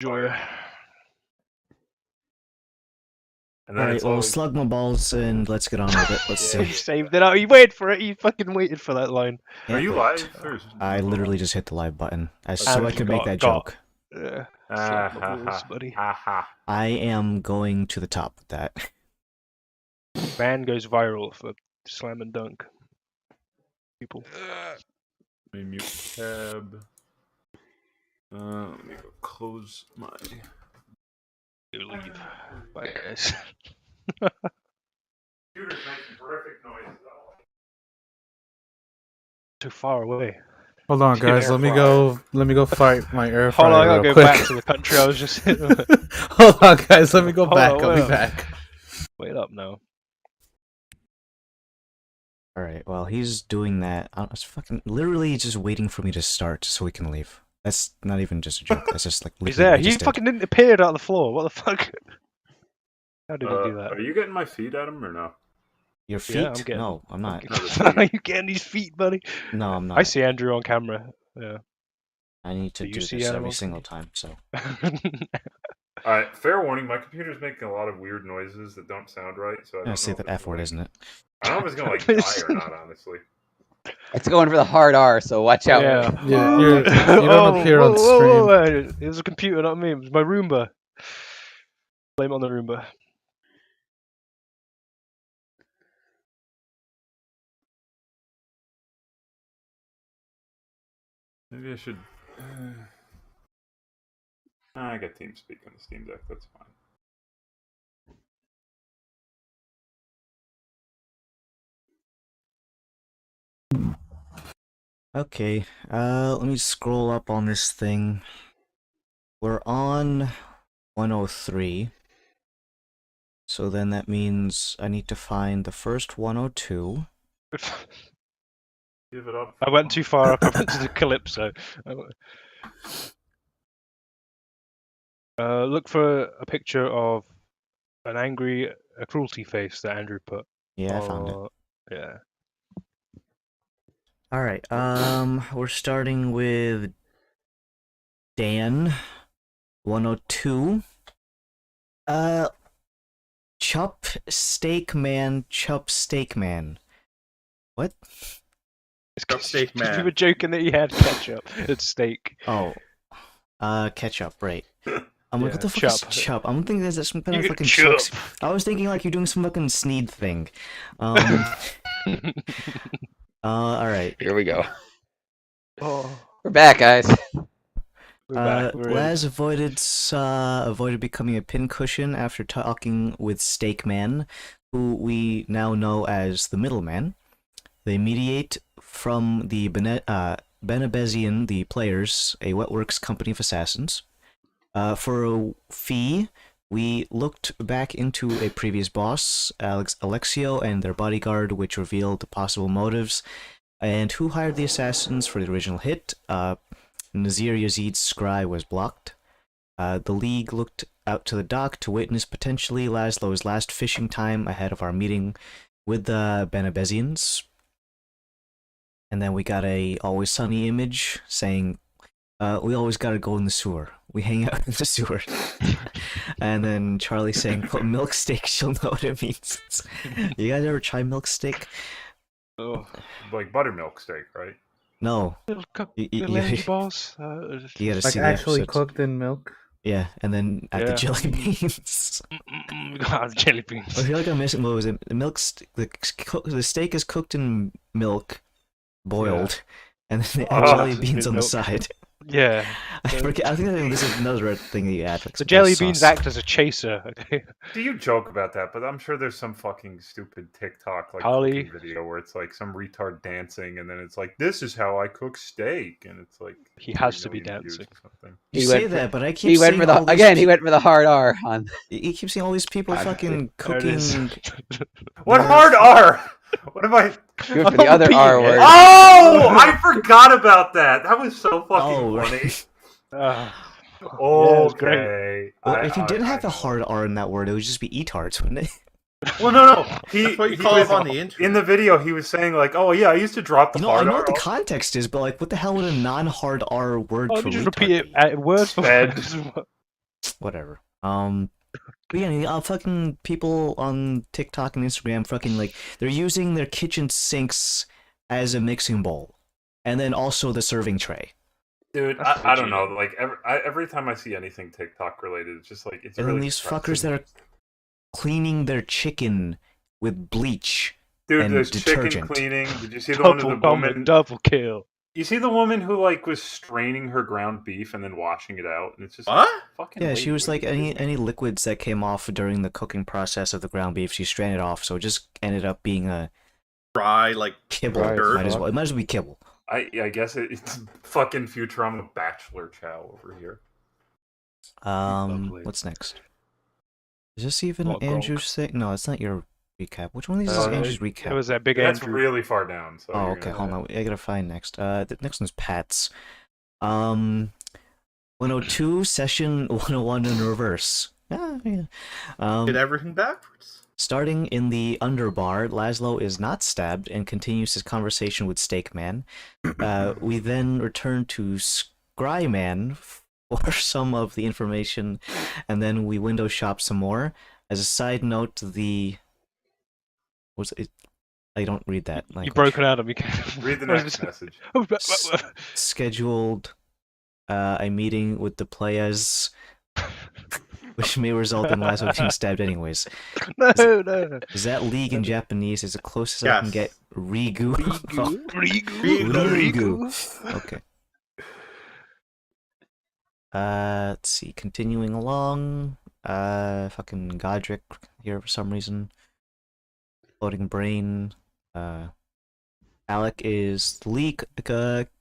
Enjoy. Alright, well, slug my balls and let's get on with it. Let's He see. saved it out. He waited for it. He fucking waited for that line. Are you live? Or I literally just hit the live button so And I could make that got- joke. Save Ah, my ha, balls, ha, buddy. ha, ha. I am going to the top with that. Man goes viral for slam and dunk. People. Let me mute tab. Let me go close my. Do leave. Bye, guys. Computer's making terrific noise though. Too far away. Hold on, guys. Air Let me fryer. go fight my air Hold fryer on, I gotta real go quick. back to the country I was just in. Hold on, guys. Let me go Hold back. on, I'll wait be up. back. Wait up now. Alright, well, he's doing that. It's fucking literally just waiting for me to start so we can leave. That's not even just a joke. That's just like He's literally there. what He just did. fucking didn't appear out of the floor. What the fuck? How did he do that? Are you getting my feed at him or no? Your feet? Yeah, I'm getting- No, I'm not. Are you getting these feet, buddy? No, I'm not. I see Andrew on camera. Yeah. I need to Do you do see this every animals? single time, so. Alright, fair warning, my computer's making a lot of weird noises that don't sound right, so I don't I say know if that it's F word, like- isn't it? I don't know if it's gonna like die or not, honestly. It's going for the hard R, so watch out. Yeah. Yeah, you don't appear on stream. Whoa. It was a computer, not me. It was my Roomba. Blame it on the Roomba. Maybe I should. I got TeamSpeak on the Steam Deck. That's fine. Okay, let me scroll up on this thing. We're on 103. So then that means I need to find the first 102. Give it up. I went too far up. I went to the Calypso. Look for a picture of an angry, a cruelty face that Andrew put. Yeah, I found it. Yeah. Alright, we're starting with Dan, 102. Chup Steak Man, Chup Steak Man. What? Chup Steak Man. You were joking that he had ketchup. It's steak. Oh. Ketchup, right. I'm like, Yeah, what the fuck chup. is chup? I'm thinking there's some kind You of fucking chup. chucks. I was thinking like you're doing some fucking Sneed thing. Alright. Here we go. Oh, We're back, guys. we're back. We're in. Laz avoided becoming a pincushion after talking with Steak Man, who we now know as the middleman. They mediate from the Benebezian, the players, a Wetworks company of assassins. For a fee, we looked back into a previous boss, Alexio, and their bodyguard, which revealed possible motives, and who hired the assassins for the original hit. Nazir Yazid's scry was blocked. The League looked out to the dock to witness potentially Laszlo's last fishing time ahead of our meeting with the Benebezians. And then we got a Always Sunny image saying, we always gotta go in the sewer. We hang out in the sewer. And then Charlie saying, put milk steak, she'll know what it means. You guys ever try milk steak? Oh. Like buttermilk steak, right? No. Little You energy balls. gotta Like see the actually episodes. cooked in milk. Yeah, and then add the Yeah. jelly beans. We got jelly beans. I feel like I'm missing, what was it? The the steak is cooked in milk, boiled, and then they add Oh, jelly it's beans in on the milk. side. Yeah. I forget. I think this is another thing that you add. Like The jelly beans sauce. act as a chaser. Okay. Do you joke about that? But I'm sure there's some fucking stupid TikTok like Holly. cooking video where it's like some retard dancing, and then it's like, "This is how I cook steak," and it's like He has to 3 be million views dancing. or something. You He say went for- that, but I keep He went seeing for the all these again. He went for the hard R on. You keep seeing all these people God, fucking There it is. cooking. What hard R? What am I? He went for the other repeating R it. word. Oh, I forgot about that. That was so fucking Oh, funny. Ah. Okay. great. Well, I- if you didn't I- have the hard R in that word, it would just be etards, wouldn't it? Well, no. That's what you he call was, him on the intro. in the video, he was saying like, "Oh yeah, I used to drop the You know, I hard know R." what the context is, but like, what the hell would a non-hard R word Oh, for you just retard repeat be? it word for Fed. word. whatever. But yeah, fucking people on TikTok and Instagram fucking like they're using their kitchen sinks as a mixing bowl, and then also the serving tray. Dude, That's I don't know. legit. Like every time I see anything TikTok related, it's just like it's And really then these depressing. fuckers that are cleaning their chicken with bleach Dude, and there's chicken detergent. cleaning. Did you see the one of Double the combo, woman? double kill. You see the woman who like was straining her ground beef and then washing it out, and it's just What? like, fucking. Yeah, lady, she was what are like you doing? any liquids that came off during the cooking process of the ground beef, she strained it off, so it just ended up being a Dry, like kibble. Right, dirt. Might as well. It might as well be kibble. I guess it's fucking Futurama Bachelor Chow over here. Lovely. What's next? Is this even Lot of Andrew's thing? No, it's not your recap. Which one of these is Andrew's It recap? was that big That's Andrew. really far down. So Oh, you're okay. gonna- Hold on. I gotta find next. The next one's Pat's. 102 session 101 in reverse. Yeah. Did everything backwards. Starting in the underbar, Laszlo is not stabbed and continues his conversation with Steakman. We then return to Scryman for some of the information, and then we window shop some more. As a side note, I don't read that language. You've broken out of me. Read the next message. Scheduled a meeting with the players, which may result in Laszlo being stabbed anyways. No. Is that league in Japanese? Is the closest I can Yes. get Rigu? Rigu. Okay. Let's see. Continuing along. Fucking Godric here for some reason. Floating brain. Alec is the league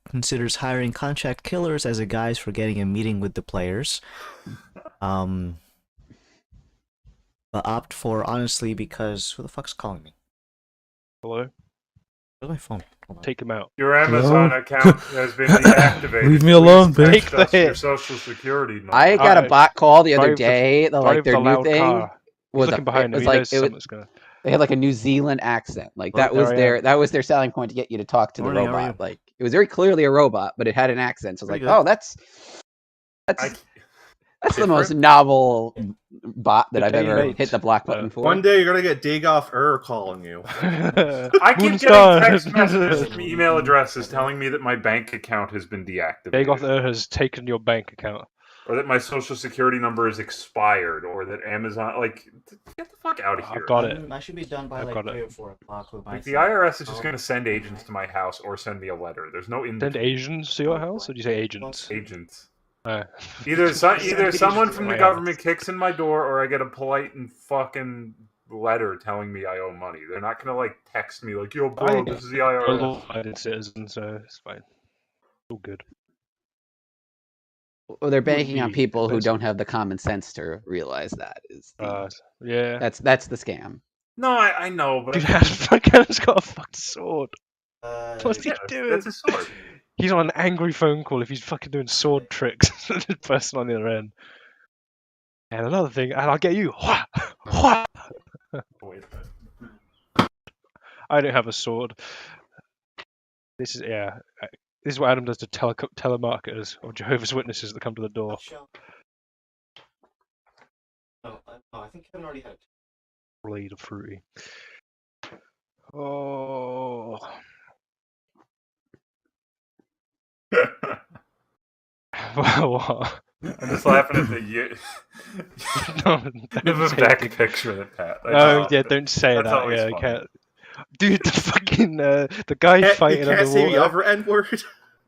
considers hiring contract killers as a guise for getting a meeting with the players. But opt for honestly because who the fuck's calling me? Hello. Where's my phone? Hold on. Take him out. Your Amazon account has been deactivated. Leave me alone, Please bitch. text us Take your the- social security number. I got a Alright. bot call the other Drive the- day. Like Drive their the new loud thing car. He's was looking behind it him. was He like knows it was, something's gonna. they had like a New Zealand accent. Like that There was I am. their selling point to get you to talk to the Morning, how are you? robot. Like it was very clearly a robot, but it had an accent. So I was Pretty like, good. oh, that's I- the most different. novel bot that Good I've day, ever mate. hit the block button for. One day you're gonna get Dig Off calling you. I keep Moonstar. getting text messages from email addresses telling me that my bank account has been deactivated. Dagoth has taken your bank account. Or that my social security number is expired, or that Amazon, like, get the fuck out of here. I've got it. I should be done by I've like got it. 3 or 4 o'clock with my Like, the thing. IRS is just Oh. going to send agents to my house or send me a letter. There's no in Send Asians to your house, or do you say agents? agents. Oh. Either someone from My the house. government kicks in my door, or I get a polite and fucking letter telling me I owe money. They're not going to, like, text me, like, yo, bro, this is the I'm a IRS. law-abiding citizen, so it's fine. All good. Well, they're banking on be people who expensive. don't have the common sense to realize that is Yeah. that's the scam. No, I know, but Dude, Adam's got a fucking sword. What's he yeah, doing? that's a sword. He's on an angry phone call if he's fucking doing sword tricks to the person on the other end. And another thing, and I'll get you. Wha! Wait. I don't have a sword. This is This is what Adam does to telemarketers or Jehovah's Witnesses that come to the door. Oh, I think Kevin already had it. Blade of fruity. Oh. What? I'm just laughing at the you. No, The don't say back it. picture of the cat. Oh yeah, don't say that's that. always Yeah, you funny. can't. Dude, the fucking the guy You fighting can't say the underwater. other N word.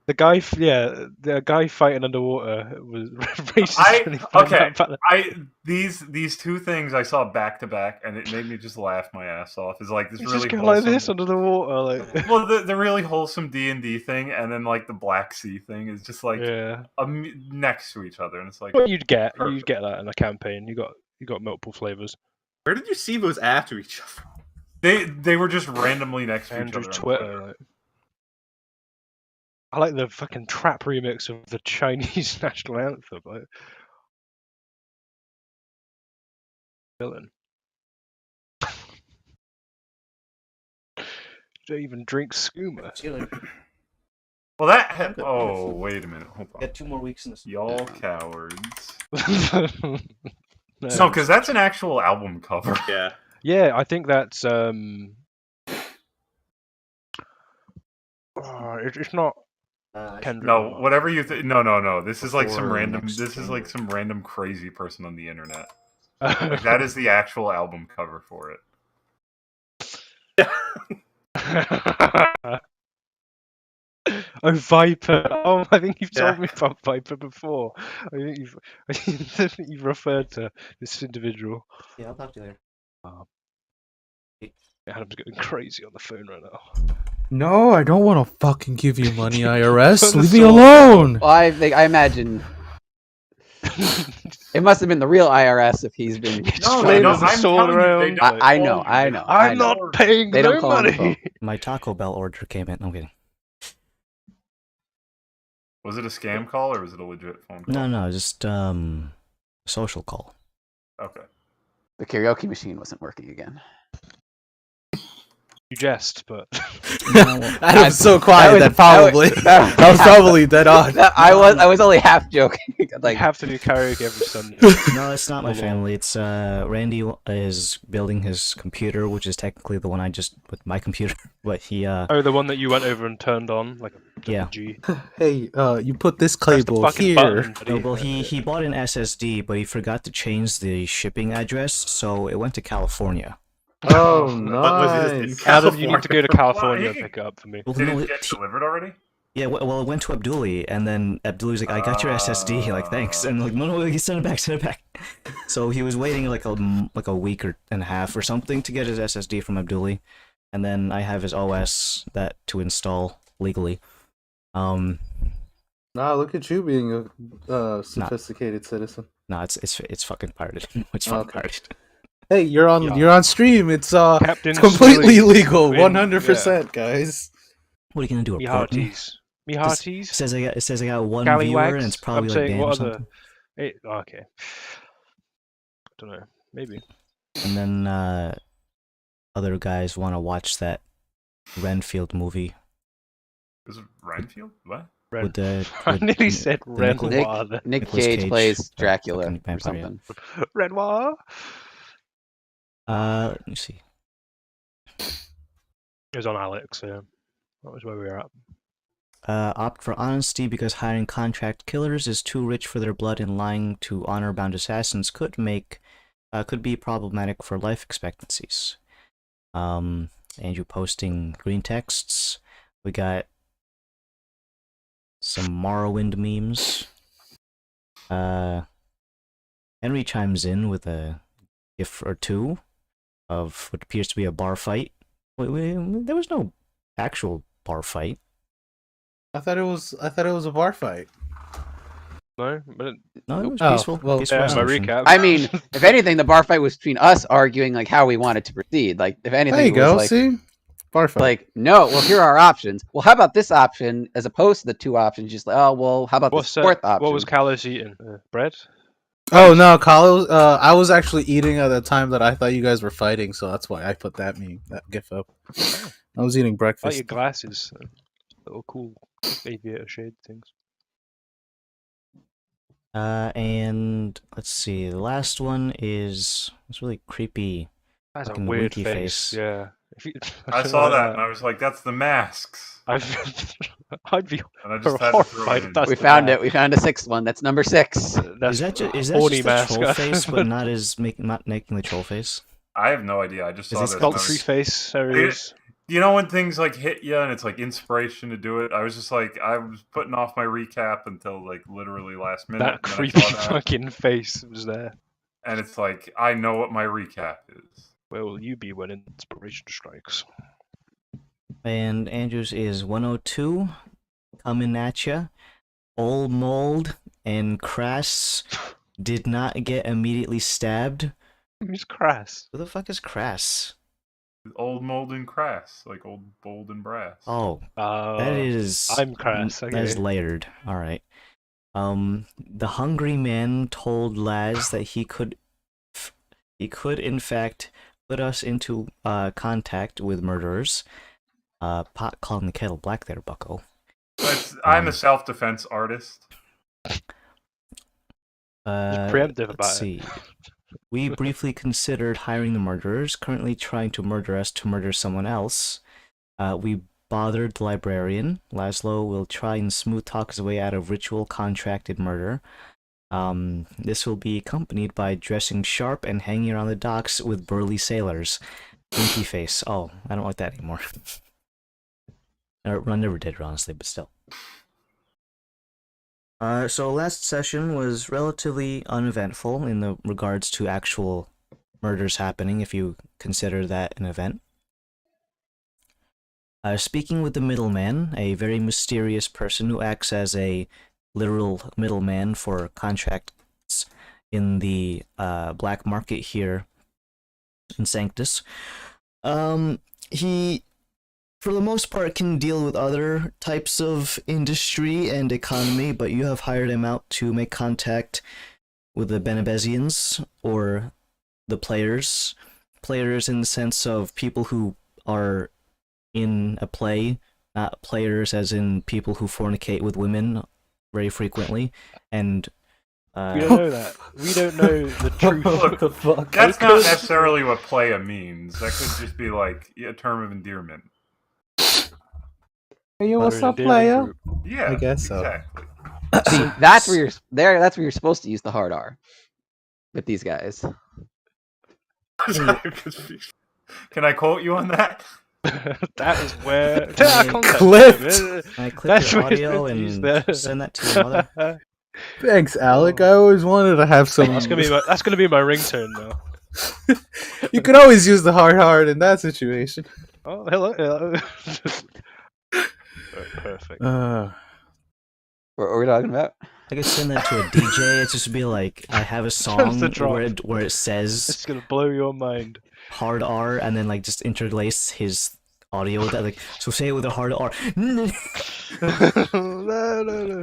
The guy, the guy fighting underwater was racist. I- when he found okay. out about that. These two things I saw back to back, and it made me just laugh my ass off. Is like this He's really just going like wholesome. this under the water, like. Well, the really wholesome D&D thing, and then like the Black Sea thing is just like Yeah. next to each other, and it's like What you'd get Perfect. that in a campaign. You got multiple flavors. Where did you see those after each other? they were just randomly next to Andrew each other. on Twitter. Like. I like the fucking trap remix of the Chinese national anthem. Like. Villain. Don't even drink skooma. See you later. Well, that. Oh, wait a minute. Hold on. Got 2 more weeks in this. Y'all cowards. No. No, because that's an actual album cover. Yeah. Yeah, I think that's it's not Kendrick. No, Lamar. whatever you think. No. This is like some Before random. next This is like January. some random crazy person on the internet. Like that is the actual album cover for it. Oh, Viper. Oh, I think you've told Yeah. me about Viper before. I think you've referred to this individual. Yeah, I'll talk to you later. Adam's getting crazy on the phone right now. No, I don't want to fucking give you money, IRS. Put the Leave me sword alone. Well, I imagine it must have been the real IRS if he's been. No, Waving no, the I'm sword telling you, they around. don't I call know, you. I They know, don't I'm call not you. paying They don't no call on the phone. money. My Taco Bell order came in. I'm kidding. Was it a scam call or was it a legit phone call? No, just social call. Okay. The karaoke machine wasn't working again. You jest, but Adam's so quiet that probably that was probably dead on. I was only half joking. you Like, have to do karaoke every Sunday. No, it's not my family. It's Randy is building his computer, which is technically the one I just with my computer. But he Oh, the one that you went over and turned on, like a Yeah. G. Hey, you put this Press the cable fucking here. button, buddy. no, well he bought an SSD, but he forgot to change the shipping address, so it went to California. Oh, But was it in nice. Adam, you need to go to California Well, and pick it up for me. Well, Did no, it get delivered already? yeah, well, it went to Abduli, and then Abduli's like, "I got your SSD." Like, thanks, and like, no, he send it back. So he was waiting like a week and a half or something to get his SSD from Abduli, and then I have his OS that to install legally. Nah, look at you being a sophisticated citizen. No, it's fucking pirated. It's fucking Okay. pirated. Hey, you're on stream. It's Captain it's completely Silly legal, win, 100%, guys. What are you gonna do? Me Report me? hearties. Me hearties. It says I got one viewer, and Scallywags? it's probably I'm like saying, Dan what or other? something. Okay. Don't know. Maybe. And then other guys want to watch that Renfield movie Is it Renfield? What? Ren. with the. I with nearly Ni- said the Nicolas- Renoir. then. Nick Nicolas Cage Cage, plays that Dracula fucking or vampire, yeah. something. Renoir. Let me see. It was on Alex. Yeah. That was where we were at. Opt for honesty because hiring contract killers is too rich for their blood, and lying to honor-bound assassins could be problematic for life expectancies. Andrew posting green texts. We got some Morrowind memes. Henry chimes in with a gif or two of what appears to be a bar fight. There was no actual bar fight. I thought it was a bar fight. No, but No, it was Oh, peaceful. well, peaceful yeah, my resolution. recap. I mean, if anything, the bar fight was between us arguing like how we wanted to proceed. Like, if anything, There you it was go. like, See, bar fight. like, no, well, here are our options. Well, how about this option as opposed to the two options? Just like, oh, well, how about What's this fourth option? what was Callus eating? Bread? Oh no, Carlos. I was actually eating at the time that I thought you guys were fighting, so that's why I put that gif up. I was eating I like breakfast. your glasses. Little cool aviator shade things. And let's see. The last one is this really creepy. That's a Fucking weird winky face. face. Yeah. If you, I saw that and I was like, that's the masks. I'd be And I just had to throw horrified it if in. that's We the found mask. it. We found a sixth one. That's number 6. That's Is that a just horny a mask. troll face, but not making the troll face? I have no idea. I just saw this this. and I Sultry was- face. There it is. You know when things like hit you and it's like inspiration to do it? I was just like, I was putting off my recap until like literally last minute. That and then I creepy saw that, fucking face was there. and it's like, I know what my recap is. Where will you be when inspiration strikes? And Andrews is 102, coming at ya. Old Mold and Crass did not get immediately stabbed. Who's crass? Who the fuck is Crass? Old mold and crass, like old bold and brass. Oh, that is. I'm crass. That is Okay. layered. All right. The hungry man told Laz that he could in fact put us into contact with murderers. Pot calling the kettle black there, Bucko. I'm a self-defense artist. preemptive Let's about it. see. We briefly considered hiring the murderers, currently trying to murder us to murder someone else. We bothered the librarian. Laszlo will try and smooth talk his way out of ritual contracted murder. This will be accompanied by dressing sharp and hanging around the docks with burly sailors. Winky face. Oh, I don't like that anymore. I never did, honestly, but still. So last session was relatively uneventful in the regards to actual murders happening, if you consider that an event. Speaking with the middleman, a very mysterious person who acts as a literal middleman for contracts in the black market here in Sanctus. He, for the most part, can deal with other types of industry and economy, but you have hired him out to make contact with the Benebezians, or the players. Players in the sense of people who are in a play, not players as in people who fornicate with women very frequently, and We don't know that. We don't know the truth. What the fuck? That's not necessarily what playa means. That could just be like a term of endearment. Hey, yo, what's We're an up, endearing player? group. Yeah, I guess so. exactly. See, that's where you're there. That's where you're supposed to use the hard R with these guys. I'm confused. Can I quote you on that? That is where Clipped. Can I clip That's your what it's audio meant to use and there. send that to your mother? Thanks, Alec. I always wanted to have some. That's gonna be my ringtone now. You could always use the hard in that situation. Oh, hello. Perfect. What are we talking about? I could send that to a DJ. It's just be like, I have a song the drop. where it says It's gonna blow your mind. hard R, and then like just interlace his audio with that. Like, so say it with a hard R. No.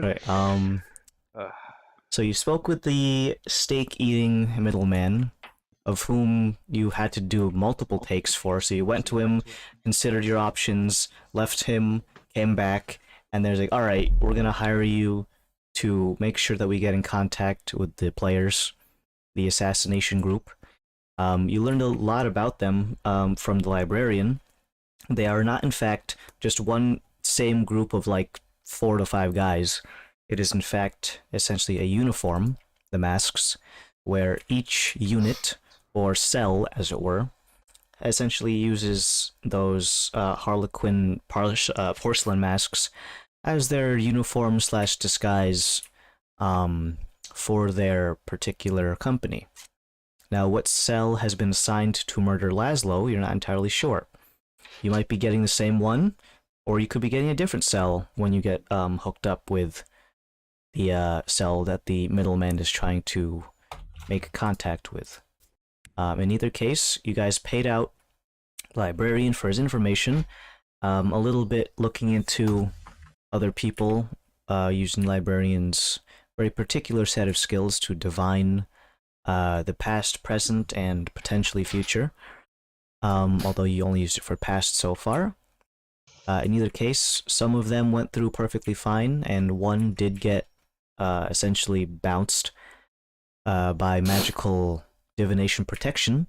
Right. So you spoke with the steak-eating middleman, of whom you had to do multiple takes for. So you went to him, considered your options, left him, came back, and there's like, all right, we're gonna hire you to make sure that we get in contact with the players, the assassination group. You learned a lot about them from the librarian. They are not, in fact, just one same group of like 4 to 5 guys. It is, in fact, essentially a uniform, the masks, where each unit, or cell, as it were, essentially uses those Harlequin porcelain masks as their uniform / disguise for their particular company. Now, what cell has been assigned to murder Laszlo, you're not entirely sure. You might be getting the same one, or you could be getting a different cell when you get hooked up with the cell that the middleman is trying to make contact with. In either case, you guys paid out the librarian for his information, a little bit looking into other people, using librarian's very particular set of skills to divine the past, present, and potentially future, although you only used it for past so far. In either case, some of them went through perfectly fine, and one did get essentially bounced by magical divination protection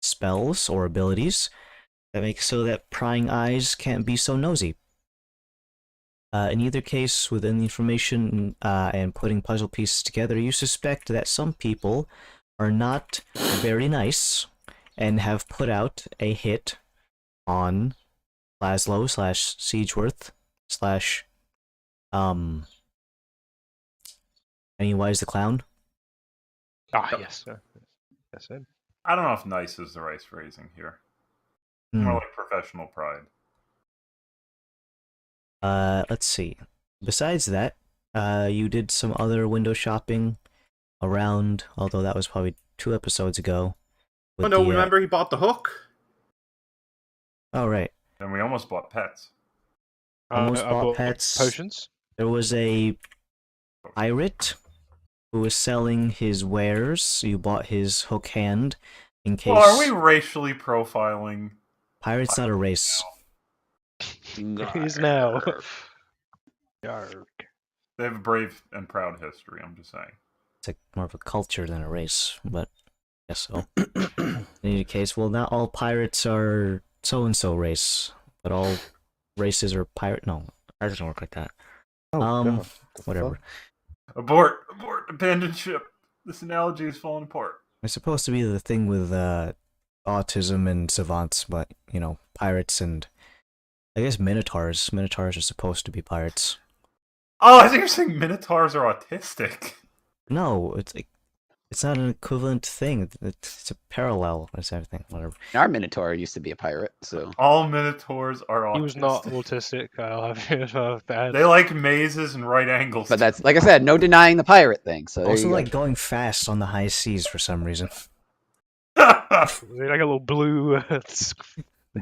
spells or abilities that make so that prying eyes can't be so nosy. In either case, within the information and putting puzzle pieces together, you suspect that some people are not very nice and have put out a hit on Laszlo / Siegeworth / Pennywise the Clown. Yes, sir. Yes, sir. I don't know if nice is the right phrasing here. More like professional pride. Let's see. Besides that, you did some other window shopping around, although that was probably 2 episodes ago. Oh no, remember he bought the hook? Oh, right. And we almost bought pets. Almost I bought bought pets. potions. There was a pirate who was selling his wares. You bought his hook hand in case... Well, are we racially profiling? Pirate's not a race. It is now. Yarg. They have a brave and proud history. I'm just saying. It's like more of a culture than a race, but I guess so. In any case, well, not all pirates are so-and-so race, but all races are pirate. No, pirates don't work like that. Oh, God. Whatever. Abort! Abandoned ship. This analogy is falling apart. It's supposed to be the thing with autism and savants, but pirates and I guess minotaurs. Minotaurs are supposed to be pirates. Oh, I think you're saying minotaurs are autistic. No, it's not an equivalent thing. It's a parallel. It's everything. Whatever. Our Minotaur used to be a pirate, so All minotaurs are autistic. He was not autistic. I'll have you bad. They like mazes and right angles. but that's like I said, no denying the pirate thing. So there Also, you go. like going fast on the high seas for some reason. Like a little blue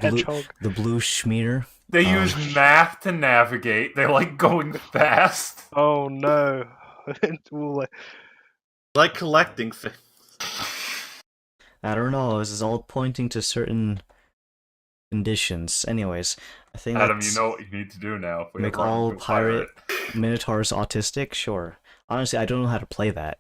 hedgehog. The blue schmear. They use math to navigate. They like going fast. Oh no. Like collecting things. I don't know. This is all pointing to certain conditions. Anyways, I think Adam, that's you know what you need to do now. If we make ever run all into a pirate minotaurs autistic. Sure. Honestly, I don't know how to play that.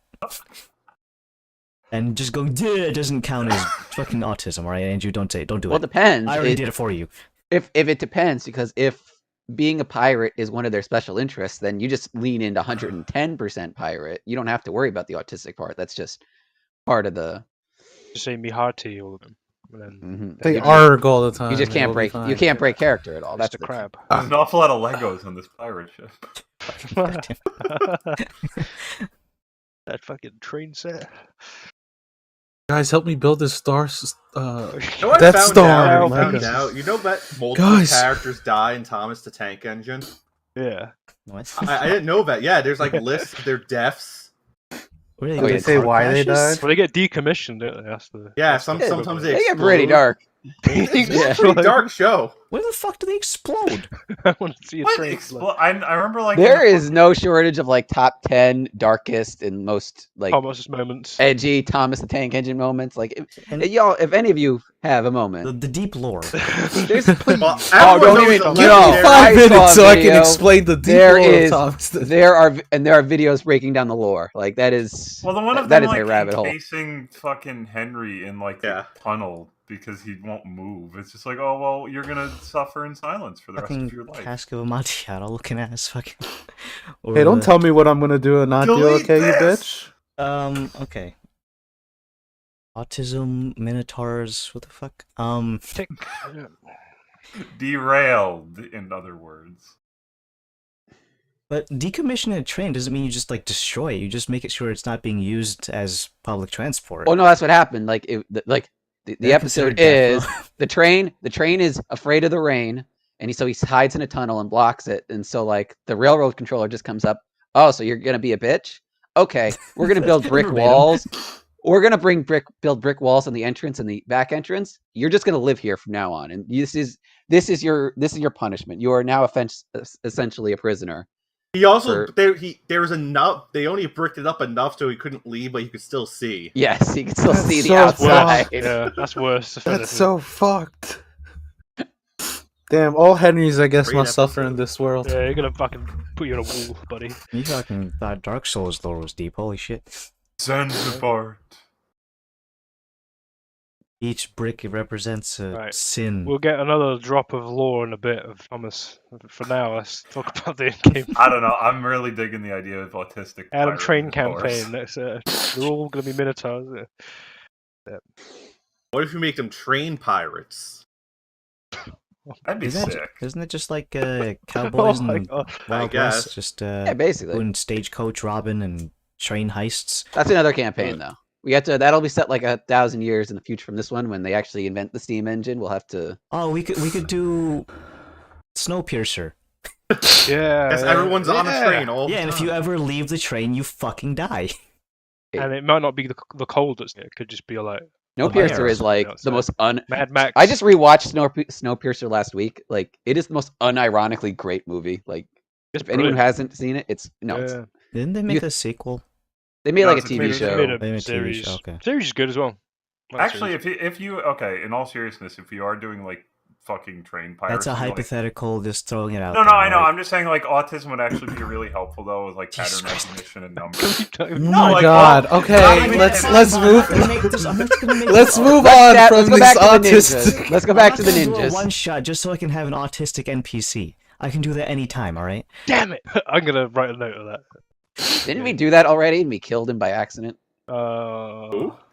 And just going "Duh," doesn't count as fucking autism, alright? Andrew, don't do Well, it it. depends. I already did it for you. If it depends, because if being a pirate is one of their special interests, then you just lean into 110% pirate. You don't have to worry about the autistic part. That's just part of the. Just say me hearty, all of them. And then Mhm. They You just- arg all the time. You just can't it'll be break. fine. You can't break character at all. That's Mr. the Crab. There's an awful lot of Legos on this pirate ship. That fucking train set. Guys, help me build this star. You know what Death I found Star, out? my I found God. out. You know that multiple Guys. characters die in Thomas the Tank Engine? Yeah. What? I didn't know that. Yeah, there's like lists of their deaths. What are they Oh, doing, yeah, say car why they crashes? died? Well, they get decommissioned, don't they? That's the. Yeah, that's the sometimes problem. they get pretty explode. dark. It's Yeah. a pretty dark show. Where the fuck do they explode? I want to see a What? train. I remember like There is no shortage of like top 10 darkest and most like Thomas's moments. edgy Thomas the Tank Engine moments. Like, And- y'all, if any of you have a moment, The deep lore. there's Well, Oh, don't everyone even- knows no. legendary- 5 I saw minutes a so I can video. explain the deep There lore is- of Thomas. there are videos breaking down the lore. Like that is Well, the one of that them is like a rabbit hole. encasing fucking Henry in like Yeah. the tunnel because he won't move. It's just like, oh well, you're gonna suffer in silence for the rest of Fucking your life. cask of Amontillado looking ass fucking. Or Hey, don't the- tell me what I'm gonna do and not do, Delete okay, you this! bitch? Okay. Autism, minotaurs, what the fuck? Tick. Derailed, in other words. But decommissioning a train doesn't mean you just like destroy it. You just make it sure it's not being used as public transport. Oh no, that's what happened. Like the They're episode considered death is row. the train is afraid of the rain, and so he hides in a tunnel and blocks it. And so like the railroad controller just comes up. Oh, so you're gonna be a bitch? Okay, we're gonna build brick Verbatim. walls. We're gonna build brick walls on the entrance and the back entrance. You're just gonna live here from now on, and this is your punishment. You are now essentially a prisoner. He also For- there was enough. They only bricked it up enough so he couldn't leave, but you could still see. Yes, you can still That's see the so outside. Yeah, that's worse. if That's anything. so fucked. Damn, all Henrys, I guess, Great must suffer episode. in this world. Yeah, you're gonna fucking put you in a wall, buddy. You fucking thought Dark Souls lore was deep. Holy shit. Zanzibar. Each brick represents a Right. sin. We'll get another drop of lore in a bit of Thomas. For now, let's talk about the in-game. I don't know. I'm really digging the idea of autistic. Adam pirate Train minotaurs. campaign. They're all gonna be minotaurs. What if you make them train pirates? That'd be Isn't sick. it just like cowboys Oh my and God. Wild guess. West? Just Yeah, basically. doing stagecoach robbing and train heists. That's another campaign, though. We have to. That'll be set like 1,000 years in the future from this one when they actually invent the steam engine. We'll have to. Oh, we could do Snowpiercer. Yeah. Yes, yeah, everyone's on a yeah. train all the Yeah, and if you time. ever leave the train, you fucking die. And it might not be the cold that's there. It could just be like Snowpiercer bear. is like Yeah, the most Mad Max. I just rewatched Snowpiercer last week. Like it is the most unironically great movie. Like It's if anyone brilliant. hasn't seen it, it's it's, Yeah. Didn't they make a sequel? they made No, like a it's a TV made- They show. made a They made a TV series. show, okay. Series is good as well. Like Actually, series. if you okay, in all seriousness, if you are doing like fucking train piracy. That's a like- hypothetical, just throwing it out No, there. I know. right? I'm just saying, like, autism would actually be really helpful, though, with, like, Jesus pattern Christ. recognition and numbers. Oh No, my like, god. well, Okay, not even- let's I'm move. not gonna make this- I'm not gonna make Let's this- move Let's on go from back this to the autistic. ninjas. Let's go I'm back not to the gonna do a ninjas. one shot just so I can have an autistic NPC. I can do that anytime, alright? Damn it! I'm gonna write a note of that. Didn't we do that already and we killed him by accident?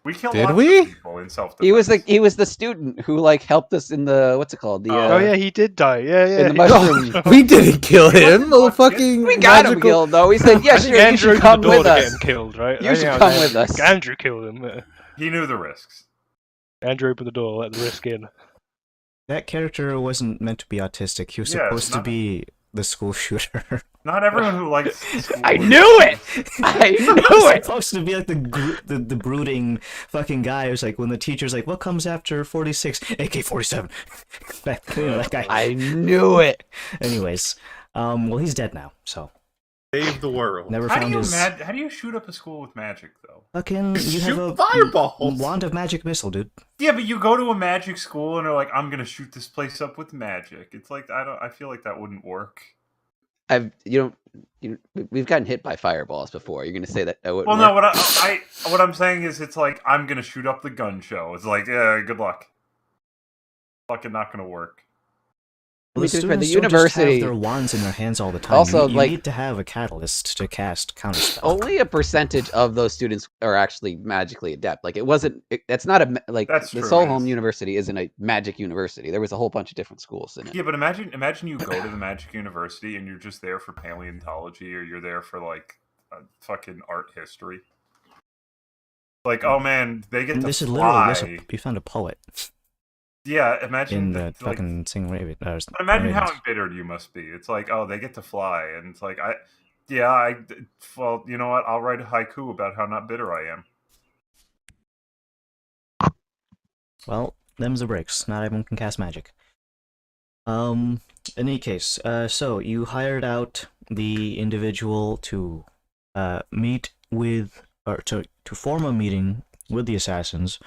We killed Did lots we? of people in self-defense. He was the student who like helped us in the what's it called? The Oh yeah, he did die. Yeah, yeah. in the he- mushroom. We didn't kill him. wasn't Fucking We got him magical- killed though. He said, "Yeah, I think sure, you Andrew should opened come the door with to get us." him killed, right? You I should think that come was with us. Andrew killed him. He knew the risks. Andrew opened the door, let the risk in. That character wasn't meant to be autistic. He was Yeah, supposed to not- be the school shooter. Not everyone who likes school I is- knew it. I He knew was it. supposed to be like the brooding fucking guy who's like when the teacher's like, "What comes after 46?" AK-47. That guy. I knew it. Anyways, well, he's dead now, so Save the world. never How do found you his how do you shoot up a school with magic, though? fucking. You have Shoot a fireballs. wand of magic missile, dude. Yeah, but you go to a magic school and they're like, "I'm gonna shoot this place up with magic." It's like I feel like that wouldn't work. We've gotten hit by fireballs before. You're gonna say that wouldn't Well, work? no, what I'm saying is, it's like I'm gonna shoot up the gun show. It's like, yeah, good luck. Fucking not gonna work. Well, We the could try the students don't just have university- their wands in their hands all the time. Also, you like- need to have a catalyst to cast counterspell. Only a percentage of those students are actually magically adept. Like it wasn't. That's not a like That's the true, Soul it Home is. University isn't a magic university. There was a whole bunch of different schools in it. Yeah, but imagine you go to the Magic University and you're just there for paleontology, or you're there for like fucking art history. Like, oh man, they get to This is fly. literally you found a poet Yeah, imagine in the like, fucking Sing Raven. but imagine how Ravens. embittered you must be. It's like, oh, they get to fly, and it's like, well, you know what? I'll write a haiku about how not bitter I am. Well, them's the breaks. Not everyone can cast magic. In any case, so you hired out the individual to meet with, or to form a meeting with the assassins.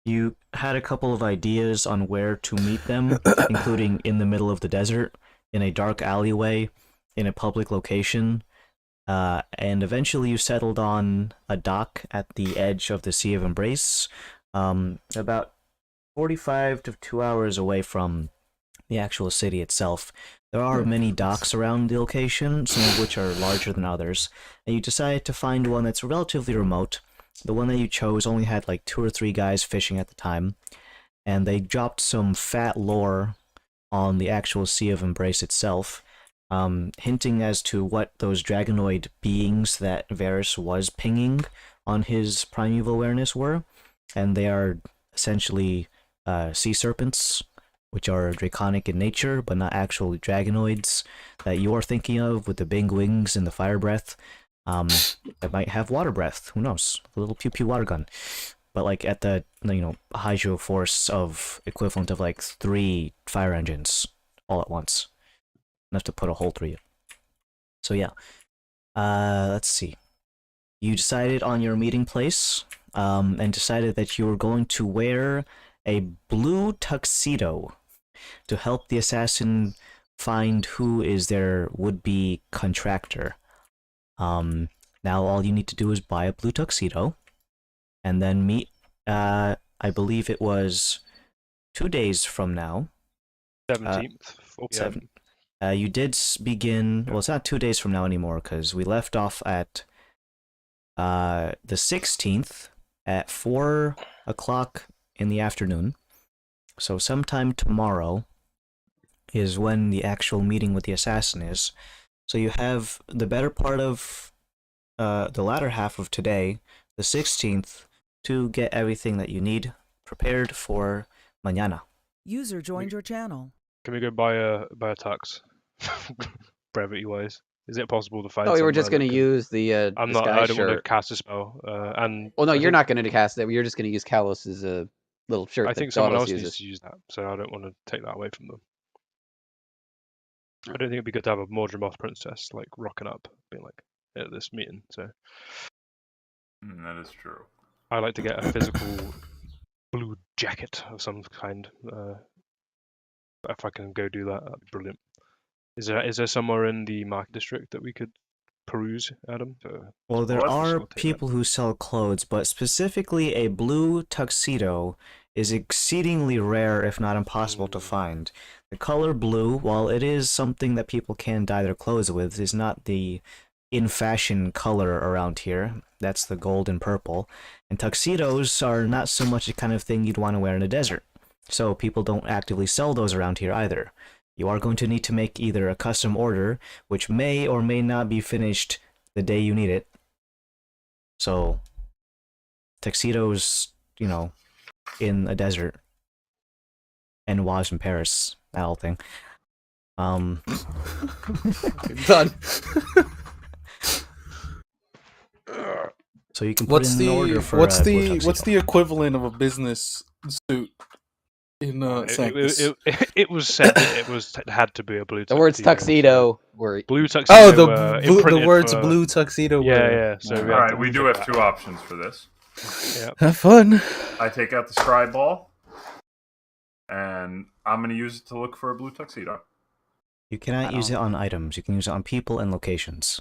You had a couple of ideas on where to meet them, including in the middle of the desert, in a dark alleyway, in a public location, and eventually you settled on a dock at the edge of the Sea of Embrace, about 45 to 2 hours away from the actual city itself. There are many docks around the location, some of which are larger than others, and you decided to find one that's relatively remote. The one that you chose only had like 2 or 3 guys fishing at the time, and they dropped some fat lore on the actual Sea of Embrace itself, hinting as to what those dragonoid beings that Varys was pinging on his primeval awareness were, and they are essentially sea serpents, which are draconic in nature, but not actual dragonoids that you're thinking of with the big wings and the fire breath. That might have water breath. Who knows? A little pew pew water gun, but like at the hydro force of equivalent of like 3 fire engines all at once, enough to put a hole through you. So yeah, let's see. You decided on your meeting place, and decided that you were going to wear a blue tuxedo to help the assassin find who is their would-be contractor. Now all you need to do is buy a blue tuxedo, and then meet, I believe it was 2 days from now. 17th. 4 p.m. You did begin, well, it's not 2 days from now anymore, because we left off at the 16th at 4 o'clock in the afternoon. So sometime tomorrow is when the actual meeting with the assassin is. So you have the better part of the latter half of today, the 16th, to get everything that you need prepared for mañana. User joined your channel. Can we go buy a tux? Brevity wise, is it possible to find? Oh, we were just somewhere going to that use the I'm not. I disguise don't want to shirt. cast a spell. And Well, no, I you're think- not going to cast it. You're just going to use Kalos's little shirt. I that think someone Daulos else uses. needs to use that, so I don't want to take that away from them. I don't think it'd be good to have a Mordramoth princess like rocking up, being like at this meeting. So That is true. I like to get a physical blue jacket of some kind. If I can go do that, that'd be brilliant. Is there somewhere in the market district that we could peruse, Adam? Well, there let's are facilitate that. people who sell clothes, but specifically a blue tuxedo is exceedingly rare, if not impossible, to find. The color blue, while it is something that people can dye their clothes with, is not the in-fashion color around here. That's the gold and purple. And tuxedos are not so much the kind of thing you'd want to wear in a desert. So people don't actively sell those around here either. You are going to need to make either a custom order, which may or may not be finished the day you need it. So, tuxedos, you know, in a desert, and was in Paris, that whole thing. Done. So you can put in an order for what's a blue the tuxedo. equivalent of a business suit in Sanctus? It was said that it had to be a blue tuxedo. The words tuxedo were Blue tuxedo. Oh, the imprinted words for- blue tuxedo. Yeah, were- yeah. So All we have right, to we do figure have that two out. options for this. Yeah. Have fun. I take out the scribe ball, and I'm going to use it to look for a blue tuxedo. You cannot use it on items. You can use it on people and locations.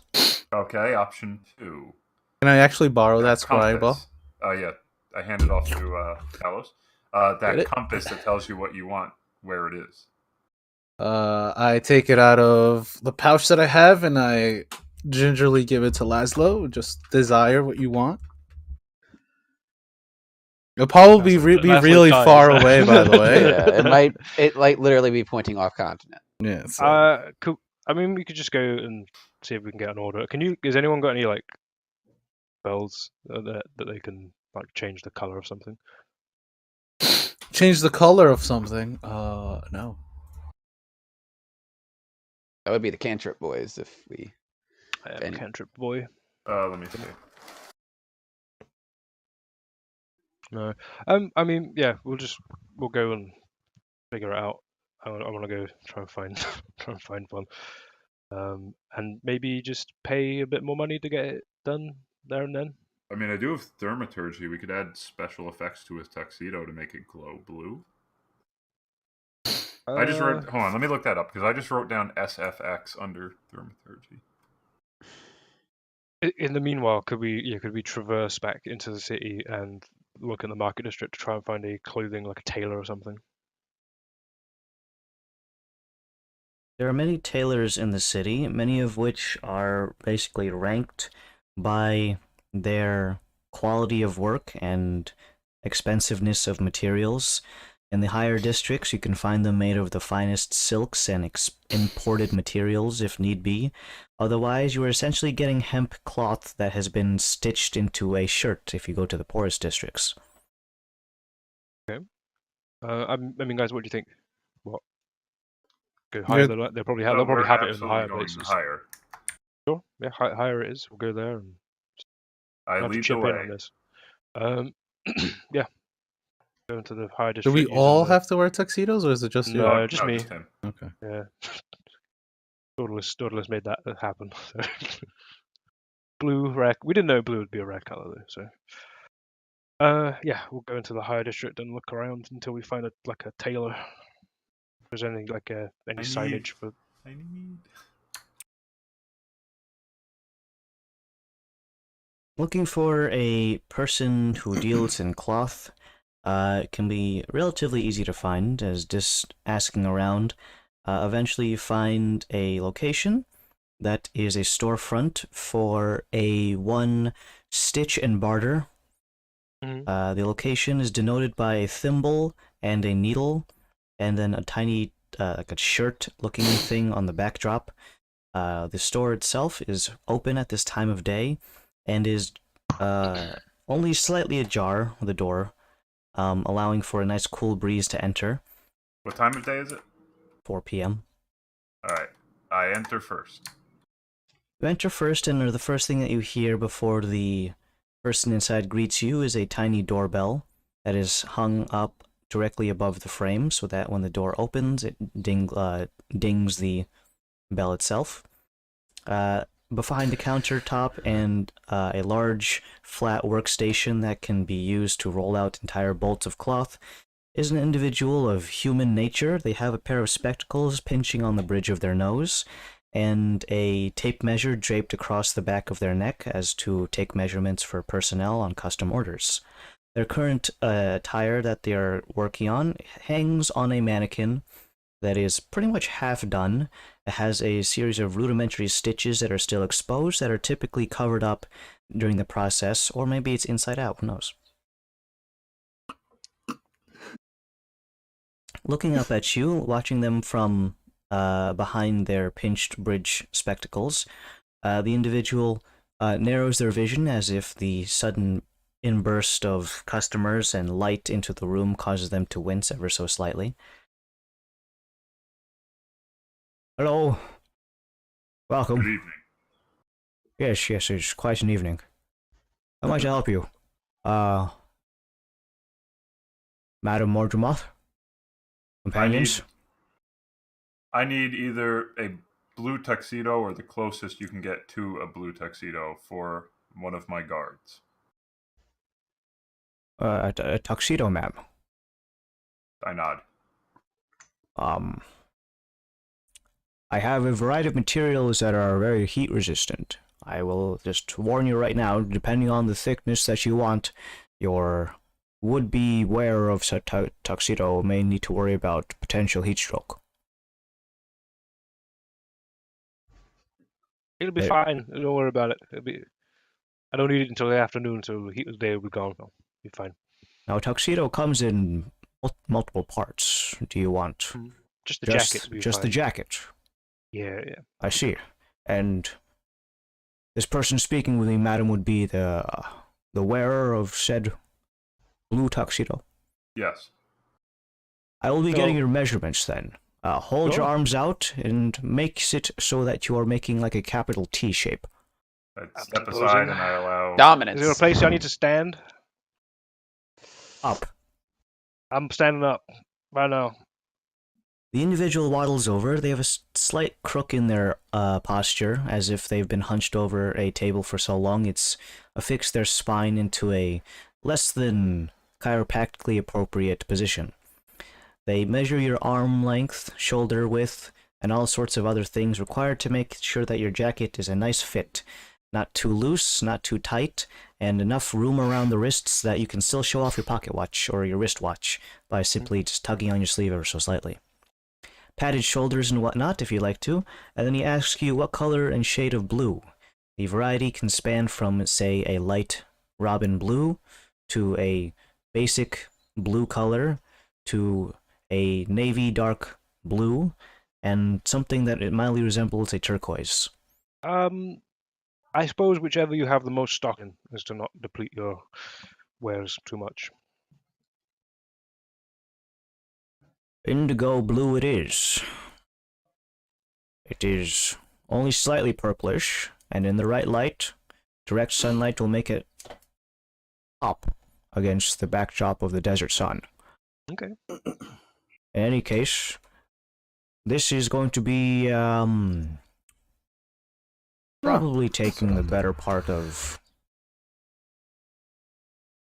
Okay, option 2. Can I actually borrow that scribe ball? Compass. Yeah, I hand it off to Talos. Get That it? compass that tells you what you want, where it is. I take it out of the pouch that I have, and I gingerly give it to Laszlo. Just desire what you want. It'll probably be Laszlo really dies. far away, by the way. yeah, it might literally be pointing off continent. Yeah. So. Cool. I mean, we could just go and see if we can get an order. Has anyone got any like bells that they can like change the color of something? Change the color of something. No. That would be the cantrip boys if we. I am Any- cantrip boy. Let me see. No. I mean, yeah, we'll go and figure it out. I want to go try and find one. And maybe just pay a bit more money to get it done there and then. I mean, I do have thaumaturgy. We could add special effects to his tuxedo to make it glow blue. I just wrote. Hold on, let me look that up because I just wrote down SFX under thaumaturgy. In the meanwhile, could we traverse back into the city and look in the market district to try and find a clothing like a tailor or something? There are many tailors in the city, many of which are basically ranked by their quality of work and expensiveness of materials. In the higher districts, you can find them made of the finest silks and imported materials if need be. Otherwise, you are essentially getting hemp cloth that has been stitched into a shirt if you go to the poorest districts. I mean, guys, what do you think? What? Go higher. They'll probably have. No, They'll probably we're have it in the absolutely higher going places. higher. Sure. Yeah, higher it is. We'll go there and I have to lead the chip in way. on this. Yeah. Go into the higher Do district. we using all the- have to wear tuxedos, or is it just you? No, just me. him. Okay. Yeah. Daedalus made that happen. So. Blue, red. We didn't know blue would be a red color though. So. Yeah, we'll go into the higher district and look around until we find a tailor. If there's any any signage for. I need. Looking for a person who deals in cloth can be relatively easy to find, as just asking around. Eventually you find a location that is a storefront for a one stitch and barter. Mhm. The location is denoted by a thimble and a needle, and then a tiny like a shirt-looking thing on the backdrop. The store itself is open at this time of day, and is only slightly ajar, the door, allowing for a nice cool breeze to enter. What time of day is it? 4 p.m. All right, I enter first. You enter first, and the first thing that you hear before the person inside greets you is a tiny doorbell that is hung up directly above the frame, so that when the door opens, it dings the bell itself. Behind the countertop and a large flat workstation that can be used to roll out entire bolts of cloth is an individual of human nature. They have a pair of spectacles pinching on the bridge of their nose, and a tape measure draped across the back of their neck as to take measurements for personnel on custom orders. Their current attire that they are working on hangs on a mannequin that is pretty much half done. It has a series of rudimentary stitches that are still exposed that are typically covered up during the process, or maybe it's inside out, who knows. Looking up at you, watching them from behind their pinched bridge spectacles, the individual narrows their vision as if the sudden inburst of customers and light into the room causes them to wince ever so slightly. Hello. Welcome. Good evening. Yes, it's quite an evening. How might I help you? Madam Mordramoth? Companions? I need either a blue tuxedo or the closest you can get to a blue tuxedo for one of my guards. A tuxedo, ma'am. I nod. I have a variety of materials that are very heat resistant. I will just warn you right now, depending on the thickness that you want, your would-be wearer of such tuxedo may need to worry about potential heat stroke. It'll be fine. Don't worry about it. I don't need it until the afternoon, so the heat of the day will be gone. It'll be fine. Now, a tuxedo comes in multiple parts. Do you want just the jacket? Will be just fine. the jacket? Yeah. I see. And this person speaking with me, madam, would be the wearer of said blue tuxedo. Yes. I will be getting your measurements then. Hold your arms out and makes it so that you are making like a capital T shape. I step aside and I allow... Dominance. Is there a place I need to stand? Up. I'm standing up right now. The individual waddles over. They have a slight crook in their posture, as if they've been hunched over a table for so long it's affixed their spine into a less than chiropractically appropriate position. They measure your arm length, shoulder width, and all sorts of other things required to make sure that your jacket is a nice fit. Not too loose, not too tight, and enough room around the wrists that you can still show off your pocket watch or your wristwatch by simply just tugging on your sleeve ever so slightly. Padded shoulders and whatnot if you like to, and then he asks you what color and shade of blue. The variety can span from, say, a light robin blue to a basic blue color to a navy dark blue and something that it mildly resembles a turquoise. I suppose whichever you have the most stock in, is to not deplete your wares too much. Indigo blue it is. It is only slightly purplish, and in the right light, direct sunlight will make it pop against the backdrop of the desert sun. Okay. In any case, this is going to be probably taking the better part of...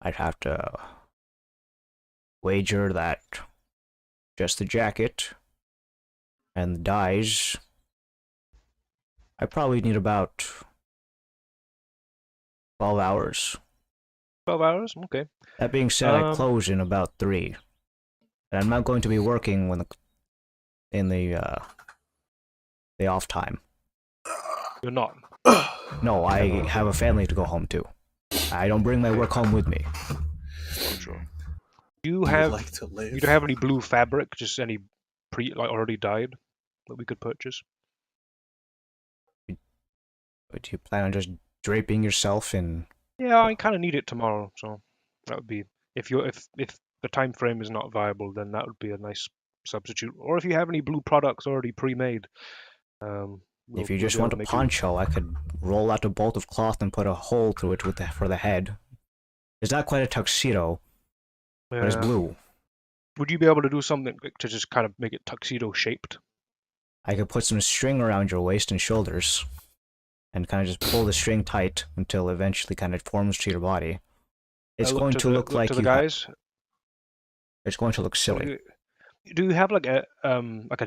I'd have to wager that just the jacket and the dyes, I probably need about 12 hours. 12 hours? Okay. That being said, I close in about 3. And I'm not going to be working in the off time. You're not? No, I have a family to go home to. I don't bring my work home with me. Sure. You have like to live. You don't have any blue fabric, just any already dyed that we could purchase? But do you plan on just draping yourself in... Yeah, I kind of need it tomorrow, so that would be if the time frame is not viable, then that would be a nice substitute. Or if you have any blue products already pre-made, if you just want a poncho, I could roll out a bolt of cloth and put a hole through it for the head. It's not quite a tuxedo, but it's blue. Would you be able to do something to just kind of make it tuxedo shaped? I could put some string around your waist and shoulders, and kind of just pull the string tight until eventually kind of forms to your body. It's going to look like to the guys. It's going to look silly. Do you have like a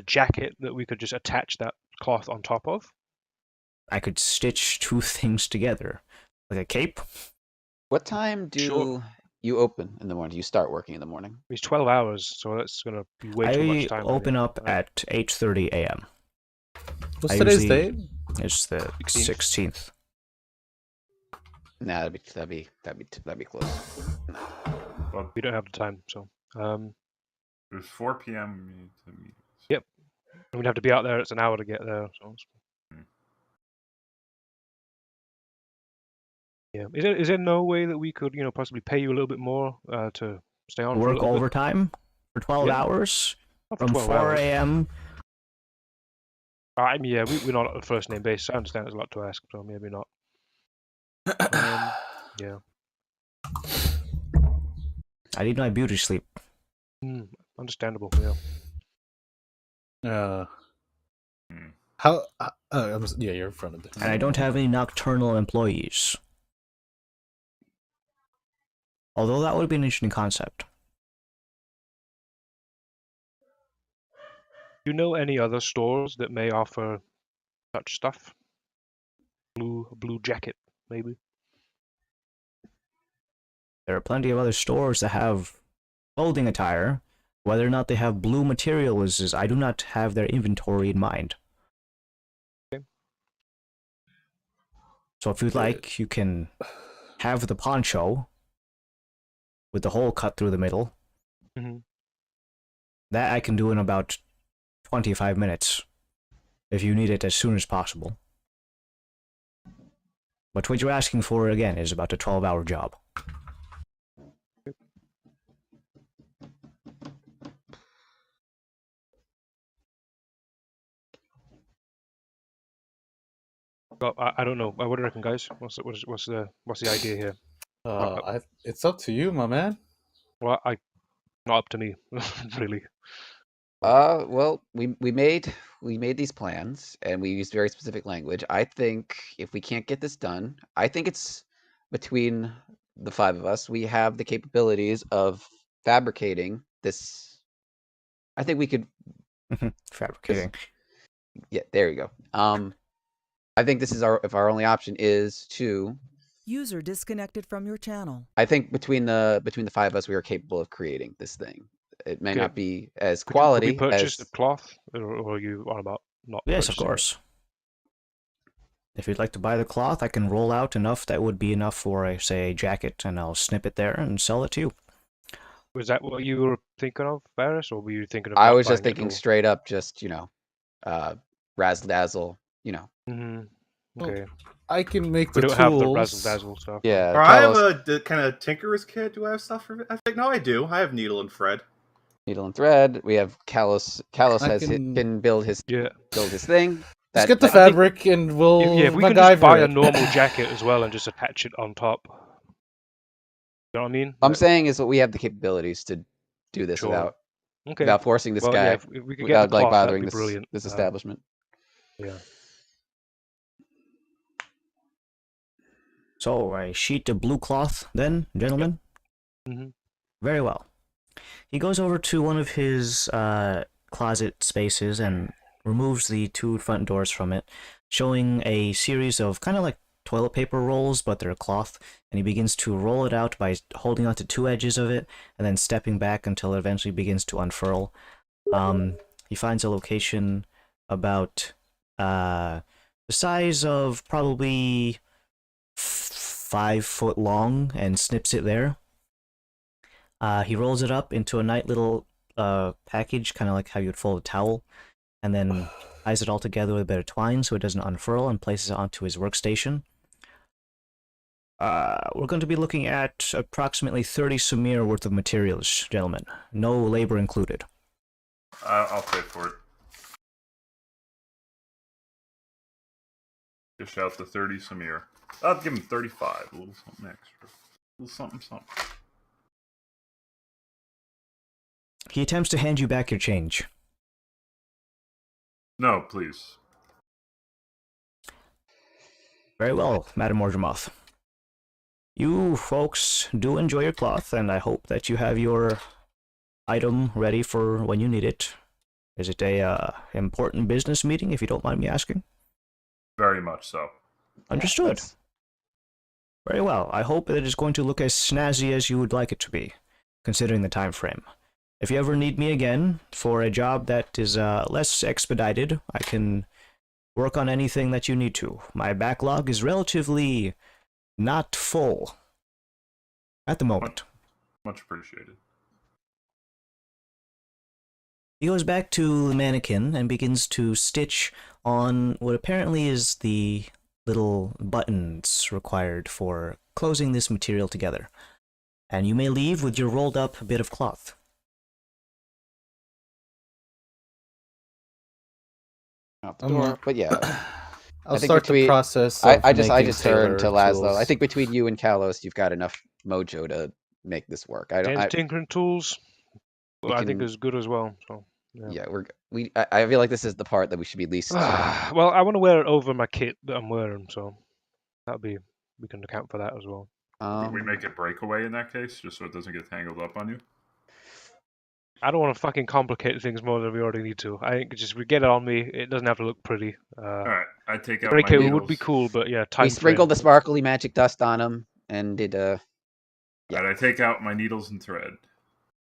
jacket that we could just attach that cloth on top of? I could stitch two things together, like a cape. What time do Sure. you open in the morning? Do you start working in the morning? It's 12 hours, so that's gonna be way too much I time. open really. up at 8:30 a.m. What's I today's usually- date? It's the 16th. Nah, that'd be close. Well, We don't have the time, so it was 4 p.m. to meet. we'd have to be out there. It's an hour to get there. So yeah, is there no way that we could possibly pay you a little bit more to stay on for a Work little bit? overtime for 12 Yeah. hours Not for from 12 4 hours. a.m. I mean, yeah, we're not at a first name basis. I understand there's a lot to ask, so maybe not. Yeah. I need my beauty sleep. Understandable. Yeah. How? Yeah, you're in front of it. And I don't have any nocturnal employees. Although that would be an interesting concept. Do you know any other stores that may offer such stuff? Blue jacket, maybe. There are plenty of other stores that have clothing attire. Whether or not they have blue material is I do not have their inventory in mind. Okay. So if you'd like, you can have the poncho with the hole cut through the middle. Mhm. That I can do in about 25 minutes, if you need it as soon as possible. But what you're asking for, again, is about a 12-hour job. Well, I don't know. What do you reckon, guys? What's the idea here? It's up to you, my man. Well, not up to me, really. Well, we made these plans and we used very specific language. I think if we can't get this done, I think it's between the five of us, we have the capabilities of fabricating this. I think we could. Fabricating. Yeah, there you go. I think this is our only option is to. User disconnected from your channel. I think between the five of us, we are capable of creating this thing. It may Okay. not be as Could quality we purchase as the cloth, or are you on about not? Yes, of purchasing it? course. If you'd like to buy the cloth, I can roll out enough that would be enough for, say, a jacket, and I'll snip it there and sell it to you. Was that what you were thinking of, Varys, or were you thinking of? I not was just buying it thinking at all? straight up, just razzle dazzle, Okay. I can make the We don't tools. have the razzle dazzle stuff. Yeah. Or I have Carlos, a kind of tinkerer's kit. Do I have stuff for it? I think no, I do. I have needle and thread. needle and thread. We have Callus. Callus I can can- build his Yeah. thing. Let's get the that- fabric and we'll If we could just buy a MacGyver it. normal jacket as well and just attach it on top. You know what I mean? I'm Like, saying is that we have the capabilities to do this Sure. Okay. without forcing this Well, guy, yeah, if we could get without the like cloth, that'd bothering be this brilliant. establishment. Yeah. So, a sheet of blue cloth, then, gentlemen? Mhm. Very well. He goes over to one of his closet spaces and removes the two front doors from it, showing a series of kind of like toilet paper rolls, but they're cloth, and he begins to roll it out by holding onto two edges of it and then stepping back until it eventually begins to unfurl. He finds a location about the size of probably 5 foot long and snips it there. He rolls it up into a nice little package, kind of like how you'd fold a towel, and then ties it all together with a bit of twine so it doesn't unfurl, and places it onto his workstation. We're going to be looking at approximately 30 Samir worth of materials, gentlemen. No labor included. I'll pay for it. Dish out the 30 Samir. I'll give him 35. A little something extra. A little something, something. He attempts to hand you back your change. No, please. Very well, Madam Morgemoth. You folks do enjoy your cloth, and I hope that you have your item ready for when you need it. Is it a important business meeting, if you don't mind me asking? Very much so. Understood. Very well. I hope that it is going to look as snazzy as you would like it to be, considering the time frame. If you ever need me again for a job that is less expedited, I can work on anything that you need to. My backlog is relatively not full at the moment. Much appreciated. He goes back to the mannequin and begins to stitch on what apparently is the little buttons required for closing this material together. And you may leave with your rolled up bit of cloth. Out the door. But yeah, I'll I think start the between- process. Of I just making turned to tailor Laszlo. tools. I think between you and Kalos, you've got enough mojo to make this work. James tinkering tools, We I think can- is good as well. So yeah, I feel like this is the part that we should be least. well, I want to wear it over my kit that I'm wearing, so we can account for that as well. Would we make it breakaway in that case, just so it doesn't get tangled up on you? I don't want to fucking complicate things more than we already need to. I think just we get it on me. It doesn't have to look pretty. All right, I take out my Breakaway needles. would be cool, but yeah, time We sprinkled frame. the sparkly magic dust on him and did Yeah. And I take out my needles and thread.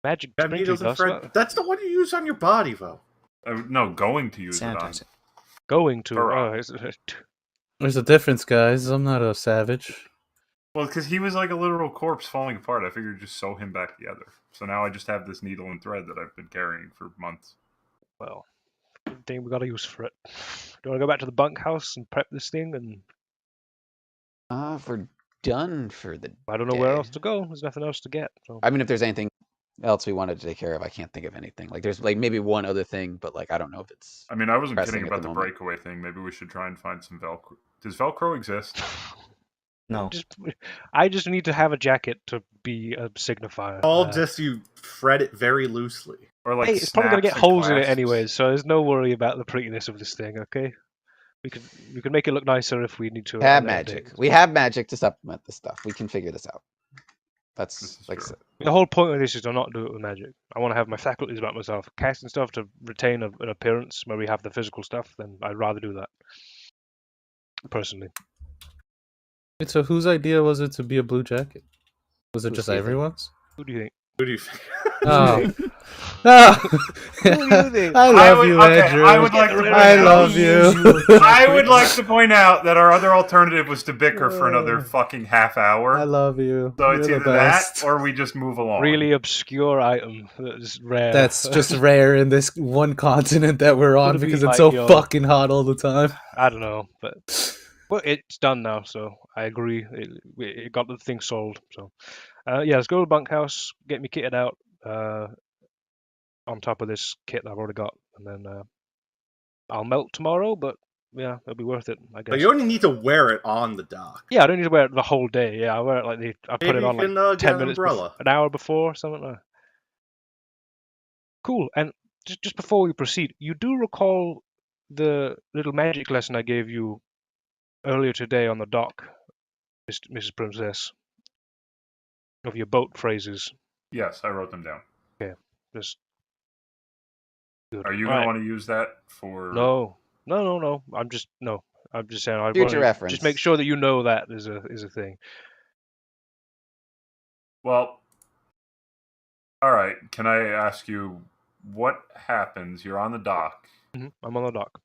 Magic Have sprinkly needles and dust. thread. That's the one you use on your body, though. No, going to use it on. Sanitize it. Going to. Hurrah. There's a difference, guys. I'm not a savage. Well, because he was like a literal corpse falling apart. I figured just sew him back together. So now I just have this needle and thread that I've been carrying for months. Well, thing we got to use for it. Do you want to go back to the bunkhouse and prep this thing? And if we're done for the I don't know where day. else to go. There's nothing else to get. So. I mean, if there's anything else we wanted to take care of, I can't think of anything. Like, there's like maybe one other thing, but like I don't know if it's. I mean, I wasn't pressing kidding at about the the moment. breakaway thing. Maybe we should try and find some Velcro. Does Velcro exist? No. I just need to have a jacket to be a signifier. All just you thread it very loosely. Or like Hey, it's probably gonna snaps get and holes in it clasps? anyways, so there's no worry about the prettiness of this thing. Okay, we can make it look nicer if we need to. Have at a later magic. date. We have magic to supplement this stuff. We can figure this out. This That's is like I true. said. The whole point of this is to not do it with magic. I want to have my faculties about myself. Casting stuff to retain an appearance where we have the physical stuff, then I'd rather do that. Personally. Wait, so whose idea was it to be a blue jacket? Was it Whose just do you think? everyone's? Who do you think? Who do you think? Oh. Who do you think? I love you, Andrew. I would like to point I out- love you. I would like to point out that our other alternative was to bicker for another fucking half hour. I love you. So You're it's the either that best. or we just move along. Really obscure item that's rare. That's just rare in this one continent that we're on Would be because it's like, so yo. fucking hot all the time. I don't know, but it's done now, so I agree. It got the thing sold. So yeah, let's go to the bunkhouse, get me kitted out on top of this kit that I've already got, and then I'll melt tomorrow. But yeah, it'll be worth it, I guess. But you only need to wear it on the dock. Yeah, I don't need to wear it the whole day. Yeah, I wear it like I put Maybe it you on can, like get 10 an minutes, umbrella. an hour before, something like that. Cool. And just before we proceed, you do recall the little magic lesson I gave you earlier today on the dock, Mrs. Princess, of your boat phrases. Yes, I wrote them down. Just good. Are you All going to right. want to use that for... No. I'm just saying. I Future wanna reference. Just make sure that you know that is a thing. Well, all right. Can I ask you what happens? You're on the dock. I'm on the dock.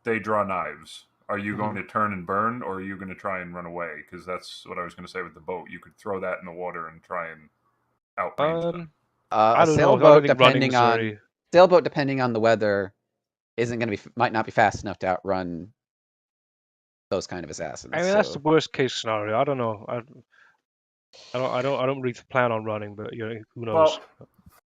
They draw knives. Are you Mhm. going to turn and burn, or are you going to try and run away? Because that's what I was going to say with the boat. You could throw that in the water and try and outrange them. I A don't know. I sailboat, don't think depending running's on very... sailboat, depending on the weather, isn't going to be might not be fast enough to outrun those kind of assassins. I mean, that's the so- worst case scenario. I don't know. I don't really plan on running, but you know, who knows? Well,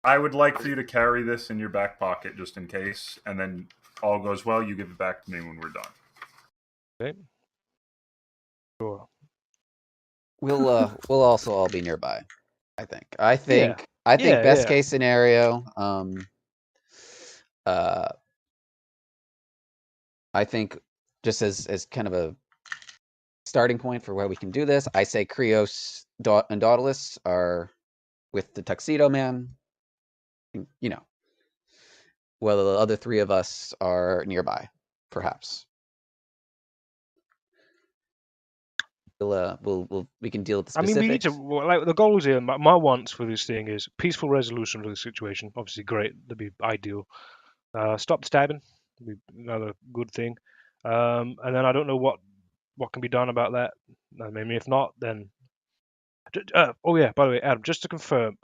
I would like for you to carry this in your back pocket just in case, and then all goes well, you give it back to me when we're done. Okay. Sure. we'll also all be nearby. I think. I think Yeah, best yeah. case scenario. I think just as kind of a starting point for where we can do this, I say Krios and Dauntless are with the Tuxedo Man. You know, well, the other three of us are nearby, perhaps. We can deal with the I mean, we need specifics. to like the goals here. My wants for this thing is peaceful resolution of the situation. Obviously, great. That'd be ideal. Stop the stabbing. Would be another good thing. And then I don't know what can be done about that. I mean, if not, then oh yeah. By the way, Adam, just to confirm,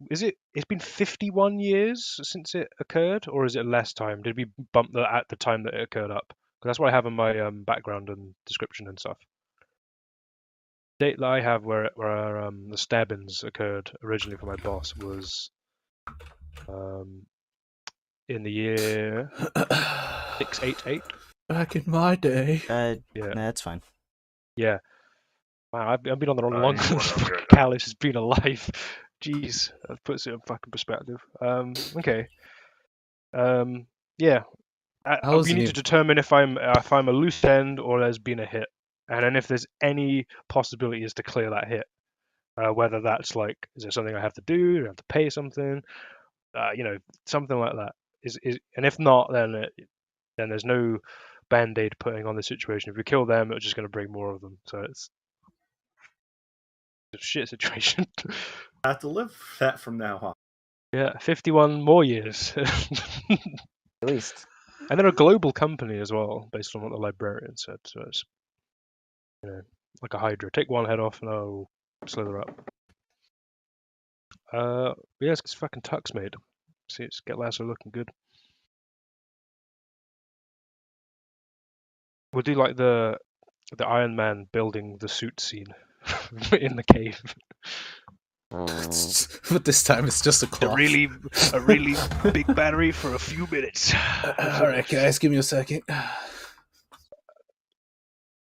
it's been 51 years since it occurred, or is it less time? Did we bump that at the time that it occurred up? Because that's what I have in my background and description and stuff. Date that I have where the stabbings occurred originally for my boss was in the year 688. Back in my day. Yeah, That's fine. yeah. Wow, I've been on the You longest went over it. Callus has been alive. Jeez, that puts it in fucking perspective. Okay. Yeah. I We wasn't need to even. determine if I'm a loose end or there's been a hit, and then if there's any possibility is to clear that hit. Whether that's like, is there something I have to do? Do I have to pay something? Something like that. And if not, then there's no band-aid putting on the situation. If we kill them, it's just going to bring more of them. So it's a shit situation. I have to live with that from now on. Yeah, 51 more years. At least. And they're a global company as well, based on what the librarian said. So it's, like a Hydra. Take one head off and I'll slither up. Yeah, let's get fucking tux made. See, let's get Lasso looking good. We'll do like the Iron Man building the suit scene in the cave. But this time it's just a A cloth. really big battery for a few minutes. Alright, guys, give me a second.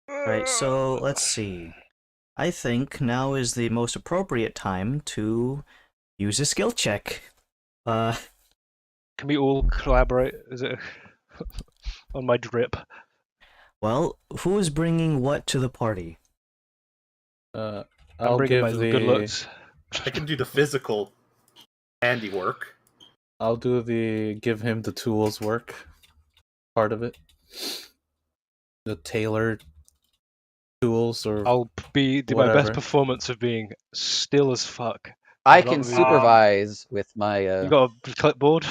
Right, so let's see. I think now is the most appropriate time to use a skill check. Can we all collaborate? Is it on my drip? Well, who is bringing what to the party? I'm I'll bringing my give good looks. I can do the physical handiwork. I'll do the give him the tools work part of it. The tailored tools or I'll do my best whatever. performance of being still as fuck. I I'm not can really- supervise with my. You got a clipboard?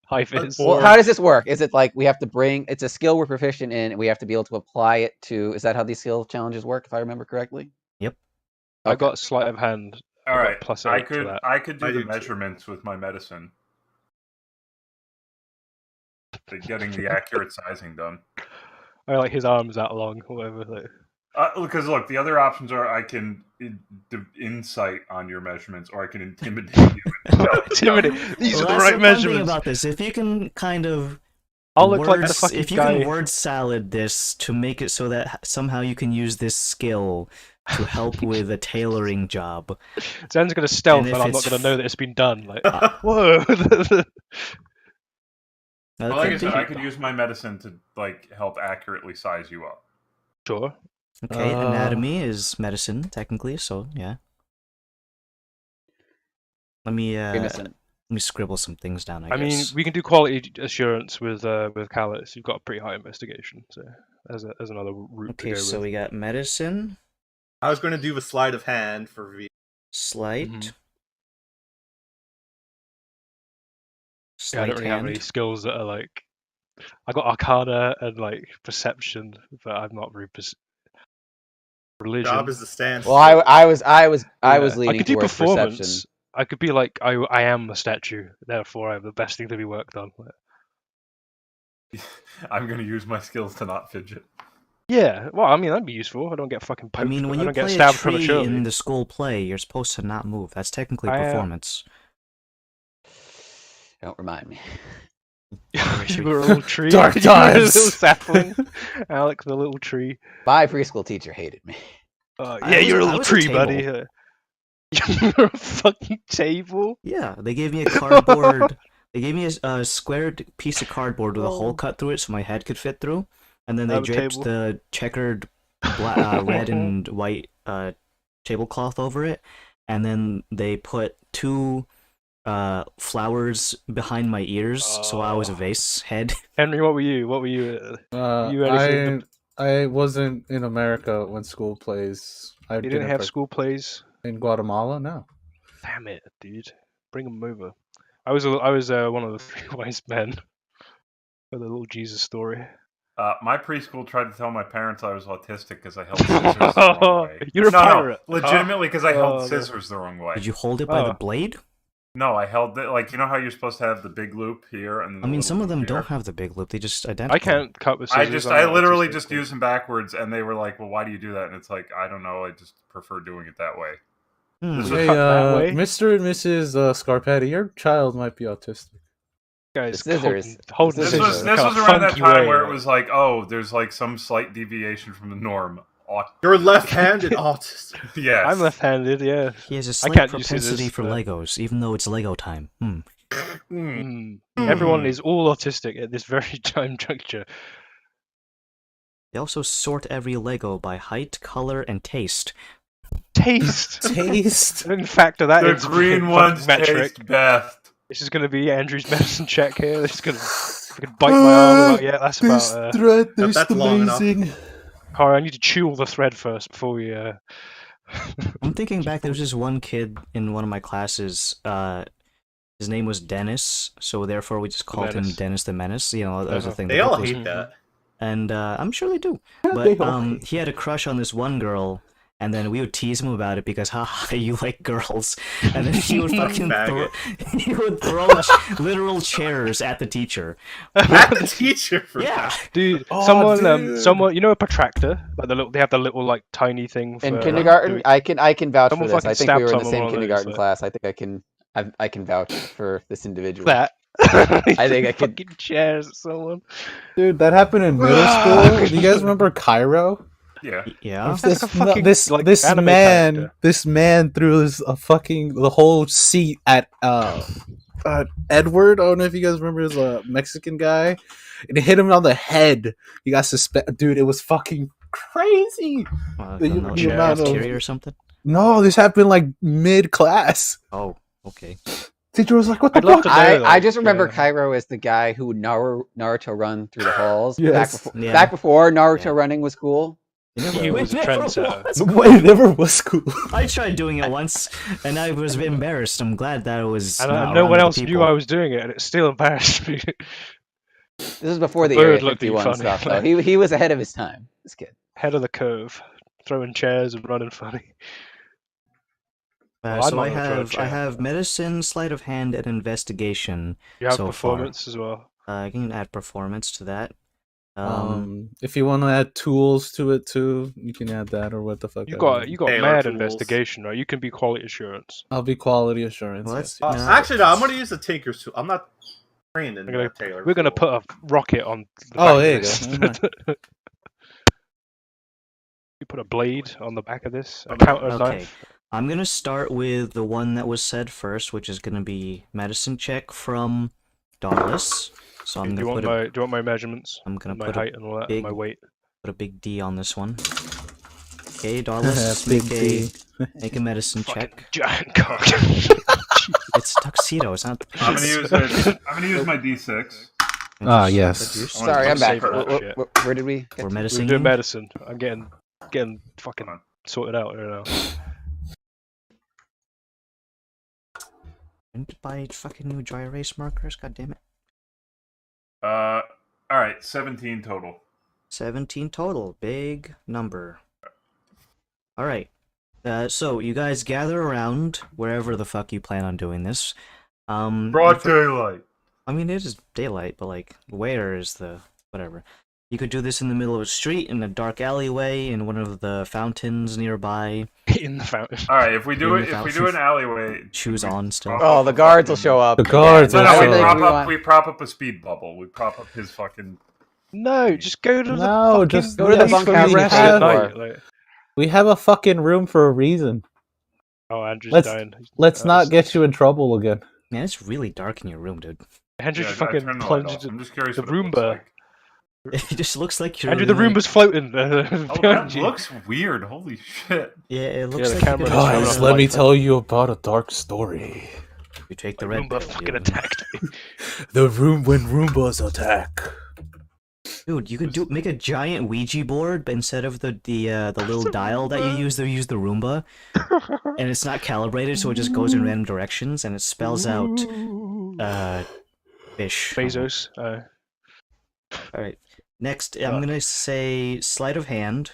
High vis. Or- Well, how does this work? Is it like we have to bring? It's a skill we're proficient in, and we have to be able to apply it to. Is that how these skill challenges work? If I remember correctly. I got sleight of hand. All I got right, plus I 8 to could that. I could do I the do too. measurements with my medicine. Getting the accurate sizing done. I like his arms that long, or whatever. Like. Because look, the other options are I can insight on your measurements, or I can intimidate you. Intimidate. These Well, are the that's right the fun thing measurements. about this. If you can kind of I'll look like the words- fucking if you guy. can word salad this to make it so that somehow you can use this skill to help with a tailoring job. Zen's gonna stealth, And and, if I'm not it's gonna know that it's been done. Like, whoa. That Well, like I could said, be- I could use my medicine to like help accurately size you up. Sure. Okay, anatomy is medicine technically, so yeah. Let me Jameson. let me scribble some things down. I I mean, guess. we can do quality assurance with Callus. You've got a pretty high investigation, so as another route to Okay, go so with. we got medicine, I was going to do the sleight of hand for V. sleight, Mhm. Yeah, I sleight don't really have any hand. skills that are like. I got Arcana and like perception, but I'm not very religion. Job is to stand. Well, I was Yeah. leaning I could do towards performance. perception. I could be like, I am a statue, therefore I have the best thing to be worked on. I'm going to use my skills to not fidget. Yeah, well, I mean that'd be useful. I don't get fucking I poked. mean, when I you don't get play a stabbed tree prematurely. in the school play, you're supposed to not move. That's technically performance. Don't remind me. You were a little tree. Dark You were a times. little sapling. Alex, the little tree. My preschool teacher hated me. Yeah, you're a I little was a tree, table. buddy. You're a fucking table. Yeah, they gave me a cardboard. They gave me a squared piece of cardboard with a hole Oh. cut through it so my head could fit through, and then I they have a draped table. the checkered red and white tablecloth over it, and then they put two flowers behind my ears, so I was a vase head. Henry, what were you? What were you? You anything? I wasn't in America when school plays. I You didn't have school plays. in Guatemala. No. Damn it, dude! Bring them over. I was one of the 3 wise men for the little Jesus story. My preschool tried to tell my parents I was autistic because I held scissors the wrong way. You're a pirate. Legitimately because I held no. scissors the wrong way. Did you hold it by the Oh. blade? No, I held it like you know how you're supposed to have the big loop here and. I mean, some of them here? don't have the big loop. They just identical. I can't cut with scissors. I literally just use them backwards, and they were like, "Well, why do you do that?" And it's like, I don't know. I just prefer doing it that way. Hmm. This was Hey, cut that way? Mr. and Mrs. Scarpetti, your child might be autistic. Guys, The scissors. holding This scissors was in a this kinda was around that funky time way, where it like- was like, oh, there's like some slight deviation from the norm. You're left-handed autist. Yes, I'm left-handed. Yeah. He has a I slight can't use propensity scissors, for but- Legos, even though it's Lego time. Everyone is all autistic at this very time juncture. They also sort every Lego by height, color, and taste. Taste. Taste. I didn't factor that the into green fucking ones metric. taste best. This is going to be Andrew's medicine check here. This is going to fucking bite my arm. About, yeah, that's This about. thread Yep, is that's long enough. amazing. Harry, I need to chew all the thread first before we. I'm thinking back, there was this one kid in one of my classes. His name was Dennis, so therefore we just called him Menace. Dennis the Menace. You know, that was the thing. They the all book was- hate that. And I'm sure they do. they But all hate he had a crush on this one girl, and then we would tease him about it because, haha, you like girls. And then he would fucking throw, Faggot. he would throw literal chairs at the teacher. At the teacher for Yeah. that. Dude, Oh, someone, dude. you know, a protractor, like they have the little like tiny thing. For, In kindergarten, doing- I can vouch for Someone this. fucking I think stabbed we were in the someone same on those, kindergarten like- class. I think I can vouch for this individual. that. I think I could- fucking chairs at someone. Dude, that happened in middle school. Do you guys remember Cairo? Yeah. Yeah. That's like a fucking, like, this anime man character. threw the whole seat at Edward. I don't know if you guys remember, his Mexican guy, and it hit him on the head. He got suspended. Dude, it was fucking crazy. I The- don't know, the the amount of- cafeteria or something? No, this happened like mid class. Oh, okay. Teacher was like, "What the I'd love fuck?" to know, I like, just remember Cairo as the guy who would Naruto run through the halls. Yes. Yeah. Back before Naruto Yeah. running was cool. He was a Never trendsetter. was. It never was cool. I tried doing it once, and I was embarrassed. I'm glad that it was. And not no around one other else knew people. I was doing it, and it still embarrassed me. This is before the Bird Area looked 51 funny. stuff, though. He was ahead of his time. This kid. Head of the curve, throwing chairs and running funny. Well, I'm So not I gonna throw a have chair. medicine, sleight of hand, and investigation. You have So performance as well. I can add performance to that. If you want to add tools to it too, you can add that or what the fuck. You I got mean. you got Taylor mad tools. investigation, right? You can be quality assurance. I'll be quality assurance. Well, yes. that's- No. Actually, no, I'm going to use the Tinker's tool. I'm not trained in We're gonna- Taylor. We're gonna tool. put a rocket on. The Oh, back there of you this. go. You put a blade on the back of this. A Okay. counter Okay. knife. I'm gonna start with the one that was said first, which is gonna be medicine check from Dauntless. So I'm Do you gonna want put a, my do you want my measurements? I'm gonna My put height and all that, big- my weight. put a big D on this one. Okay, Dauntless, Big make D. make a medicine Fucking check. giant cock. It's tuxedo. It's not. I'm gonna use my D6. Ah, yes. Sorry, I'm back. save that shit. Where did we? get We're to? medicine. We're doing medicine. I'm getting fucking Hold on. sorted out here now. I need to buy fucking new dry erase markers. God damn it. All right, 17 total. 17 total. Big number. Alright. So, you guys gather around wherever the fuck you plan on doing this. Broad daylight. I mean, it is daylight, but like, where is the... whatever. You could do this in the middle of a street, in a dark alleyway, in one of the fountains nearby. In the fountain. All right, if we do In it, the if we fountain. do an alleyway, Shoes on still. Oh, the guards will show up. The guards No, will no, I show think up. we we prop up a speed bubble. We prop up his fucking. No, just go to the No, fucking just go to the place bunkhouse where and you get rest paid at for night. it. Like, We have a fucking room for a reason. oh, Andrew's Let's- dying. Let's That not was- get you in trouble again. Man, it's really dark in your room, dude. Andrew Yeah, I fucking turned the light plunged off. into I'm just curious the what it looks Roomba. like. It just looks like you're... Andrew, the in, like- Roomba's floating. Oh, behind that you. looks weird. Holy shit. Yeah, it looks the like camera you're just gonna- showed Guys, up let me like that. tell you about a dark story. You take the My red Roomba pill. fucking you- attacked me. The room when Roombas attack. Dude, you could make a giant Ouija board, but instead of the little a dial that you Roomba. use the Roomba, and it's not calibrated, so it just goes in random directions, and it spells out fish. Bezos. All right. Next, I'm gonna say sleight of hand,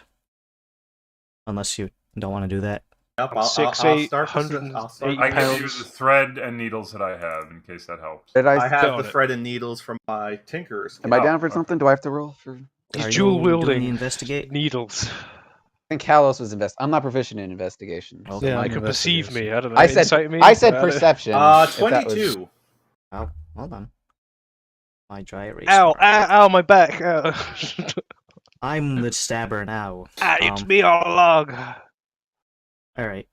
unless you don't want to do that. Yep, I'm I'll 6'8", start. 108 I give you pounds. the thread and needles that I have, in case that helps. Did I I? have Get the on it. thread and needles from my tinker's. Am I Oh, down for okay. something? Do I have to roll for? He's Are you dual doing the wielding investigate? needles. I think Kalos was I'm not proficient in investigation. Okay. So Yeah, my- You can perceive me. I don't know. I said Insight me. I said don't know. perception. if that was- 22. Oh, hold on. My dry erase. Ow! marker. Ow! Ow! My back! Ow. I'm the stabber now. It's me all along. All right.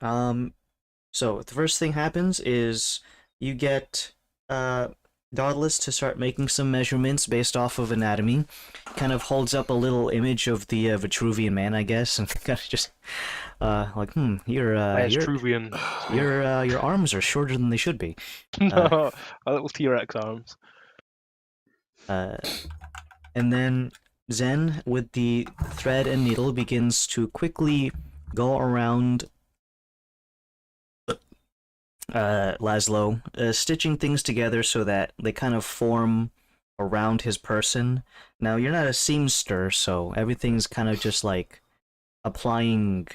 So the first thing happens is you get Dauntless to start making some measurements based off of anatomy. Kind of holds up a little image of the Vitruvian man, I guess, and kind of just like, your arms are shorter than they should be. No, a little T-Rex arms. And then Zen, with the thread and needle, begins to quickly go around Laszlo, stitching things together so that they kind of form around his person. Now, you're not a seamster, so everything's kind of just like applying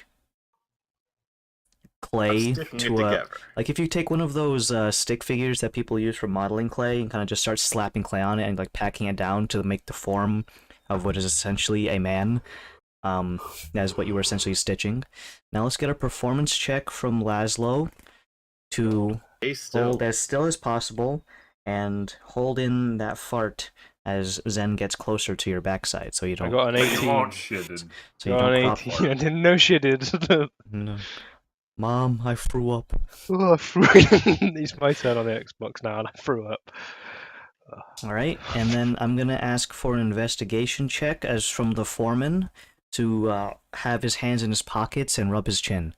clay Sticking it to a... together. Like, if you take one of those stick figures that people use for modeling clay and kind of just start slapping clay on it and, like, packing it down to make the form of what is essentially a man, that is what you were essentially stitching. Now let's get a performance check from Laszlo to Stay still. hold as still as possible and hold in that fart as Zen gets closer to your backside, so you I don't... got an You 18. won't shitted. So you Got don't an crop 18. fart. I didn't know she did. No. Mom, I threw up. Oh, I threw It's my turn on the Xbox now, and I threw up. Alright, and then I'm gonna ask for an investigation check as from the foreman to have his hands in his pockets and rub his chin.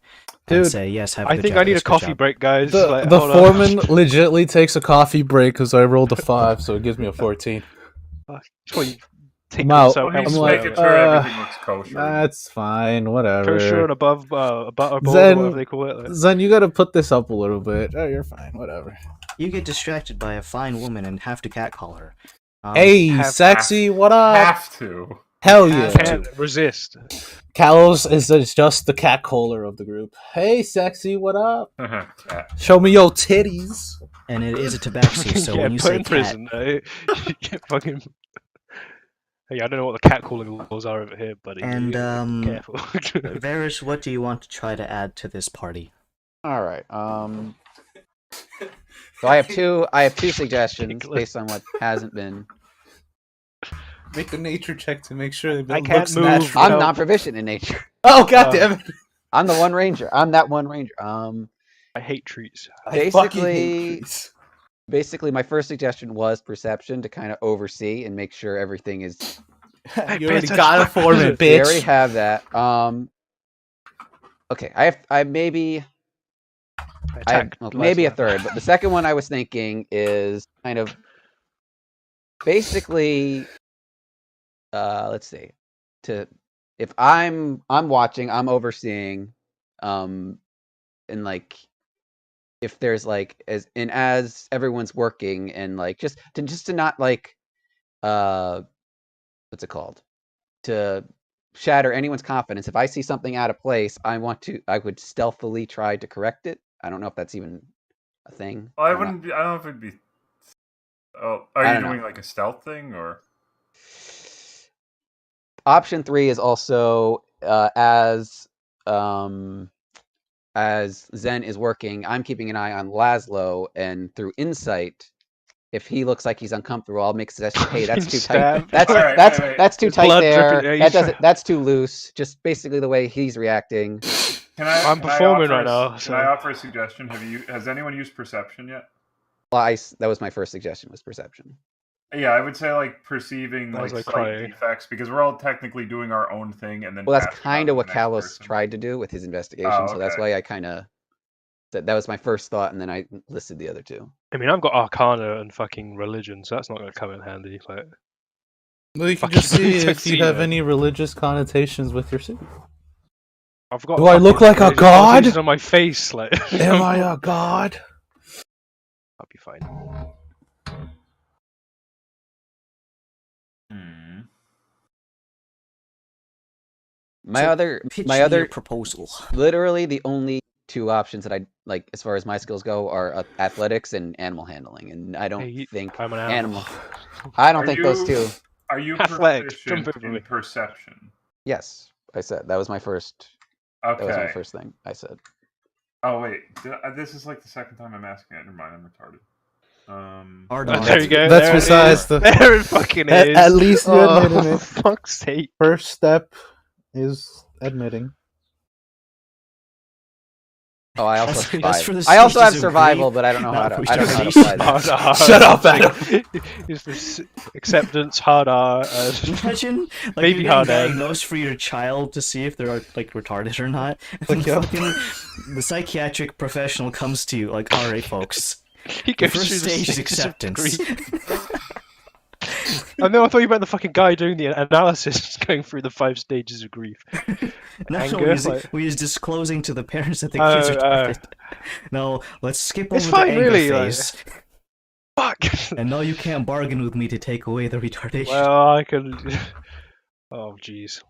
And Dude, say, yes, have a I good think job, I need yes, a good coffee job. break, guys. The Like, the hold on. foreman legitly takes a coffee break because I rolled a 5, so it gives me a 14. Just want you take I'm out. yourself Well, he's I'm elsewhere. making like, sure everything looks kosher. That's fine, whatever. Kosher and above a butter bowl, Zen- or whatever they call it. Like. Zen, you gotta put this up a little bit. Oh, you're fine, whatever. You get distracted by a fine woman and have to catcall her. Hey, have- sexy, what up? Have to. Hell yeah. Can't resist. Kalos is just the catcaller of the group. Hey, sexy, what up? Cat. Show me your titties. And it is a tabaxi, so yeah, when you put say in cat, prison. You get fucking. Hey, I don't know what the catcalling laws are over here, buddy. And, You gotta be careful. Varys, what do you want to try to add to this party? All right. So I have two suggestions Ridiculous. based on what hasn't been. Make a nature check to make sure it I can't looks move. natural. I'm No. not proficient in nature. Oh, goddammit. I'm the one ranger. I'm that one ranger. I hate treats. I fucking hate Basically, trees. basically, my first suggestion was perception to kind of oversee and make sure everything is. You pay already attention. got it for me, We already bitch. have that. Okay, I maybe Attack. maybe a Laszlo. third, but the second one I was thinking is kind of basically. Let's see. If I'm watching, I'm overseeing, and like if there's like as everyone's working and like just to not like what's it called, to shatter anyone's confidence. If I see something out of place, I would stealthily try to correct it. I don't know if that's even a thing. Well, I or not. wouldn't. I don't know if it'd be. Oh, are I you don't know. doing like a stealth thing or? Option 3 is also as Zen is working, I'm keeping an eye on Laszlo, and through insight, if he looks like he's uncomfortable, I'll make a suggestion. Hey, that's too tight. Stabbed. That's Alright, that's wait. that's too There's tight blood there. dripping. Yeah, That you doesn't. That's too loose. Just basically the way he's reacting. I'm performing right now, Can so- I offer a suggestion? Has anyone used perception yet? Well, that was my first suggestion, was perception. Yeah, I would say like perceiving That was like like slight crying. defects because we're all technically doing our own thing and then. Well, that's passing kind on of to what the next Kalos person. tried to do with his investigation, Oh, so that's okay. why I kind of that was my first thought, and then I listed the other two. I mean, I've got Arcana and fucking religion, so that's not going to come in handy. Like, Well, you can Fucking just see if you tuxedo. have any religious connotations with your suit. I've got. Do I look like a religious god? connotations on my face? Like, Am I a god? I'll be fine. Hmm. My So, other Pitch my me other your proposal. literally the only two options that I like as far as my skills go are athletics and animal handling, and I don't Hey, think I'm an animal. I don't think those two. Are you Athletics, proficient jump over in me. perception? Yes, I said that was my first. That was my Okay. first thing I said. Oh wait, this is like the second time I'm asking it. Never mind, I'm retarded. Hard Oh, on. there you go. That's there it besides is. the- There it fucking is. At least you Oh, admitted it. for fuck's sake. First step is admitting. Oh, I also That's- have that's survival. for the I also have stages of survival, grief, but I don't know how not to. for I don't know how to retardation. apply that. Hard R. Shut up, Adam. Is this acceptance hard R? Imagine like Maybe you're getting hard R. diagnosed for your child to see if they're like retarded or not. Like, yeah. The psychiatric professional comes to you like, all right, folks. He The goes first through the stage is stages of acceptance. grief. I know. I thought you meant the fucking guy doing the analysis, going through the 5 stages of grief. No, Anger, we was disclosing to the parents that the Oh, kids are oh. retarded. No, let's skip It's over fine, the anger really, like- phase. Fuck. And no, you can't bargain with me to take away the retardation. Well, I can. Oh, jeez.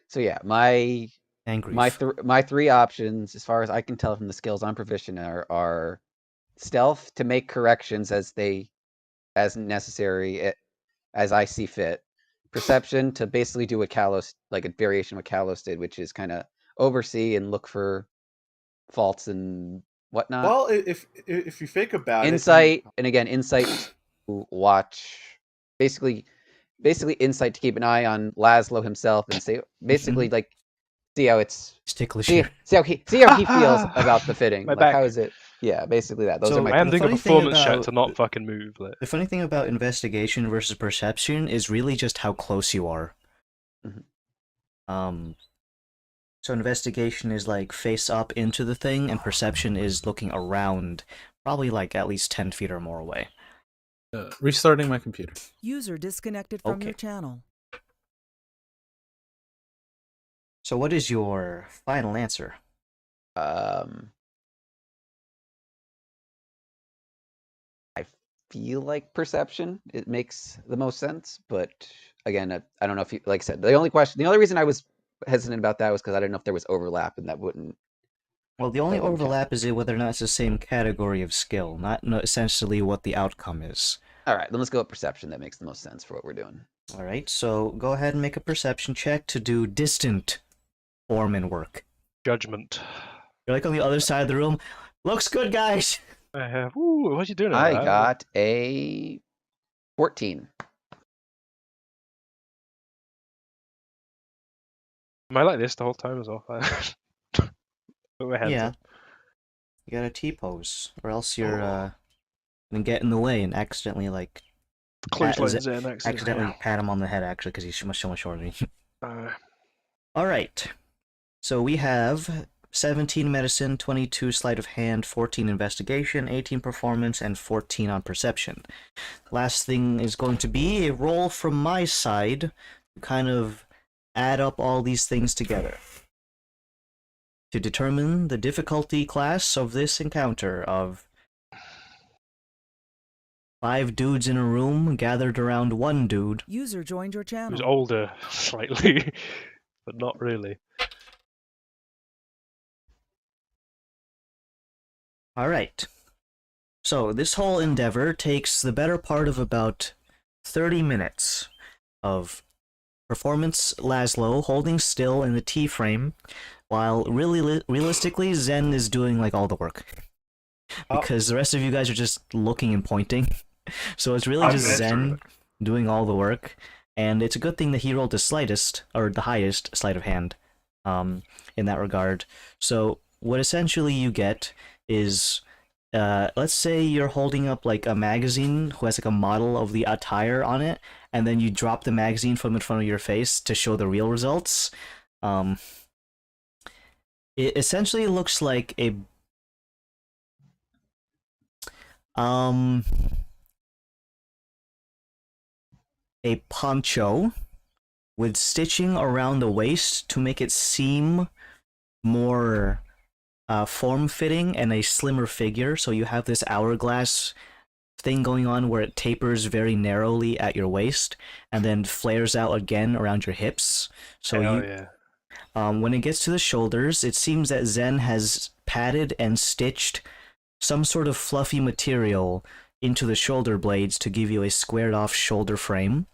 So yeah, my Angry. my three options, as far as I can tell from the skills I'm proficient in, are stealth to make corrections as necessary, as I see fit. Perception to basically do what Kalos, like a variation of what Kalos did, which is kind of oversee and look for faults and whatnot. Well, if you think about Insight, and again, insight to watch, basically insight to keep an eye on Laszlo himself and say, basically like see how it's It's ticklish see, here. see how he feels about the fitting. My Like back. how is it? Yeah, basically that. Those So are my. I am the doing a funny thing performance check about- to not fucking move. Like. The funny thing about investigation versus perception is really just how close you are. Mhm. So investigation is like face up into the thing, and perception is looking around, probably like at least 10 feet or more away. Restarting my computer. User disconnected from your Okay. channel. So what is your final answer? I feel like perception. It makes the most sense, but again, I don't know if you, like I said, the only reason I was hesitant about that was because I didn't know if there was overlap, and that wouldn't. Well, the only That wouldn't count. overlap is whether or not it's the same category of skill, not essentially what the outcome is. All right, then let's go with perception. That makes the most sense for what we're doing. Alright, so go ahead and make a perception check to do distant foreman work. Judgment. You're like on the other side of the room. Looks good, guys! Ooh, what are you doing? over I there? got a 14. Am I like this the whole time as well? Put my hands Yeah. up. You gotta T-pose, or else you're gonna get in the way and accidentally, like, Clotheslines in accidentally pat him on the head, actually, because he's much shorter than you. Uh, Alright. So we have 17 medicine, 22 sleight of hand, 14 investigation, 18 performance, and 14 on perception. Last thing is going to be a roll from my side to kind of add up all these things together to determine the difficulty class of this encounter of 5 dudes in a room gathered around one dude. User joined your who's channel. older, slightly, but not really. Alright. So, this whole endeavor takes the better part of about 30 minutes of performance Laszlo holding still in the T-frame, while really realistically Zen is doing like all the work. Because the rest of you guys are just looking and pointing. So it's really just Zen doing all the work. And it's a good thing that he rolled the slightest, or the highest, sleight of hand in that regard. So what essentially you get is, let's say you're holding up like a magazine who has like a model of the attire on it, and then you drop the magazine from in front of your face to show the real results. It essentially looks like A poncho with stitching around the waist to make it seem more form-fitting and a slimmer figure. So you have this hourglass thing going on where it tapers very narrowly at your waist and then flares out again around your hips. So Hell yeah. when it gets to the shoulders, it seems that Zen has padded and stitched some sort of fluffy material into the shoulder blades to give you a squared off shoulder frame.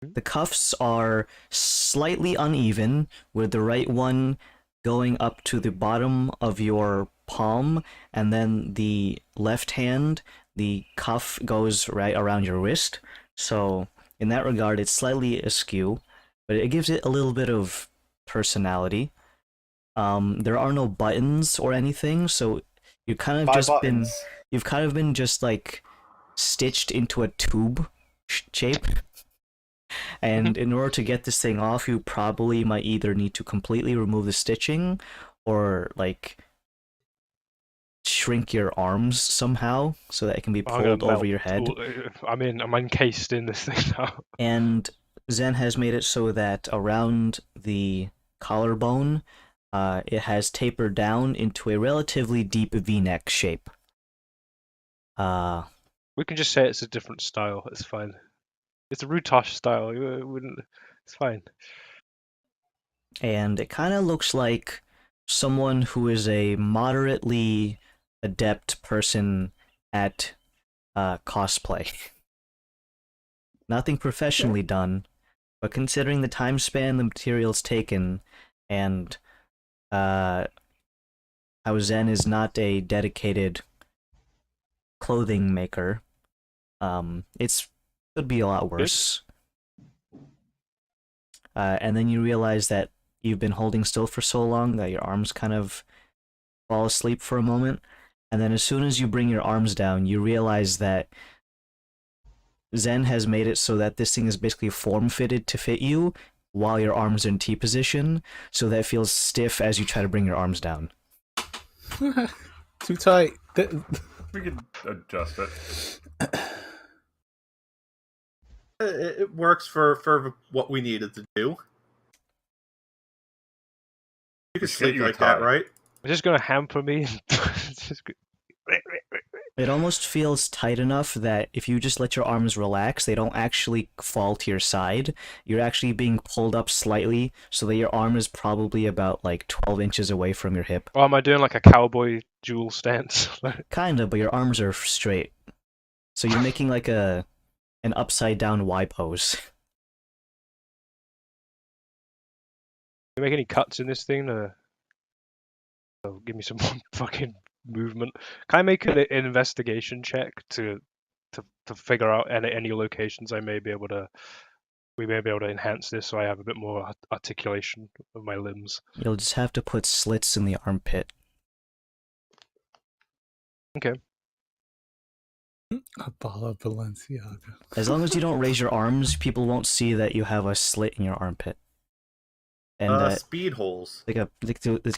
The cuffs are slightly uneven, with the right one going up to the bottom of your palm, and then the left hand, the cuff goes right around your wrist. So in that regard, it's slightly askew, but it gives it a little bit of personality. There are no buttons or anything, so you've kind of been just like stitched into a tube shape. And in order to get this thing off, you probably might either need to completely remove the stitching or like shrink your arms somehow so that it can be pulled over your head. I'm encased in this thing now. And Zen has made it so that around the collarbone, it has tapered down into a relatively deep V-neck shape. We can just say it's a different style. It's fine. It's a Rutosh style. It's fine. And it kind of looks like someone who is a moderately adept person at cosplay. Nothing professionally done, but considering the time span the material's taken, and how Zen is not a dedicated clothing maker, it's could be a lot worse. And then you realize that you've been holding still for so long that your arms kind of fall asleep for a moment. And then as soon as you bring your arms down, you realize that Zen has made it so that this thing is basically form-fitted to fit you while your arms are in T position, so that it feels stiff as you try to bring your arms down. Too tight. We could adjust it. It works for what we needed to do. You can sleep like that, right? It's just going to hamper me. It almost feels tight enough that if you just let your arms relax, they don't actually fall to your side. You're actually being pulled up slightly so that your arm is probably about like 12 inches away from your hip. Oh, am I doing like a cowboy dual stance? Kinda, but your arms are straight. So you're making like an upside down Y pose. Can you make any cuts in this thing? Give me some fucking movement. Can I make an investigation check to figure out any locations we may be able to enhance this so I have a bit more articulation of my limbs? You'll just have to put slits in the armpit. Okay. A ball of Balenciaga. As long as you don't raise your arms, people won't see that you have a slit in your armpit. And speed holes.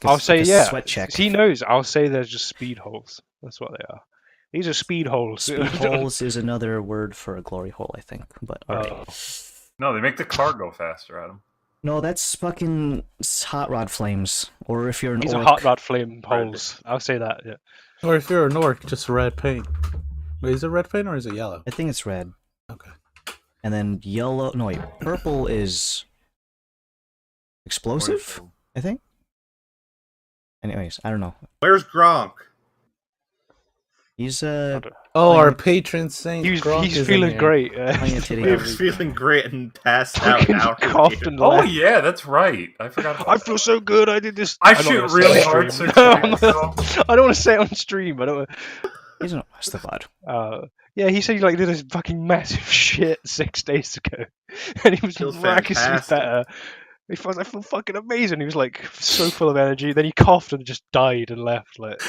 I'll say yeah. Sweat check. He knows. I'll say they're just speed holes. That's what they are. These are speed holes. Speed holes is another word for a glory hole, I think. But alright. No, they make the car go faster, Adam. No, that's fucking hot rod flames. Or if you're an These orc. are hot rod flame holes. I'll say that. Yeah. Or if you're an orc, just red paint. Wait, is it red paint or is it yellow? I think it's red. Okay. And then yellow. No, wait. Purple is explosive, I think. Anyways, I don't know. Where's Gronk? He's our patron saint. He's Gronk feeling great. He was feeling great and passed out. Oh yeah, that's right. I forgot. I feel so good. I did this. I shoot really hard. I don't want to say it on stream. I don't. He's not Mastafad. Yeah, he said he like did this fucking massive shit 6 days ago, and he was miraculously better. I feel fucking amazing. He was like so full of energy. Then he coughed and just died and left. Like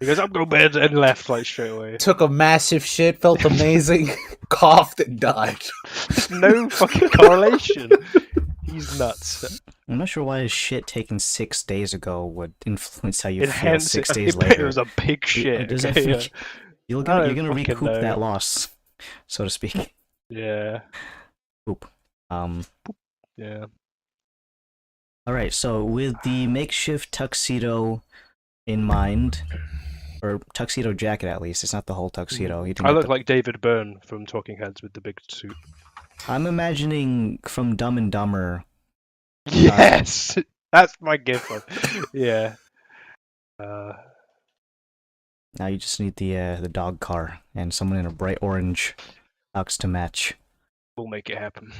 he goes, "I'm going to bed," and left like straight away. Took a massive shit, felt amazing, coughed and died. There's no fucking correlation. He's nuts. I'm not sure why his shit taken 6 days ago would influence how you feel Enhance 6 it. days later. It was a big shit. Does that Okay, make You're I gonna don't fucking recoup know. that loss, so to speak. Yeah. Yeah. All right. So with the makeshift tuxedo in mind, or tuxedo jacket at least, it's not the whole tuxedo. You didn't I get look the- like David Byrne from Talking Heads with the big suit. I'm imagining from Dumb and Dumber. Yes, that's my gift. Yeah. Now you just need the dog car and someone in a bright orange tux to match. We'll make it happen.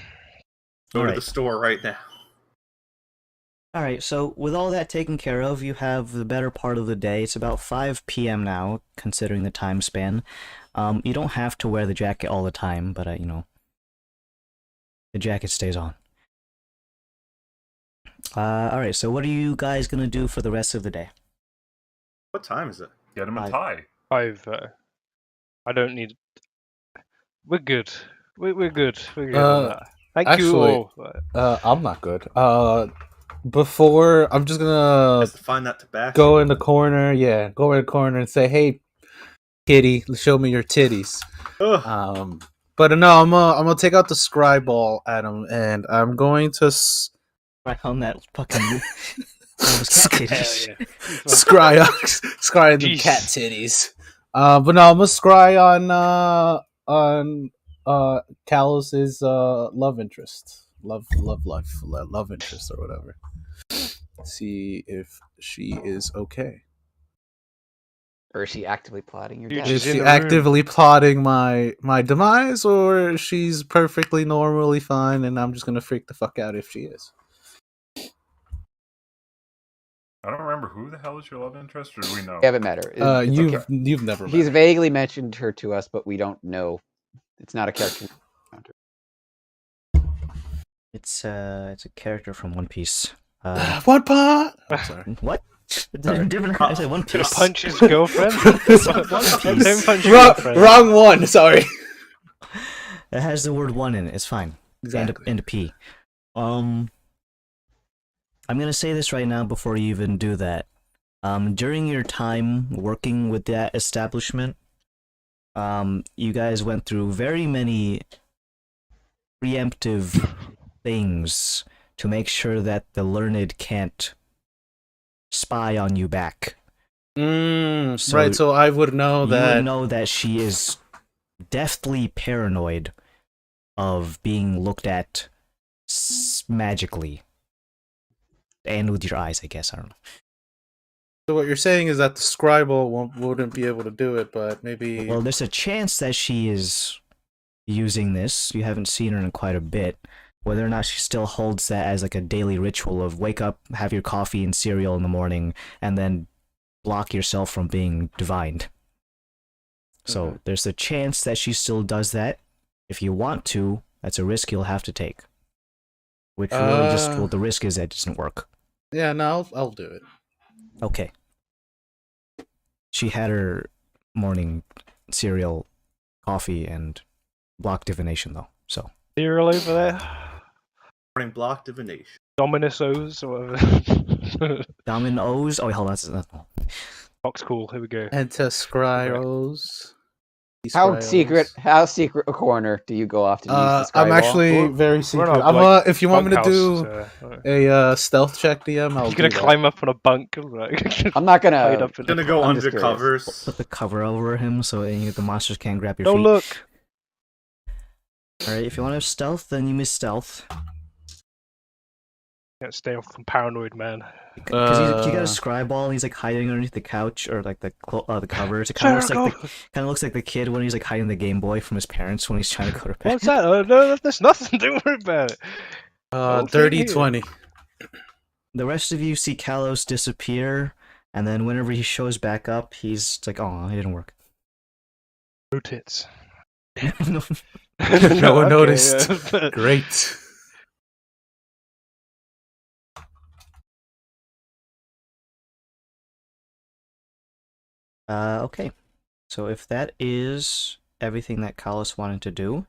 Go to Alright. the store right now. Alright, so with all that taken care of, you have the better part of the day. It's about 5 p.m. now, considering the time span. You don't have to wear the jacket all the time, but, the jacket stays on. Alright, so what are you guys gonna do for the rest of the day? What time is it? Get him a Five. tie. I don't need. We're good. We're good. We're good on that. Thank actually, you all. I'm not good. Before I'm just gonna Has to find that tobacco. go in the corner. Yeah, go in the corner and say, "Hey, kitty, show me your titties." Ugh. But no, I'm gonna take out the scry ball at him, and I'm going to Right on that fucking... those cat titties. Hell yeah. scry the Jeez. cat titties. But no, I'm gonna scry on Callus's love interest, love interest or whatever. See if she is okay. Or is she actively plotting your You death? just- Is in she the room. actively plotting my demise, or she's perfectly normally fine, and I'm just gonna freak the fuck out if she is? I don't remember who the hell is your love interest, or do we know? Yeah, but matter. It's You've okay. you've never met He's her. vaguely mentioned her to us, but we don't know. It's not a character. It's a character from One Piece. One part. I'm sorry. What? Sorry. Different. I said One Gonna Piece. punch his girlfriend? Don't punch your Wrong, girlfriend. wrong one. Sorry. It has the word one in it. It's fine. Exactly. And a P. I'm gonna say this right now before you even do that. During your time working with that establishment, you guys went through very many preemptive things to make sure that the learned can't spy on you back. So right. So I would know you that. would know that she is deathly paranoid of being looked at magically. And with your eyes, I guess. I don't know. So what you're saying is that the scribble wouldn't be able to do it, but maybe. Well, there's a chance that she is using this. You haven't seen her in quite a bit. Whether or not she still holds that as like a daily ritual of wake up, have your coffee and cereal in the morning, and then block yourself from being divined. So there's a chance that she still does that. If you want to, that's a risk you'll have to take. Which really just, well, the risk is that it doesn't work. Yeah, no, I'll do it. Okay. She had her morning cereal, coffee, and block divination, though. So Cereal over there? Morning block divination. Dominus O's or whatever. Dominoes. Oh, wait, hold on. That's not... Box cool. Here we go. And to scryos. How secret a corner do you go off to use the scry I'm ball? actually very We're secret. not, I'm like, if you want me to do bunkhouse, a stealth check, DM, I'll He's gonna do that. climb up on a bunk. Like, I'm not hide gonna. up in Gonna the... go I'm just under curious. covers. Put the cover over him so the monsters can't grab your Don't feet. look. Alright, if you want to have stealth, then you miss stealth. Can't stay off from paranoid man. Because you got a scry ball and he's like hiding underneath the couch or like the covers. It kind of looks like the kid when he's like hiding the Game Boy from his parents when he's trying to go to bed. What's that? Oh, no, there's nothing. Don't worry about it. Dirty 20. The rest of you see Kalos disappear, and then whenever he shows back up, he's like, "Oh, it didn't work." No tits. No. No one Okay, noticed. yeah. Great. Okay. So if that is everything that Kalos wanted to do,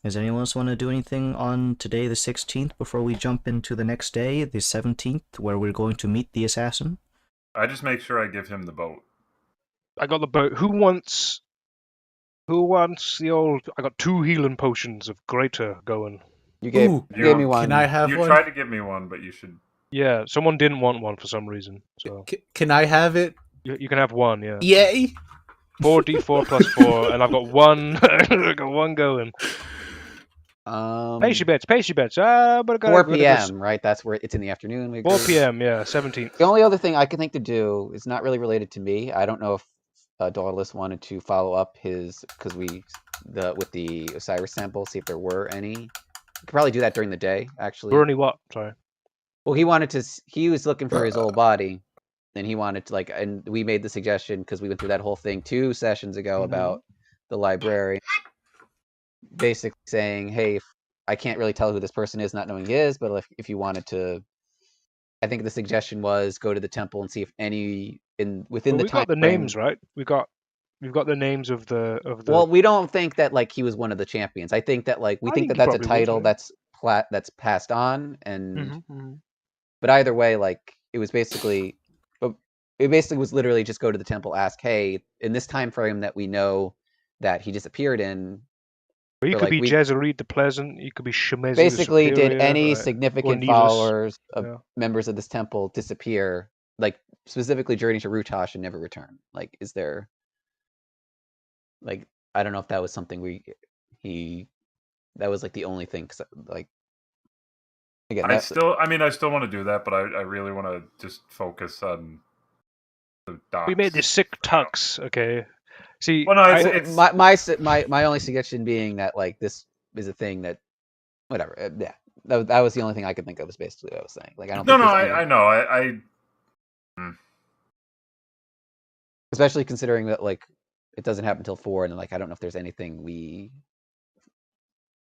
does anyone else want to do anything on today, the 16th, before we jump into the next day, the 17th, where we're going to meet the assassin? I just make sure I give him the boat. I got the boat. Who wants the old? I got 2 healing potions of greater going. You gave Ooh, you gave me you- one. Can I have You one? tried to give me one, but you should. Yeah, someone didn't want one for some reason, so Can I have it? you can have one. Yeah, Yay! 4d4 plus 4, and I've got one. I got one going. Pace your bets. But 4 p.m. Right? That's where it's in the afternoon. We 4 agree. p.m. Yeah, 17th. The only other thing I can think to do is not really related to me. I don't know if Dauntless wanted to follow up his because with the Osiris sample, see if there were any. You could probably do that during the day, actually. Bernie, what? Sorry. Well, he was looking for his old body, and he wanted to and we made the suggestion because we went through that whole thing 2 sessions ago about the library, basically saying, hey, I can't really tell who this person is, not knowing he is, but if you wanted to, I think the suggestion was go to the temple and see if any within Well, the we've time got the frame. names, right? We've got the names of the. Well, we don't think that he was one of the champions. I think that we I think think that he that's a probably would, title yeah. that's passed on, and Mm-hmm. but either way, it was basically, it basically was literally just go to the temple, ask, hey, in this time frame that we know that he disappeared in. But he or, could be we Jezreed the Pleasant. He could be Shemezu basically the did Superior. any Or significant Neelis. followers of Yeah. members of this temple disappear, specifically journey to Rutash and never return. Is there I don't know if that was something that was the only thing, again, I still want to do that, but I really want to just focus on the docs. We made the sick tux, okay. See, Well, no, it's my only suggestion being that this is a thing that whatever. Yeah, that was the only thing I could think of. Is basically what I was saying. I don't. I know. I especially considering that it doesn't happen until 4, and I don't know if there's anything we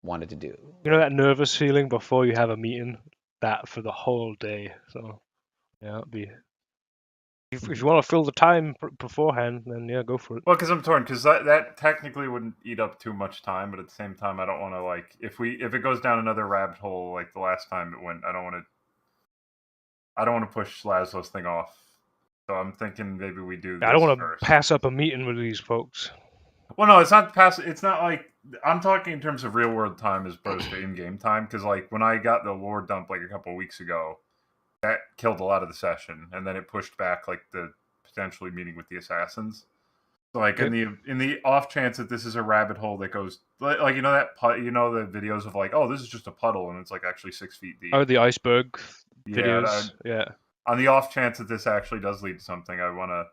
wanted to do. You know that nervous feeling before you have a meeting, that for the whole day. So yeah, it'd be. If you want to fill the time beforehand, then yeah, go for it. Well, because I'm torn, because that technically wouldn't eat up too much time, but at the same time, I don't want to if it goes down another rabbit hole like the last time it went, I don't want to push Laszlo's thing off. So I'm thinking maybe we do. I don't want to pass up a meeting with these folks. Well, no, it's not pass. It's not I'm talking in terms of real world time as opposed to in game time. Because when I got the lore dump a couple of weeks ago, that killed a lot of the session, and then it pushed back the potentially meeting with the assassins. So in the off chance that this is a rabbit hole that goes the videos of oh, this is just a puddle and it's actually 6 feet deep. Oh, the iceberg videos. Yeah. On the off chance that this actually does lead to something, I want to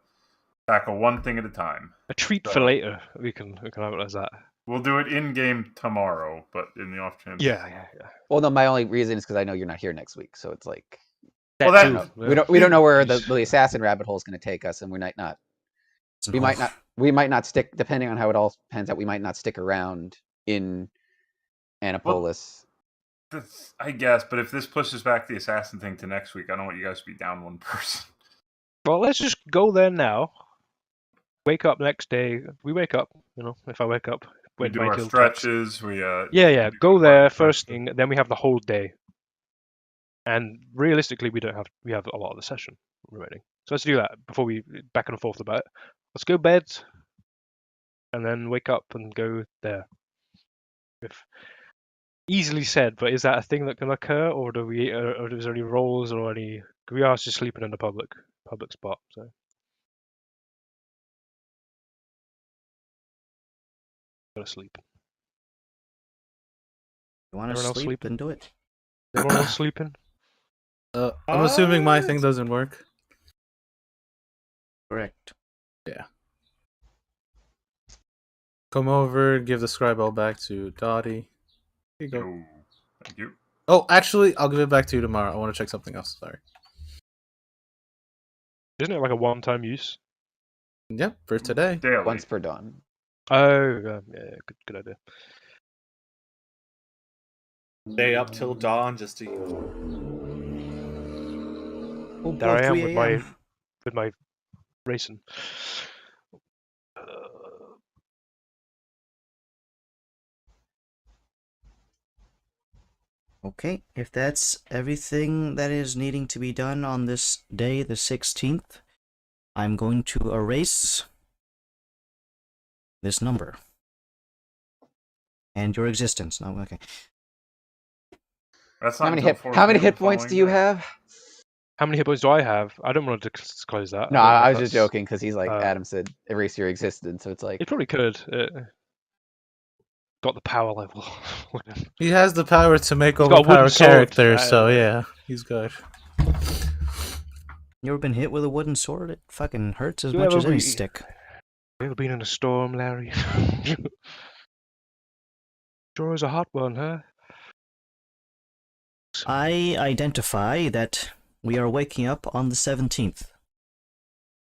tackle one thing at a time. A treat for later. We can have it as that. We'll do it in game tomorrow, but in the off chance. Yeah. Well, no, my only reason is because I know you're not here next week, so it's we don't know where the assassin rabbit hole is going to take us, and we might not. We might not stick, depending on how it all pans out. We might not stick around in Annapolis. Well, I guess, but if this pushes back the assassin thing to next week, I don't want you guys to be down one person. Well, let's just go there now. Wake up next day. We wake up. If I wake up, we do our stretches. We go there first thing. Then we have the whole day. And realistically, we have a lot of the session remaining. So let's do that before we back and forth about it. Let's go bed, and then wake up and go there. Easily said, but is that a thing that can occur, or or is there any roles or any? We are just sleeping in the public spot, so. Go to sleep. You want to sleep? Then do it. Everyone else sleeping? I'm assuming my thing doesn't work. Correct. Yeah. Come over, give the scribe all back to Dottie. Here you go. Thank you. Oh, actually, I'll give it back to you tomorrow. I want to check something else. Sorry. Isn't it a one-time use? Yep, for today. Daily. Once per dawn. Oh, yeah, good idea. Stay up till dawn just to use it. There I am with my racing. Okay, if that's everything that is needing to be done on this day, the 16th, I'm going to erase this number. And your existence. No, okay. That's How not many until hit, how many 4 p.m. hit the points following do you day. have? How many hit points do I have? I don't want to disclose that. No, don't know I if was just that's- joking because he's like Adam said, erase your existence. So it's like It probably could. Got the power level. He has the power to make He's got a wooden overpowered sword. characters, so yeah, he's good. You ever been hit with a wooden sword? It fucking hurts as You much ever as any be- stick. You ever been in a storm, Larry? Sure is a hot one, huh? I identify that we are waking up on the 17th.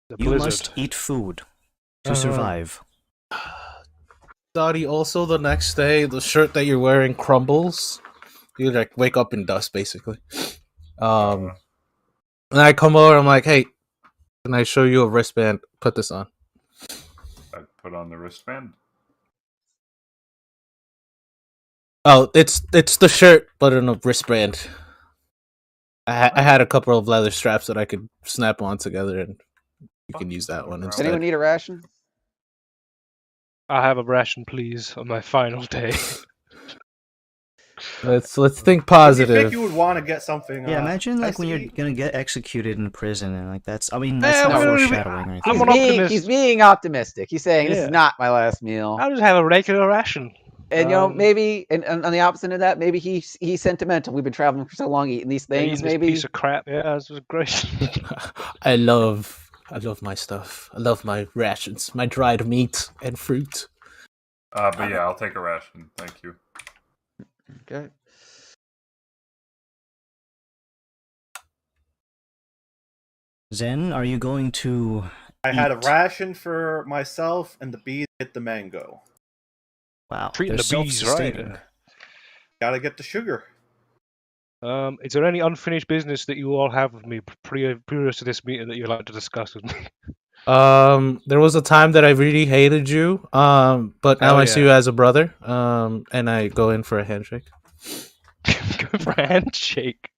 The You blizzard. must eat food to Uh-huh. survive. Dottie, also the next day, the shirt that you're wearing crumbles. You like wake up in dust, basically. And I come over, I'm like, hey, can I show you a wristband? Put this on. I put on the wristband. Oh, it's the shirt, but in a wristband. I had a couple of leather straps that I could snap on together, and you can use that one does instead. anyone need a ration? I have a ration, please, on my final day. Let's think You positive. think you would want to get something? Yeah, imagine like nice when to you're eat? gonna get executed in prison and like that's. I mean, that's Eh, not we don't even- foreshadowing or anything. I'm an optimist. He's being optimistic. He's saying this Yeah. is not my last meal. I'll just have a regular ration. And you know, Um, maybe and on the opposite of that, maybe he's sentimental. We've been traveling for so long, eating these Yeah, things. eating this Maybe piece of crap. Yeah, this was great. I love my stuff. I love my rations, my dried meat and fruit. But yeah, I'll take a ration. Thank you. okay. Zen, are you going to? I had a eat? ration for myself, and the bees get the mango. Wow, Treating they're the bees right. self-sustaining. Gotta get the sugar. Is there any unfinished business that you all have with me previous to this meeting that you'd like to discuss with me? There was a time that I really hated you. But now Oh, I see yeah. you as a brother. And I go in for a handshake. Go for a handshake.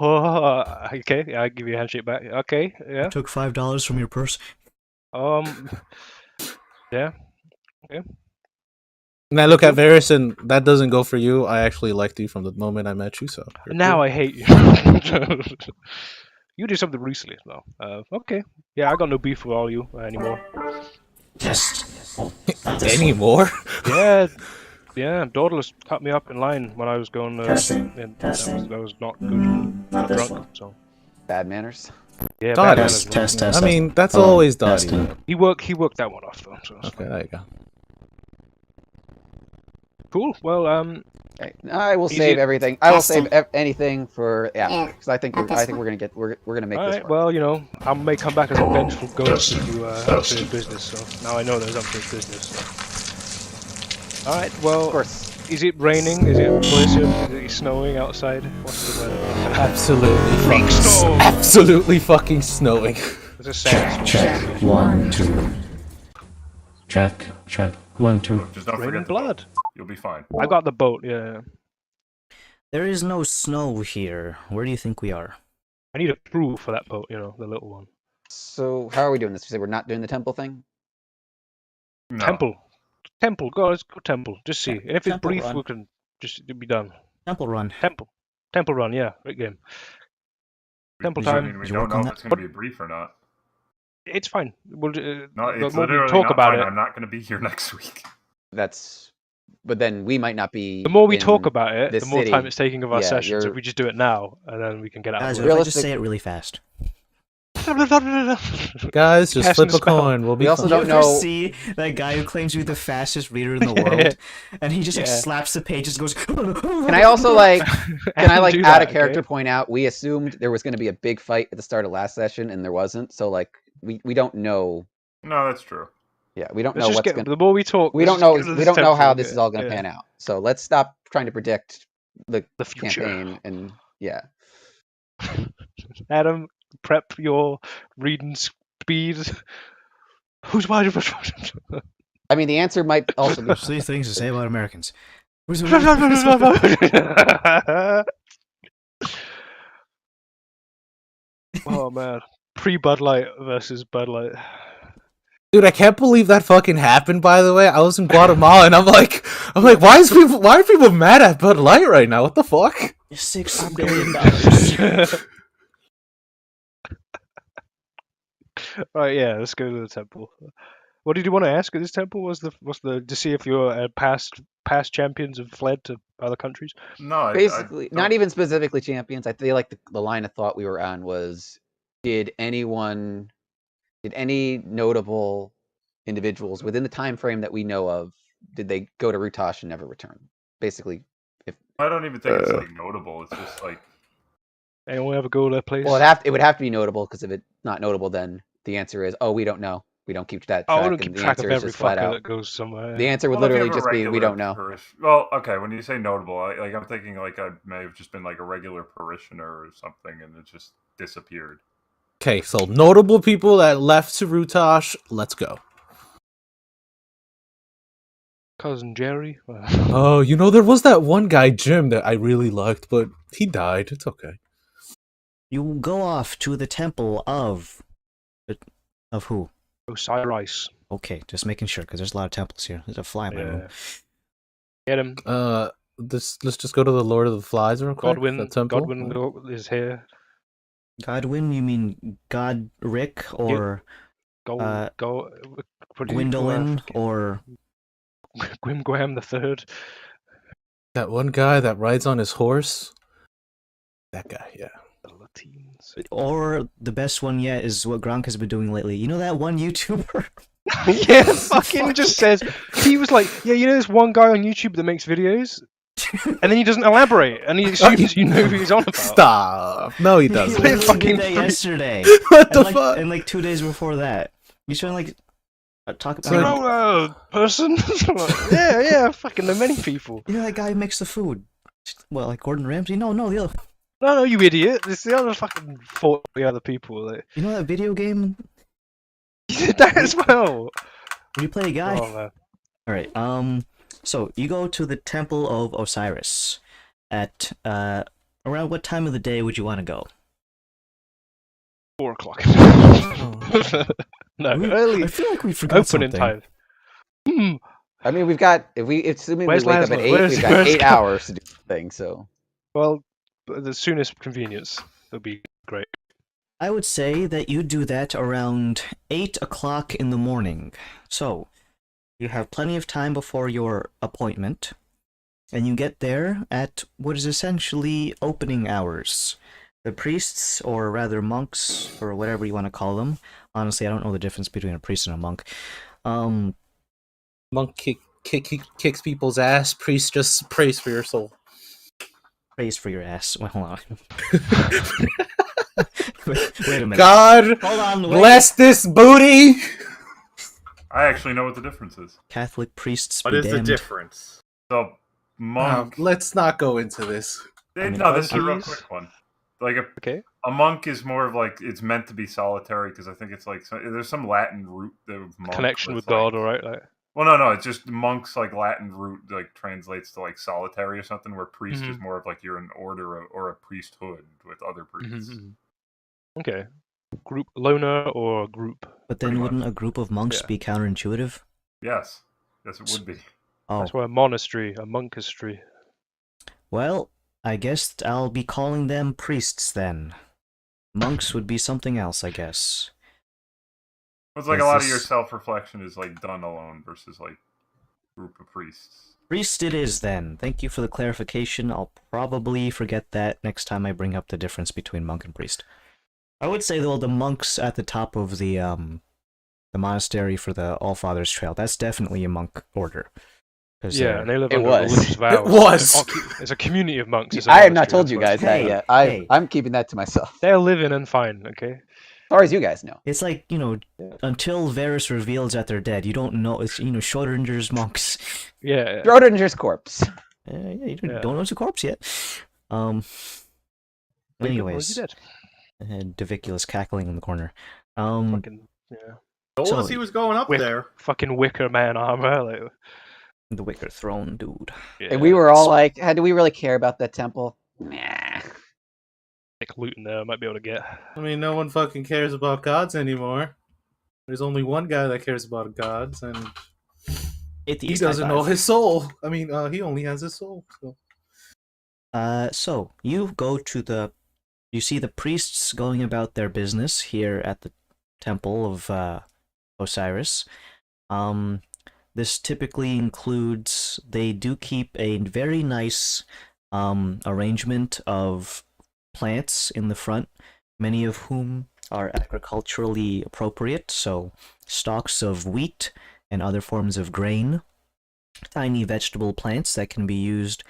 Oh, okay, yeah, I'll give you a handshake back. Okay, yeah. Took $5 from your purse. Yeah. And I look at Varys, and that doesn't go for you. I actually liked you from the moment I met you, so you're Now cool. I hate you. You did something recently, though. Okay. Yeah, I got no beef with all you anymore. Anymore? Yeah. Daedalus cut me up in line when I was going. And that was not good. Got drunk, so. Bad manners. Yeah, Dottie. bad manners. Test. I mean, that's always Dottie. He worked that one off though. So it's Okay, there you go. cool. Well, Okay. I will Easy. save everything. I will save anything for after because I think we're gonna make all this right. work. Well, I may come back as a vengeful ghost if you unfinished business. So now I know there's unfinished business. So. All right. Well, Of course. is it raining? Is it blizzard? Is it snowing outside? What's the weather? Absolutely fucking snowing. There's a sandstorm. Check 1 2. Check 1 2. Just don't Raining forget the blood. boat. You'll be fine. I got the boat. Yeah. There is no snow here. Where do you think we are? I need a crew for that boat. The little one. So how are we doing this? You say we're not doing the temple thing? No. Temple. Go. Let's go temple. Just see. And if it's Temple brief, run. we can just be done. Temple Run. Temple run. Yeah. Great game. Temple I time. mean, we Did you don't work know on if it's going to be brief or not. It's fine. We'll, No, the it's more we literally talk not about fine. it, I'm not going to be here next week. But then we might not be. the more we in talk about it, the this more city. time it's taking of our Yeah, sessions. If you're- we just do it now, and then we can get out Guys, of if the I just Realistic- say it really fast. way. Guys, just Casting flip the a spell. coin. We'll be We also fine. don't You ever know- see that guy who claims to be the fastest reader in the world, and he just like Yeah. slaps the pages and goes. Can I also like? Can I like Do add that, a character okay? point out? We assumed there was going to be a big fight at the start of last session, and there wasn't. So like we don't know. No, that's true. Yeah, we don't Let's know just what's get. going. The more we talk, We let's don't know. just get to We this don't know how temple, this is yeah, all going to pan out. So let's stop trying to predict the future. campaign and yeah. Adam, prep your reading speed. Who's why? I mean, the answer might also be. There's 3 things to say about Americans. Oh man, pre Bud Light versus Bud Light. Dude, I can't believe that fucking happened. By the way, I was in Guatemala, and I'm like, why are people mad at Bud Light right now? What the fuck? $6 billion. Right, yeah, let's go to the temple. What did you want to ask at this temple? Was the to see if your past champions have fled to other countries? No, I Basically, not don't- even specifically champions. I feel like the line of thought we were on was, did any notable individuals within the time frame that we know of, did they go to Rutash and never return? Basically, if I don't even think it's like notable. It's just like Anyone ever go to their place? well, it would have to be notable, because if it's not notable, then the answer is, oh, we don't know. We don't keep that I track, wouldn't and keep the track of answer is every just flat fucker out. that goes somewhere. The answer would well, if you literally have a just be, we regular don't know. Well, okay, when you say notable, like I'm thinking like I may have just been like a regular parishioner or something, and it just disappeared. Okay, so notable people that left to Rutash, let's go. Cousin Jerry. Oh, there was that one guy, Jim, that I really liked, but he died. It's okay. You go off to the temple of who? Osiris. Okay, just making sure, because there's a lot of temples here. There's a fly in my room. Get him. Let's just go to the Lord of the Flies real quick. Godwin. the temple. Godwin is here. Godwin? You mean Godric or Go. Gwendolyn or Gwimgwam the Third. That one guy that rides on his horse. That guy, yeah. The Latines. or the best one yet is what Gronk has been doing lately. You know that one YouTuber? Yeah, fucking just says he was like, yeah, this one guy on YouTube that makes videos, and then he doesn't elaborate, and he assumes you know who he's on about. Stop. No, he doesn't. He fucking did that yesterday. What the and fuck? And like 2 days before that, he's trying to like talk about. You know, person? yeah, fucking the many people. You know that guy who makes the food? Well, like Gordon Ramsay? No, the other. No, you idiot. It's the other fucking 40 other people. Like, You know that video game he did that as well. where you play a guy? Oh, man. All right. So you go to the Temple of Osiris at around what time of the day would you want to go? 4 o'clock. No, I early feel like we forgot opening something. time. I mean, we've got assuming Where's we wake up at Laszlo? 8, Where's- we've got where's 8 Cal? hours to do the thing. So Well, the soonest convenience would be great. I would say that you do that around 8 o'clock in the morning. So, you have plenty of time before your appointment, and you get there at what is essentially opening hours. The priests, or rather monks, or whatever you want to call them. Honestly, I don't know the difference between a priest and a monk. Monk kicks people's ass. Priest just prays for your soul. Praise for your ass. Well, hold on. Wait a minute. God Hold on, wait. bless this booty. I actually know what the difference is. Catholic priests What be is the damned. difference? So monk. Let's not go into this. mean, No, this is a real monkeys. quick one. Like Okay. a monk is more of like it's meant to be solitary because I think it's like there's some Latin root of monk Connection with that's like- God, alright? Like, Well, no, it's just monk's like Latin root like translates to like solitary or something. Where priest is more of like you're an order or a priesthood with other priests. Okay. Group loner or group? But then Pretty wouldn't a group of monks Yeah. be counterintuitive? Yes, it would be. Oh, That's why a monastery, a monkastry. well, I guess I'll be calling them priests then. Monks would be something else, I guess. It's like Is a lot of this- your self-reflection is like done alone versus like group of priests. Priest it is then. Thank you for the clarification. I'll probably forget that next time I bring up the difference between monk and priest. I would say though the monks at the top of the monastery for the All Fathers Trail, that's definitely a monk order. 'Cause Yeah, they're- and they live It under was. religious vows. It was. It's a community of monks. It's a I have not monastery, told that's you what guys it's that Hey, yet. hey. I'm keeping that to myself. They're living and fine, okay? As far as you guys know. It's like, until Varys reveals that they're dead, you don't know. It's, Schrodinger's monks. Yeah. Schrodinger's corpse. Yeah, you Yeah. don't know it's a corpse yet. Anyways, dead. Daviculus cackling in the corner. Fucking, yeah. Told So- us he was going up With- there. Fucking wicker man armor. Like, The Wicker Throne, dude. yeah. And we were all like, do we really care about that temple? Nah. like looting there. I might be able to get. I mean, no one fucking cares about gods anymore. There's only one guy that cares about gods, and he Atheist, doesn't high know five. his soul. I mean, he only has his soul. So. So you go to you see the priests going about their business here at the temple of Osiris. This typically includes, they do keep a very nice arrangement of plants in the front, many of whom are agriculturally appropriate, so stalks of wheat and other forms of grain, tiny vegetable plants that can be used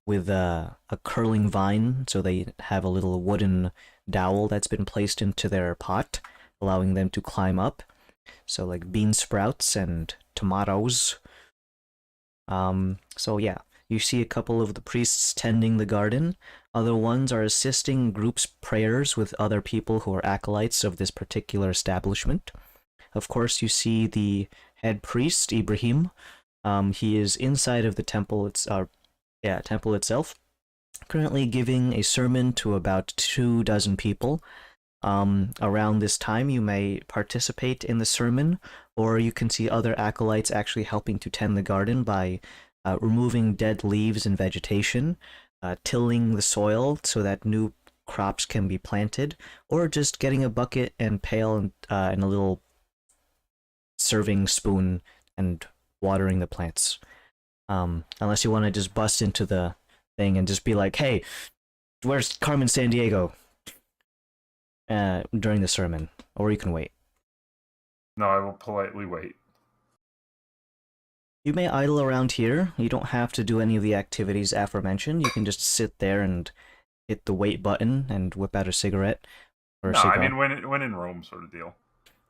with a curling vine, so they have a little wooden dowel that's been placed into their pot, allowing them to climb up. So like bean sprouts and tomatoes. So yeah, you see a couple of the priests tending the garden. Other ones are assisting groups' prayers with other people who are acolytes of this particular establishment. Of course, you see the head priest, Ibrahim. He is inside of the temple. Temple itself, currently giving a sermon to about 24 people. Around this time, you may participate in the sermon, or you can see other acolytes actually helping to tend the garden by removing dead leaves and vegetation, tilling the soil so that new crops can be planted, or just getting a bucket and pail and a little serving spoon and watering the plants. Unless you want to just bust into the thing and just be like, hey, where's Carmen Sandiego? During the sermon, or you can wait. No, I will politely wait. You may idle around here. You don't have to do any of the activities aforementioned. You can just sit there and hit the wait button and whip out a cigarette or a cigar. I mean when in Rome, sort of deal.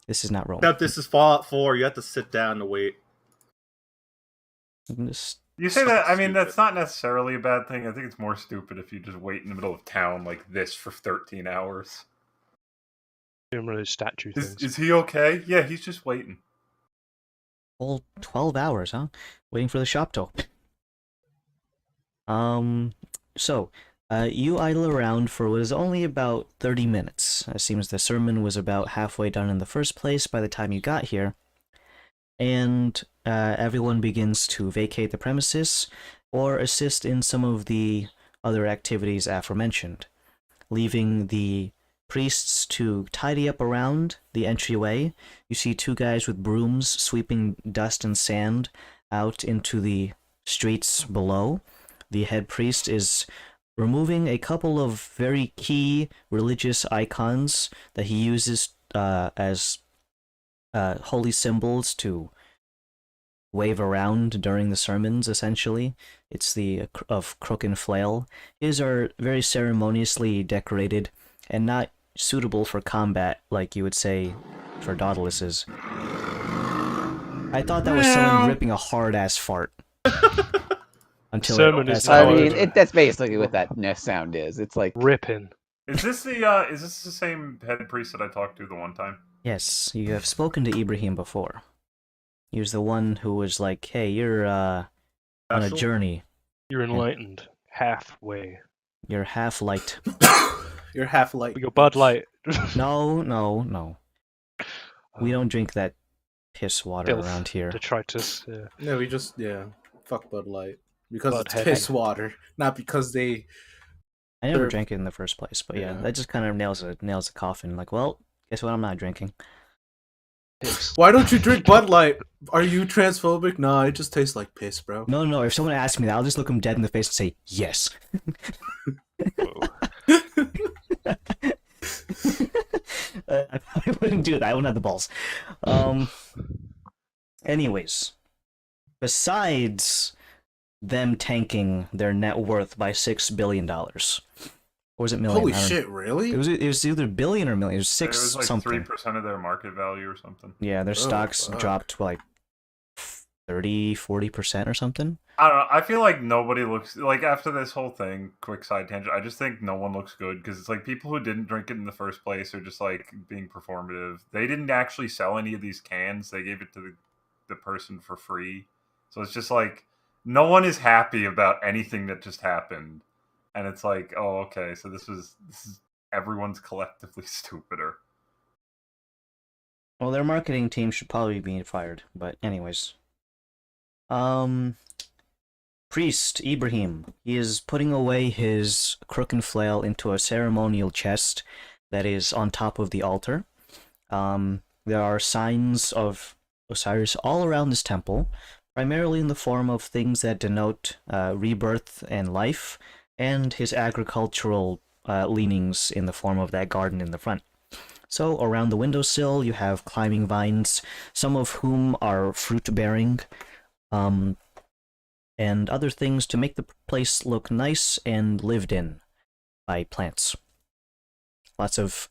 This is not Rome. Except this is Fallout 4. You have to sit down and wait. You say that, I mean, that's not necessarily a bad thing. I think it's more stupid if you just wait in the middle of town like this for 13 hours. Doing one of those statue things. Is he okay? Yeah, he's just waiting. Whole 12 hours, huh? Waiting for the shop to open. You idle around for what is only about 30 minutes. It seems the sermon was about halfway done in the first place by the time you got here. And everyone begins to vacate the premises or assist in some of the other activities aforementioned, leaving the priests to tidy up around the entryway. You see two guys with brooms sweeping dust and sand out into the streets below. The head priest is removing a couple of very key religious icons that he uses as holy symbols to wave around during the sermons, essentially. It's the of crook and flail. His are very ceremoniously decorated and not suitable for combat like you would say for Dauntless's. I thought that was someone ripping a hard-ass fart. Until sermon is I not mean, over. that's basically what that sound is. It's like Ripping. Is this the same head priest that I talked to the one time? Yes, you have spoken to Ibrahim before. He was the one who was like, hey, you're on a Special? journey. You're enlightened. Halfway. You're half light. You're half light. We got Bud Light. No. We don't drink that piss water Filth. around here. Detritus. Yeah. No, we just fuck Bud Light because Bud it's heavy. piss water, not because they. I never They're- drank it in the first place, but yeah, Yeah. that just kind of nails the coffin. Like, well, guess what? I'm not drinking. Why don't you drink Bud Light? Are you transphobic? No, it just tastes like piss, bro. No. If someone asks me that, I'll just look them dead in the face and say yes. I probably wouldn't do that. I wouldn't have the balls. Anyways, besides them tanking their net worth by $6 billion, or was it million? Holy I don't- shit! Really? It was either billion or million. It was It six was like something. 3% of their market value or something. Yeah, their stocks fuck. dropped like 30-40% or something. I don't know. I feel like nobody looks like after this whole thing. Quick side tangent. I just think no one looks good because it's like people who didn't drink it in the first place are just like being performative. They didn't actually sell any of these cans. They gave it to the person for free. So it's just like no one is happy about anything that just happened. And it's like, oh, okay, so this is everyone's collectively stupider. Well, their marketing team should probably be fired. But anyways, Priest Ibrahim. He is putting away his crook and flail into a ceremonial chest that is on top of the altar. There are signs of Osiris all around this temple, primarily in the form of things that denote rebirth and life, and his agricultural leanings in the form of that garden in the front. So around the windowsill, you have climbing vines, some of whom are fruit-bearing, and other things to make the place look nice and lived in by plants. Lots of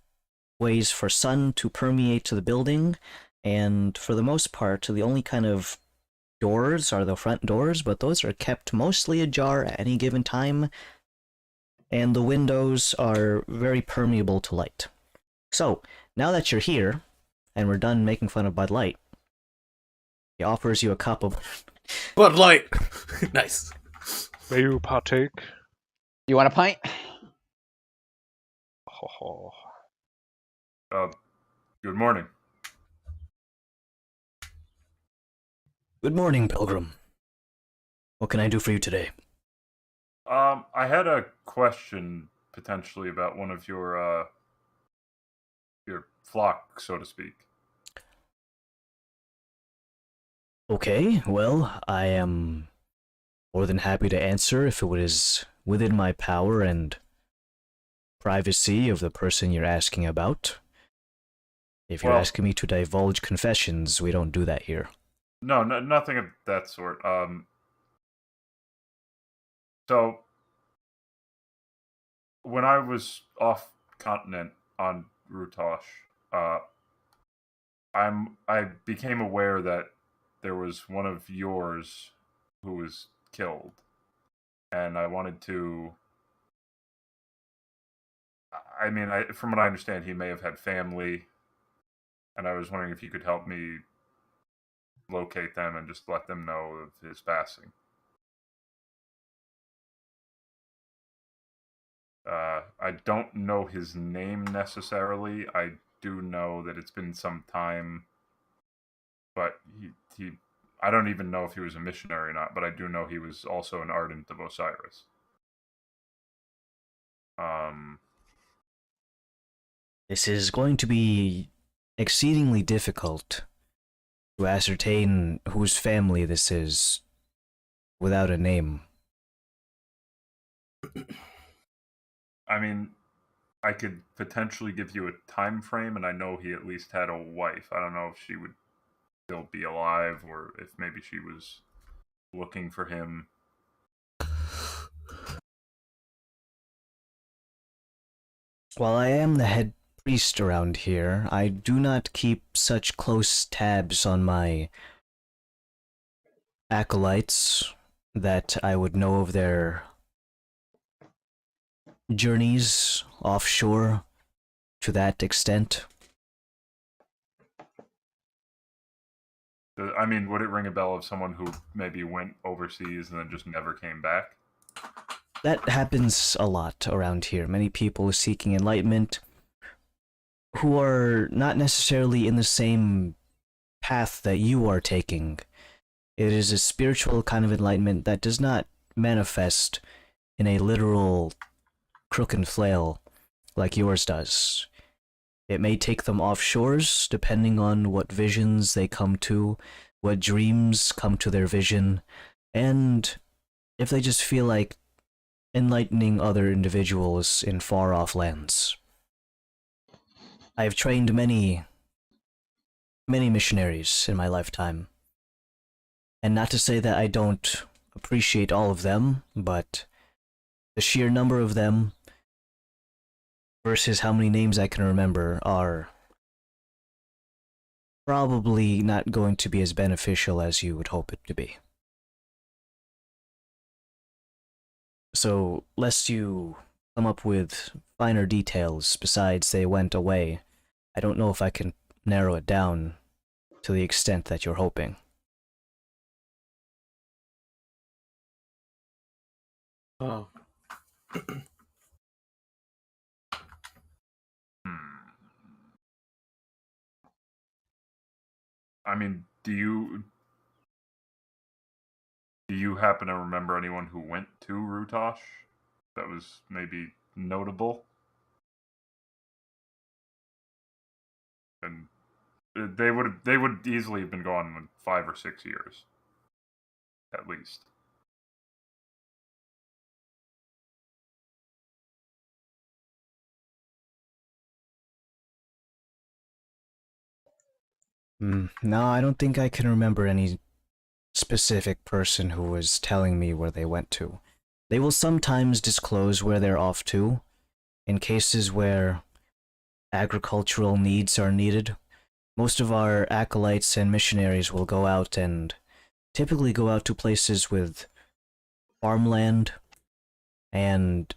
ways for sun to permeate to the building, and for the most part, the only kind of doors are the front doors, but those are kept mostly ajar at any given time, and the windows are very permeable to light. So, now that you're here, and we're done making fun of Bud Light, he offers you a cup of... Bud Light! Nice. May you partake? You want a pint? Ho, ho. Good morning. Good morning, Pilgrim. What can I do for you today? I had a question potentially about one of your flock, so to speak. Okay, well, I am more than happy to answer if it was within my power and privacy of the person you're asking about. If you're Well- asking me to divulge confessions, we don't do that here. No, nothing of that sort. So when I was off continent on Rutosh, I became aware that there was one of yours who was killed, and I wanted to. I mean, from what I understand, he may have had family, and I was wondering if you could help me locate them and just let them know of his passing. I don't know his name necessarily. I do know that it's been some time, but he I don't even know if he was a missionary or not, but I do know he was also an ardent of Osiris. This is going to be exceedingly difficult to ascertain whose family this is without a name. I mean, I could potentially give you a time frame, and I know he at least had a wife. I don't know if she would still be alive, or if maybe she was looking for him. While I am the head priest around here, I do not keep such close tabs on my acolytes that I would know of their journeys offshore to that extent. I mean, would it ring a bell of someone who maybe went overseas and then just never came back? That happens a lot around here. Many people seeking enlightenment who are not necessarily in the same path that you are taking. It is a spiritual kind of enlightenment that does not manifest in a literal crook and flail like yours does. It may take them off shores, depending on what visions they come to, what dreams come to their vision, and if they just feel like enlightening other individuals in far-off lands. I have trained many missionaries in my lifetime. And not to say that I don't appreciate all of them, but the sheer number of them versus how many names I can remember are probably not going to be as beneficial as you would hope it to be. So, lest you come up with finer details besides they went away, I don't know if I can narrow it down to the extent that you're hoping. Oh. I mean, do you happen to remember anyone who went to Rutosh that was maybe notable? And they would easily have been gone in 5 or 6 years, at least. No, I don't think I can remember any specific person who was telling me where they went to. They will sometimes disclose where they're off to, in cases where agricultural needs are needed. Most of our acolytes and missionaries will go out and typically go out to places with farmland and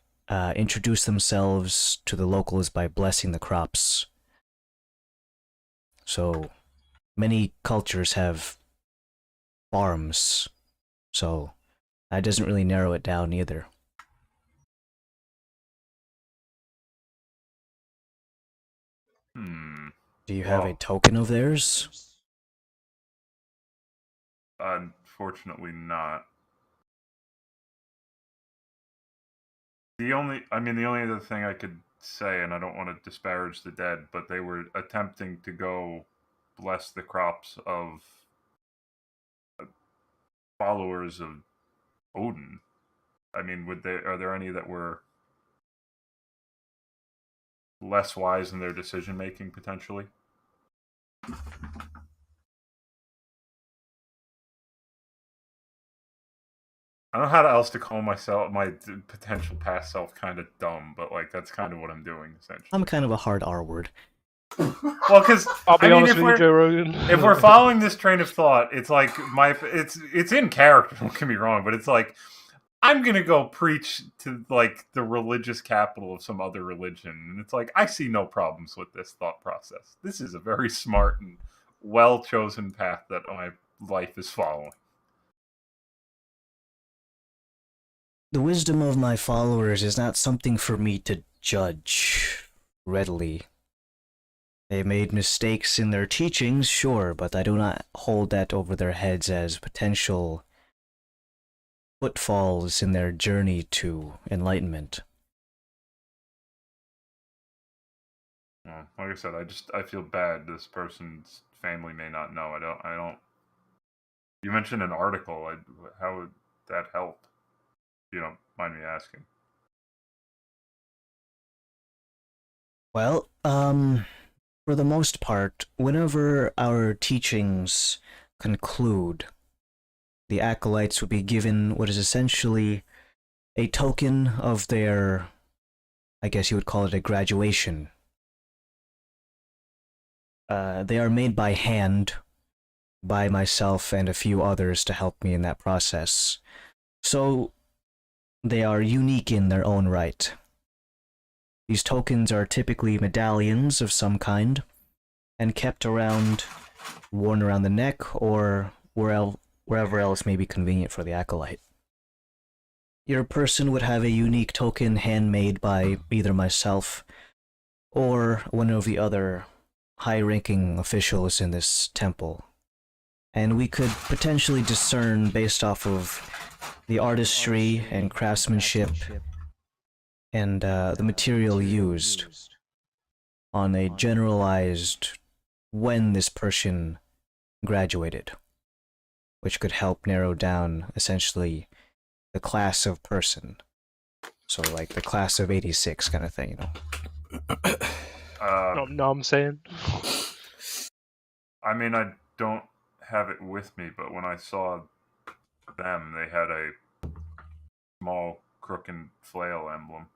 introduce themselves to the locals by blessing the crops. So many cultures have farms, so that doesn't really narrow it down either. Do you have a token of theirs? Unfortunately not. The only other thing I could say, and I don't want to disparage the dead, but they were attempting to go bless the crops of followers of Odin. I mean, are there any that were less wise in their decision making potentially? I don't know how else to call myself, my potential past self, kind of dumb, but like that's kind of what I'm doing essentially. I'm kind of a hard R word. Well, because I'll be honest with you, Joe Rogan. If we're following this train of thought, it's like it's in character. Don't get me wrong, but it's like I'm gonna go preach to like the religious capital of some other religion, and it's like I see no problems with this thought process. This is a very smart and well chosen path that my life is following. The wisdom of my followers is not something for me to judge readily. They made mistakes in their teachings, sure, but I do not hold that over their heads as potential footfalls in their journey to enlightenment. Well, like I said, I feel bad. This person's family may not know. I don't. You mentioned an article. How would that help? You don't mind me asking. Well, for the most part, whenever our teachings conclude, the acolytes would be given what is essentially a token of their, I guess you would call it a graduation. They are made by hand by myself and a few others to help me in that process. So they are unique in their own right. These tokens are typically medallions of some kind, and kept around, worn around the neck, or wherever else may be convenient for the acolyte. Your person would have a unique token handmade by either myself or one of the other high-ranking officials in this temple. And we could potentially discern based off of the artistry and craftsmanship and the material used on a generalized when this person graduated, which could help narrow down essentially the class of person. So like the class of 86 kind of thing, you know. No, I'm saying. I mean, I don't have it with me, but when I saw them, they had a small crook and flail emblem.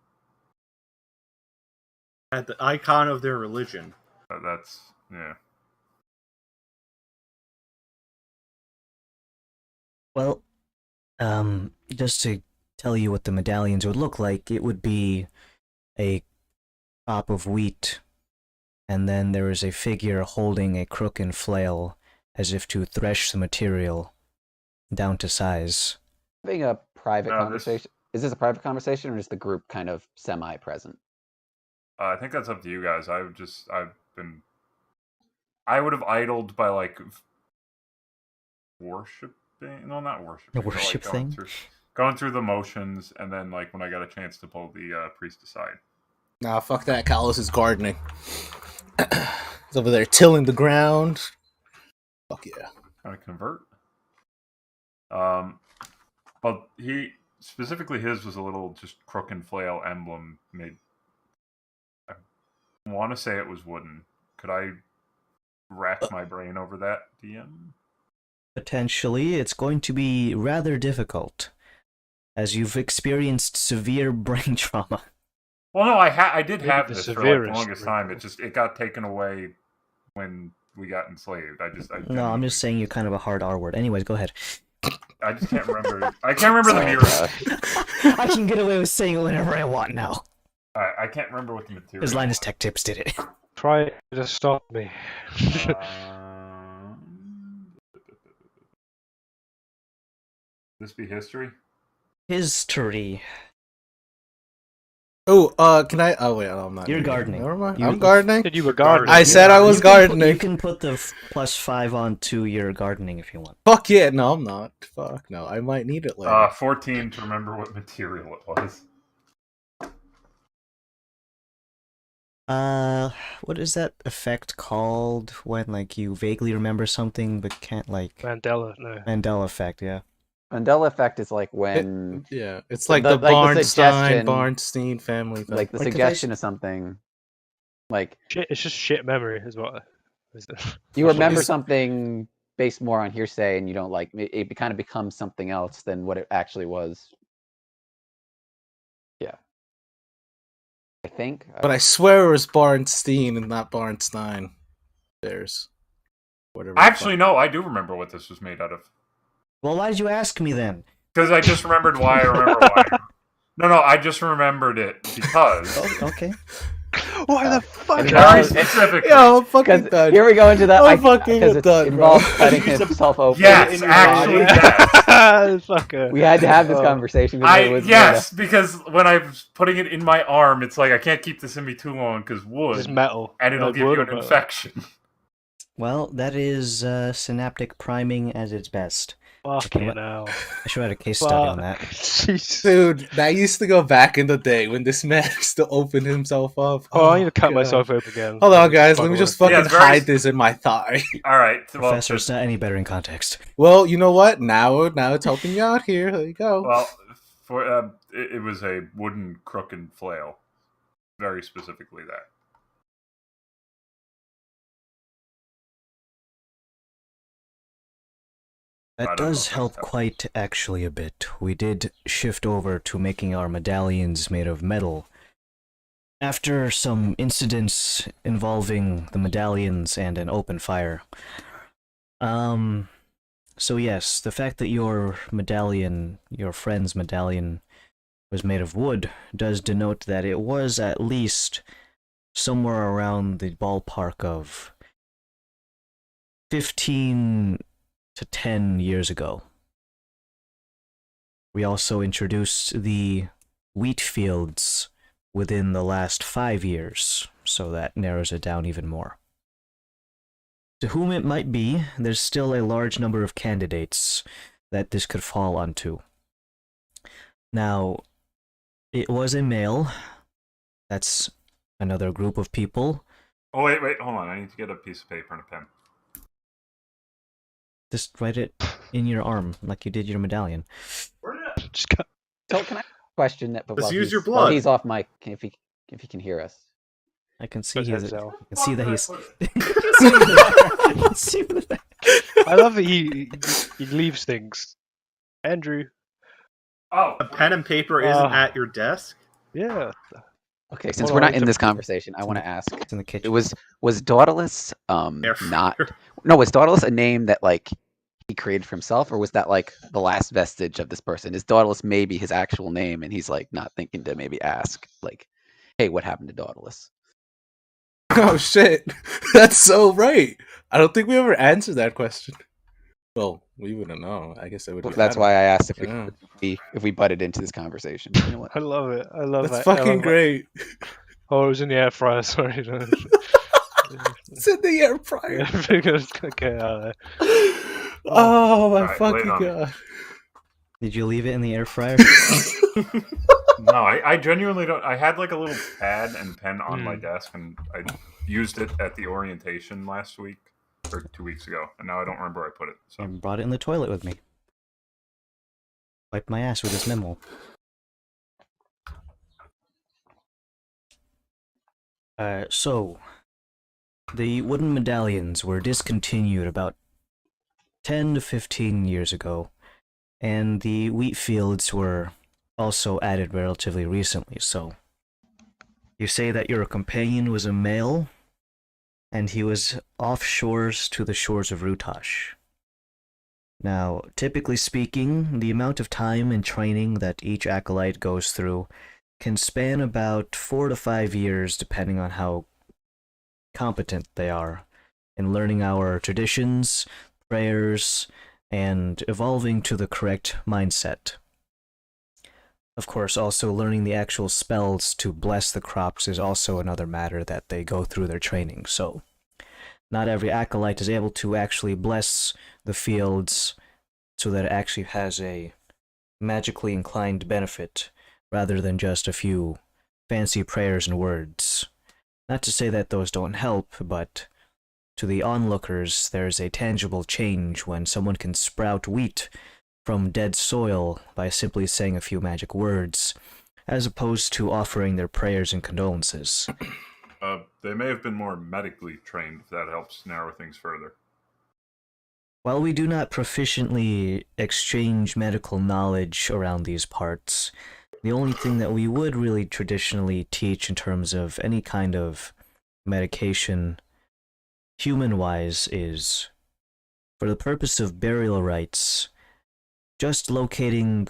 At the icon of their religion. That's, yeah. Well, just to tell you what the medallions would look like, it would be a crop of wheat, and then there is a figure holding a crook and flail as if to thresh the material down to size. Having a private conversation. Is this a private conversation, or is the group kind of semi-present? I think that's up to you guys. I would have idled by like worshiping. No, not worshiping. The but, like, worship thing? Going through the motions, and then like when I got a chance to pull the priest aside. Nah, fuck that. Callus is gardening. He's over there tilling the ground. Fuck yeah. Kind of convert. But he specifically his was a little just crook and flail emblem made. I want to say it was wooden. Could I rack my brain over that, DM? Potentially, it's going to be rather difficult, as you've experienced severe brain trauma. Well, no, I did Maybe have the this for like the severest longest time. It got taken away when we got enslaved. I No, I'm just saying you're kind of a hard R word. Anyways, go ahead. I just can't remember. I can't remember the mirror. I can get away with saying it whenever I want now. I can't remember what the material. Because Linus Tech Tips did it. Try to stop me. This be history? History. Oh, can I? Oh, wait, no, I'm not. You're doing it. gardening. Never mind. You- I'm gardening. Said you were gardening. I said I was You gardening. can put the +5 onto your gardening if you want. Fuck yeah, no, I'm not. Fuck no, I might need it later. 14 to remember what material it was. What is that effect called when like you vaguely remember something but can't like Mandela, no. Mandela effect? Yeah. Mandela effect is like when Yeah, it's like the- the like the suggestion- Barnstein family thing. like the Like, if I suggestion of something, like Shit, it's just shit memory, is what. Is it? you remember Is- something based more on hearsay, and you don't like it. Kind of becomes something else than what it actually was. Yeah, I think. But I swear it was Barnstein and not Barnstein. There's whatever. the Actually, no, I do remember what this was made out of. Well, why did you ask me then? Because I just remembered why I remember why. No, I just remembered it because. Oh, okay. Why the fuck? And Very now- specific. Yo, I'm fucking Because done. here we go into that. I'm fucking because it done, bro. involves cutting himself open. Yes, in your actually, body. yes. Fucker. We had to have this conversation. Because it was Yes, because when I was putting it in my arm, it's like I can't keep this in me too long because wood, It's metal. and it'll Like give wood you or an metal? infection. Well, that is synaptic priming at its best. Fucking what- hell. I should write a case study on that. Jeez. Dude, that used to go back in the day when this man used to open himself up. Oh, I need to cut God. myself open again. Hold on, guys. Let Fuck me just away. fucking Yeah, it's very- hide this in my thigh. All right, well, Professor, it's not any better in context. Well, you know what? Now it's helping you out here. There you go. well, for it was a wooden crook and flail, very specifically that. I That don't know does if help that's helpful. quite actually a bit. We did shift over to making our medallions made of metal. After some incidents involving the medallions and an open fire. So yes, the fact that your medallion, your friend's medallion, was made of wood does denote that it was at least somewhere around the ballpark of 15 to 10 years ago. We also introduced the wheat fields within the last 5 years, so that narrows it down even more. To whom it might be, there's still a large number of candidates that this could fall onto. Now, it was a male. That's another group of people. Oh wait, hold on. I need to get a piece of paper and a pen. Just write it in your arm, like you did your medallion. Just cut. So can I question that? But Let's while use he's, your while blood. he's off mic, if he can hear us. I can see Put he's. heads out. I can see that he's. See that- I love that he leaves things. Andrew. Oh, A pen and paper isn't at your desk? Yeah. Okay, since Hold we're on, not in it's this a- conversation, I want to ask: It's in the it kitchen. was Daedalus Air not? fryer. No, was Daedalus a name that like he created for himself, or was that like the last vestige of this person? Is Daedalus maybe his actual name, and he's like not thinking to maybe ask like, "Hey, what happened to Daedalus?" Oh shit, that's so right. I don't think we ever answered that question. Well, we wouldn't know. I guess I would. Well, that's why I asked if Yeah. if we butted into this conversation. You know what? I love it. I love That's that. I fucking love that. great. Oh, it was in the air fryer. Sorry. It's in the air fryer. Yeah, I figured I was gonna get out of there. Oh my Alright, lay it fucking on me. god. Did you leave it in the air fryer? No, I genuinely don't. I had like a little pad and pen on my Hmm. desk, and I used it at the orientation last week or 2 weeks ago, and now I don't remember where I put it. So I brought it in the toilet with me. Wiped my ass with this memo. So, the wooden medallions were discontinued about 10 to 15 years ago, and the wheat fields were also added relatively recently, so. You say that your companion was a male, and he was off shores to the shores of Rutash. Now, typically speaking, the amount of time and training that each acolyte goes through can span about 4 to 5 years depending on how competent they are in learning our traditions, prayers, and evolving to the correct mindset. Of course, also learning the actual spells to bless the crops is also another matter that they go through their training, so not every acolyte is able to actually bless the fields so that it actually has a magically inclined benefit rather than just a few fancy prayers and words. Not to say that those don't help, but to the onlookers, there's a tangible change when someone can sprout wheat from dead soil by simply saying a few magic words, as opposed to offering their prayers and condolences. they may have been more medically trained, if that helps narrow things further. While we do not proficiently exchange medical knowledge around these parts, the only thing that we would really traditionally teach in terms of any kind of medication, human-wise, is, for the purpose of burial rites, just locating...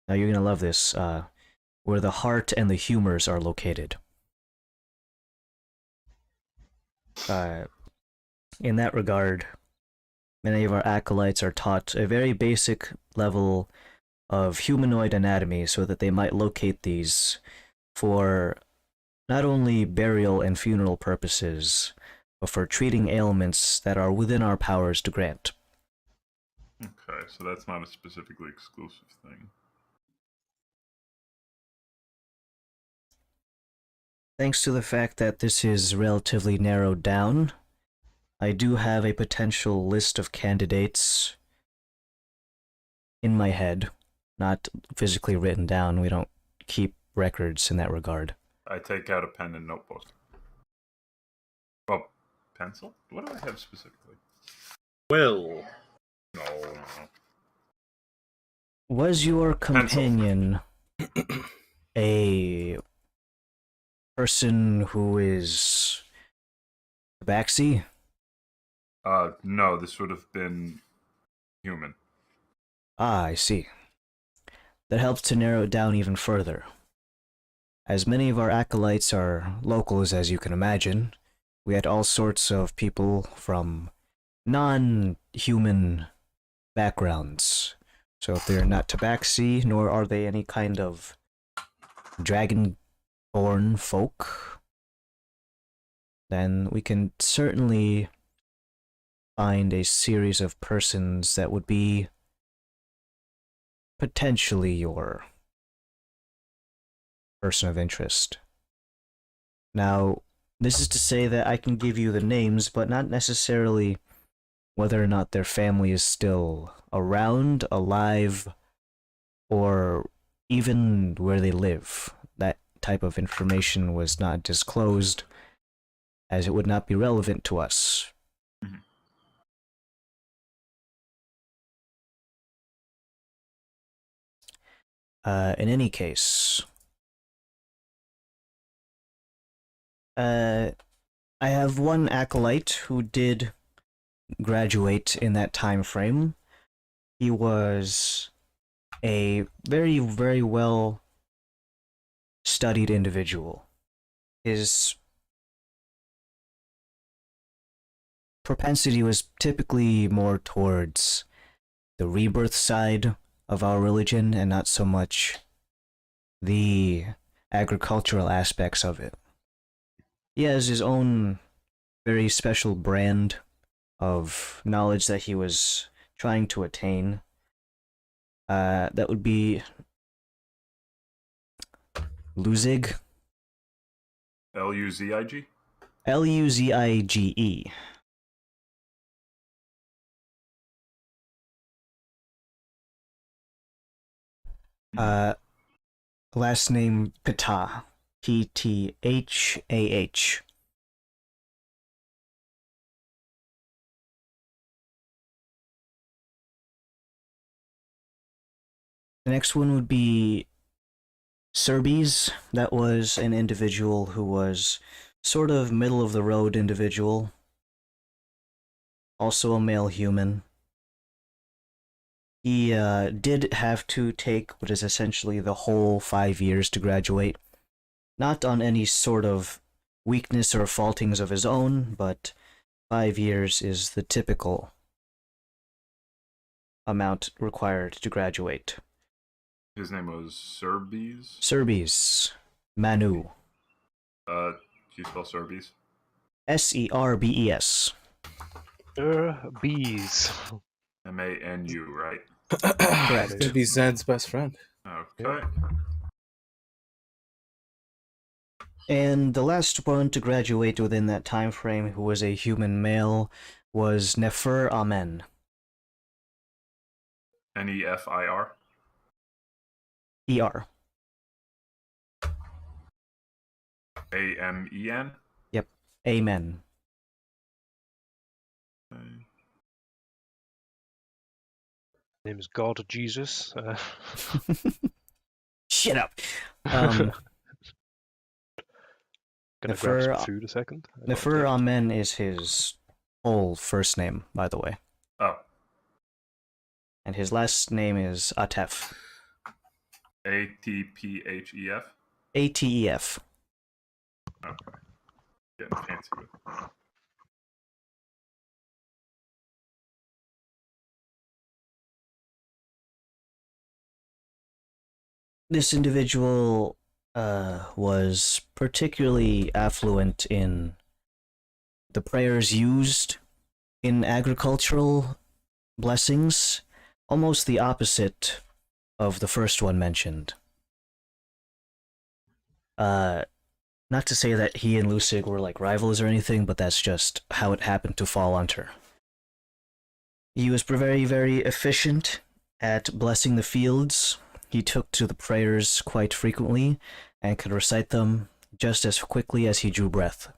Now you're gonna love this, where the heart and the humors are located. In that regard, many of our acolytes are taught a very basic level of humanoid anatomy so that they might locate these for not only burial and funeral purposes, but for treating ailments that are within our powers to grant. Okay, so that's not a specifically exclusive thing. Thanks to the fact that this is relatively narrowed down, I do have a potential list of candidates in my head, not physically written down. We don't keep records in that regard. I take out a pen and notebook. Well, pencil? What do I have specifically? Will. No. Was your Pencil. companion a person who is tabaxi? No, this would have been human. Ah, I see. That helps to narrow it down even further. As many of our acolytes are locals, as you can imagine, we had all sorts of people from non-human backgrounds. So if they're not tabaxi, nor are they any kind of dragon-born folk, then we can certainly find a series of persons that would be potentially your person of interest. Now, this is to say that I can give you the names, but not necessarily whether or not their family is still around, alive, or even where they live. That type of information was not disclosed, as it would not be relevant to us. Mhm. In any case, I have one acolyte who did graduate in that time frame. He was a very, very well studied individual. His propensity was typically more towards the rebirth side of our religion and not so much the agricultural aspects of it. He has his own very special brand of knowledge that he was trying to attain. That would be Luzig. Luzig. Luzige. Last name Ptah. Pthah. The next one would be Serbies. That was an individual who was sort of middle of the road individual. Also a male human. He did have to take what is essentially the whole 5 years to graduate. Not on any sort of weakness or faultings of his own, but 5 years is the typical amount required to graduate. His name was Serbies. Serbies. Manu. Do you spell Serbies? Serbes. Bees. Manu, right? It's gonna be Zen's best friend. Okay. And the last one to graduate within that time frame, who was a human male, was Nefer Amen. Nefir. ER. Amen. Yep. Amen. Name is God Jesus. Shut up. Gonna grab Nefer- some food a second. Nefer Amen is his whole first name, by the way. Oh. And his last name is Atef. Atphef. Atef. Okay. Getting fancy with it. This individual was particularly affluent in the prayers used in agricultural blessings, almost the opposite of the first one mentioned. Not to say that he and Lusig were like rivals or anything, but that's just how it happened to fall under. He was very, very efficient at blessing the fields. He took to the prayers quite frequently and could recite them just as quickly as he drew breath.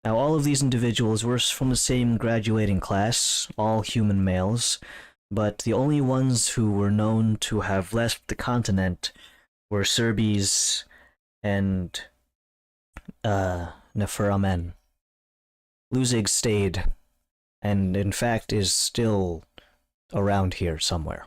Now, all of these individuals were from the same graduating class, all human males, but the only ones who were known to have left the continent were Serbies and Nefer Amen. Luzig stayed, and in fact is still around here somewhere.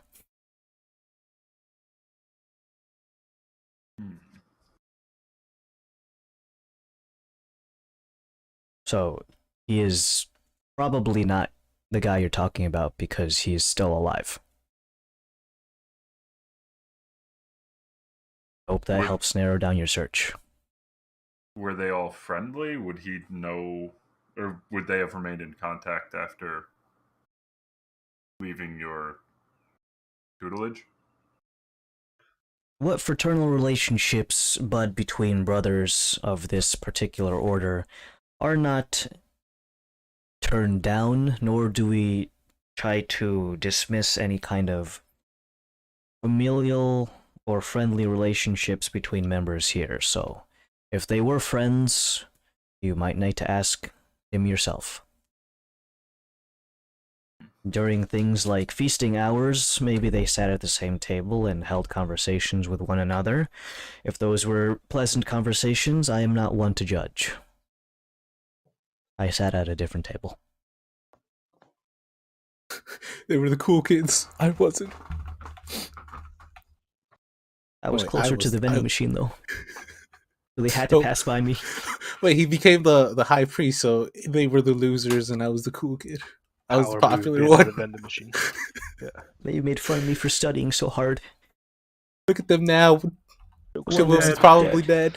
So, he is probably not the guy you're talking about because he's still alive. Hope that helps narrow down your search. Were they all friendly? Would he know, or would they have remained in contact after leaving your tutelage? What fraternal relationships bud between brothers of this particular order are not turned down, nor do we try to dismiss any kind of familial or friendly relationships between members here. So, if they were friends, you might need to ask him yourself. During things like feasting hours, maybe they sat at the same table and held conversations with one another. If those were pleasant conversations, I am not one to judge. I sat at a different table. They were the cool kids. I wasn't. I was Wait, closer to the vending machine, though. So they had to pass by me. Wait, he became the high priest, so they were the losers, and I was the cool kid. I was the Power move, popular being one. The vending machine. Yeah. They made fun of me for studying so hard. Look at them now. One Wilson's dead. probably dead.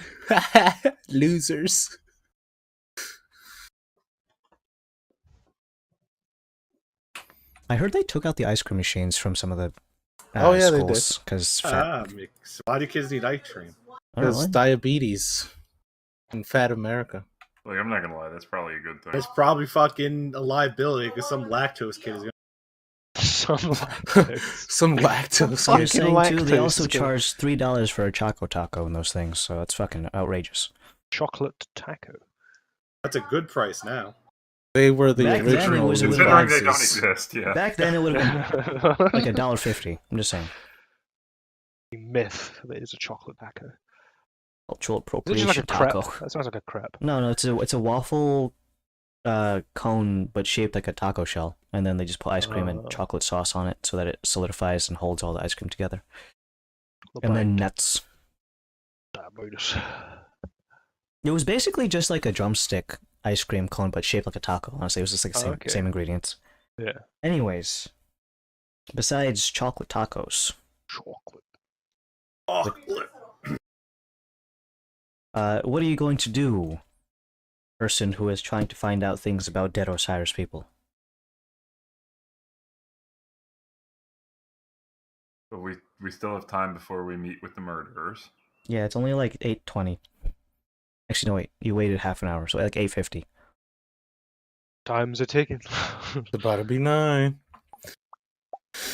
Losers. I heard they took out the ice cream machines from some of the Oh, yeah, they did. schools because Why do kids need ice cream? Because diabetes in fat America. Like, I'm not gonna lie, that's probably a good thing. It's probably fucking a liability because some lactose kid is gonna. Some lactose. Some lactose. I'm kid. saying too, they lactose also is good. charge $3 for a Choco Taco and those things, so that's fucking outrageous. Chocolate taco. That's a good price now. They were the Back then, it original was a New Considering they don't Boxes. exist, yeah. Back then, it would have been like $1.50. I'm just saying. Myth that it's a chocolate taco. Cultural Is it appropriation just like a crepe? taco. That sounds like a crepe. No, it's a waffle cone, but shaped like a taco shell, and then they just put ice cream and chocolate sauce on it so that it solidifies and holds all the ice cream together. And then nuts. Diabetes. It was basically just like a drumstick ice cream cone, but shaped like a taco. Honestly, it was just like the same ingredients. Yeah. Anyways, besides chocolate tacos, Chocolate. what are you going to do, person who is trying to find out things about dead Osiris people? But we still have time before we meet with the murderers. Yeah, it's only like 8:20. Actually, no, wait. You waited half an hour, so like 8:50. Times are ticking. It's about to be 9.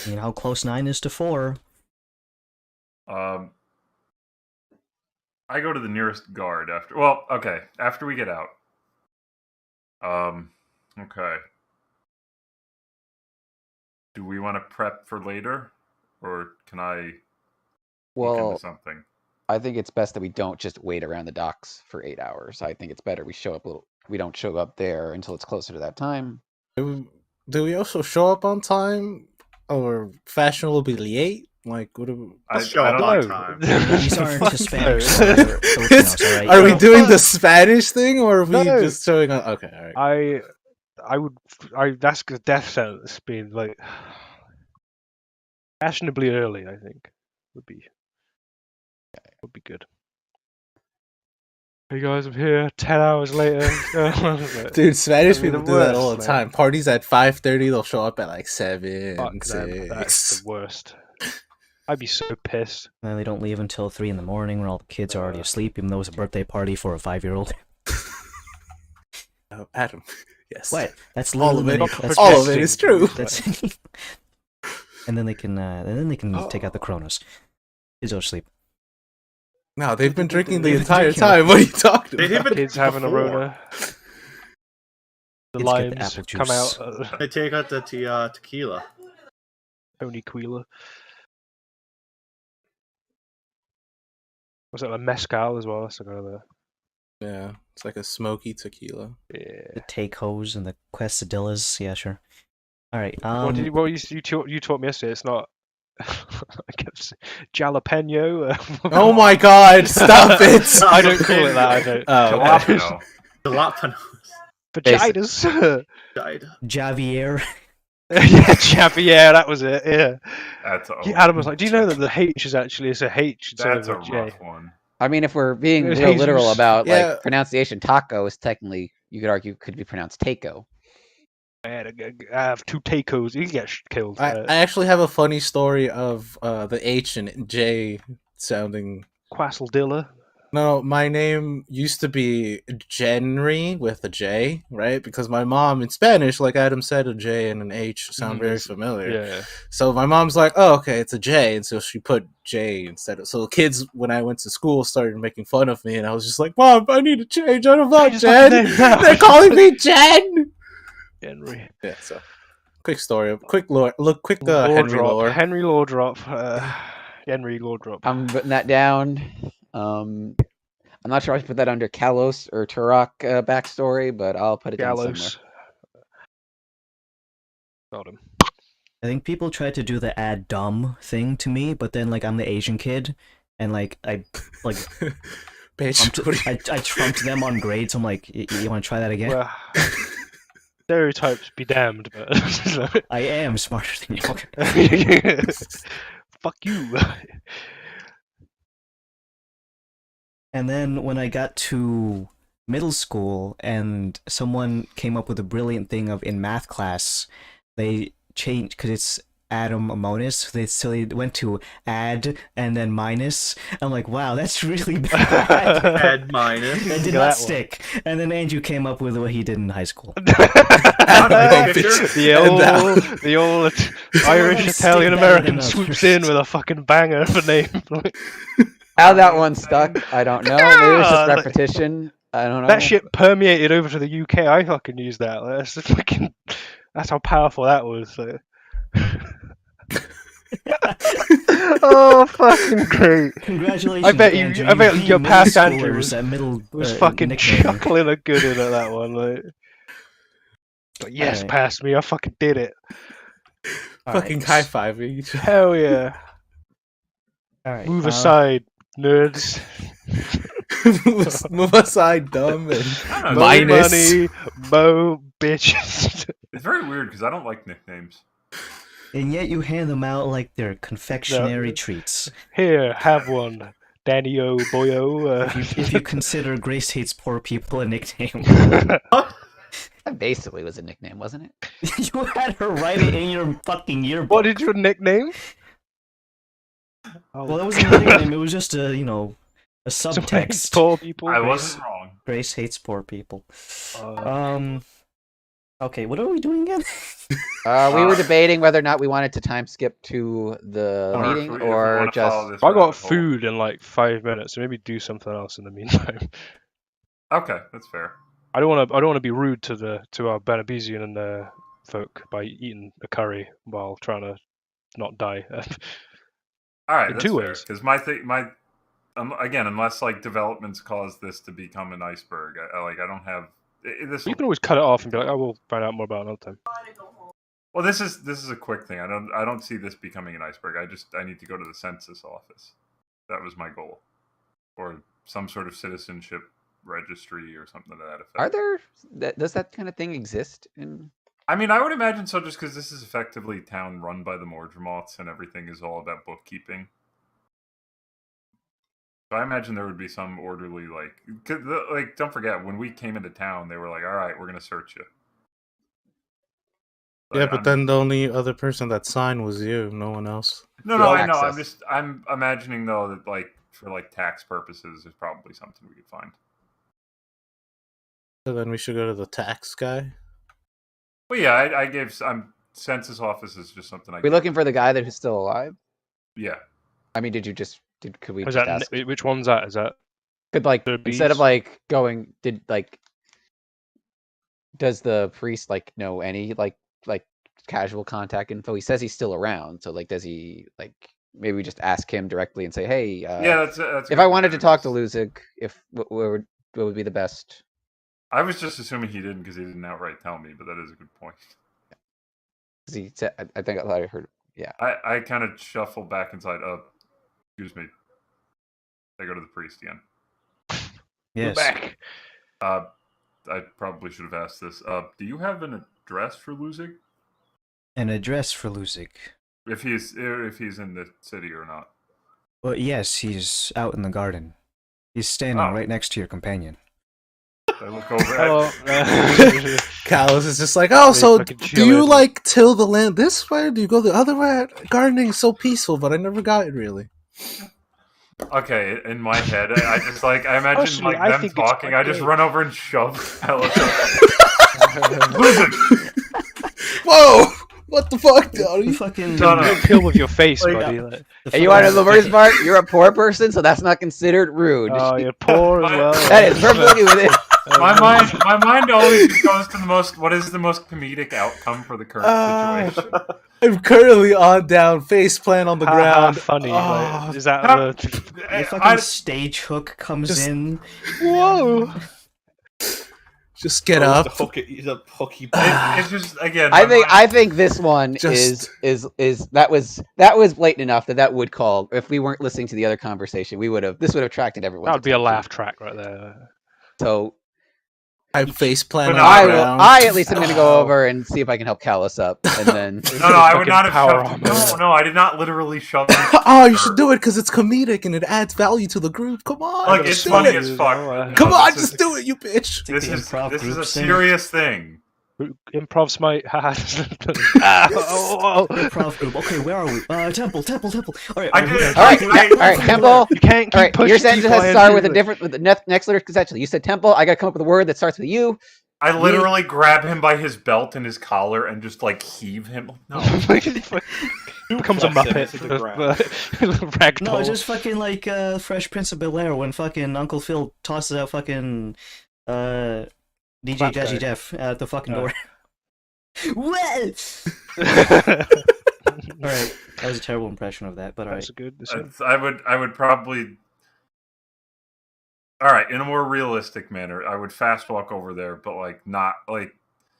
You know how close 9 is to 4. I go to the nearest guard after. Well, okay, after we get out. Okay. Do we want to prep for later, or can I look into Well, something? I think it's best that we don't just wait around the docks for 8 hours. I think it's better we show up we don't show up there until it's closer to that time. Do we also show up on time, or fashionably late? Like, what? I'll show up on time. These aren't Hispanics or Filipinos, alright? Are we doing the Spanish thing, or are we No. just showing up? Okay, all right. That's the death sentence being like fashionably early. I think would be good. Hey guys, I'm here. 10 hours later. Dude, Spanish That'd be people the do that all worst, the man. time. Parties at 5:30, they'll show up at like 7, Fuck them. That's 6. the worst. I'd be so pissed. And then they don't leave until 3 in the morning when all the kids are already asleep, even though it's a birthday party for a 5-year-old. Adam, yes. What? That's All of literally it. that's All of it is true. That's and then they can take out the Kronos. Kids are asleep. No, they've been drinking the They've been entire drinking. time. What are you talking They about? did Kids having a before. Rona. The Kids get the limes apple come juice. out. They take out the tequila. Tony Quila. Was that a mezcal as well? That's another. Yeah, it's like a smoky tequila. Yeah. The Tacos and the Quesadillas. Yeah, sure. All right. You taught me yesterday. It's not. I guess jalapeno. Oh my god, stop it! I don't call it that. I don't. Oh, Jalapeno. Jalapenos. Vaginas. Died. Javier. Yeah, Chappy. Yeah, that was it. Yeah. That's Adam was like, "Do you know that the H is actually a H instead That's a of a J?" rough one. I mean, if we're being There's real literal Jesus. about Yeah. like pronunciation, taco is technically, you could argue, could be pronounced taco. I have 2 tacos. You can get killed. I actually have a funny story of the H and J sounding. Quasseldilla. No, my name used to be Jenry with a J, right? Because my mom in Spanish, like Adam said, a J and an H sound very familiar. Yeah. So my mom's like, "Oh, okay, it's a J," and so she put J instead of. So kids, when I went to school, started making fun of me, and I was just like, "Mom, I need to change. I don't want Change his fucking Jen. name now." They're calling me Jen." Henry. Yeah. So, quick story, quick lore, look, quick Henry Lordrop. lore. Henry Lordrop. Henry Lordrop. I'm putting that down. I'm not sure if I should put that under Kalos or Turok backstory, but I'll put it down somewhere. Gallows. Got him. I think people try to do the add dumb thing to me, but then like I'm the Asian kid, and like I like Bitch, I trumped them on grades. I'm like, you want to try that again? Well, stereotypes be damned, but I am smarter than you. fuck you. And then when I got to middle school and someone came up with a brilliant thing of in math class, they change because it's Adam Amonis. So they went to add and then minus. I'm like, wow, that's really bad. Add minus. That did not stick. And then Andrew came up with what he did in high school. the old Irish Italian American than swoops others. in with a fucking banger of a name. How that one stuck, I don't know. Maybe it was just Like- repetition. I don't know. That shit permeated over to the UK. I fucking used that. Like, that's just fucking. That's how powerful that was. Like. Oh, fucking great! Congratulations, I bet Andrew. I bet beat your middle past Andrew schoolers at middle was fucking nickname. chuckling a good in at that one. Like, yes, Alright. past me. I fucking did it. Fucking high five each. Hell yeah! All right. Move aside, nerds. Move aside, dumb and I don't know, Mo minus. money, mo bitches. It's very weird because I don't like nicknames. And yet you hand them out like they're confectionery treats. Here, have one, Danny-O, boyo. If you consider Grace Hates Poor People a nickname. That basically was a nickname, wasn't it? You had her write it in your fucking yearbook. What is your nickname? Well, that wasn't a nickname. It was just a, a subtext. Poor people. I wasn't wrong. Grace hates poor people. Uh, Okay, what are we doing again? We were debating whether or not we wanted to time skip to the Or if meeting we or wanna follow just. this I rabbit got hole. food in like 5 minutes, so maybe do something else in the meantime. Okay, that's fair. I don't want to be rude to our Benebizian and folk by eating a curry while trying to not die. All right, In that's two fair. ways. Because again, unless like developments cause this to become an iceberg, I don't have this. You can always cut it off and be like, "I will find out more about it another time." Well, this is a quick thing. I don't see this becoming an iceberg. I need to go to the census office. That was my goal, or some sort of citizenship registry or something to that effect. Are there? Does that kind of thing exist in? I mean, I would imagine so, just because this is effectively a town run by the Mordremoths, and everything is all about bookkeeping. So I imagine there would be some orderly, don't forget, when we came into town, they were like, all right, we're going to search you. Yeah, but then the only other person that signed was you, no one else. No, Well, I know. access. I'm imagining, though, that, for, tax purposes, there's probably something we could find. So then we should go to the tax guy. Well, yeah, census office is just something We're looking for the guy that is still alive. Yeah. I mean, could we Is just that ask? which one's that? Is that Could the instead of bees? going, does the priest know any casual contact info? He says he's still around, so does he maybe we just ask him directly and say, hey, Yeah, that's a if good I wanted to point. talk to Luzig, what would be the best? I was just assuming he didn't because he didn't outright tell me, but that is a good point. 'Cause he said, I think I thought I heard. Yeah. I kind of shuffle back inside. Excuse me. I go to the priest again. Yes. We're back. I probably should have asked this. Do you have an address for Luzig? An address for Luzig. If he's in the city or not? Well, yes, he's out in the garden. He's standing Oh. right next to your companion. I look over. Hello. Callus is just like, oh, so fucking do you chilling. till the land this way? Do you go the other way? Gardening is so peaceful, but I never got it really. Okay, in my head, I just I imagine Actually, I them think it's talking. quite I just great. run over and shove Alice. Whoa! What the fuck, Donnie? Fucking Don't kill with your face, Like, buddy. Hey, you want to know the worst part? You're a poor person, so that's not considered rude. Oh, you're poor as well. That is perfectly within. My mind always goes to what is the most comedic outcome for the current situation. I'm currently on down, face plant on the How ground. funny. Oh, Is that How- the... the fucking stage hook comes Just- in. Whoa! just get Oh, up. the hook, he's a hooky. It's just again. I think this one Just- is that was blatant enough that would call, if we weren't listening to the other conversation, this would have attracted everyone. That would be a laugh track right there. So I face plant But on no, the I will. ground. I at least am going to go Oh. over and see if I can help Callus up, and then No, I would Fucking not have power shoved. armor. No, I did not literally shove. Oh, you should do it because it's comedic and it adds value to the group. Come on, Like, just it's do funny it. as fuck. Come No, on, this just is- do it, you bitch. This the is improv this is group a thing. serious thing. Improv's my oh. Improv group. Okay, where are we? Temple. All right, I all did- right, All right, all right, Temple. You can't keep All right, pushing your sentence people has to start with a into different, with the next letter consecutively. You said Temple. I got to come up with a word that starts with a U. I literally grab him by his belt and his collar and just like heave him. No, becomes a Suplex him Muppet. into the ground. Ragdoll. No, it's just fucking like Fresh Prince of Bel-Air when fucking Uncle Phil tosses out fucking DJ Clap Jazzy guy. Jeff at the fucking Oh. door. What? Alright, that was a terrible impression of that, but alright. That's a good. I would probably. All right, in a more realistic manner, I would fast walk over there, but like not like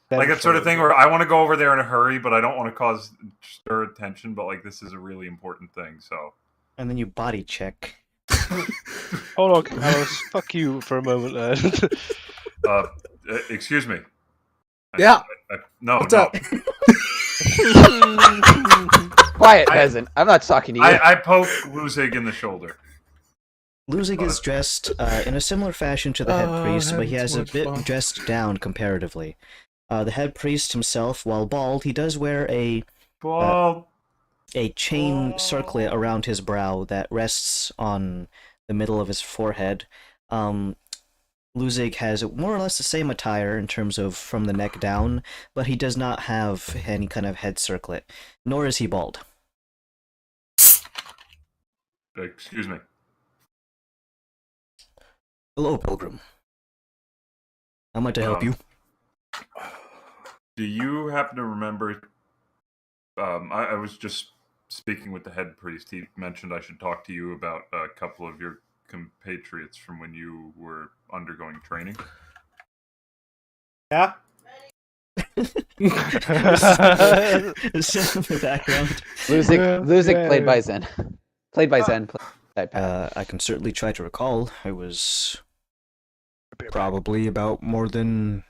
that sort of thing where I want to go over there in a hurry, but I don't want to stir attention. But like this is a really important thing, so. And then you body check. Hold on, Alice. Fuck you for a moment there. Excuse me. Yeah. No, What's no. up? Quiet, peasant. I'm not talking to you. I poke Luzig in the shoulder. Luzig is dressed in a similar fashion to the head priest, but he has a having so bit much fun. dressed down comparatively. The head priest himself, while bald, he does wear a Ball. chain circlet around his brow that rests on the middle of his forehead. Luzig has more or less the same attire in terms of from the neck down, but he does not have any kind of head circlet, nor is he bald. Excuse me. Hello, Pilgrim. How might I help you? Do you happen to remember? I was just speaking with the head priest. He mentioned I should talk to you about a couple of your compatriots from when you were undergoing training. Yeah. The background. Luzig played by Zen. Played by Zen. I can certainly try to recall. It was probably about more than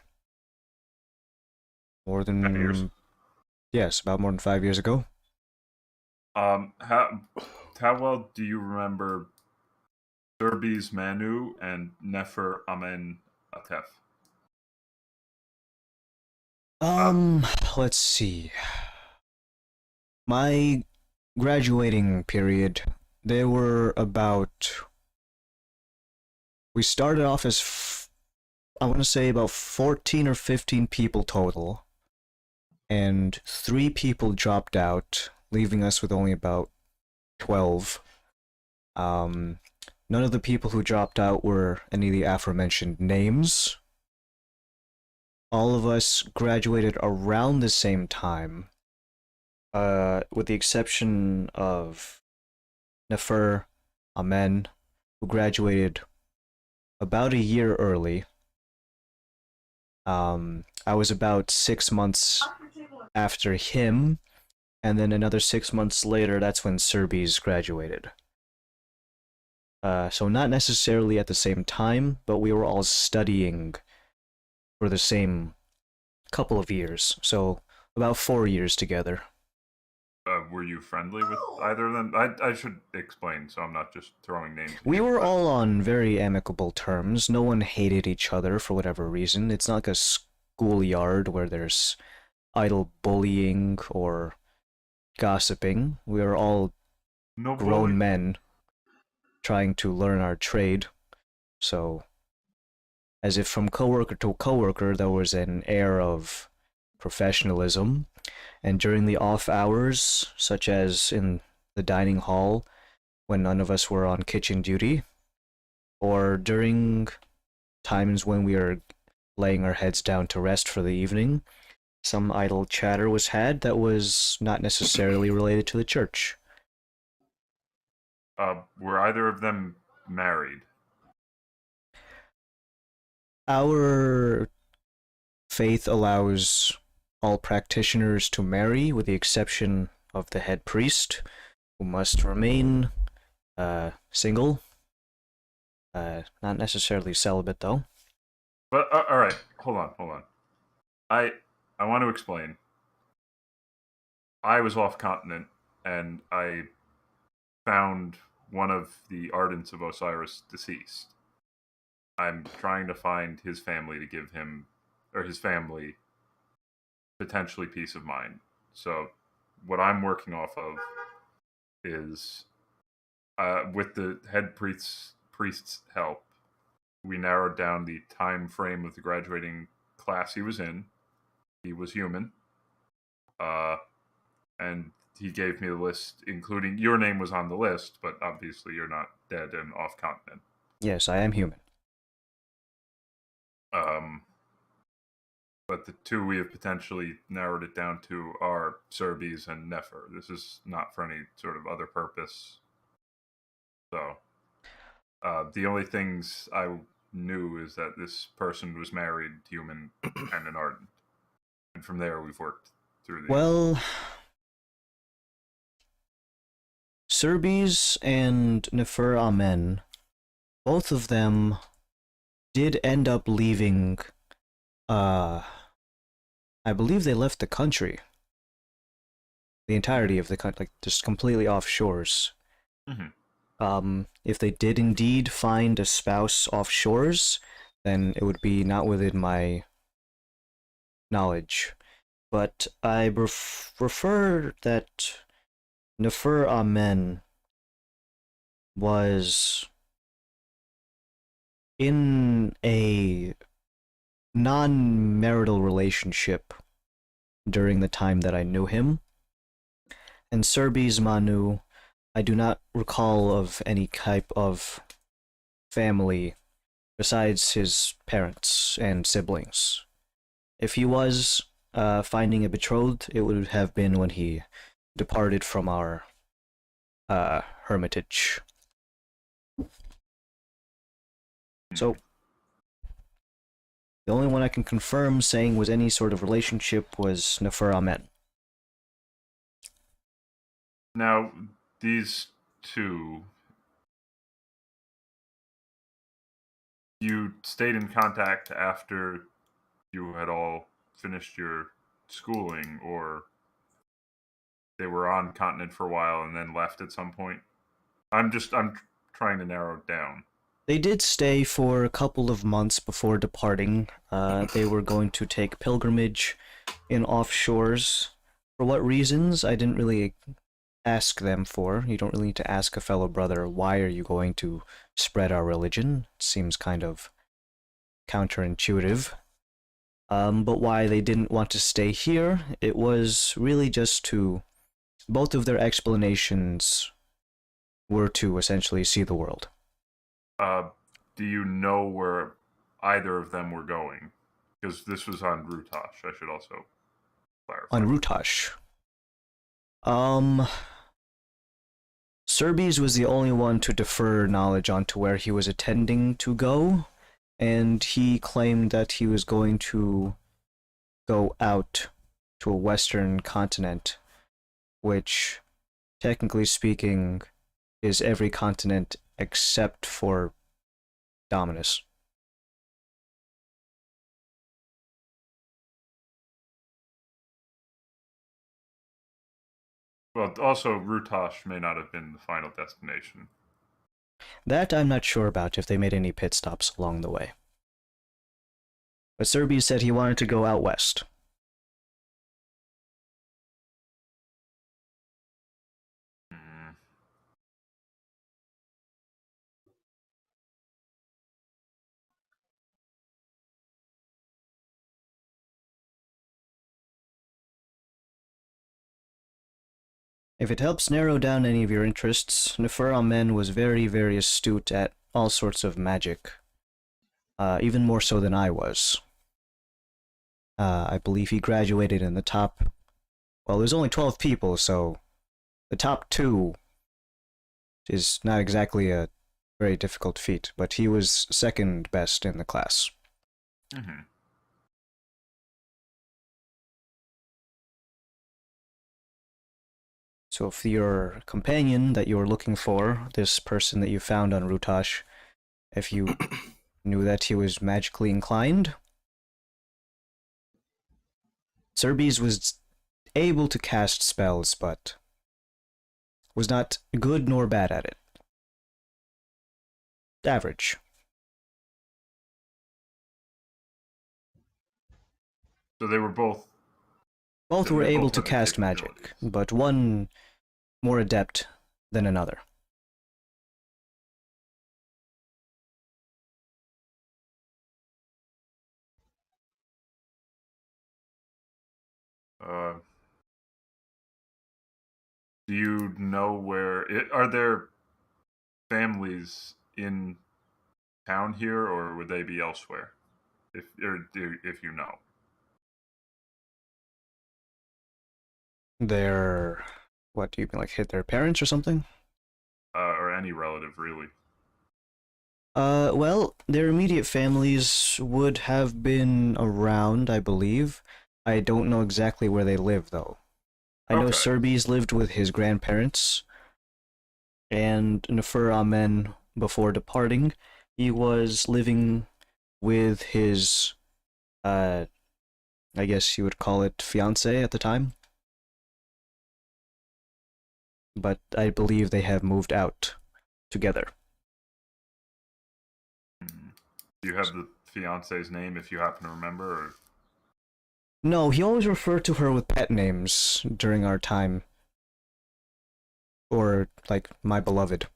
5 years. Yes, about more than 5 years ago. How well do you remember Serbi's Manu and Nefer Amen Atef? Let's see. My graduating period, there were about. We started off as, I want to say about 14 or 15 people total, and 3 people dropped out, leaving us with only about 12. None of the people who dropped out were any of the aforementioned names. All of us graduated around the same time, with the exception of Nefer Amen, who graduated about a year early. I was about 6 months after him, and then another 6 months later, that's when Serbies graduated. So not necessarily at the same time, but we were all studying for the same couple of years, so about 4 years together. Were you friendly with either of them? I should explain, so I'm not just throwing names. We were all on very amicable terms. No one hated each other for whatever reason. It's not like a schoolyard where there's idle bullying or gossiping. We are all No grown bullying. men trying to learn our trade. So, as if from coworker to coworker, there was an air of professionalism, and during the off hours, such as in the dining hall, when none of us were on kitchen duty, or during times when we were laying our heads down to rest for the evening, some idle chatter was had that was not necessarily related to the church. Were either of them married? Our faith allows all practitioners to marry, with the exception of the head priest, who must remain single. Not necessarily celibate, though. But all right, hold on. I want to explain. I was off continent, and I found one of the Ardents of Osiris deceased. I'm trying to find his family to give him, or his family, potentially peace of mind. So what I'm working off of is with the head priest's help, we narrowed down the time frame of the graduating class he was in. He was human, and he gave me the list, including your name was on the list, but obviously you're not dead and off continent. Yes, I am human. But the two we have potentially narrowed it down to are Cerbis and Nefer. This is not for any sort of other purpose. So, the only things I knew is that this person was married, human, and an ardent. And from there, we've worked through these. Well, Cerbis and Nefer Amen, both of them did end up leaving. I believe they left the country. The entirety of the country, like just completely offshores. If they did indeed find a spouse offshores, then it would be not within my knowledge. But I refer that Nefer Amen was in a non-marital relationship during the time that I knew him. And Cerbis Manu, I do not recall of any type of family besides his parents and siblings. If he was finding a betrothed, it would have been when he departed from our hermitage. So, the only one I can confirm saying was any sort of relationship was Nefer Amen. Now, these two, you stayed in contact after you had all finished your schooling, or they were on continent for a while and then left at some point? I'm trying to narrow it down. They did stay for a couple of months before departing. They were going to take pilgrimage in offshores. For what reasons, I didn't really ask them for. You don't really need to ask a fellow brother, why are you going to spread our religion? It seems kind of counterintuitive. But why they didn't want to stay here, it was really just to... Both of their explanations were to essentially see the world. Do you know where either of them were going? Because this was on Rutash, I should also clarify. On Rutash. Cerbis was the only one to defer knowledge onto where he was intending to go, and he claimed that he was going to go out to a western continent, which, technically speaking, is every continent except for Dominus. Well, also, Rutash may not have been the final destination. That I'm not sure about, if they made any pit stops along the way. But Cerbis said he wanted to go out west. If it helps narrow down any of your interests, Nefer Amen was very, very astute at all sorts of magic. Even more so than I was. I believe he graduated in the top... Well, there's only 12 people, so the top 2 is not exactly a very difficult feat, but he was second best in the class. Mm-hmm. So if your companion that you were looking for, this person that you found on Rutash, if you knew that he was magically inclined, Cerbis was able to cast spells, but was not good nor bad at it. Average. So they were both Both Then were they able both to have the cast magic, capabilities. but one more adept than another. Do you know where? Are there families in town here, or would they be elsewhere? If you know. Their... What do you mean, like hit their parents or something? Or any relative, really. Well, their immediate families would have been around, I believe. I don't know exactly where they live, though. I know Okay. Serbi's lived with his grandparents, and Nefer Amen, before departing, he was living with his, I guess you would call it fiancé at the time. But I believe they have moved out together. Do you have the fiance's name if you happen to remember? Or... No, he always referred to her with pet names during our time. Or, like, my beloved.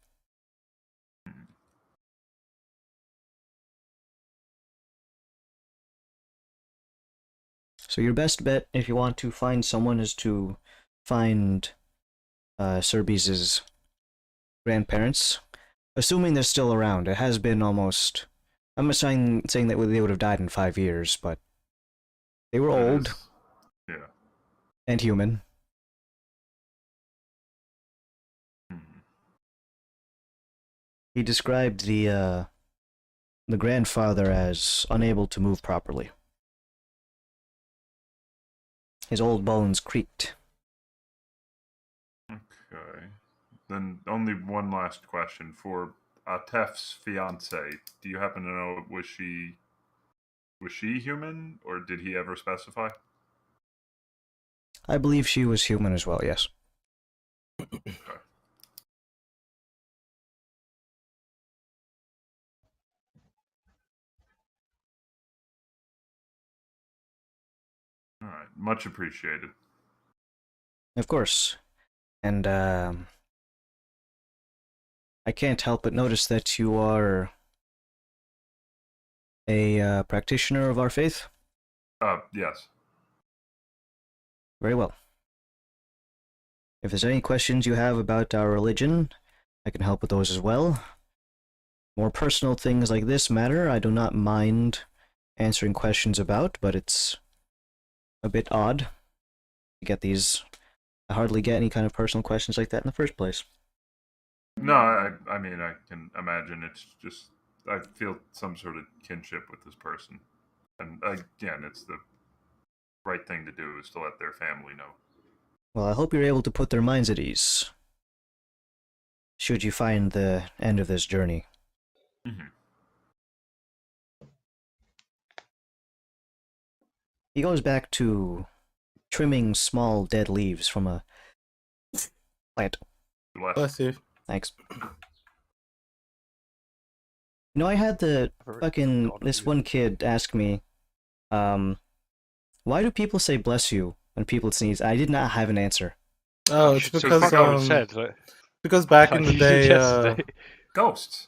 So your best bet, if you want to find someone, is to find Serbi's grandparents. Assuming they're still around. It has been almost... I'm not saying that they would have died in 5 years, but they were old Yeah. and human. He described the grandfather as unable to move properly. His old bones creaked. Okay. Then only one last question for Atef's fiance. Do you happen to know was she human, or did he ever specify? I believe she was human as well, yes. Okay. All right. Much appreciated. Of course. And, I can't help but notice that you are a practitioner of our faith. Yes. Very well. If there's any questions you have about our religion, I can help with those as well. More personal things like this matter, I do not mind answering questions about, but it's a bit odd to get these. I hardly get any kind of personal questions like that in the first place. No, I mean, I can imagine it's just, I feel some sort of kinship with this person. And again, it's the right thing to do is to let their family know. Well, I hope you're able to put their minds at ease, should you find the end of this journey. Mm-hmm. He goes back to trimming small dead leaves from a plant. Bless you. Thanks. You know, I had this one kid ask me, why do people say bless you when people sneeze? I did not have an answer. Oh, it's So because fuck what it said, like, because back in the day, yesterday. Ghosts.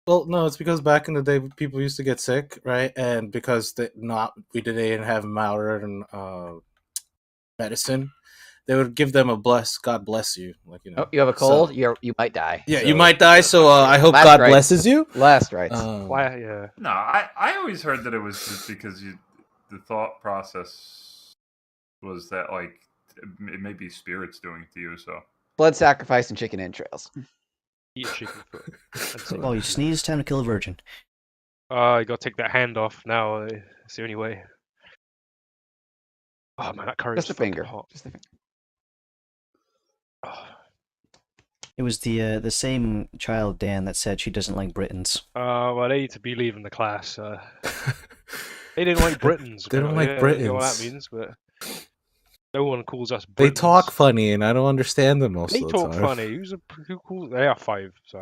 well, no, it's because back in the day people used to get sick, right? And because we didn't have modern medicine, they would give them a God bless you, like Oh, you have a cold. So, you might die. yeah, so- you might die. So I hope Last God rites. blesses you. Last rites. Why? Yeah. No, I always heard that it was just because the thought process was that, like, it may be spirits doing it to you, so. Blood sacrifice and chicken entrails. Eat a chicken foot. It's like, oh, you sneeze, time to kill a virgin. You gotta take that hand off now. It's the only way. Oh man, that curry's Just a fucking finger. hot. Just a finger. Oh. It was the same child, Dan, that said she doesn't like Britons. Well, they need to be leaving the class. They didn't like Britons. They don't apparently. like I don't know what Britons. that means, but no one calls us They Britons. talk funny, and I don't understand them most They of the talk time. funny. Who calls? They are 5, so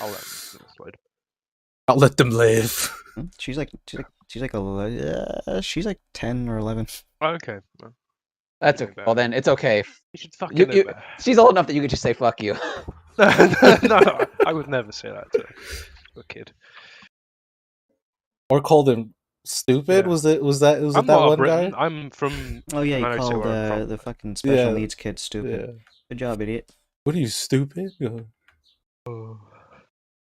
I'll let them slide. I'll let them live. She's like 10 or 11. Okay. Well, That's You know okay. Well, better. then it's okay. You should fucking know better. She's old enough that you could just say "fuck you." No, I would never say that to a kid. Or called him stupid? Yeah. Was it that I'm that not a one Briton. guy? I'm from. Oh yeah, he I don't say called where I'm from. the fucking special Yeah. needs kid stupid. Yeah. Good job, idiot. What are you, stupid? Oh.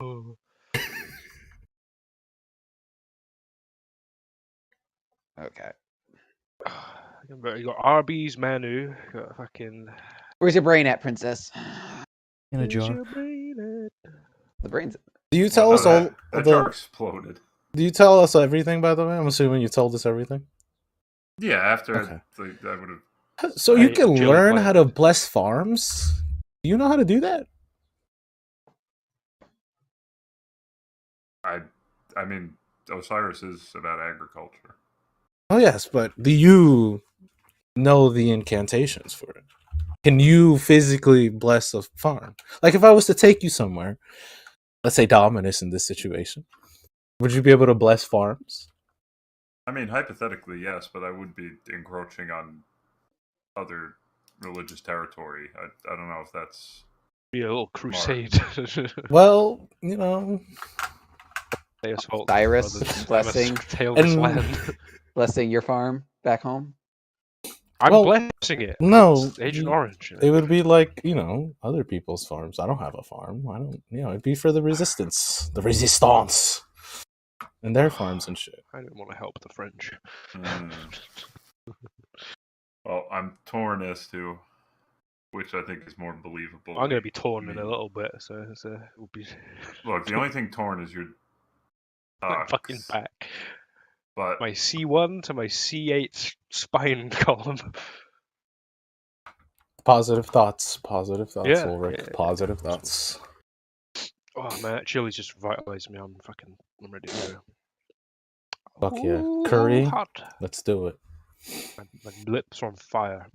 Oh. Okay. You got Arby's menu. You got fucking. Where's your brain at, princess? In a Where's jar. your brain at? The brain's. Do you tell us all that jar exploded. Do you tell us everything, by the way? I'm assuming you told us everything. Yeah, after Okay. I would have. So you I can chili learn plant. how to bless farms? Do you know how to do that? I mean, Osiris is about agriculture. Oh yes, but do you know the incantations for it? Can you physically bless a farm? Like if I was to take you somewhere, let's say Dominus in this situation, would you be able to bless farms? I mean, hypothetically, yes, but I would be encroaching on other religious territory. I don't know if that's Be a little crusade. Well, you know, They assault Cyrus brothers, blessing. tailless And- land. Blessing your farm back home. I'm Well, blessing it. no, It's Agent Orange. it would be like, other people's farms. I don't have a farm. I don't, it'd be for the resistance, and their farms and shit. I don't want to help the French. Well, I'm torn as to which I think is more believable. I'm going to be torn in a little bit, so we'll be Look, the only thing torn is your fucking back. But My C1 to my C8 spine column. Positive thoughts, Yeah, Ulrich. yeah. Positive thoughts. Oh man, that chili's just revitalized me. I'm ready to go. Fuck yeah. Ooh, Curry? hot. Let's do it. My lips are on fire.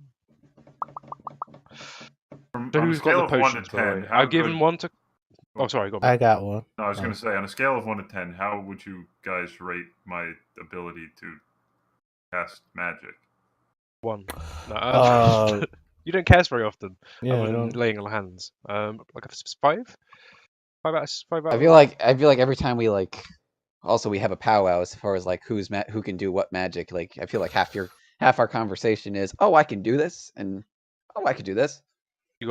on So a who's scale got the of 1 to potions, by the 10, way? how I've given good- one to... Oh, sorry, go on. I got one. No, I was going to say, on a scale of 1 to 10, how would you guys rate my ability to cast magic? 1. No, Uh, you don't cast very often. Yeah, I other than don't. laying on hands. Like a 5? 5 out I of feel like every time we also we have a powwow as far as like who can do what magic. Like I feel like half our conversation is, oh, I can do this, and oh, I could do this. You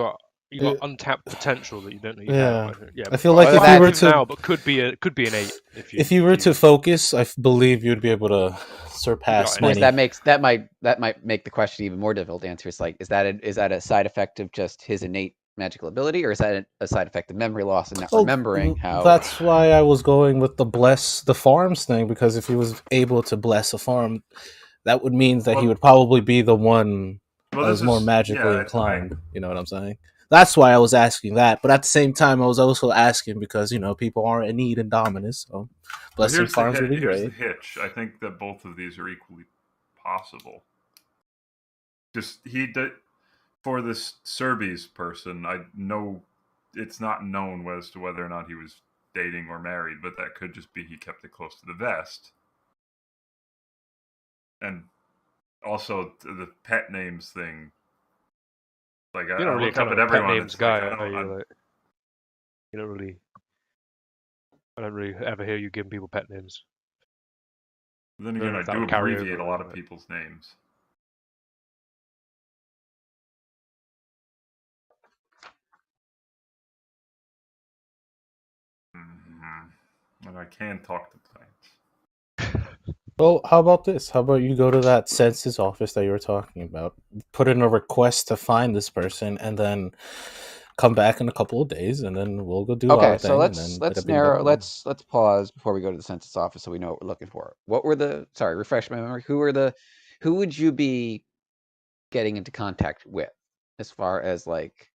got untapped potential that you don't know you Yeah. have. Yeah, I feel like if you were to now, but could be an 8 if you were to focus, I believe you'd be able to surpass Of Of course, many. that might make the question even more difficult to answer. It's like, is that a side effect of just his innate magical ability, or is that a side effect of memory loss and not remembering how? That's why I was going with the bless the farms thing, because if he was able to bless a farm, that would mean that he would probably be the one that was more magically inclined. You know what I'm saying? That's why I was asking that. But at the same time, I was also asking because, people are in need in Dominus. So blessing farms would be Here's great. the hitch. I think that both of these are equally possible. Just for this Serbies person, I know it's not known as to whether or not he was dating or married, but that could just be he kept it close to the vest. And also the pet names thing. Like You're not really look kind up of at a pet everyone. names It's guy, like, are you? Like, you don't really. I don't really ever hear you giving people pet names. Then I don't again, know I if that do would carry abbreviate over a lot or of not. people's names. And I can talk to plants. Well, how about this? How about you go to that census office that you were talking about, put in a request to find this person, and then come back in a couple of days, and then we'll go do our Okay, thing. so and let's then narrow. Let's pause before we go to the census office so we know what we're looking for. What were the? Sorry, refresh my memory. Who would you be getting into contact with, as far as like?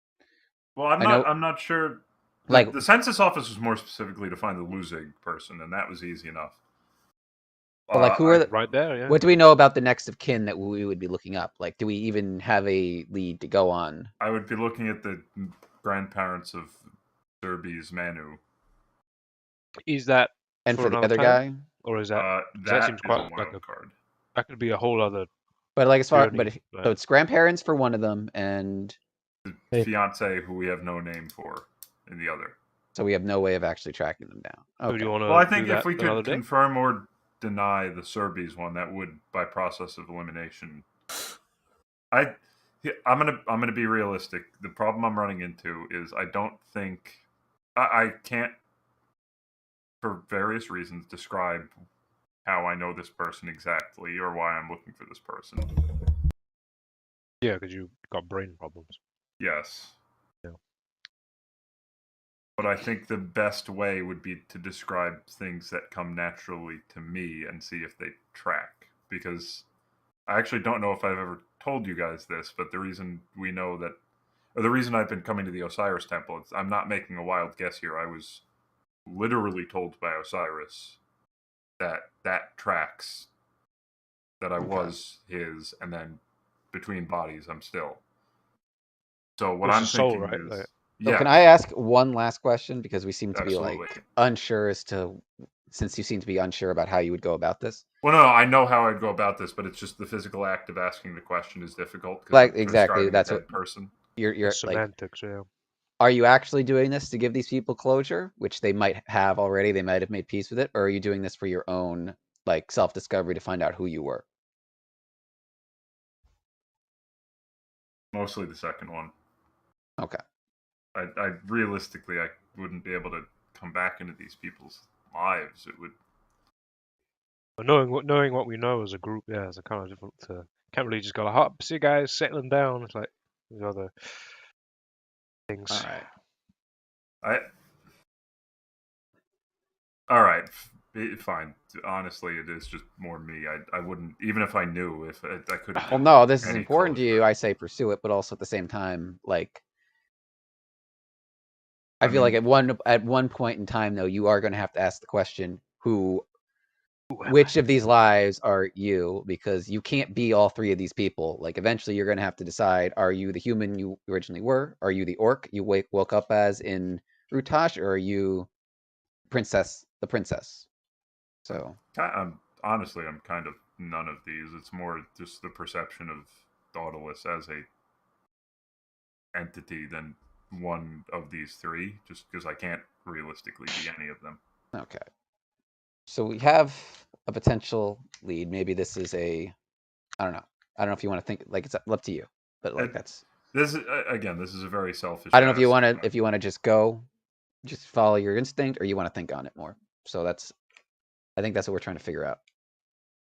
Well, I'm not sure. Like the census office was more specifically to find the Luzig person, and that was easy enough. But like, who are right there? Yeah. What do we know about the next of kin that we would be looking up? Like, do we even have a lead to go on? I would be looking at the grandparents of Derby's Manu. Is that and for the another other planet? guy, or is that that seems is quite a wild card? That could be a whole other But like as far, journey, so like- it's grandparents for one of them, and The Hey. fiance who we have no name for in the other. so we have no way of actually tracking them down. So do Okay. you want to Well, I do think that if we another could day? confirm or deny the Serbies one, that would, by process of elimination. I'm gonna be realistic. The problem I'm running into is I don't think I can't, for various reasons, describe how I know this person exactly or why I'm looking for this person. Yeah, because you got brain problems. Yes. Yeah. But I think the best way would be to describe things that come naturally to me and see if they track. Because I actually don't know if I've ever told you guys this, but the reason we know that, or the reason I've been coming to the Osiris Temple, I'm not making a wild guess here. I was literally told by Osiris that tracks, that I was his, and then between bodies, I'm still. So what It's I'm a soul, thinking right? is, Like- So yeah, can I ask one last question, because we seem to be Absolutely. like unsure as to, since you seem to be unsure about how you would go about this. well, no, I know how I'd go about this, but it's just the physical act of asking the question is difficult. 'Cause Like, I'm exactly, describing a that's dead what- person. You're like, semantics, yeah. are you actually doing this to give these people closure, which they might have already, they might have made peace with it, or are you doing this for your own like self-discovery to find out who you were? Mostly the second one. Okay. I realistically, I wouldn't be able to come back into these people's lives. It would. But knowing what we know as a group, yeah, it's a kind of difficult to. Can't really just go like, "Hop, see you guys settling down." It's like there's other things. All right. All right, fine. Honestly, it is just more me. I wouldn't, even if I knew, if I couldn't. Well, no, this is any important to you. closure. I say pursue it, but also at the same time, like, I I feel like mean- at one point in time, though, you are going to have to ask the question, which of these lives are you? Because you can't be all three of these people. Like, eventually, you're going to have to decide: are you the human you originally were? Are you the orc you woke up as in Rutash, or are you the princess? So Honestly, I'm kind of none of these. It's more just the perception of Daedalus as a entity than one of these three, just because I can't realistically be any of them. okay. So we have a potential lead. Maybe this is I don't know. I don't know if you want to think, like, it's up to you, but like that's. This is again. This is a very selfish. I don't know if you ask. want to just go, just follow your instinct, or you want to think on it more. So I think that's what we're trying to figure out.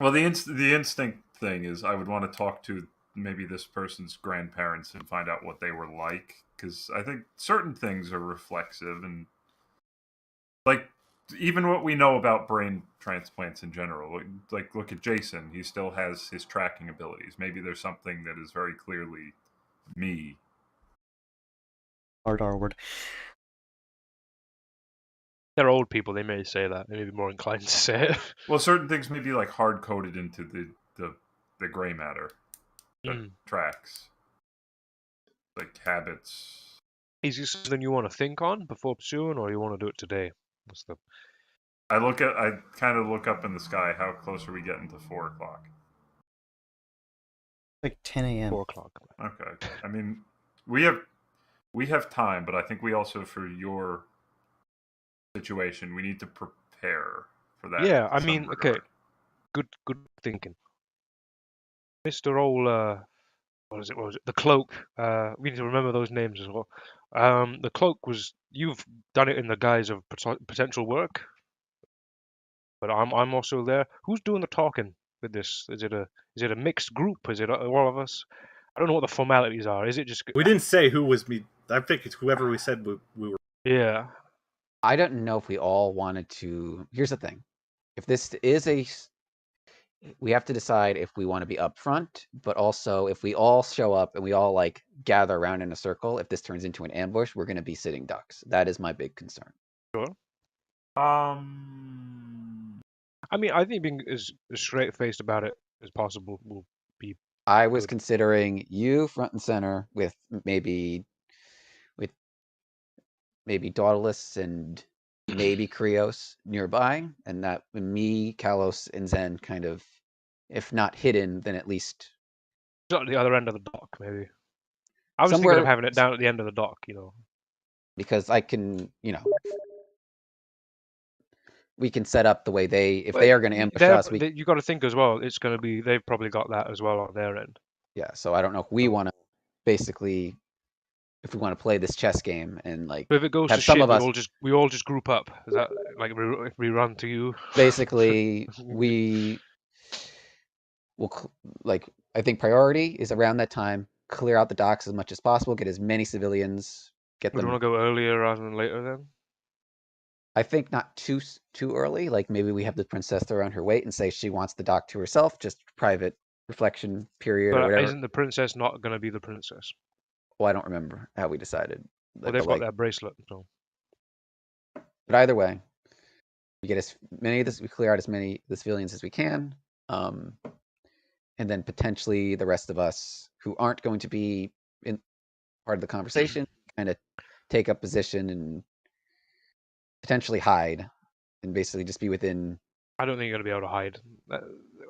Well, the instinct thing is, I would want to talk to maybe this person's grandparents and find out what they were like, because I think certain things are reflexive, and like even what we know about brain transplants in general. Like look at Jason; he still has his tracking abilities. Maybe there's something that is very clearly me. Hard R word. They're old people. They may say that. They may be more inclined to say it. Well, certain things may be like hard coded into the gray matter that tracks, like habits. Is this something you want to think on before pursuing, or you want to do it today? What's the... I kind of look up in the sky. How close are we getting to 4:00? Like 10 a.m. 4 o'clock. Okay. I mean, we have time, but I think we also, for your situation, we need to prepare for that. Yeah, in I some mean, okay. regard. Good thinking. Mr. Old, what was it? The cloak. We need to remember those names as well. The cloak you've done it in the guise of potential work, but I'm also there. Who's doing the talking with this? Is it a mixed group? Is it all of us? I don't know what the formalities are. Is it just? We didn't say who was me. I think it's whoever we said we were. Yeah. I don't know if we all wanted to. Here's the thing: if this is we have to decide if we want to be upfront, but also if we all show up and we all like gather around in a circle, if this turns into an ambush, we're going to be sitting ducks. That is my big concern. Sure. I mean, I think being as straight faced about it as possible will be. I was Good. considering you front and center with maybe Daedalus and maybe Krios nearby, and that me, Kalos, and Zen kind of, if not hidden, then at least Not at the other end of the dock, maybe. I was thinking of Somewhere- having it down at the end of the dock, because I can, we can set up the way if But they are going to ambush us, you got to think as well. It's going to be they've probably got that as well on their end. yeah. So I don't know if we want to basically, if we want to play this chess game and like But if it goes have to some shit, of us we all just group up. Is that like if we run to you? basically we will like I think priority is around that time, clear out the docks as much as possible, get as many civilians, get Would you them. want to go earlier rather than later then? I think not too early. Like maybe we have the princess throw on her weight and say she wants the dock to herself, just private reflection period or But whatever. isn't the princess not going to be the princess? Well, I don't remember how we decided. Well, they've got that bracelet. So. But either way, we get as many of this, we clear out as many of the civilians as we can, and then potentially the rest of us who aren't going to be in part of the conversation kind of take up position and potentially hide and basically just be within. I don't think you're going to be able to hide.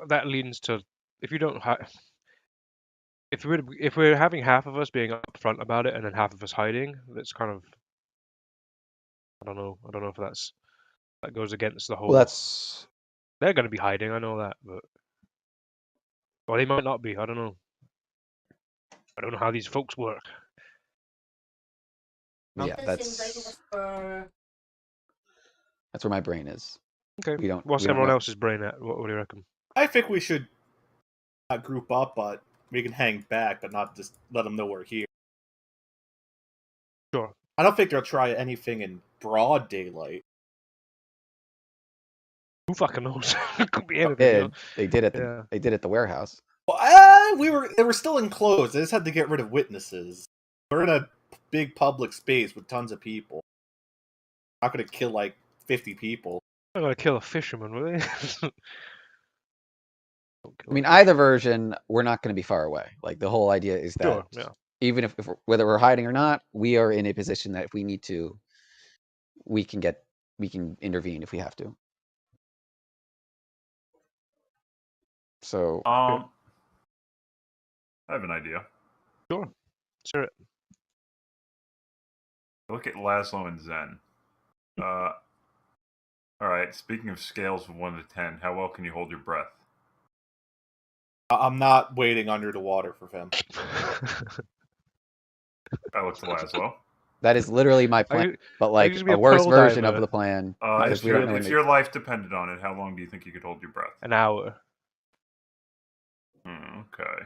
That leads to if you don't hide. If we're having half of us being upfront about it and then half of us hiding, that's kind of I don't know if that goes against the whole. Well, that's they're going to be hiding. I know that, but well, they might not be. I don't know. I don't know how these folks work. Yeah, that's where my brain is. Okay. We don't. What's everyone else's brain at? What do you reckon? I think we should not group up, but we can hang back, but not just let them know we're here. Sure. I don't think they'll try anything in broad daylight. Who fucking knows? Could be anything. They did at the warehouse. Well, they were still enclosed. They just had to get rid of witnesses. We're in a big public space with tons of people. Not gonna kill like 50 people. I'm gonna kill a fisherman, will they? I mean, either version, we're not going to be far away. Like the whole idea is that even if whether we're hiding or not, we are in a position that if we need to, we can intervene if we have to. So, I have an idea. Sure. Sure. Look at Laszlo and Zen. All right. Speaking of scales of 1 to 10, how well can you hold your breath? I'm not waiting under the water for them. I look to Laszlo. That is literally my plan, but like a worse version of the plan. If your life depended on it, how long do you think you could hold your breath? An hour. Okay.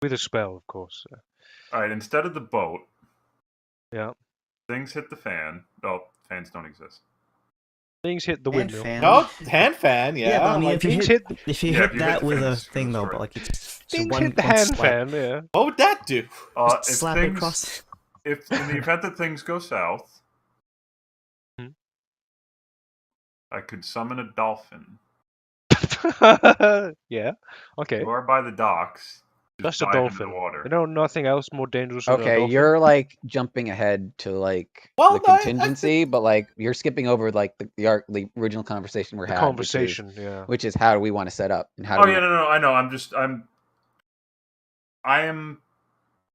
With a spell, of course. All right. Instead of the boat, things hit the fan. Oh, fans don't exist. Things hit the windmill. No, hand fan, yeah. Yeah, but I mean, if you hit that with a fence, thing though, but like it's Things one, hit the one hand slap. fan, yeah. What would that do? Slap it across. If in the event that things go south, I could summon a dolphin. Yeah. Okay. You are by the docks. Just a dive into dolphin. the water. You know nothing else more dangerous than a Okay, dolphin? you're like jumping ahead to like the contingency, but like you're skipping over like the original conversation we're having. Which is how do we want to set up and how? No, I know. I am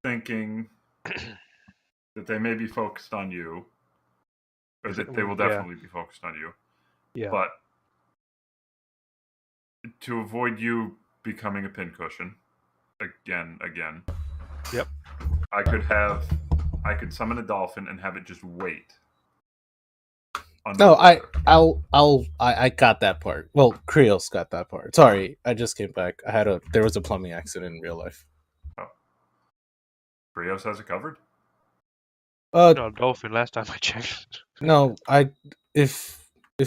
thinking that they may be focused on you, or that they will definitely be focused on you. Yeah. But to avoid you becoming a pincushion again. Yep. I could summon a dolphin and have it just wait. No, I got that part. Well, Creel's got that part. Sorry, I just came back. There was a plumbing accident in real life. Oh. Creos has it covered? No, dolphin last time I checked. No, if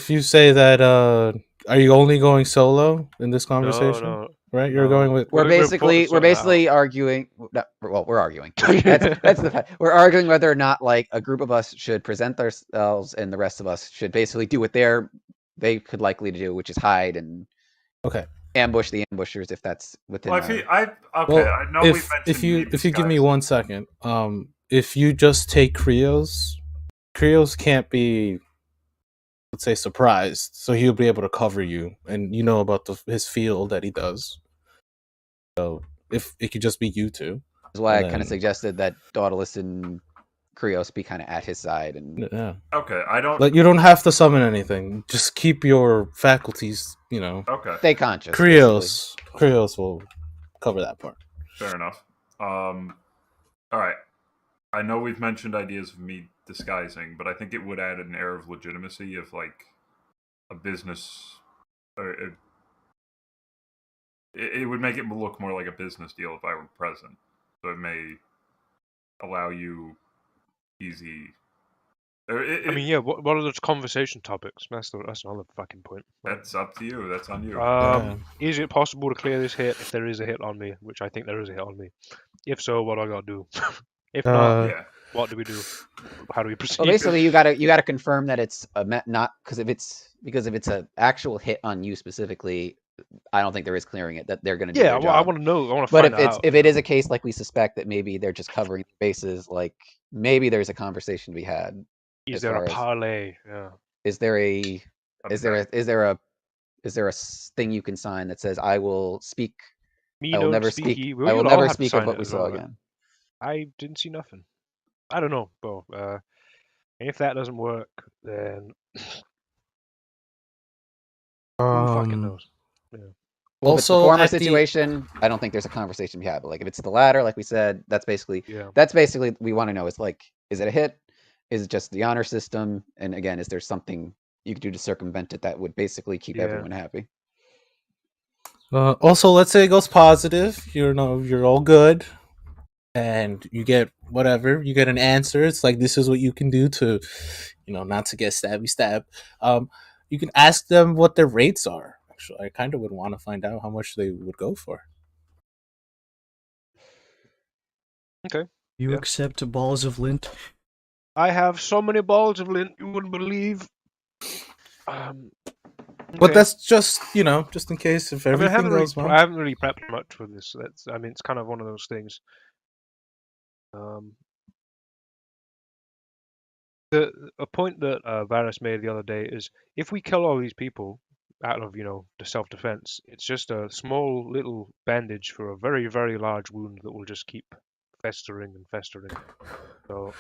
you say that are you only going solo in this conversation? No. Right? You're going with We're basically arguing. Well, we're arguing. That's the fact. We're arguing whether or not like a group of us should present ourselves and the rest of us should basically do what they could likely to do, which is hide and ambush the ambushers if that's within. Well, I know if you give me 1 second, if you just take Creos can't be, let's say, surprised, so he'll be able to cover you, and you know about his field that he does. So if it could just be you two. That's why I And kind of then- suggested that Dauntless and Krios be kind of at his side, and Yeah. Okay, I don't. Like, you don't have to summon anything. Just keep your faculties, Okay, stay conscious. basically. Krios will cover that part. fair enough. All right. I know we've mentioned ideas of me disguising, but I think it would add an air of legitimacy of like a business. Or it would make it look more like a business deal if I were present. So it may allow you easy. I mean, yeah. What are the conversation topics? That's another fucking point. That's up to you. That's on you. Is it possible to clear this hit if there is a hit on me? Which I think there is a hit on me. If so, what do I gotta do? If not, Yeah. what do we do? How do we proceed? Well, basically, you gotta confirm that it's not because if it's an actual hit on you specifically, I don't think there is clearing it. That they're gonna do Yeah, their well, I job. want to know. I want to But find if that out. if it is a case like we suspect that maybe they're just covering bases, like maybe there's a conversation to be had. Is as there far a as- parlay? Yeah. Is there a thing you can sign that says I will speak? Me I will don't never speak. speak. Ye. I Well, will you'll all never have to speak of sign what it we as saw well. again. I didn't see nothing. I don't know, Bo. If that doesn't work, then who fucking knows? Yeah. Well, if it's the Also, former at the- situation, I don't think there's a conversation to be had. But like if it's the latter, like we said, that's basically Yeah. we want to know is like, is it a hit? Is it just the honor system? And again, is there something you could do to circumvent it that would basically keep Yeah. everyone happy? Also, let's say it goes positive. You're all good, and you get whatever. You get an answer. It's like, this is what you can do to, not to get stab. You can ask them what their rates are. Actually, I kind of would want to find out how much they would go for. Okay. You Yeah. accept balls of lint? I have so many balls of lint you wouldn't believe. But Okay. that's just just in case if I mean, everything goes well. I haven't really prepped much for this. It's kind of one of those things. A point that Varys made the other day is if we kill all these people out of the self-defense, it's just a small little bandage for a very, very large wound that will just keep festering and festering. So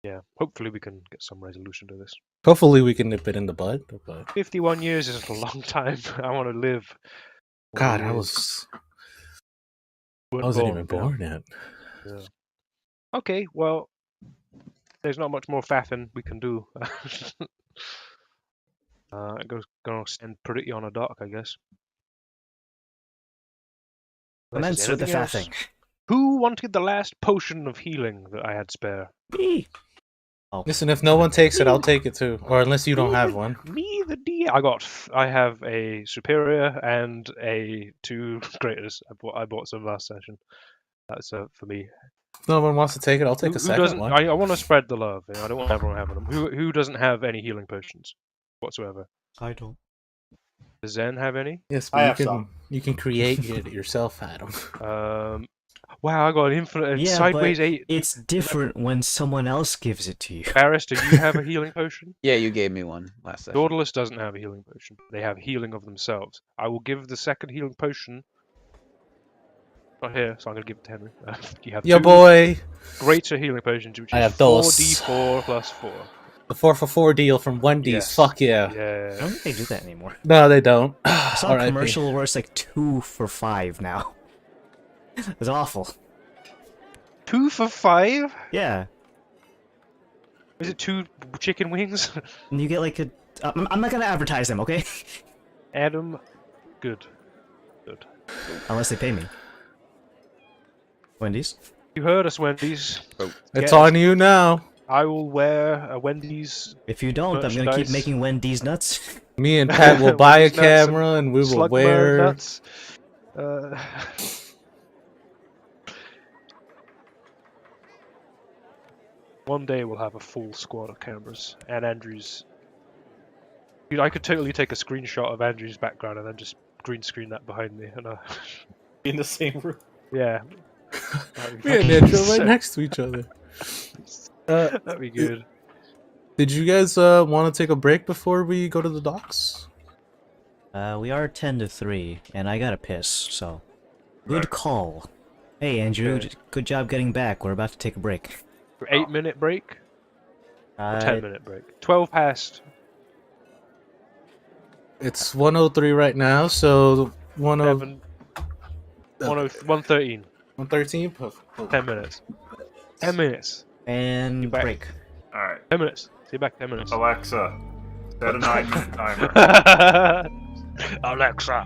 yeah, hopefully we can get some resolution to this. Hopefully we can nip it in the bud. But 51 years is a long time. I want to live. God, I wasn't even born yet. Yeah. Okay, well, there's not much more faffing we can do. Gonna send Pretty on a dock, I guess. Unless there's Commence with the anything else. faffing. Who wanted the last potion of healing that I had spare? Me. Listen, if no one takes it, I'll take it too. Or unless you don't have one. Me, the D. I have a superior and a 2 greaters. I bought some last session. That's for me. If no one wants to take it, I'll take a Who second doesn't? one. I want to spread the love. I don't want everyone having them. Who doesn't have any healing potions whatsoever? I don't. Does Zen have any? Yes, I but have some. you can create it yourself, Adam. Wow, I got an infinite Yeah, sideways but 8. it's different when someone else gives it to you. Barris, do you have a healing potion? Yeah, you gave me one last session. Nautilus doesn't have a healing potion. They have healing of themselves. I will give the second healing potion. Not here, so I'm going to give it to Henry. You have Yo, 2 boy. greater healing potions, which I is have those. 4d4 plus 4. The 4 for 4 deal from 1Ds. Yes. Fuck yeah. I Yeah. don't think they do that anymore. No, they don't. I saw a R.I.P. commercial where it's like 2 for 5 now. It's awful. 2 for 5? Yeah. Is it 2 chicken wings? And you get like a... I'm not gonna advertise them, okay? Adam, good. Good. Unless they pay me. Wendy's? You heard us, Wendy's. It's Yes. on you now. I will wear a Wendy's. If you don't, I'm gonna keep Merchandise. making Wendy's nuts. Me and Pat will buy a Wendy's nuts and camera and we will Slugma wear... nuts. One day we'll have a full squad of cameras and Andrew's. Dude, I could totally take a screenshot of Andrew's background and then just green screen that behind me. And In the same room. yeah, Me and Andrew right next to each other. that'd be good. Did you guys want to take a break before we go to the docks? We are 10-3, and I gotta piss, so. Good Right. call. Hey, Andrew, Okay. good job getting back. We're about to take a break. 8-minute break? Or 10 Uh, minute break? 12 past. It's 103 right now, so 10 7. 113. 113. 10 minutes. 10 minutes. and You back. break. All right, 10 minutes. See you back 10 minutes. Alexa, set a 9-minute timer. Alexa.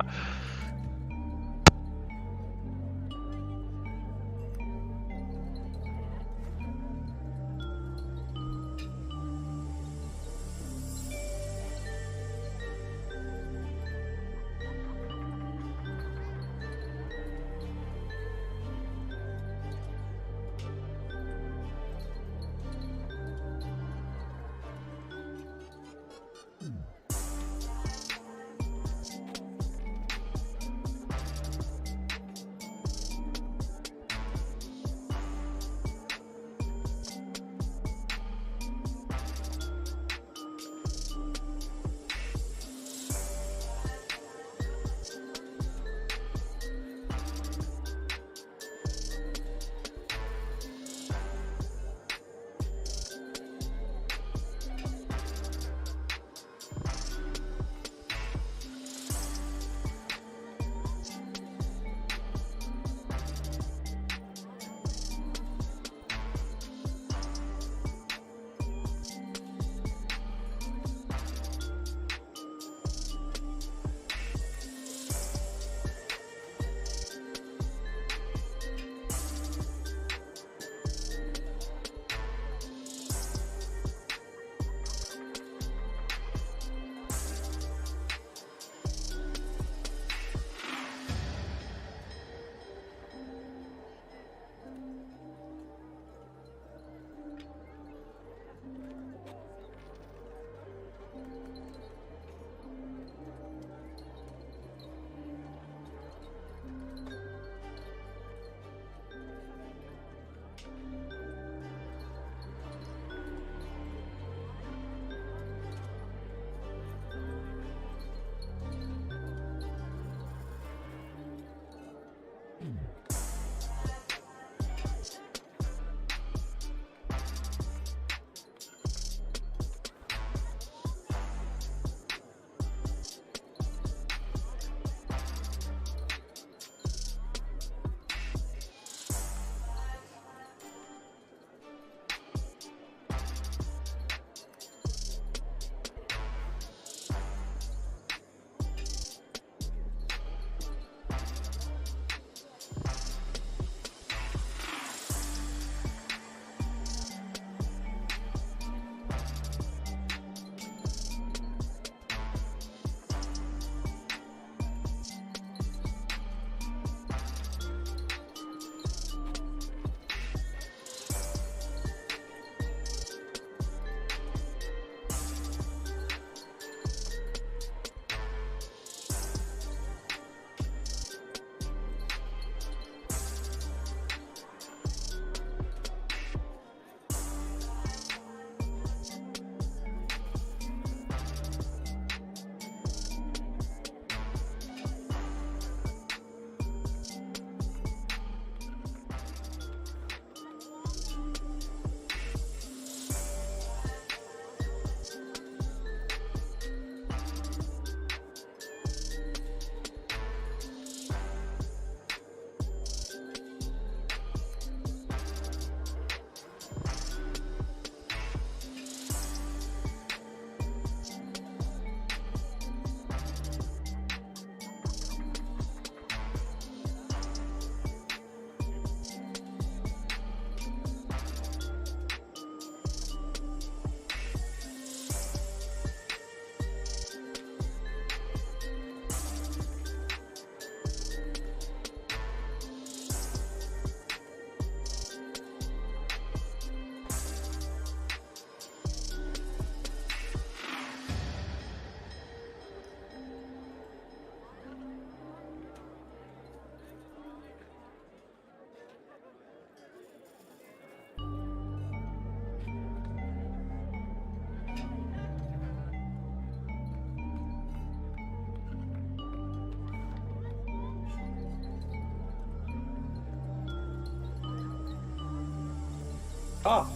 Ah.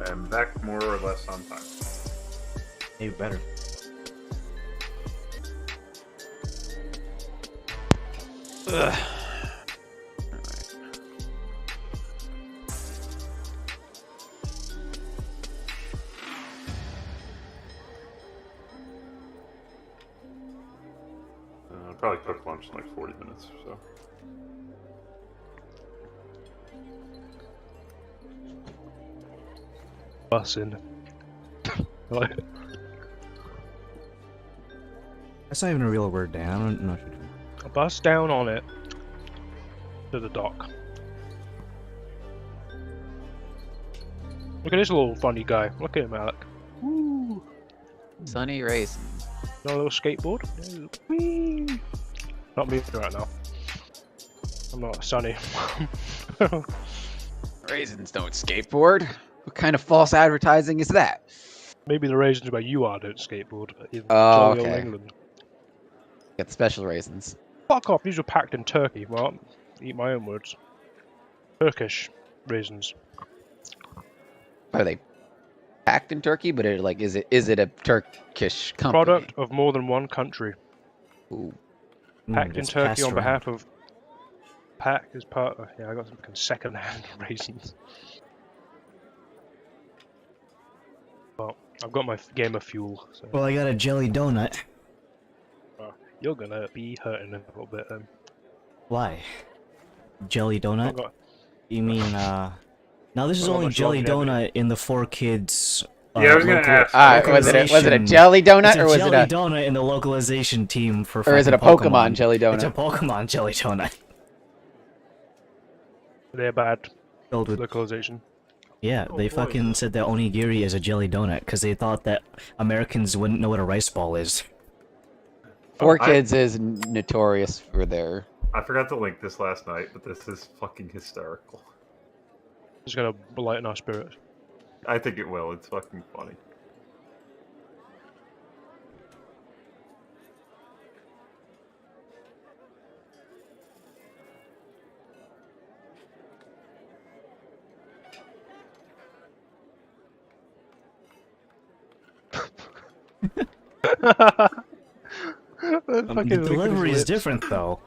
I'm back more or less on time. Maybe better. Ugh. I'll probably cook lunch in like 40 minutes or so. Bussin'. Like, That's not even a real word, Dan. I don't know what you're doing. bust down on it to the dock. Look at this little funny guy. Look at him, Alec. Woo! Sunny raisins. Got a little skateboard. Whee! Not me right now. I'm not sunny. Raisins don't skateboard. What kind of false advertising is that? Maybe the raisins where you are don't skateboard in Oh, jolly old okay. England. Get the special raisins. Fuck off, these were packed in Turkey. Well, eat my own words. Turkish raisins. Are they packed in Turkey? But is it a Turkish company? Product of more than one country. Ooh. Packed in It's Turkey passed on around. behalf of... Packed as part of... Yeah, I got some second-hand raisins. Well, I've got my game of fuel, so... Well, I got a jelly donut. You're gonna be hurting a little bit then. Why? Jelly I've donut? got... You mean, Now this is I've got only much jelly longevity. donut in the 4Kids. Yeah, I was gonna ask. Was it a localization. jelly donut It's a or was jelly it a donut in the localization team for or is it a fucking Pokemon jelly It's a donut? Pokemon jelly donut. They're bad Filled with... localization. Yeah, Oh, they boy. fucking said that onigiri is a jelly donut because they thought that Americans wouldn't know what a rice ball is. Four I- Kids is notorious for their. I forgot to link this last night, but this is fucking hysterical. Just gonna lighten our spirits. I think it will. It's fucking funny. The delivery is different though.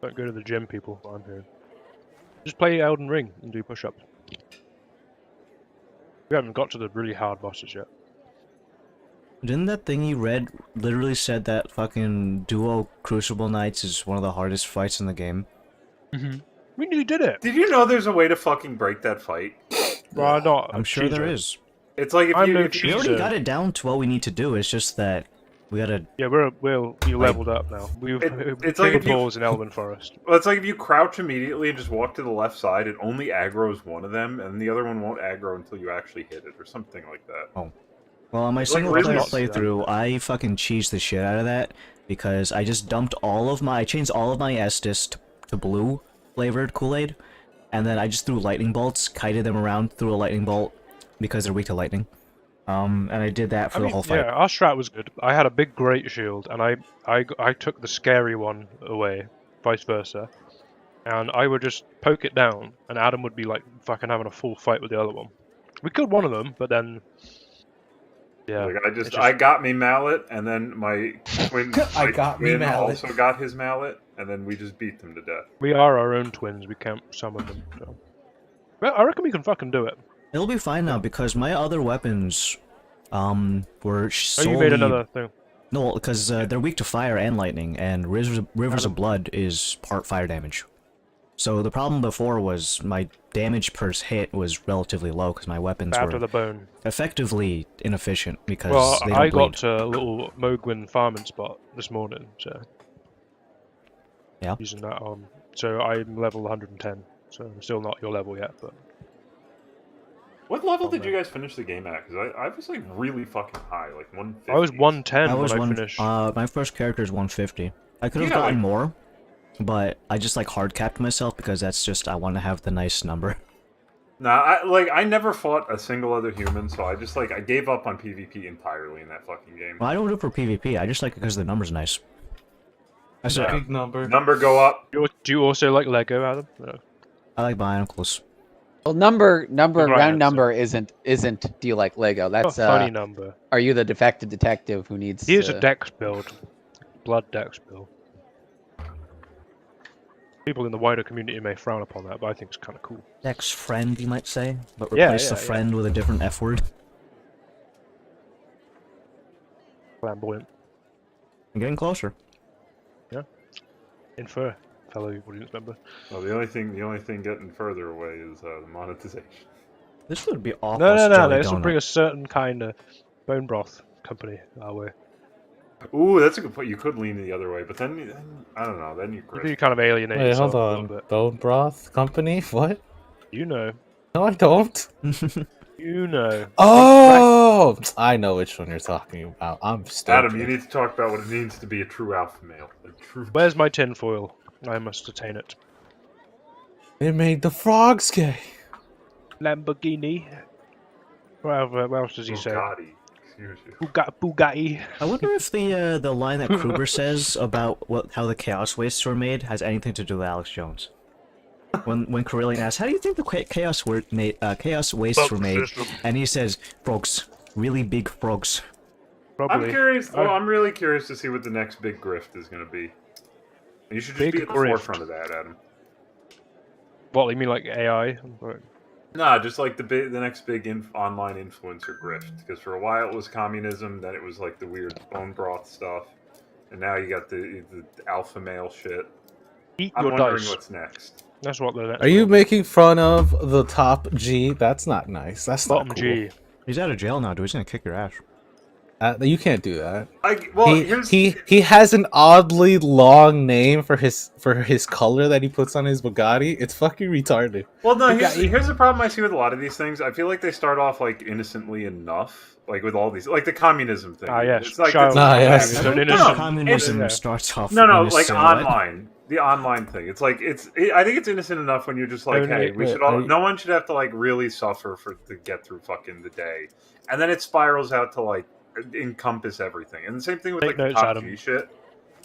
Don't go to the gym, people. I'm here. Just play Elden Ring and do push-ups. We haven't got to the really hard bosses yet. Didn't that thing you read literally said that fucking duo Crucible Knights is one of the hardest fights in the game? Mm-hmm. We nearly did it. Did you know there's a way to fucking break that fight? Well, not. I'm sure there is. It's like if I'm you, no if you We already cheater. got it down to what we need to do. It's just that we gotta. Yeah, you leveled up now. We've it's like if you- balls in Elven Forest. Well, it's like if you crouch immediately and just walk to the left side, it only aggroes one of them, and the other one won't aggro until you actually hit it, or something like that. Well, on my Like, single really player not- playthrough, I fucking cheesed the shit out of that because I just dumped I changed all of my Estus to blue flavored Kool-Aid, and then I just threw lightning bolts, kited them around, threw a lightning bolt because they're weak to lightning. And I did that for the whole fight. Yeah, our strat was good. I had a big great shield, and I took the scary one away, vice versa. And I would just poke it down, and Adam would be like fucking having a full fight with the other one. We killed one of them, but then... Yeah. Like it's just- I got me mallet, and then my twin, I my got me twin mallet. also got his mallet, and then we just beat them to death. We are our own twins, we can't summon them. So. Well, I reckon we can fucking do it. It'll be fine now because my other weapons, were Oh, solely... you made another thing. No, because they're weak to fire and lightning, and Rivers of Blood is part fire damage. So the problem before was my damage per hit was relatively low because my weapons Bad were to the bone. effectively inefficient because Well, they don't I bleed. got to a little Mogwin farming spot this morning, so... Yeah? Using that on. So I'm level 110, so I'm still not your level yet, but... What level Oh, did man. you guys finish the game at? Because I was like really fucking high, like 150. I was 110 I was when I one. finished. My first character is 150. I could have Yeah, gotten like- more, but I just like hard capped myself because that's just I want to have the nice number. Nah, I never fought a single other human, so I just I gave up on PvP entirely in that fucking game. Well, I don't do it for PvP. I just like it because the number's nice. That's Yeah. it. Big number. Number go up. Do you also like Lego, Adam? No. I like bionicles. Well, number, Good right round answer. number isn't. Do you like Lego? A That's funny number. Are you the defective detective who needs? Here's a dex build. Blood dex build. People in the wider community may frown upon that, but I think it's kind of cool. Dex friend, you might say, but Yeah, replace the yeah, yeah. friend with a different F word. Flamboyant. I'm getting closer. Infer, fellow audience member. Well, the only thing getting further away is the monetization. This would be awful. No. This will bring a certain kind of bone broth company our way. Ooh, that's a good point. You could lean the other way, but then I don't know. Then you You kind of alienate Wait, yourself hold a little on. bit. Bone broth company? What? You know. No, I don't. You know. Oh, I know which one you're talking about. I'm stupid. Adam, you need to talk about what it means to be a true alpha male. A true. Where's my tinfoil? I must attain it. They made the frogs gay. Lamborghini. What else does he say? Bugatti. Excuse you. Bugatti. I wonder if the line that Kruger says about how the Chaos Wastes were made has anything to do with Alex Jones. When Carillion asks, "How do you think the Chaos Wastes were made?" and he says, "Frogs, really big frogs." Probably. I'm curious. Well, I'm really curious to see what the next big grift is going to be. You should just Big be at the grift. forefront of that, Adam. What, you mean like AI? Nah, just like the next big online influencer grift. Because for a while it was communism, then it was like the weird bone broth stuff, and now you got the alpha male shit. Eat I'm your wondering dice. what's next. That's what the next Are you one- making fun of the top G? That's not nice. That's Bottom not cool. G. He's out of jail now, dude. He's gonna kick your ass. You can't do that. Here's He has an oddly long name for his color that he puts on his Bugatti. It's fucking retarded. Well, no, here's the problem I see with a lot of these things. I feel like they start off like innocently enough, like with all these, like the communism thing. Ah, yes. It's like Child yes. it's an No, innocent- Communism yeah. starts off. No, innocent, like right? online, the online thing. It's like I think it's innocent enough when you're just like, Only- hey, we wait, should all. are you- No one should have to like really suffer to get through fucking the day, and then it spirals out to like encompass everything. And the same thing with Take like the notes, top Adam. G shit.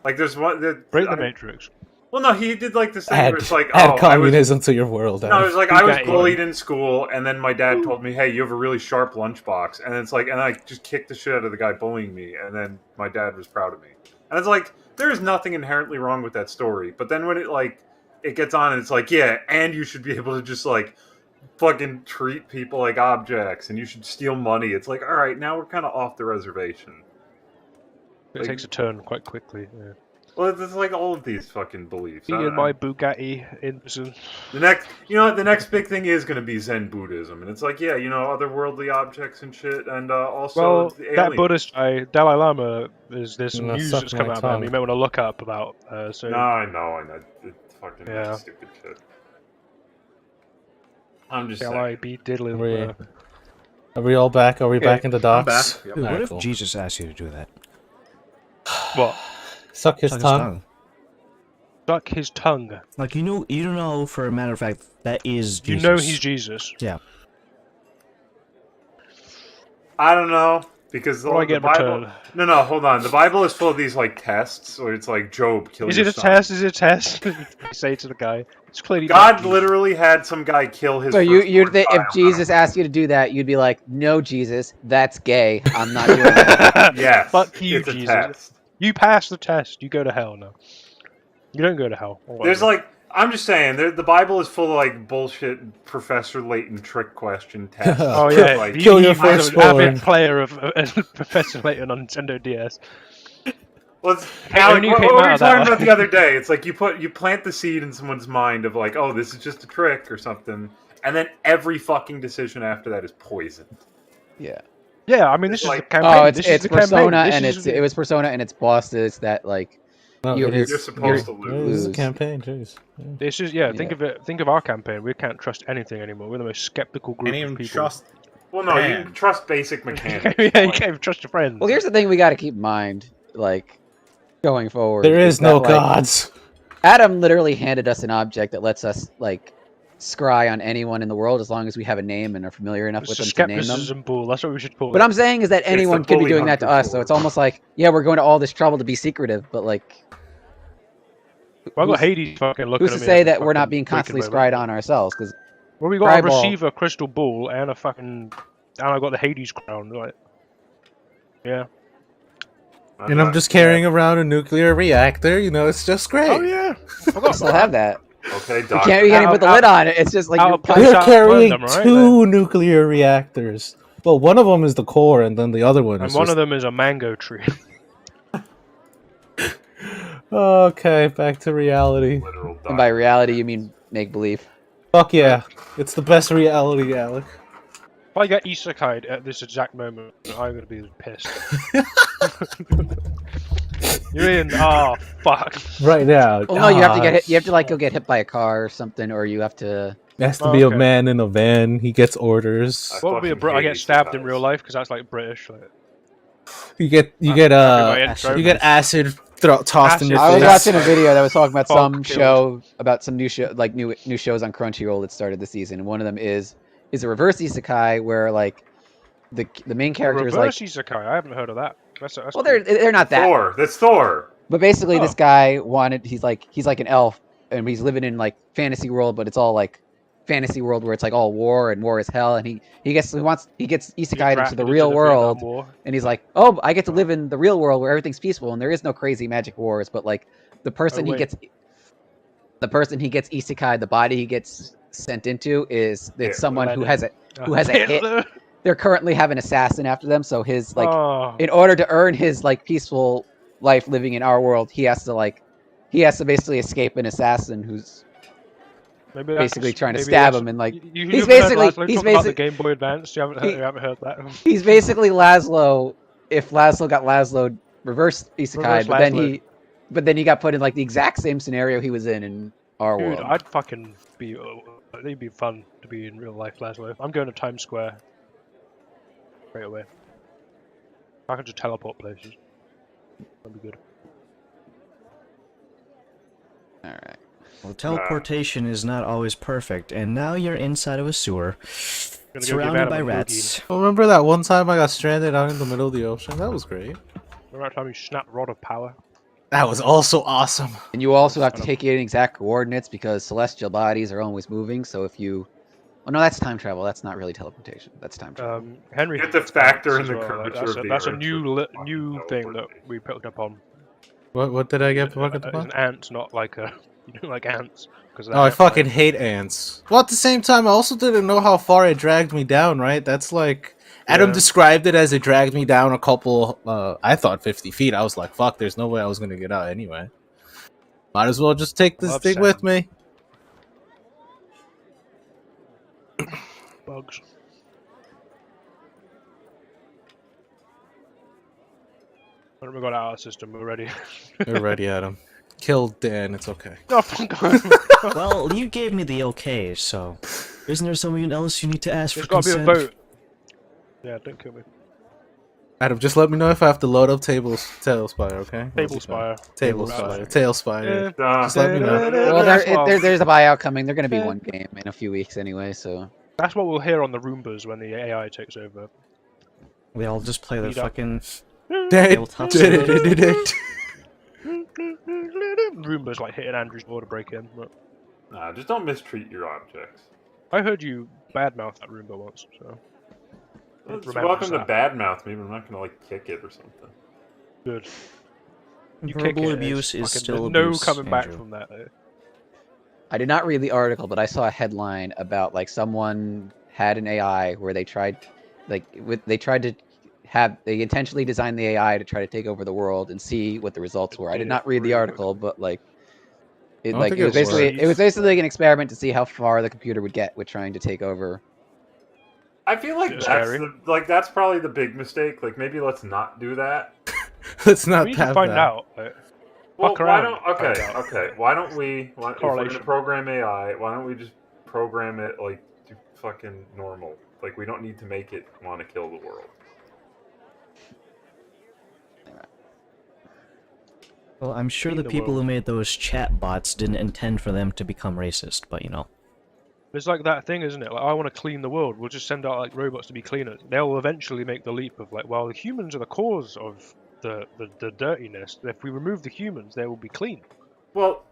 Like there's one that Break the Matrix. Well, no, he did like this thing Add, where it's like, add oh, communism to your world. No, it Adam. was like I was Bugatti. bullied in school, and then my dad told me, "Hey, you have a really sharp lunchbox," and it's like, and I just kicked the shit out of the guy bullying me, and then my dad was proud of me, and it's like there is nothing inherently wrong with that story, but then when it gets on, and it's like, yeah, and you should be able to just like fucking treat people like objects, and you should steal money. It's like, all right, now we're kind of off the reservation. It takes a turn quite quickly. Yeah. Well, it's like all of these fucking beliefs. Me and my Bugatti innocent. The next big thing is going to be Zen Buddhism, and it's like, yeah, otherworldly objects and shit, and also Well, the that alien. Buddhist guy, Dalai Lama, there's some No, news suck that's come my out about him. tongue. You may want to look up about. So No, I know, it's fucking Yeah. stupid shit. I'm just shall saying. I be diddling? Are we all back? Are we back in the I'm docks? back. Yep. Dude, what Alright, if cool. Jesus asked you to do that? What? Suck his Suck tongue. Suck his tongue. Like you don't know for a matter of fact that is Jesus. You know he's Jesus. Yeah. I don't know because What do I the get in Bible. return? No, hold on. The Bible is full of these like tests where it's like Job kill Is your it a son. test? Is it a test? I say to the guy. It's clearly not God Jesus. literally had some guy kill his. So you firstborn if child. Jesus asked you to do that, you'd be like, "No, Jesus, that's gay. I'm not doing that." Yes, Fuck you, it's a Jesus. test. You pass the test. You go to hell now. You don't go to hell. or There's whatever. like, I'm just saying, the Bible is full of like bullshit Professor Layton trick question tests. Oh yeah, like, Kill your he's an firstborn. avid player of Professor Layton on Nintendo DS. Well, it's Hey, kinda like only what came we out were of that talking about one. the other day. It's like you plant the seed in someone's mind of like, oh, this is just a trick or something, and then every fucking decision after that is poisoned. Yeah. Yeah, I mean this It's is like- the campaign. Oh, it's This is the Persona campaign. and it was Persona and its bosses that like No, You're- it is- You're supposed to This lose. is a lose. campaign, jeez. Yeah. This is think Yeah. of it. Think of our campaign. We can't trust anything anymore. We're the most skeptical group Can't of even people. trust. Well, no, you Man. can trust basic mechanics. yeah, you Like, can't even trust your friends. Well, here's the thing we got to keep in mind, like going forward. There is no that, like, gods. Adam literally handed us an object that lets us like scry on anyone in the world as long as we have a name and are familiar enough It's with a them to name them. skepticism bull. That's what we should call What it. I'm saying is that anyone the could be bully doing that to hunter us, so sword. it's almost like, yeah, we're going to all this trouble to be secretive, but like, Well, I got who's, Hades fucking looking who's at to me. say every that we're not fucking being waking constantly moment. spied on ourselves? Because Well, we got a Tribal- receiver crystal ball and a fucking, and I got the Hades crown. Like, yeah. And I'm just carrying around a nuclear reactor. You know, it's just great. Oh yeah. I I forgot still about have that. that. Okay, You doctor. can't even put the lid on it. It's just like out you're of place. We're Out carrying random, right? two nuclear reactors. Well, one of them is the core, and then the other one And is one just... of them is a mango tree. Okay, back to reality. Literal and by doctor. reality you mean make believe. Fuck yeah. It's the best reality, Alec. If I get isekai'd at this exact moment, I'm gonna be pissed. You mean? Oh fuck. Right now. Well, no, you have to get ah, hit. You have to like go get hit by a car or something, or you have to. It has to Oh, be okay. a man in a van. He gets orders. What would be a fucking I get hate stabbed in isekais. real life because that's like British. Like, You get that'd be my acid. intro. you get acid tossed in your I was face. watching a video that was talking about Fog some killed. show about some new show, like new shows on Crunchyroll that started this season, and one of them is a reverse isekai where like the main character is like, Reverse isekai. I haven't heard of that. That's well, cool. they're not that, Thor. That's Thor. but basically Oh. this guy wanted he's like an elf and he's living in like fantasy world, but it's all like fantasy world where it's like all war and war is hell, and he gets isekai'd into drafted the into real the world. Vietnam War. And he's like, "Oh, I get to live in the real world where everything's peaceful and there is no crazy magic wars." But like the person he wait. gets isekai, the body he gets sent into is Hitler. someone who has a hit. Hitler. They're currently have an assassin after them, so his like Oh, in order to earn his like peaceful life living in our world, he has to basically escape an assassin who's maybe that's, basically trying to maybe stab that's- him, and like you he's haven't heard basically- Laszlo he's talk about the basic- Game Boy Advance. You haven't heard that. he's basically Laszlo if Laszlo got Laszlo reverse isekai, Reverse but then he got put in like the exact same scenario he was in our Dude, world. I'd fucking be. It'd be fun to be in real life, Laszlo. I'm going to Times Square straight away. I can just teleport places. That'd be good. All right. Well, teleportation is not always perfect, and now you're inside of a sewer, Gonna go give surrounded Adam by a cookie. rats. Remember that one time I got stranded out in the middle of the ocean? That was great. Remember that time you snapped Rod of Power? That was also awesome. And you also have to Kind of- take in exact coordinates because celestial bodies are always moving. So if you, oh no, that's time travel. That's not really teleportation. That's time travel. Henry. You have to hates factor ants in as the well, like, curvature of the that's a Earth new for new fucking thing that teleportation. we picked up on. What did I get? What It's an ant, not like a you don't like ants. Oh, I fucking hate ants. Well, at the same time, I also didn't know how far it dragged me down, right? That's like... Adam Yeah. described it as it dragged me down a couple, I thought 50 feet. I was like, fuck, there's no way I was going to get out anyway. Might as well just take this Love thing sand. with me. bugs. When we got out of our system, we're ready. We're ready, Adam. Kill Dan, it's okay. Oh, fuck off. Well, you gave me the okay, so isn't there someone else you need to ask There's for got to be a consent? vote. Yeah, don't kill me. Adam, just let me know if I have to load up Tailspire, okay? Table Spire. Tailspire. Tailspire. Yeah. Just let me know. Well, That's what- there's a buyout coming. They're going to be one game in a few weeks anyway. So That's what we'll hear on the Roombas when the AI takes over. We all just play the Meet up. fucking... Tabletop Simulator. Roombas like hitting Andrew's door to break in. But Nah, just don't mistreat your objects. I heard you badmouth that Roomba once, so It's remember welcome to that. badmouth me, but I'm not gonna like kick it or something. good. You kick Verbal it, abuse it's is fucking- still there's abuse, no coming back Andrew. from that. I did not read the article, but I saw a headline about like someone had an AI where they tried, they intentionally designed the AI to try to take over the world and see what the results were. I did not read the article, but like it don't like think it was it basically works. it was basically like an experiment to see how far the computer would get with trying to take over. I feel like It's that's scary. that's probably the big mistake. Like maybe let's not do that. Let's not We should have find that. out. Like, Well, Fuck why around, don't find okay, out. okay. Why don't we? If we're gonna Correlation. program AI, why don't we just program it like to fucking normal? Like we don't need to make it want to kill the world. Well, I'm sure Clean the the people world. who made those chat bots didn't intend for them to become racist, but you know. it's like that thing, isn't it? Like, I want to clean the world. We'll just send out like robots to be cleaners. They'll eventually make the leap of like, well, the humans are the cause of the dirtiness. If we remove the humans, they will be clean. Well,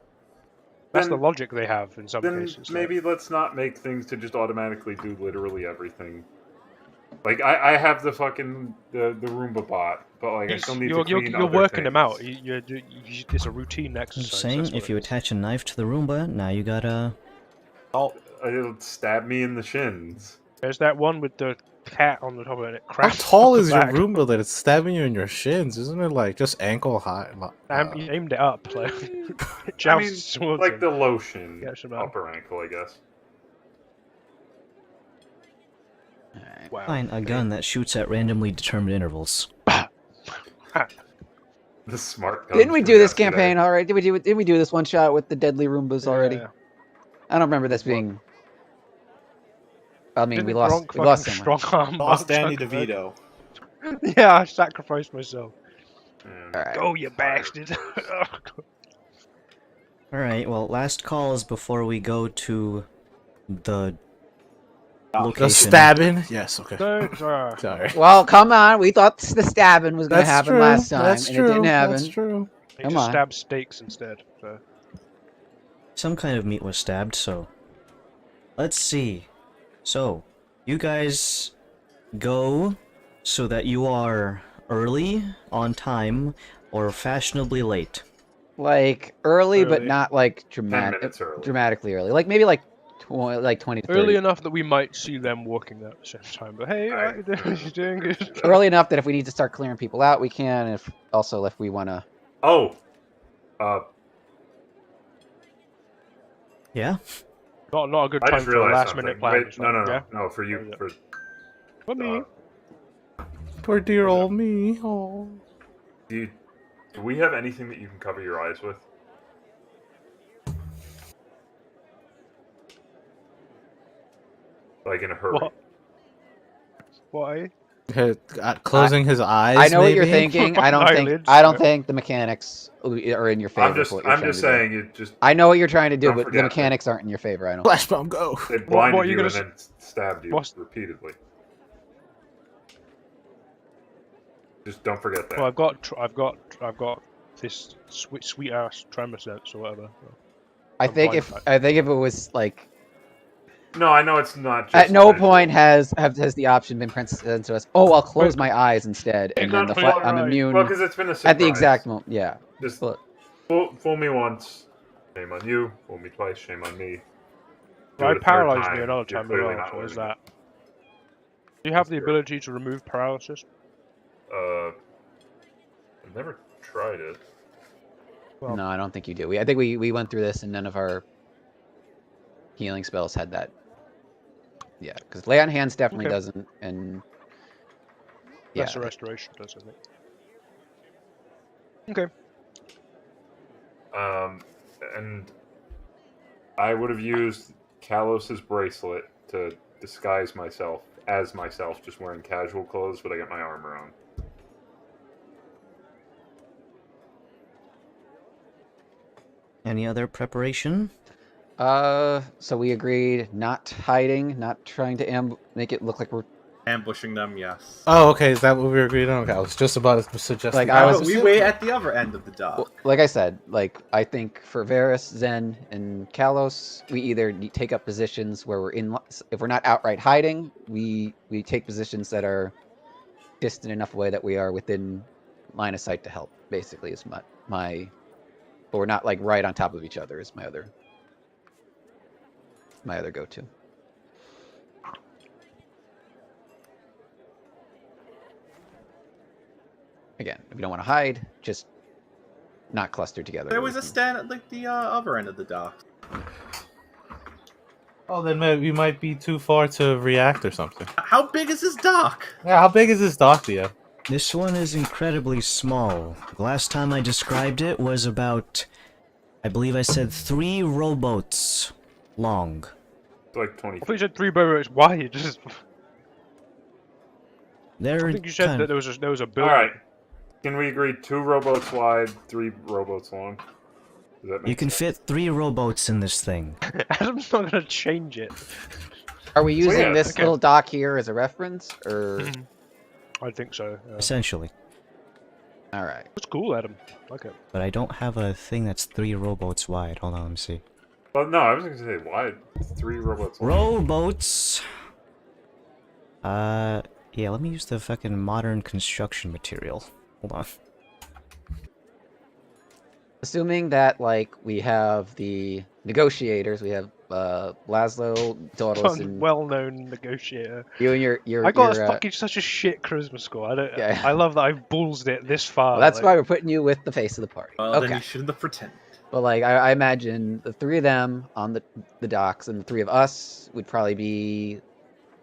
That's the Then- logic they have in some Then cases. maybe let's not make things to just automatically do literally everything. Like I have the fucking the Roomba bot, but like I still need to clean you're other working them out. things. It's a routine I'm exercise. just saying, that's what if it you is. attach a knife to the Roomba, now you gotta. Oh, It'll stab me in the shins. There's that one with the cat on the top of it. And it How crashes tall off is the your back. Roomba that it's stabbing you in your shins? Isn't it like just ankle high? He aimed it up. Like, it I mean, jousts towards like him. the lotion Yeah, some, upper ankle, I guess. Alright. Wow. Fine, a gun that shoots at randomly determined intervals. The smart. Didn't we guns do from this yesterday. campaign already? Didn't we do this one shot with the deadly Roombas already? Yeah. I don't remember this With what? being. I mean, Didn't we the lost. drunk We lost fucking someone. strong arm lost Mark Danny Zuckerberg? DeVito. Yeah, I sacrificed myself. Yeah. Alright. Go, you Tired. bastard. Alright, well, last calls before we go to the Oh, location. The stabbing? Yes, okay. No, Sorry. Well, come on. We thought the stabbing was going to That's happen true. last time, That's and true. it didn't happen. That's true. He Come just on. stabbed steaks instead. So. Some kind of meat was stabbed, so. Let's see. So, you guys go so that you are early, on time, or fashionably late. Like early, but Early. not like 10 minutes early. dramatically early. Like maybe like 20 to 30. Early enough that we might see them walking at the same time. But hey, you're doing good. Early enough that if we need to start clearing people out, we can. If also if we want to. Oh, Yeah? Not a good I time just for realized last something. minute plans. Wait, no, Yeah? no, for you, What is it? for For me. Poor dear old me. Oh. do we have anything that you can cover your eyes with? Like in a hurry. What? Why? Closing his eyes. I know what you're maybe? thinking. I don't think. Eyelids, I don't yeah. think the mechanics are in your favor. I'm for what you're I'm trying just to do. saying it just I know what you're trying to do, Don't but the forget that. mechanics aren't in your favor. I know. Flash bomb, go. it What are blinded you you gonna and then stabbed you what's- repeatedly. Just don't forget that. Well, I've got this sweet ass tremor sense or whatever. I I'm think blind if back. it was like No, I know it's not just at no visual. point has the option been presented to us. Oh, I'll close my eyes instead, and then Exactly I'm right. immune Well, because it's been a surprise. at the exact moment. Yeah. Just But fool me once, shame on you. Fool me twice, shame on me. Do I it a third paralyzed me time, another you're time as clearly well. not So there's winning. that. Do you have That's the true. ability to remove paralysis? I've never tried it. Well- no, I don't think you do. I think we went through this, and none of our healing spells had that. Yeah, because lay on hands definitely Okay. doesn't, and yeah, Lesser restoration does, I think. Okay. And I would have used Kalos's bracelet to disguise myself as myself, just wearing casual clothes, but I got my armor on. Any other preparation? So we agreed not hiding, not trying to make it look like we're Ambushing them, yes. Oh, okay. Is that what we agreed on? Okay, I was just about to suggest. Like, the I was- we opposite. wait at the other end of the dock. well, like I said, like I think for Varus, Zen, and Kalos, we either take up positions where we're in. If we're not outright hiding, we take positions that are distant enough away that we are within line of sight to help. Basically, is my but we're not like right on top of each other. Is my other go-to. Again, if you don't want to hide, just not clustered together. There where was we a can- stand at like the other end of the dock. Oh, then we might be too far to react or something. How big is this dock? Yeah, how big is this dock, Theo? This one is incredibly small. The last time I described it was about, I believe I said 3 rowboats long. It's like 20 I thought feet. you said 3 boats wide. They're I think you said kind that of- there was a building. Alright. Can we agree 2 rowboats wide, 3 rowboats long? Does that make You can sense? fit 3 rowboats in this thing. Adam's not gonna change it. Are we using yeah, this okay. little dock here as a reference, or I think so. Yeah. Essentially. all right? It's cool, Adam. I like it. But I don't have a thing that's 3 rowboats wide. Hold on, let me see. Well, no, I was going to say, why 3 rowboats? Rowboats. Yeah, let me use the fucking modern construction material. Hold on. Assuming that like we have the negotiators, we have Laszlo, Doros, Fun, and well-known negotiator. you and I got your fucking such a shit charisma score. I don't. yeah. I love that I've ballsed it this far. Well, that's like, why we're putting you with the face of the party. Well, then Okay. you shouldn't have pretended. But like I imagine the 3 of them on the docks and the 3 of us would probably be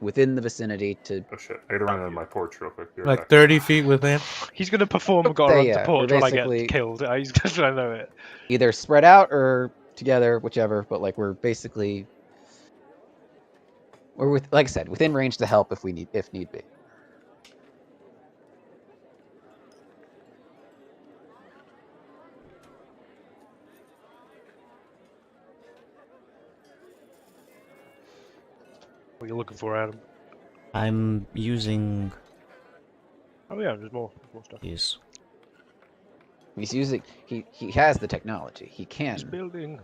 within the vicinity to Oh shit! I gotta run out of my porch real quick. Be right Like back. 30 feet within. he's gonna perform a Say, run to yeah, porch we're when I get basically- killed. He's gonna know it. either spread out or together, whichever. But like we're basically with, like I said, within range to help if need be. What are you looking for, Adam? I'm using Oh yeah, there's more stuff. these. He's using he has the technology. He can. This building.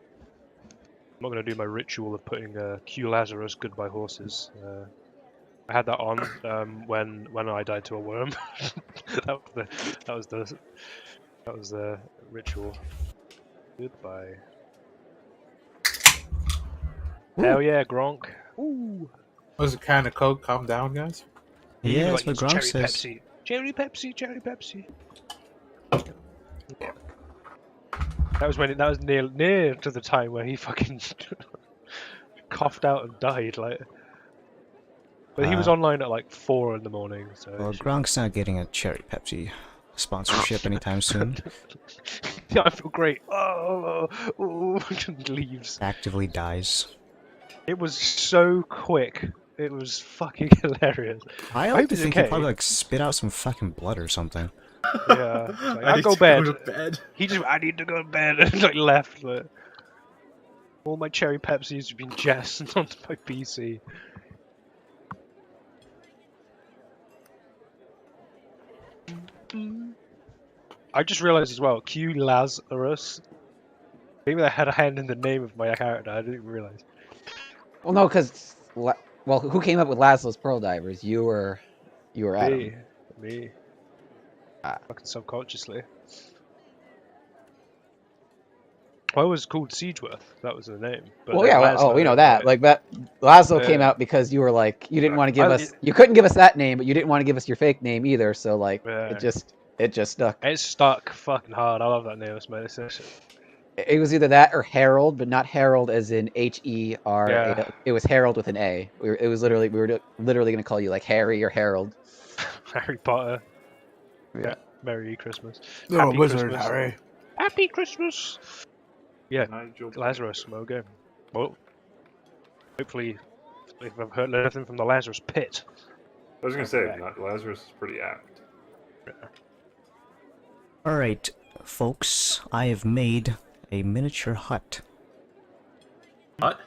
I'm not gonna do my ritual of putting Q Lazarus Goodbye Horses. I had that on when I died to a worm. that was the ritual. Goodbye. Hell yeah, Gronk. Ooh. Was it kind of coke? Calm down, guys. He Yeah, was that's like, what "It's Gronk cherry says. Pepsi. Cherry Pepsi, cherry Pepsi. That was near to the time where he fucking coughed out and died, like. But he was online at like 4 in the morning, so. Well, Gronk's not getting a Cherry Pepsi sponsorship anytime soon. Yeah, I feel great. Oh, and leaves. Actively dies. It was so quick. It was fucking hilarious. I hope like to he's think okay. he probably like spit out some fucking blood or something. Yeah, it's like, I I'll need go to bed. Go to bed. He just, I need to go to bed, and like left. Like, all my cherry Pepsis have been jettisoned onto my PC. I just realised as well, Q Lazarus. Maybe I had a hand in the name of my character. I didn't realise. Well, no, because well, who came up with Laszlo's Pearl Divers? You or Adam? Me. Ah. Fucking subconsciously. I was called Siegeworth. That was the name. But Well, then yeah. Well, we Laszlo, know that. Like that, Laszlo came Yeah. out because you were like you didn't want to give I- us. You couldn't give us that name, but you didn't want to give us your fake name either. So like Yeah. it just stuck. It's stuck fucking hard. I love that name. It was either that or Harold, but not Harold as in H-E-R. Yeah. It was Harold with an A. We were literally gonna call you like Harry or Harold. Harry Potter. Yeah. Merry Christmas. Oh, Happy wizard, Christmas. Harry. Happy Christmas. Yeah, Nigel Lazarus. Okay. Well, hopefully, if I've heard anything from the Lazarus pit. I was gonna say, Lazarus is pretty apt. Alright, folks, I have made a miniature hut. What?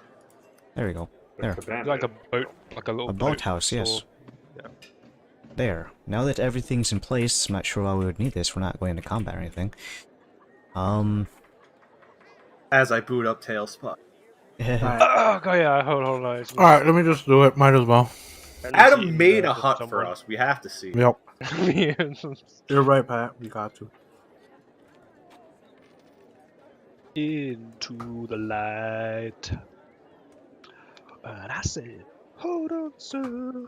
There we go. There. Like a boat, like a little A boathouse, yes. or- yeah. There. Now that everything's in place, I'm not sure why we would need this. We're not going into combat or anything. As I boot up Tailspot. Oh, God, yeah, hold on. Alright, let me just do it. Might as well. Adam made a hut for us. We have to see. Yep. us. You're right, Pat. We got to. Into the light. And I said, hold on, sir.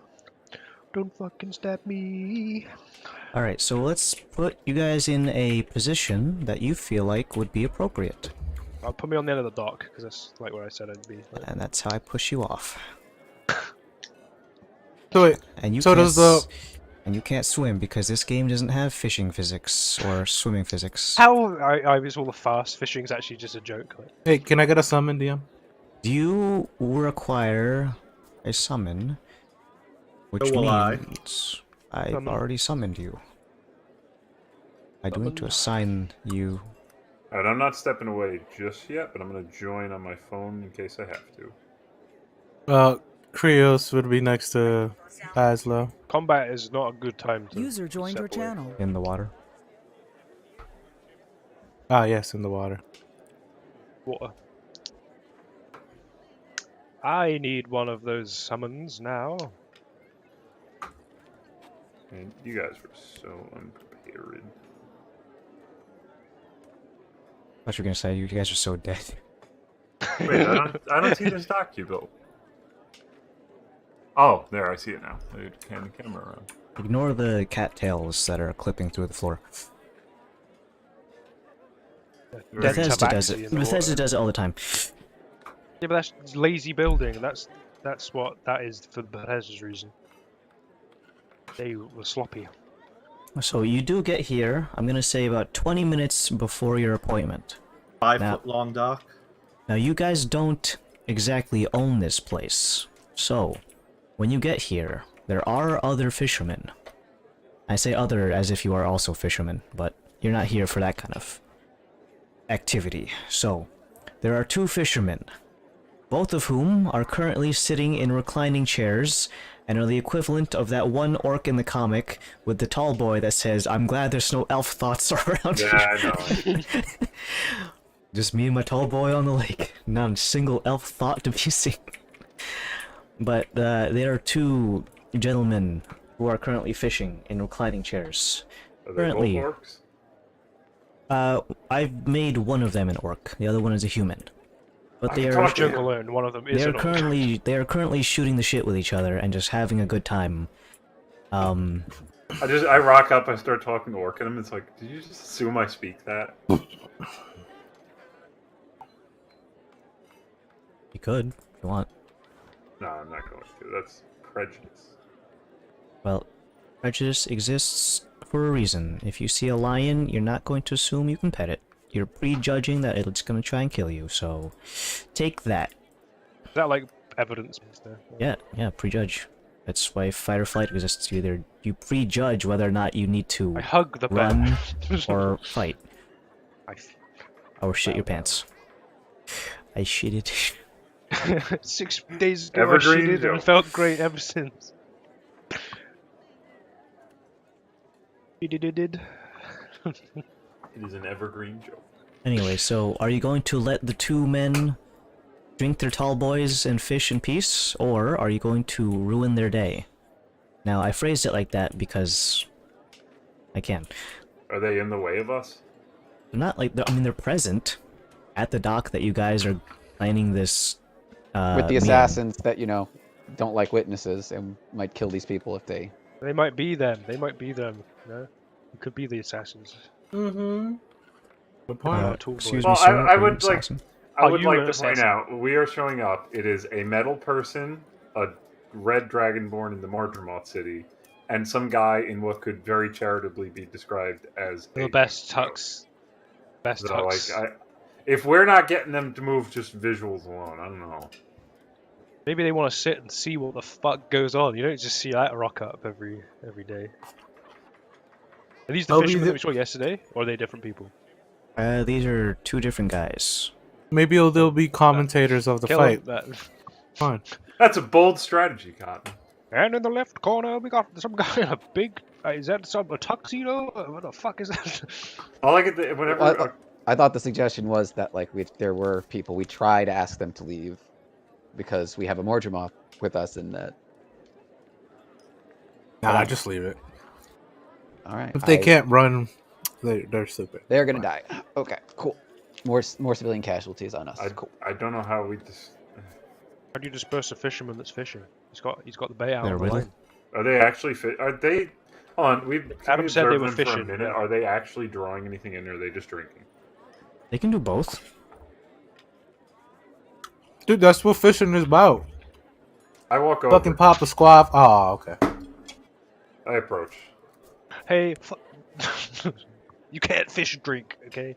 Don't fucking stab me. Alright, so let's put you guys in a position that you feel like would be appropriate. I'll put me on the end of the dock, because that's like where I said I'd be. And that's how I push you off. So wait, And you so can't does the... And you can't swim because this game doesn't have fishing physics or swimming physics. How I was all the fast fishing's actually just a joke. Like. Hey, can I get a summon, DM? You require a summon, which So will I. means I've Summon. already summoned you. I do need to assign you Alright, I'm not stepping away just yet, but I'm gonna join on my phone in case I have to. Krios would be next to Laszlo. Combat is not a good time to User joined step your away. channel. In the water. Ah, yes, in the water. Water. I need one of those summons now. And you guys were so unprepared. What you were gonna say? You guys are so dead. Wait, I don't see this dock you built. Oh, there, I see it now. Turn the camera around. Ignore the cattails that are clipping through the floor. Very Bethesda does tabaxi it. in the Bethesda water. does it all the time. Yeah, but that's lazy building. That's what that is for Bethesda's reason. They were sloppy. So you do get here, I'm gonna say about 20 minutes before your appointment. 5 Now- foot long dock. Now you guys don't exactly own this place. So, when you get here, there are other fishermen. I say other as if you are also fishermen, but you're not here for that kind of activity. So, there are 2 fishermen, both of whom are currently sitting in reclining chairs and are the equivalent of that one orc in the comic with the tall boy that says, "I'm glad there's no elf thoughts around Yeah, I here." know. Just me and my tall boy on the lake. Not a single elf thought to be seen. But there are 2 gentlemen who are currently fishing in reclining chairs. Are they Currently, both orcs? I've made one of them an orc. The other one is a human. But I they can are talk to Joke alone, one of them is they are an orc. currently shooting the shit with each other and just having a good time. I rock up, I start talking to orc, and him. It's like, did you just assume I speak that? You could if you want. No, I'm not going to. That's prejudice. Well, prejudice exists for a reason. If you see a lion, you're not going to assume you can pet it. You're prejudging that it's going to try and kill you, so take that. Is that like evidence? Mister? Yeah, prejudge. That's why fight or flight exists. You prejudge whether or not you need to I hug the run bear. or fight. I Or shit your Wow. pants. I shitted. 6 days ago, Evergreen I shitted joke. and felt great ever since. Did. It is an evergreen joke. Anyway, so are you going to let the 2 men drink their tall boys and fish in peace, or are you going to ruin their day? Now, I phrased it like that because I can. Are they in the way of us? They're not like, they're present at the dock that you guys are planning this, With the meeting. assassins that, don't like witnesses and might kill these people if they... They might be them. They might be them. No, it could be the assassins. Mm-hmm. Good point. Tool Excuse boy. me, Well, sir. I are you would an like- assassin? I Are would you like an to point assassin? out, we are showing up. It is a metal person, a red dragonborn in the Mardremoth city, and some guy in what could very charitably be described as The a best tuxedo. tux. Best So, tux. if we're not getting them to move just visuals alone, I don't know. Maybe they want to sit and see what the fuck goes on. You don't just see that rock up every day. Are these the They'll be fishermen the- that we saw yesterday, or are they different people? These are 2 different guys. Maybe they'll be commentators of the Kill fight. them, that. Fine. That's a bold strategy, Cotton. And in the left corner, we got some guy in a big. Is that a tuxedo? What the fuck is that? All I get whenever I thought the suggestion was that, like, if there were people, we try to ask them to leave because we have a Mordremoth with us in that. Nah, just leave it. All right. If they can't run, they're stupid. They're gonna die. Okay, cool. More civilian casualties on us. Cool. I don't know how we just. How do you disperse a fisherman that's fishing? He's got the bait out They're on the riddle. line. Are they actually Are they? Hold on, can Adam we said they observe were them for a fishing, minute? yeah. Are they actually drawing anything in, or are they just drinking? They can do both. Dude, that's what fishing is about. I walk over. Fucking pop a squab. Oh, okay. I approach. Hey, you can't fish and drink, okay?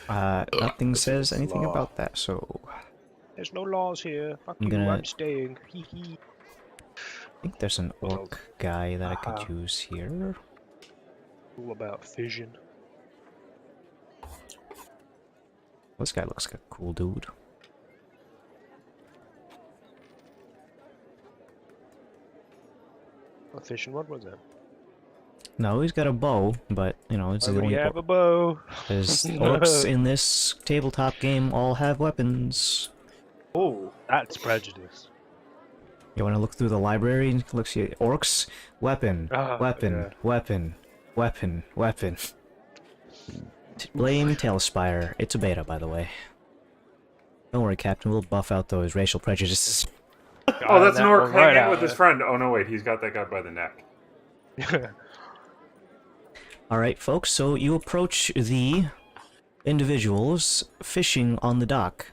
Nothing says anything law. about that, so There's no laws here. Fuck I'm you, gonna- I'm staying. Hee hee. I think there's an orc guy that I could use here. All about fission. This guy looks like a cool dude. A fishing rod was it? No, he's got a bow, but, you know, it's Why the would he only... have a bow? Because No. orcs in this tabletop game all have weapons. Oh, That's prejudice. You want to look through the library? Look, see, orcs, weapon, Ah, weapon, yeah. weapon, weapon, weapon. Blame Tailspire. It's a beta, by the way. Don't worry, Captain. We'll buff out those racial prejudices. Oh, that's an orc right hanging with his friend. Oh no, wait, he's got that guy by the neck. Alright, folks, so you approach the individuals fishing on the dock.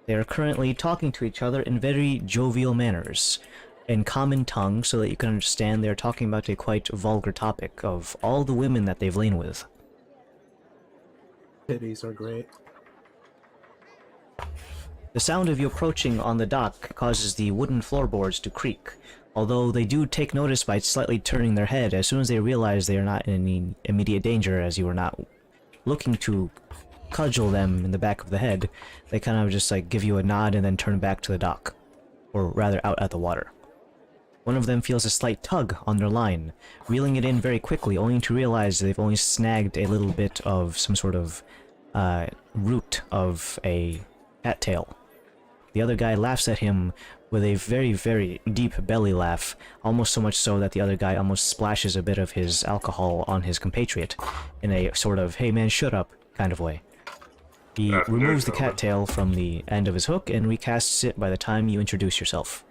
They are currently talking to each other in very jovial manners, in common tongue, so that you can understand they are talking about a quite vulgar topic of all the women that they've lain with. Titties are great. The sound of you approaching on the dock causes the wooden floorboards to creak, although they do take notice by slightly turning their head as soon as they realize they are not in any immediate danger, as you are not looking to cudgel them in the back of the head. They kind of just like give you a nod and then turn back to the dock, or rather out at the water. One of them feels a slight tug on their line, reeling it in very quickly, only to realize they've only snagged a little bit of some sort of root of a cattail. The other guy laughs at him with a very, very deep belly laugh, almost so much so that the other guy almost splashes a bit of his alcohol on his compatriot, in a sort of, hey man, shut up kind of way. He removes the cattail from the end of his hook and recasts it by the time you introduce yourself.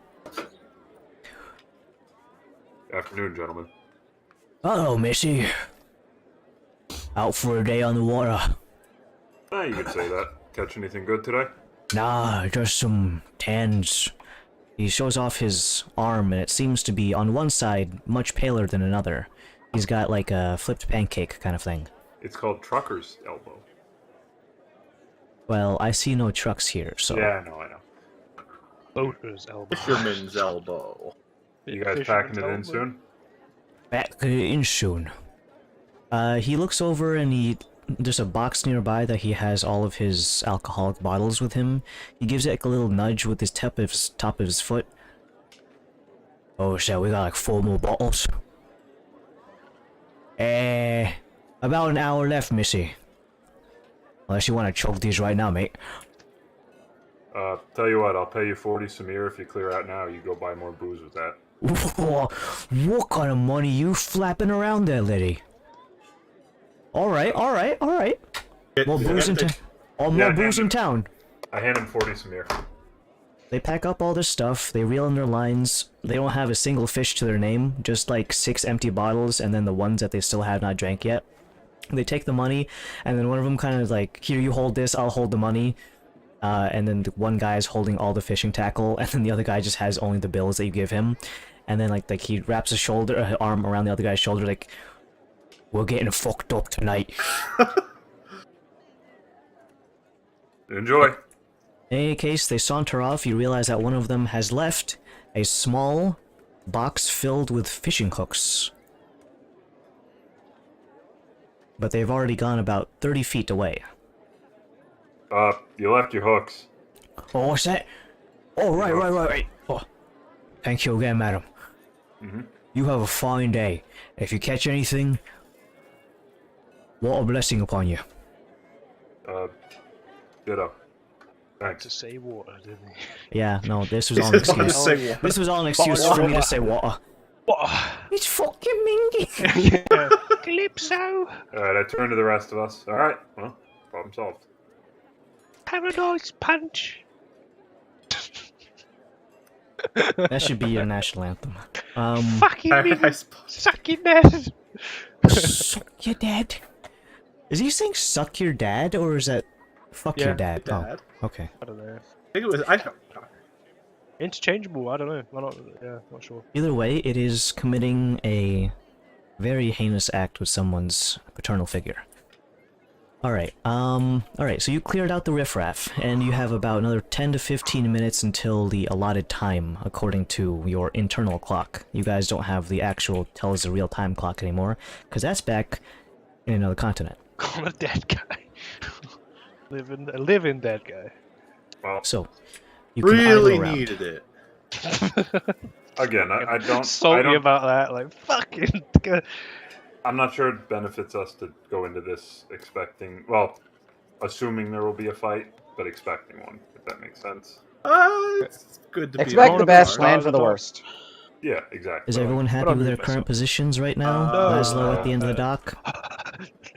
Afternoon, gentlemen. Hello, Missy. Out for a day on the water. You could say that. Catch anything good today? Nah, just some tans. He shows off his arm, and it seems to be, on one side, much paler than another. He's got like a flipped pancake kind of thing. It's called trucker's elbow. Well, I see no trucks here, so... Yeah, I know. Boater's elbow. fisherman's elbow. You guys packing it in soon? Back in soon. He looks over and there's a box nearby that he has all of his alcoholic bottles with him. He gives it like a little nudge with his top of his foot. Oh, so we got like 4 more bottles. About an hour left, Missy. Unless you want to choke these right now, mate. Tell you what, I'll pay you 40 Samir if you clear out now. You go buy more booze with that. What kind of money you flapping around there, lady? Alright. More booze in town. More booze in town. I hand him 40 Samir. They pack up all their stuff, they reel in their lines, they don't have a single fish to their name, just like 6 empty bottles and then the ones that they still have not drank yet. They take the money, and then one of them kind of like, here, you hold this, I'll hold the money. And then the one guy is holding all the fishing tackle, and then the other guy just has only the bills that you give him. And then like he wraps his arm around the other guy's shoulder, like, we're getting fucked up tonight. Enjoy. In any case, they saunter off. You realize that one of them has left a small box filled with fishing hooks. But they've already gone about 30 feet away. You left your hooks. Oh, what's that? Oh, right. Oh, thank you again, madam. You have a fine day. If you catch anything, what a blessing upon you. Ditto. Thanks. To say water, didn't he? Yeah, no, this was all an excuse. This was all an excuse for me to say water. What? It's fucking mingy. Yeah. Calypso. Alright, I turn to the rest of us. Alright, well, problem solved. Paradise Punch. That should be your national anthem. Fucking me. Paradise Suck your dad. Suck your dad. Is he saying suck your dad, or is that fuck your dad? Dad. Oh, okay. I don't know. I think it was. I don't. Interchangeable. I don't know. Not sure. Either way, it is committing a very heinous act with someone's paternal figure. Alright, so you cleared out the riffraff, and you have about another 10 to 15 minutes until the allotted time, according to your internal clock. You guys don't have the actual tell us the real time clock anymore, because that's back in another continent. On a dead guy. living dead guy. Well, So, you can Really idle around. needed it. again, I don't. Salty about that, like fucking. I'm not sure it benefits us to go into this expecting. Well, assuming there will be a fight, but expecting one. If that makes sense. It's good to be Expect on the guard. best, plan Start for the the door. worst. Yeah, exactly. Is everyone happy But with I their moved current myself. positions right now? Uh, Laszlo at the end of the dock?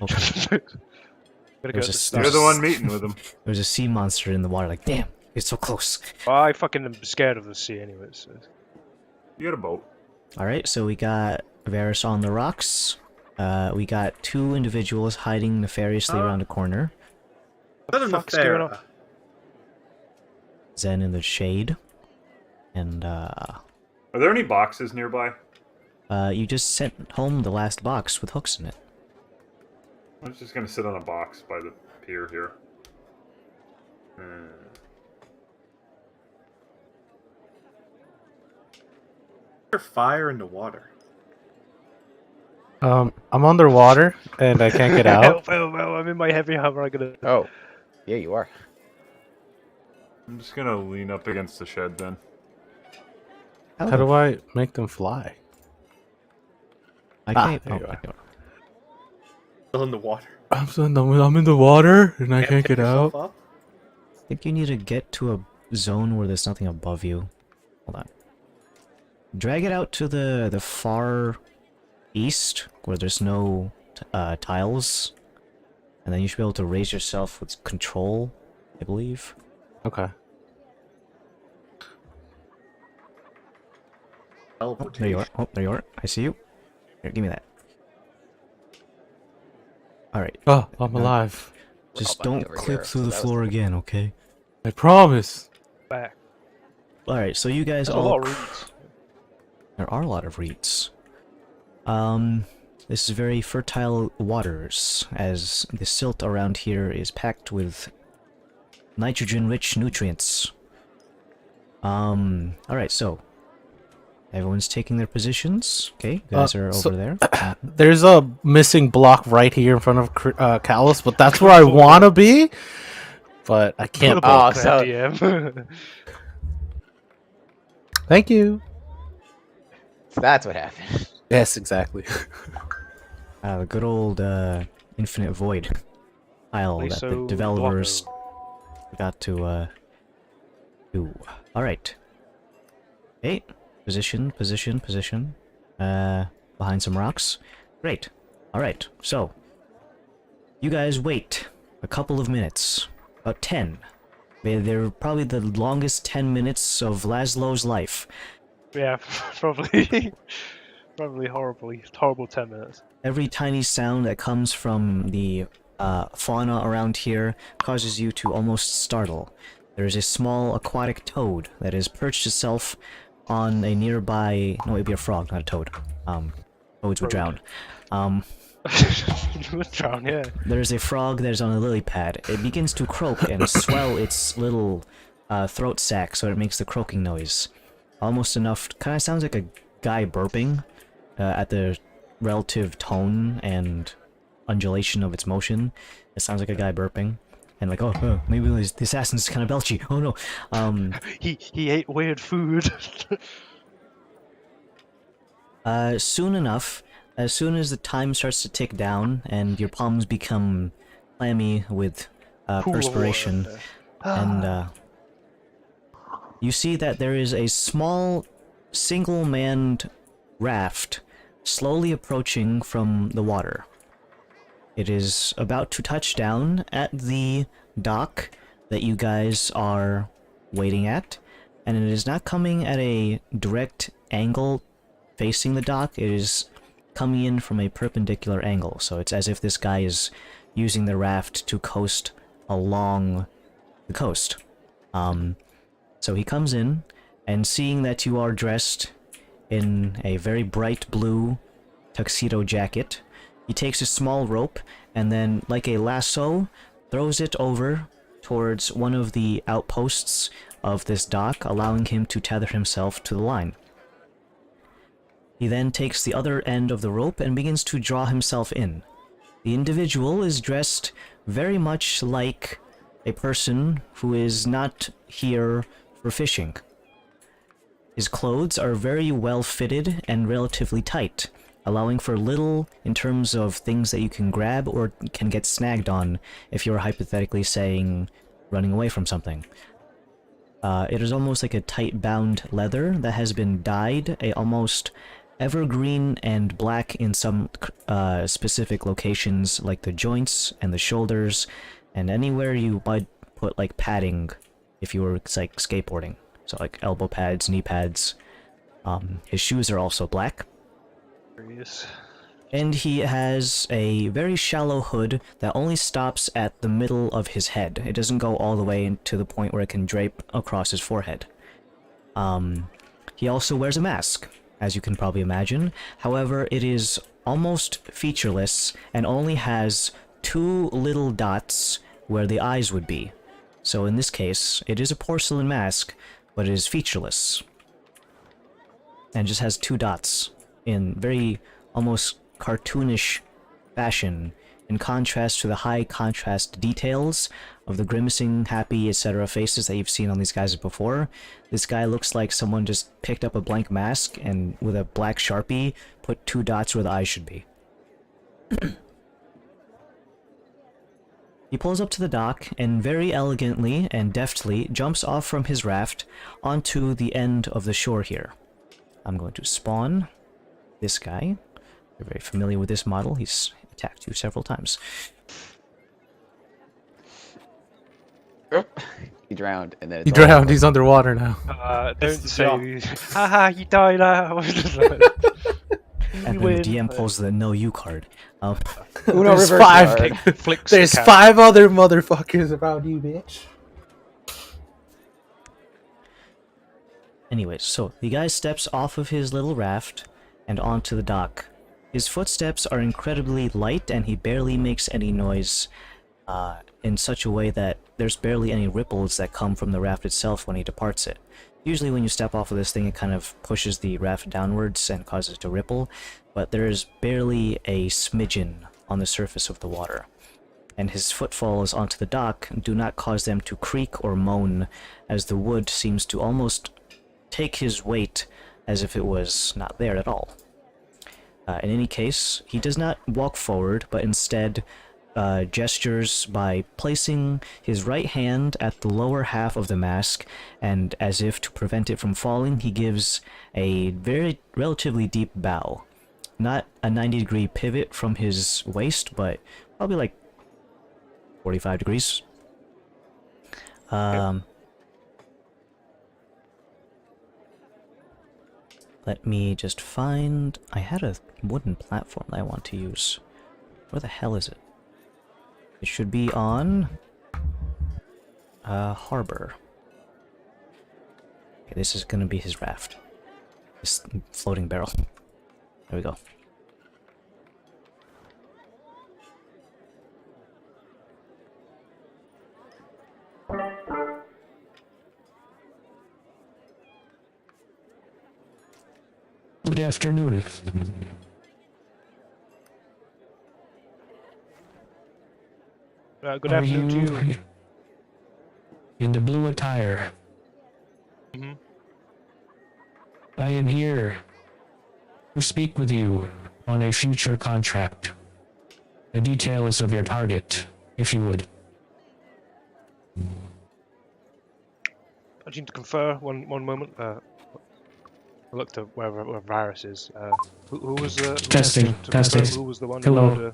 Okay. Gotta There's go a to star- You're the one meeting with him. There's a sea monster in the water, like, damn, it's so close. I fucking am scared of the sea anyways. So. You got a boat. Alright, so we got Varys on the rocks. We got 2 individuals hiding nefariously around a corner. Other than the fuck's going on? fair, Zen in the shade. And, Are there any boxes nearby? you just sent home the last box with hooks in it. I was just gonna sit on a box by the pier here. fire in the water. I'm underwater and I can't get out. Help, I'm in my heavy hammer. I'm gonna. Oh, yeah, you are. I'm just gonna lean up against the shed then. How do I make them fly? I Ah, can't. there you oh, are. there you are. Still in the water. I'm in the water and I can't pick get yourself out. up? I think you need to get to a zone where there's nothing above you. Hold on. Drag it out to the far east, where there's no tiles. And then you should be able to raise yourself with control, I believe. Okay. Oh, there you are. Oh, there you are. I see you. Here, give me that. Alright. Oh, I'm alive. Just all bunny don't over clip here, through so the that was floor cool. again, okay? I promise. Back. Alright, so you guys There's a all... lot of reeds. There are a lot of reeds. This is very fertile waters, as the silt around here is packed with nitrogen-rich nutrients. Alright, so... Everyone's taking their positions. Okay, you guys are so- over there. There's a missing block right here in front of Callus, but that's where I want to be. But I can't. Oh, Crap, so- DM. Thank you. So that's what happened. Yes, exactly. The good old infinite void tile that the So developers forgot to do. Alright. Okay. Position. Behind some rocks. Great. Alright, so. You guys wait a couple of minutes. About 10. They're probably the longest 10 minutes of Laszlo's life. Yeah, probably. Probably horrible 10 minutes. Every tiny sound that comes from the fauna around here causes you to almost startle. There is a small aquatic toad that has perched itself on a nearby... No, it'd be a frog, not a toad. Toads would drown. Drown, yeah. There's a frog that is on a lily pad. It begins to croak and swell its little throat sac so it makes the croaking noise. Almost enough... Kind of sounds like a guy burping at the relative tone and undulation of its motion. It sounds like a guy burping. And like, oh, maybe the assassin's kind of belchy. Oh no. He ate weird food. Soon enough, as soon as the time starts to tick down and your palms become clammy with Pool of water. perspiration, and you see that there is a small, single-manned raft slowly approaching from the water. It is about to touch down at the dock that you guys are waiting at, and it is not coming at a direct angle facing the dock. It is coming in from a perpendicular angle, so it's as if this guy is using the raft to coast along the coast. So he comes in, and seeing that you are dressed in a very bright blue tuxedo jacket, he takes a small rope and then, like a lasso, throws it over towards one of the outposts of this dock, allowing him to tether himself to the line. He then takes the other end of the rope and begins to draw himself in. The individual is dressed very much like a person who is not here for fishing. His clothes are very well fitted and relatively tight, allowing for little in terms of things that you can grab or can get snagged on if you're hypothetically saying running away from something. It is almost like a tight bound leather that has been dyed a almost evergreen and black in some specific locations like the joints and the shoulders and anywhere you might put like padding if you were like skateboarding. So like elbow pads, knee pads. His shoes are also black. Curious. And he has a very shallow hood that only stops at the middle of his head. It doesn't go all the way to the point where it can drape across his forehead. He also wears a mask, as you can probably imagine. However, it is almost featureless and only has 2 little dots where the eyes would be. So in this case, it is a porcelain mask, but it is featureless. And just has 2 dots in very almost cartoonish fashion, in contrast to the high contrast details of the grimacing, happy, etc. faces that you've seen on these guys before. This guy looks like someone just picked up a blank mask and with a black Sharpie put 2 dots where the eyes should be. He pulls up to the dock and very elegantly and deftly jumps off from his raft onto the end of the shore here. I'm going to spawn this guy. You're very familiar with this model. He's attacked you several times. He drowned, and then He drowned. He's underwater now. Don't the say, job. haha, you die now. And then the DM pulls the no you card. Uno There's reverse 5. card. Flicks There's the cat. 5 other motherfuckers around you, bitch. Anyways, so the guy steps off of his little raft and onto the dock. His footsteps are incredibly light and he barely makes any noise in such a way that there's barely any ripples that come from the raft itself when he departs it. Usually when you step off of this thing, it kind of pushes the raft downwards and causes it to ripple, but there is barely a smidgen on the surface of the water. And his footfalls onto the dock do not cause them to creak or moan, as the wood seems to almost take his weight as if it was not there at all. In any case, he does not walk forward, but instead gestures by placing his right hand at the lower half of the mask, and as if to prevent it from falling, he gives a very relatively deep bow. Not a 90-degree pivot from his waist, but probably like 45 degrees. Let me just find... I had a wooden platform that I want to use. Where the hell is it? It should be on... harbor. Okay, this is gonna be his raft. This floating barrel. There we go. Good afternoon. Good Are afternoon to you. in the blue attire? Mhm. I am here to speak with you on a future contract. The details of your target, if you would. I need to confer one moment. I looked at where Virus is. Who was the... Testing, to testing. confirm, who was the one Hello. who had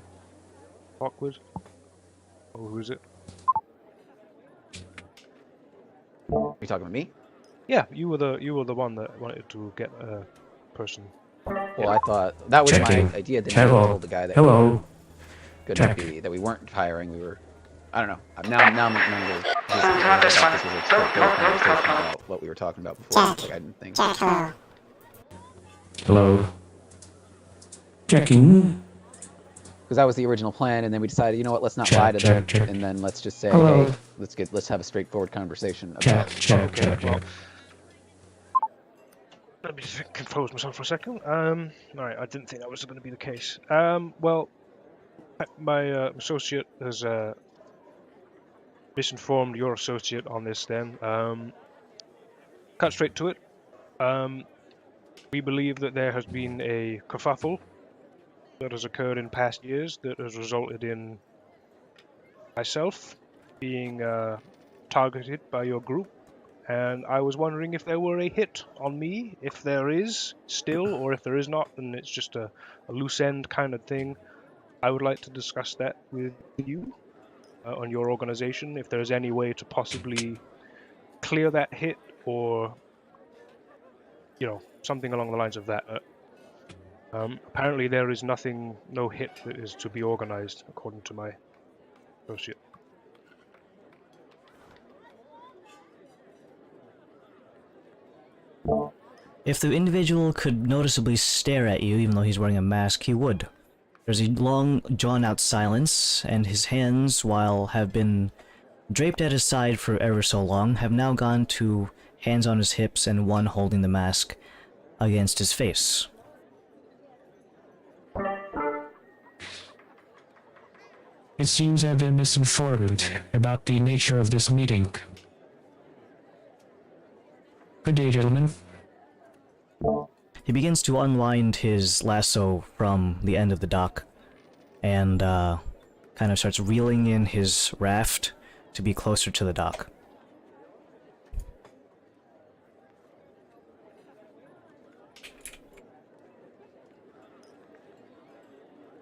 talk with? Oh, who is it? Are you talking to me? Yeah, you were the one that wanted to get a person. Well, I thought that was Checking. my idea. Then I Hello. told the guy that Hello. couldn't Check. be, that we weren't hiring. We were. I don't know. Now I'm remembering. This was a conversation about what we were talking about before. Like I didn't think. Hello. Checking. Because that was the original plan, and then we decided, you know what? Let's not Check, lie to them, check, check. and then let's just say, Hello. hey, let's have a straightforward conversation Check, about. check, Okay, check, well, check. let me just compose myself for a second. Alright, I didn't think that was going to be the case. Well, my associate has misinformed your associate on this then. Cut straight to it. We believe that there has been a kerfuffle that has occurred in past years that has resulted in myself being targeted by your group, and I was wondering if there were a hit on me. If there is still, or if there is not, then it's just a loose end kind of thing. I would like to discuss that with you on your organization, if there's any way to possibly clear that hit, or something along the lines of that. Apparently there is no hit that is to be organized, according to my associate. If the individual could noticeably stare at you, even though he's wearing a mask, he would. There's a long, drawn-out silence, and his hands, while have been draped at his side for ever so long, have now gone to hands on his hips and one holding the mask against his face. It seems I've been misinformed about the nature of this meeting. Good day, gentlemen. He begins to unwind his lasso from the end of the dock, and kind of starts reeling in his raft to be closer to the dock.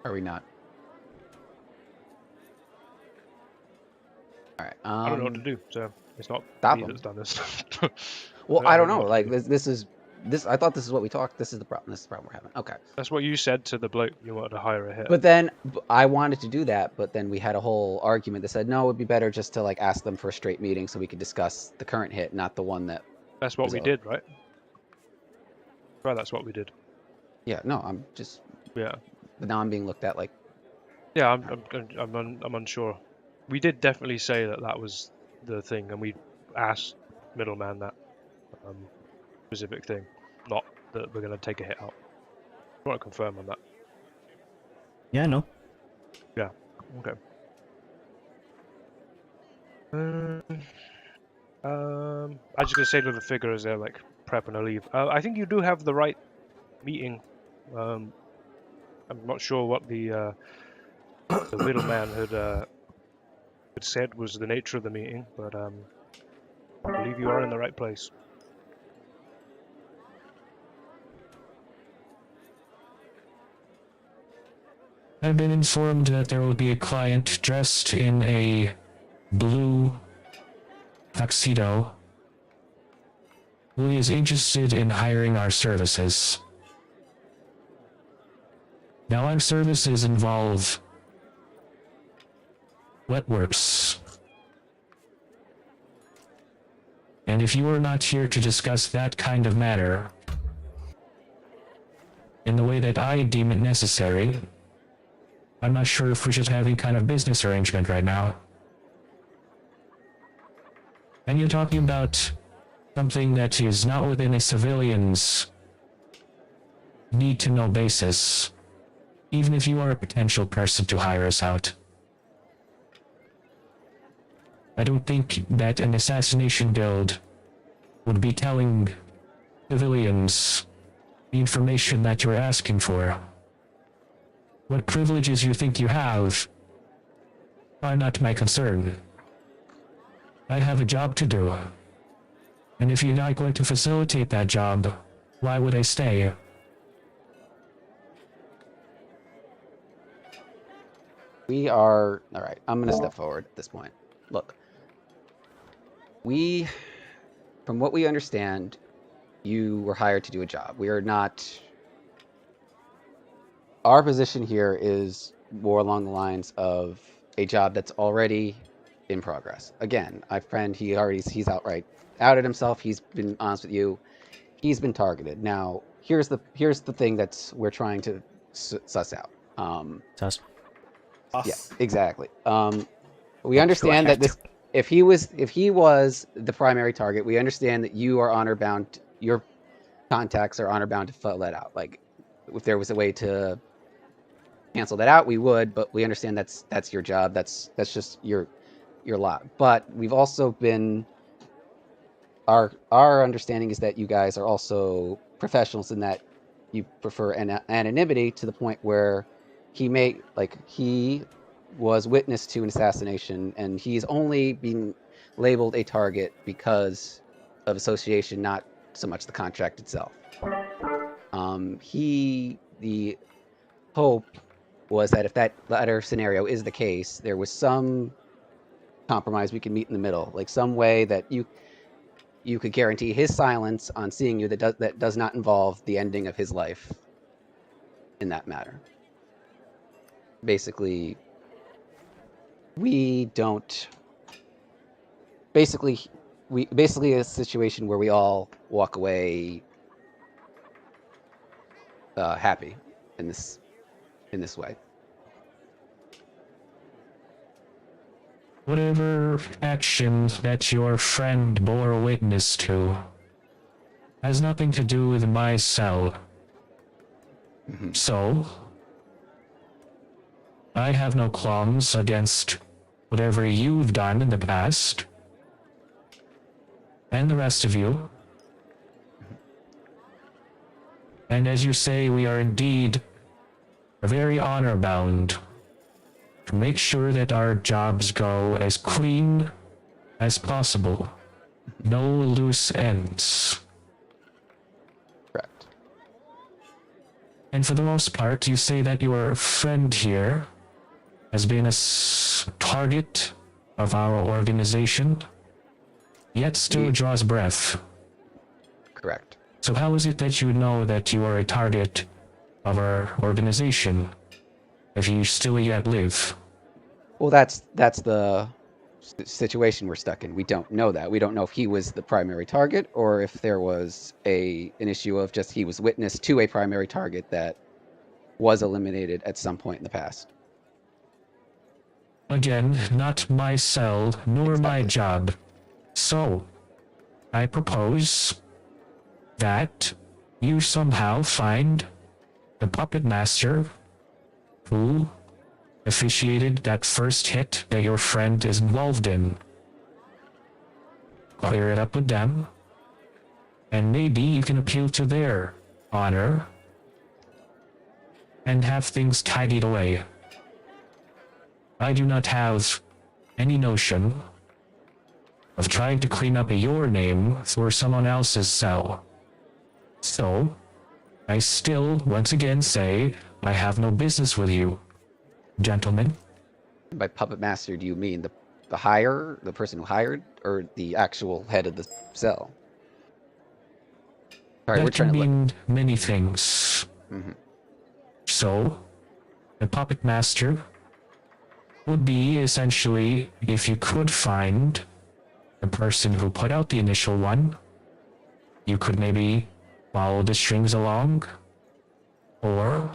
Are we not? All right. I don't know what to do, so it's not Stop me him. that's done this. Well, I don't know. what to Like do. this is. I thought this is what we talked. This is the problem. This is the problem we're having. Okay. That's what you said to the bloke you wanted to hire a hit. But then I wanted to do that, but then we had a whole argument that said no, it would be better just to like ask them for a straight meeting so we could discuss the current hit, not the one that. That's what was we out. did, right? Right, that's what we did. Yeah. No, I'm just. Yeah. But now I'm being looked at like. Yeah, I'm unsure. We did definitely say that was the thing, and we asked middleman that specific thing, not that we're going to take a hit out. I want to confirm on that. Yeah, no. Yeah. Okay. I was just gonna say to the figure as they're like prepping to leave. I think you do have the right meeting. I'm not sure what the middleman had said was the nature of the meeting, but I believe you are in the right place. I've been informed that there will be a client dressed in a blue tuxedo who is interested in hiring our services. Now, our services involve wet works. And if you are not here to discuss that kind of matter in the way that I deem it necessary, I'm not sure if we should have any kind of business arrangement right now. And you're talking about something that is not within a civilian's need-to-know basis, even if you are a potential person to hire us out. I don't think that an assassination guild would be telling civilians the information that you're asking for. What privileges you think you have are not my concern. I have a job to do. And if you're not going to facilitate that job, why would I stay? We are all right. I'm going to step forward at this point. Look, from what we understand, you were hired to do a job. We are not. Our position here is more along the lines of a job that's already in progress. Again, our friend, he's outright outed himself. He's been honest with you. He's been targeted. Now, here's the thing we're trying to suss out. Sus. Yeah, exactly. We understand that this, if he was the primary target, we understand that you are honor bound. Your contacts are honor bound to fill that out. Like, if there was a way to cancel that out, we would. But we understand that's your job. That's just your lot. But we've also been our understanding is that you guys are also professionals in that you prefer anonymity to the point where he was witness to an assassination and he's only being labeled a target because of association, not so much the contract itself. The hope was that if that latter scenario is the case, there was some compromise we could meet in the middle, like some way that you could guarantee his silence on seeing you that does not involve the ending of his life in that matter. Basically, basically a situation where we all walk away happy in this way. Whatever action that your friend bore witness to has nothing to do with my cell. So, I have no qualms against whatever you've done in the past, and the rest of you. And as you say, we are indeed very honor-bound to make sure that our jobs go as clean as possible. No loose ends. Correct. And for the most part, you say that your friend here has been a target of our organization, yet still draws breath. Correct. So how is it that you know that you are a target of our organization if you still yet live? Well, that's the situation we're stuck in. We don't know that. We don't know if he was the primary target or if there was an issue of just he was witness to a primary target that was eliminated at some point in the past. Again, not my cell, nor my Exactly. job. So, I propose that you somehow find the puppet master who officiated that first hit that your friend is involved in. Clear it up with them, and maybe you can appeal to their honor and have things tidied away. I do not have any notion of trying to clean up your name for someone else's cell. So, I still, once again, say I have no business with you, gentlemen. By puppet master, do you mean the person who hired, or the actual head of the cell? Sorry, we're That trying can to mean many things. So, the puppet master would be essentially if you could find the person who put out the initial one, you could maybe follow the strings along, or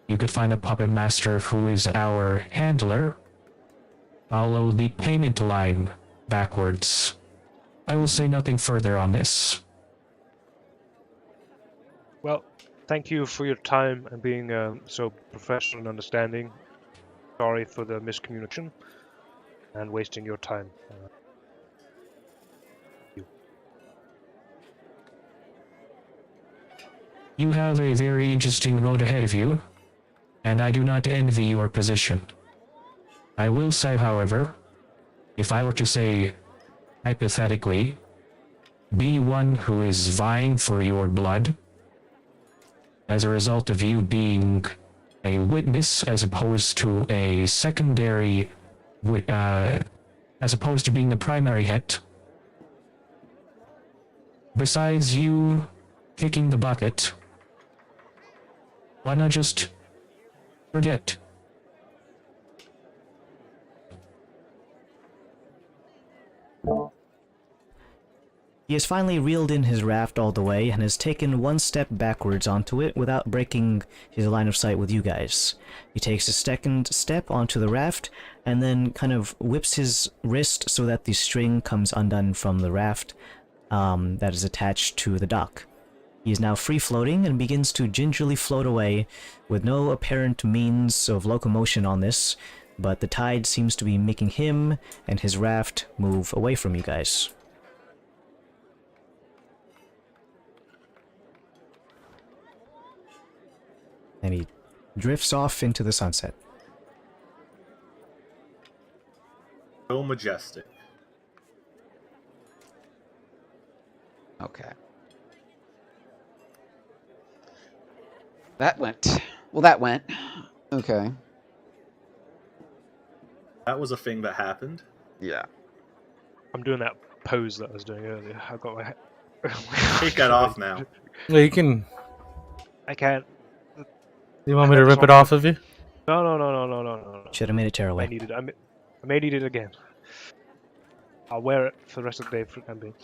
you could find a puppet master who is our handler, follow the payment line backwards. I will say nothing further on this. Well, thank you for your time and being so professional and understanding. Sorry for the miscommunication and wasting your time. You have a very interesting road ahead of you, and I do not envy your position. I will say, however, if I were to say, hypothetically, be one who is vying for your blood, as a result of you being a witness as opposed to a secondary, as opposed to being the primary hit, besides you kicking the bucket, why not just forget? He has finally reeled in his raft all the way and has taken one step backwards onto it without breaking his line of sight with you guys. He takes a second step onto the raft and then kind of whips his wrist so that the string comes undone from the raft that is attached to the dock. He is now free-floating and begins to gingerly float away with no apparent means of locomotion on this, but the tide seems to be making him and his raft move away from you guys. And he drifts off into the sunset. So majestic. Okay. That went. Well, that went. Okay. That was a thing that happened. Yeah. I'm doing that pose that I was doing earlier. I've got my. Take that off now. Yeah, you can. I can't. You want me to rip it off of you? No. Should have made it I tearaway. need it. I may need it again. I'll wear it for the rest of the day for the time being.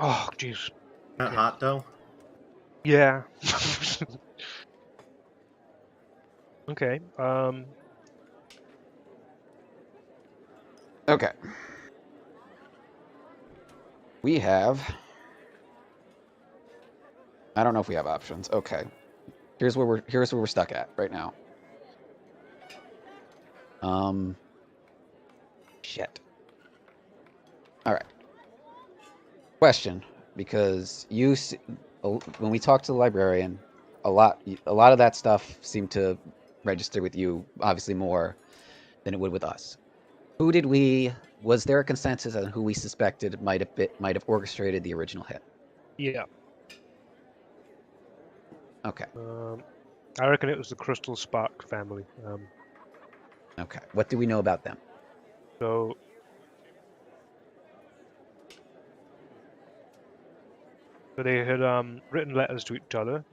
Oh, jeez. Not hot though. Yeah. Okay. Okay. We have. I don't know if we have options. Okay. Here's where we're stuck at right now. Shit. All right. Question, because when we talked to the librarian, a lot of that stuff seemed to register with you, obviously more than it would with us. Was there a consensus on who we suspected might have orchestrated the original hit? Yeah. Okay. I reckon it was the Crystal Spark family. Okay. What do we know about them? So they had written letters to each other.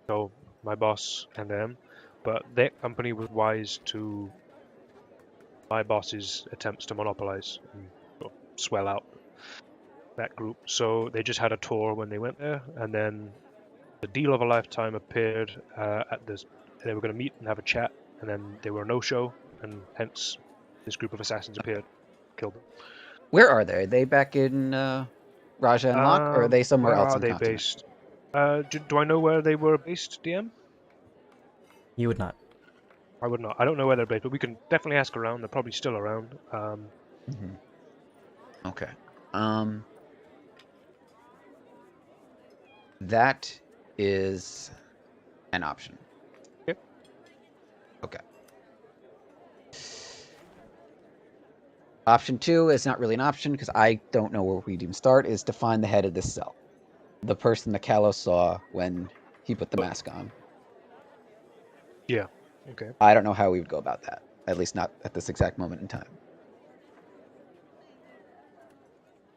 So my boss and them, but their company was wise to my boss's attempts to monopolize and sort of swell out that group. So they just had a tour when they went there, and then the deal of a lifetime appeared at this. They were going to meet and have a chat, and then they were a no-show, and hence this group of assassins appeared, killed them. Where are they? Are they back in Raja and Locke, or are they somewhere Where else are on the they continent? based? Do I know where they were based, DM? You would not. I would not. I don't know where they're based, but we can definitely ask around. They're probably still around. Okay. That is an option. Yep. Okay. Option 2 is not really an option because I don't know where we'd even start, is to find the head of this cell. The person that Kalos saw when he put the mask on. Yeah. Okay. I don't know how we would go about that. At least not at this exact moment in time.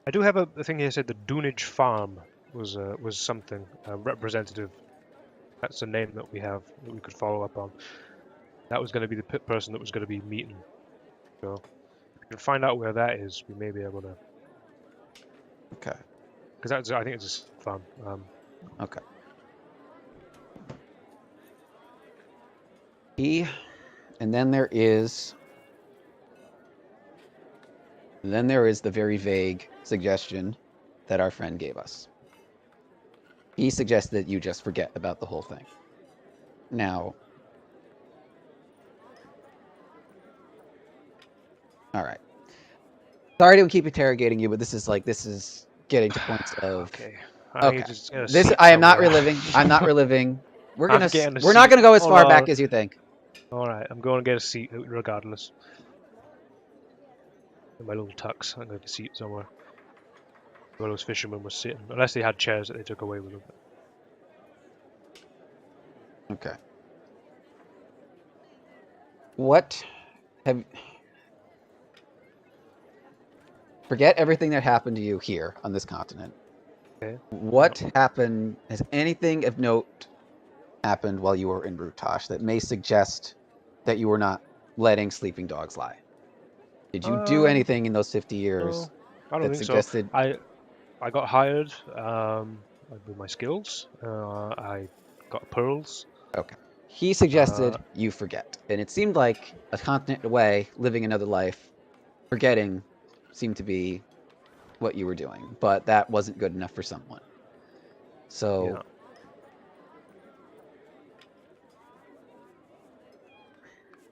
I do have a thing here said the Dunage Farm was something representative. That's a name that we have that we could follow up on. That was going to be the person that was going to be meeting. So if we can find out where that is, we may be able to. Okay. Because I think it's just fun. Okay. And then there is the very vague suggestion that our friend gave us. He suggested that you just forget about the whole thing. Now, all right. Sorry to keep interrogating you, but this is getting to points of. Okay. Okay. I am not reliving. I'm not reliving. We're not gonna go as far back as you think. All right, I'm going to get a seat regardless. In my little tux, I'm going to get a seat somewhere. Where those fishermen were sitting, unless they had chairs that they took away with them. Okay. Forget everything that happened to you here on this continent. Okay. What happened? Has anything of note happened while you were in Rutash that may suggest that you were not letting sleeping dogs lie? Did you do anything in those 50 years I don't that think suggested? So. I got hired with my skills. I got pearls. Okay. He suggested you forget, and it seemed like a continent away, living another life, forgetting seemed to be what you were doing, but that wasn't good enough for someone. So, Yeah.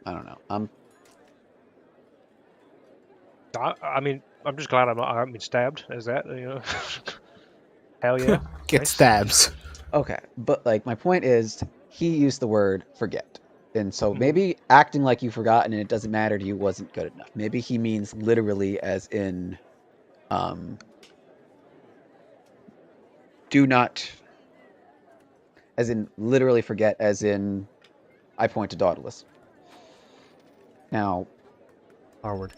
I don't know. I mean, I'm just glad I haven't been stabbed. Is that, Hell yeah. Get Nice. stabs. Okay, but like my point is, he used the word forget, and so Mhm. maybe acting like you've forgotten and it doesn't matter to you wasn't good enough. Maybe he means literally, as in, do not, as in literally forget, as in, I point to Dauntless. Now, R-word.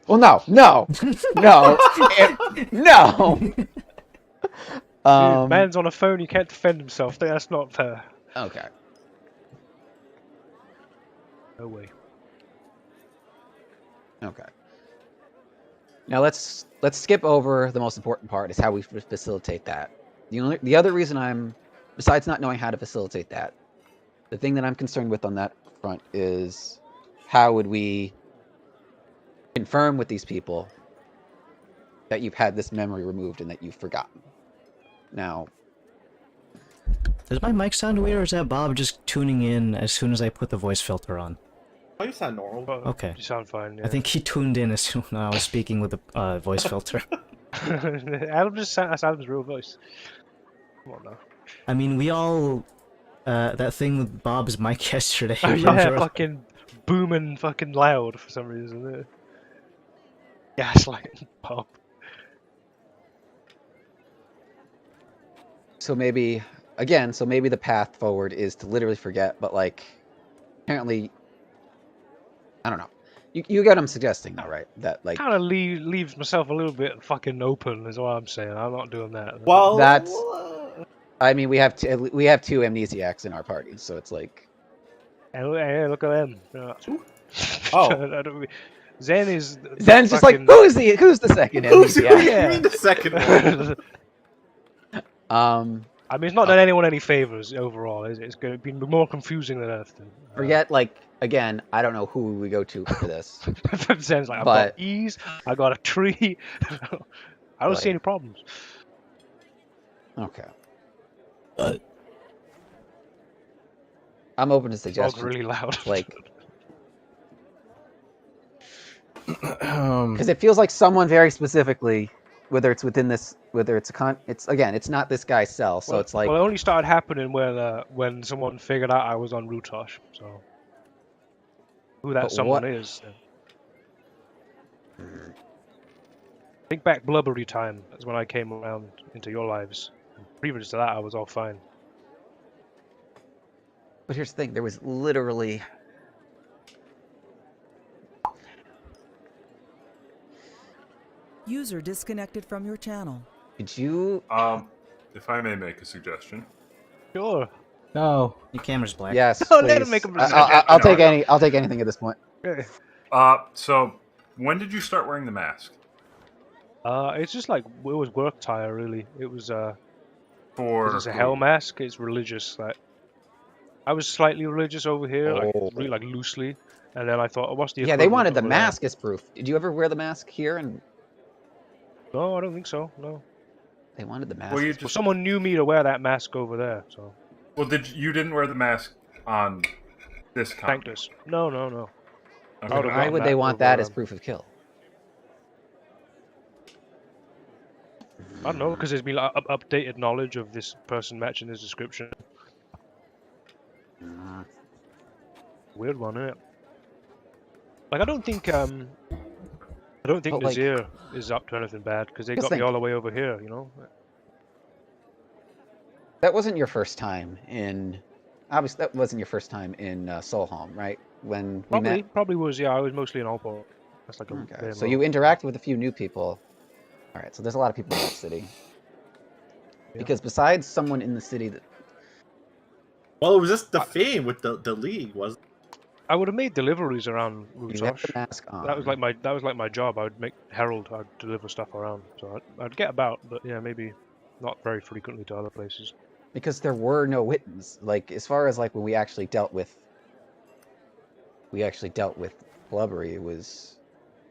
well, no, no. Dude, man's on a phone, he can't defend himself. That's not fair. Okay. No way. Okay. Now let's skip over the most important part, is how we facilitate that. The other reason I'm, besides not knowing how to facilitate that, the thing that I'm concerned with on that front is how would we confirm with these people that you've had this memory removed and that you've forgotten. Now, Does my mic sound weird, or is that Bob just tuning in as soon as I put the voice filter on? Oh, you sound normal. Okay. You sound fine. Yeah. I think he tuned in as soon as I was speaking with the voice filter. Adam just that's Adam's real voice. Come on now. I mean, we all that thing with Bob's mic yesterday. Oh I'm yeah, sure- fucking booming, fucking loud for some reason. Gaslighting Bob. so maybe the path forward is to literally forget, but like, apparently, I don't know. You get what I'm suggesting, though, right? That like Kind of leaves myself a little bit fucking open, is what I'm saying. I'm not doing that. Well, That's- I mean, we have two amnesiacs in our party, so it's like, Hey, look at them. Oh. I don't, Zen is. Zen's just like, fucking- who's the second Who's amnesiac? you mean the second one? I mean, it's not done anyone any favors overall. It's going to be more confusing than anything. Forget, like, again, I don't know who we go to for this. Zen's like, I've But- got ease. I got a tree. I don't see Like- any problems. Okay. I'm open to Dog's suggestions. really loud. Like, Um, because it feels like someone very specifically, whether it's within this, whether it's it's not this guy's cell, so Well, it's like, well, it only started happening when someone figured out I was on Rutosh. So who that But someone what- is? Think back blubbery time. That's when I came around into your lives. Previous to that, I was all fine. but here's the thing: there was literally. User disconnected from your channel. Did you? If I may make a suggestion. Sure. no. Your camera's black. Yes. Oh, please. let him make a I'll take any. I'll take anything at this point. So when did you start wearing the mask? It's just like it was work attire really. It was For it's a who? hell mask. It's religious. Like I was slightly religious over here, like Oh. really like loosely, and then I thought, oh, what's the Yeah, they equivalent wanted the over there? mask as proof. Did you ever wear the mask here? And No, I don't think so. No. they wanted the mask. Well, you as Well, just someone knew me to wear that mask over there, so you didn't wear the mask on this thanked con. us. No. Okay. I would've Why gotten would that they want over, that as proof of kill? I don't know, because there's been like, updated knowledge of this person matching this description. Weird one, isn't it? Like I don't think But, like- Nazir is up to anything bad because they Just got me think- all the way over here, you know. That wasn't your first time in. Obviously, that wasn't your first time in Solholm, right? When we met. Probably was. Yeah, I was mostly in Alport. That's like a Okay. very So low- you interacted with a few new people. All right. So there's a lot of people in that city. Yeah. Because besides someone in the city that. Well, it was just the fame with the league, was I would have made deliveries around You have the Rutosh. mask on. That was like my job. I would make Herald. I'd deliver stuff around, so I'd get about, but yeah, maybe not very frequently to other places. Because there were no witnesses. Like, as far as like when we actually dealt with Blubbery, it was.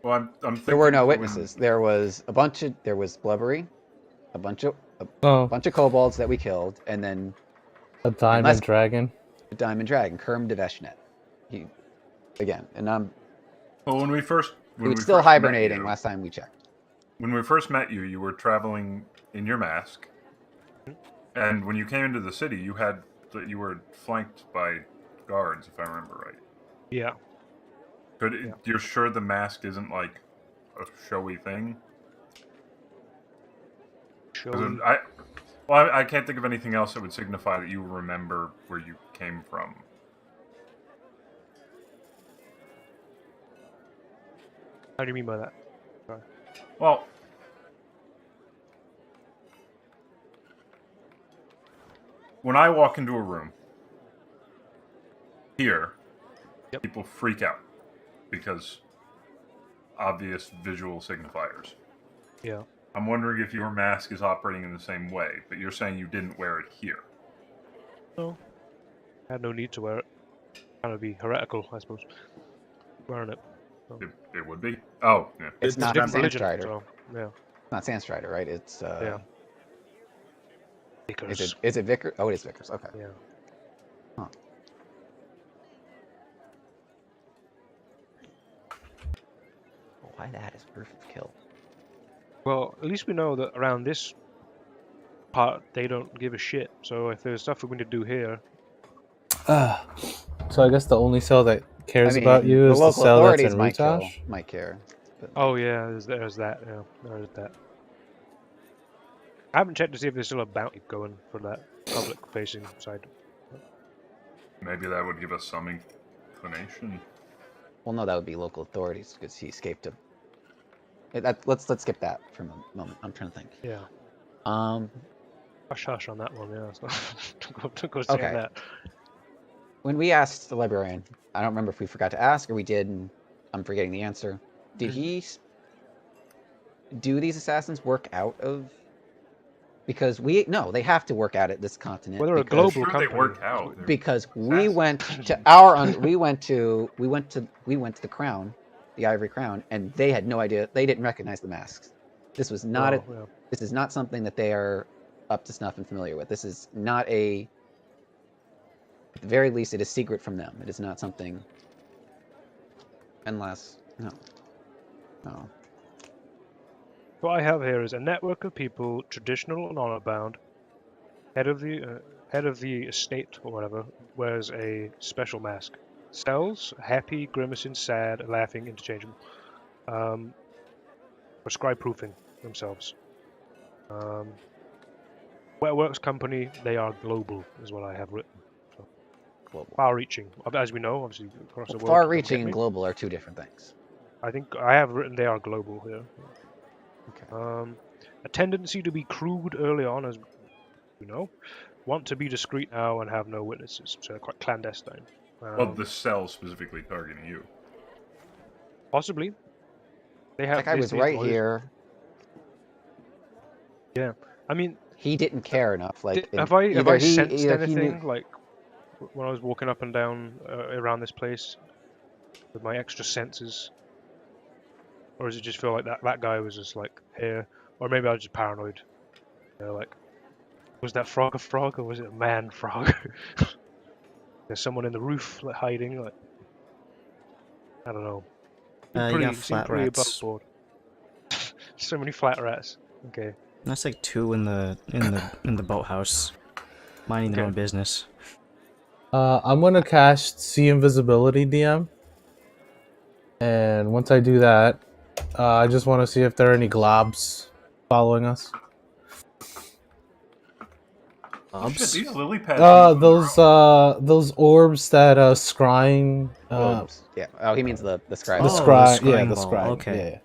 Well, I'm There were no thinking when- witnesses. There was Blubbery, a bunch of Oh, kobolds that we killed, and then a diamond Unless- dragon. the Diamond Dragon, Kerm de Veshnet. Again, and Well, when we first He was still hibernating last time we checked. When we first met you, you were traveling in your mask, and when you came into the city, you were flanked by guards, if I remember right. Yeah. You're sure the mask isn't like a showy thing? Showy. I can't think of anything else that would signify that you remember where you came from. How do you mean by that? Sorry. Well, when I walk into a room here, people freak out because obvious visual signifiers. Yeah. I'm wondering if your mask is operating in the same way, but you're saying you didn't wear it here. No. I had no need to wear it. Kind of be heretical, I suppose. Wearing it. So. It would be. Oh, yeah. It's not Sandstrider. So, yeah. It's not Sandstrider, right? It's yeah. Vickers. Is it Vickers? Oh, it is Vickers. Okay. Yeah. Huh. Why that is proof of kill? Well, at least we know that around this part they don't give a shit. So if there's stuff we need to do here. So I guess the only cell that cares about you is the cell that's in Rutash? Might care. But... Oh yeah, there's that. Yeah, there's that. I haven't checked to see if there's still a bounty going for that public-facing side. Maybe that would give us some inclination. Well, no, that would be local authorities because he escaped him. Let's skip that for a moment. I'm trying to think. Yeah. Hush hush on that one. Yeah. Don't go saying okay. that. When we asked the librarian, I don't remember if we forgot to ask or we did, and I'm forgetting the answer. Did he do these assassins work out of? Because they have to work out at this continent. Well, they're a global company. They work out. Because we went to the Crown, the Ivory Crown, and they had no idea. They didn't recognize the masks. This was not This is not something that they are up to snuff and familiar with. This is not a. At the very least, it is secret from them. It is not something. Unless no. What I have here is a network of people, traditional and honor-bound. Head of the estate or whatever wears a special mask. Cells, happy, grimacing, sad, laughing, interchangeable. Prescribe proofing themselves. Wetworks company, they are global, is what I have written. So, global. Far-reaching, as we know, obviously across the world. Far-reaching and global are two different things. I think I have written they are global here. Okay. A tendency to be crude early on, as you know. Want to be discreet now and have no witnesses, so they're quite clandestine. Well, the cell specifically targeting you. Possibly. They have. That guy was right here. Yeah, I mean. He didn't care enough. Like, have I sensed anything like when I was walking up and down around this place with my extra senses? Or does it just feel like that guy was just like here? Or maybe I was just paranoid. You know, like, was that frog a frog or was it a man frog? There's someone in the roof like hiding. Like, I don't know. You got flat rats. Above board. So many flat rats. Okay. That's like two in the boathouse, minding their own business. I'm gonna cast See Invisibility, DM. And once I do that, I just want to see if there are any globs following us. Shit, these lily pads. Those orbs that scrying. Orbs. Yeah. Oh, he means the scribe. The scribe. The Yeah, the ball. scribe. Okay.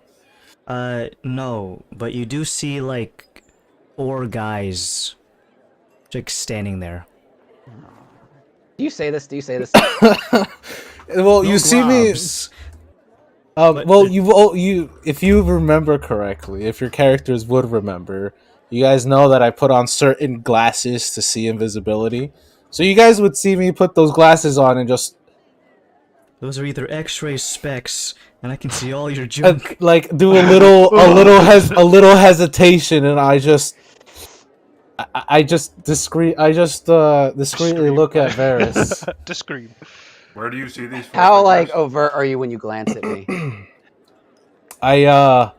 Yeah. No, but you do see like 4 guys, like standing there. Do you say this? Well, No you see me. Well, you if you remember correctly, if your characters would remember, you guys know that I put on certain glasses to see invisibility. So you guys would see me put those glasses on and just. Those are either X-ray specs, and I can see all your junk. Like do a little hesitation, and I just discreetly look at Varys. Discreet. Where do you see these? How like overt are you when you glance at me? I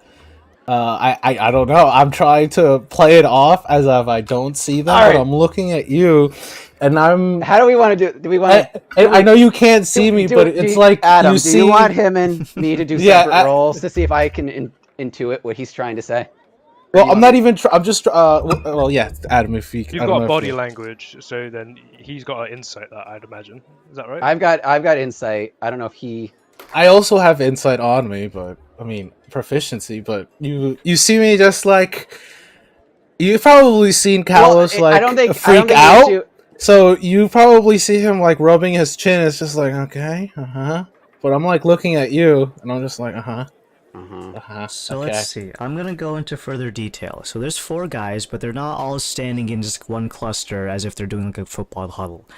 don't know. I'm trying to play it off as if I don't see them, All but right. I'm looking at you, and I'm. How do we want to do it? Do we want to? I know you can't see me, but it's like Adam, you do see. you want him and me to do Yeah, separate roles to see if I can intuit what he's trying to say? Or do well, you I'm want not me- even. I'm just. Well, yeah, Adam. If you, You've I don't know got if body you- language, so then he's got an insight that I'd imagine. Is that right? I've got insight. I don't know if he. I also have insight on me, but I mean proficiency. But you see me just like you've probably seen Callus I like don't think freak the out. issue. So you probably see him like rubbing his chin. It's just like okay, But I'm like looking at you, and I'm just like So okay. let's see. I'm gonna go into further detail. So there's 4 guys, but they're not all standing in just one cluster as if they're doing like a football huddle.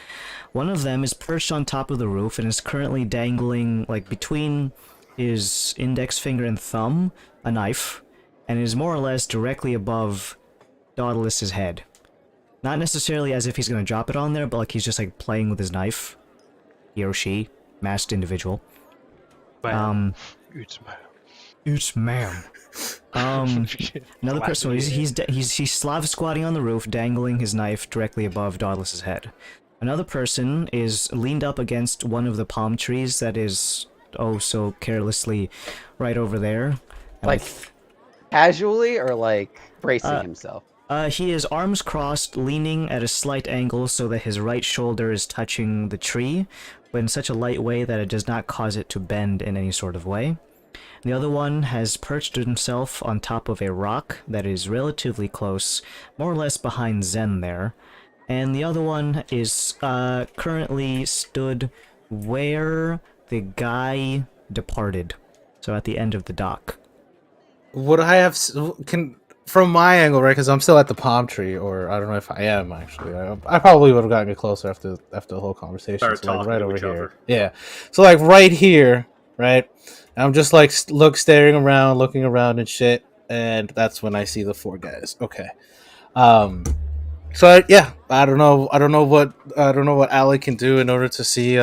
One of them is perched on top of the roof and is currently dangling like between his index finger and thumb a knife, and is more or less directly above Dauntless's head. Not necessarily as if he's gonna drop it on there, but like he's just like playing with his knife. He or she, masked individual. It's man. It's man. Another person. He's Slav squatting on the roof, dangling his knife directly above Dauntless's head. Another person is leaned up against one of the palm trees that is oh so carelessly right over there. And Like casually or like bracing himself? He is arms crossed, leaning at a slight angle so that his right shoulder is touching the tree, but in such a light way that it does not cause it to bend in any sort of way. The other one has perched himself on top of a rock that is relatively close, more or less behind Zen there. And the other one is currently stood where the guy departed. So at the end of the dock. Would I have can from my angle, right? Because I'm still at the palm tree, or I don't know if I am actually. I probably would have gotten me closer after the whole conversation. Start So like talking right to over each here. other. Yeah. So like right here, right? And I'm just like staring around, looking around and shit, and that's when I see the 4 guys. Okay. So yeah, I don't know what Alec can do in order to see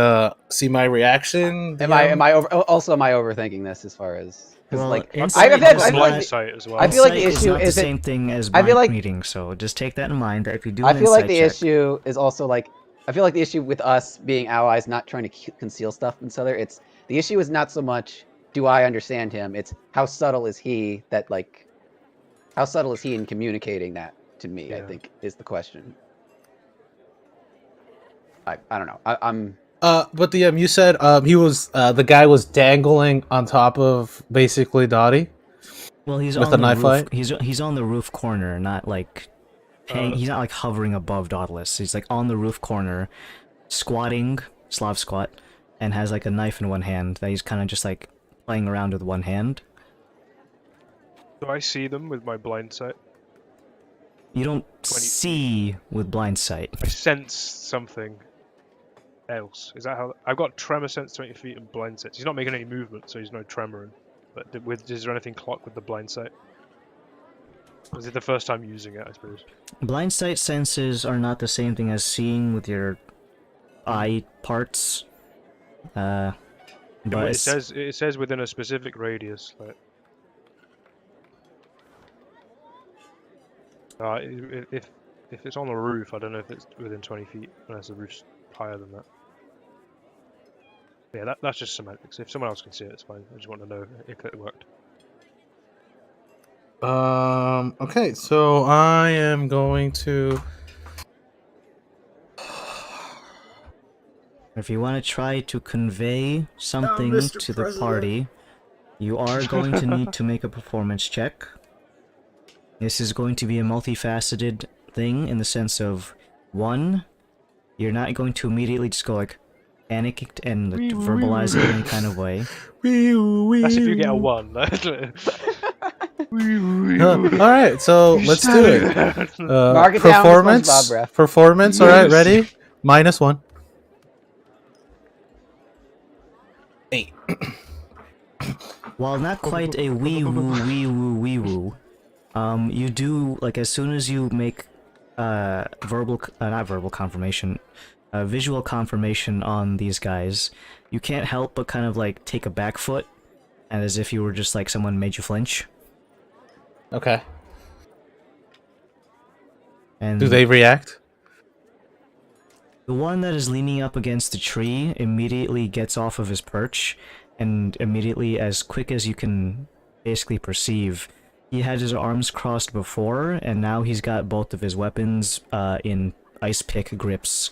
my reaction. Am I overthinking this as far as because Well, like insight I feel is like not- Insight as well. I feel like the Insight is issue not the isn't- same thing as I feel mind like- reading, so just take that in mind that if you do I an feel like the insight check, issue is also like I feel like the issue with us being allies, not trying to conceal stuff from each other. It's the issue is not so much do I understand him. It's how subtle is he that like how subtle is he in communicating that to me? I Yeah. think is the question. I don't know. I'm But the you said he was the guy was dangling on top of basically Dottie. well, he's with on a the knife roof. fight? He's on the roof corner, not like he's not like hovering above Dauntless. He's like on the roof corner, squatting, Slav squat, and has like a knife in one hand that he's kind of just like playing around with one hand. Do I see them with my blind sight? You don't 20 see with blind sight. I sense something else. Is that how? I've got tremor sense 20 feet and blind sense. He's not making any movement, so he's no tremoring. But is there anything clock with the blind sight? Or is it the first time using it, I suppose? Blind sight senses are not the same thing as seeing with your eye parts. But It says within a specific radius. Like, if it's on the roof, I don't know if it's within 20 feet, unless the roof's higher than that. Yeah, that's just semantics. If someone else can see it, it's fine. I just want to know if it worked. Okay, so I am going to. if you want to try to convey something Mr. to the President. party, you are going to need to make a performance check. This is going to be a multifaceted thing in the sense of, 1, you're not going to immediately just go like panicked and like, verbalize it in any kind of way. That's if you get a 1. All right, so let's do it. Mark it down with Performance. SpongeBob breath. Performance. All right, ready? -1. 8. While not quite a wee woo, you do, like, as soon as you make not verbal confirmation, visual confirmation on these guys, you can't help but kind of like take a back foot and as if you were just like someone made you flinch. Okay. And Do they react? the one that is leaning up against the tree immediately gets off of his perch, and immediately, as quick as you can basically perceive, he had his arms crossed before, and now he's got both of his weapons in ice pick grips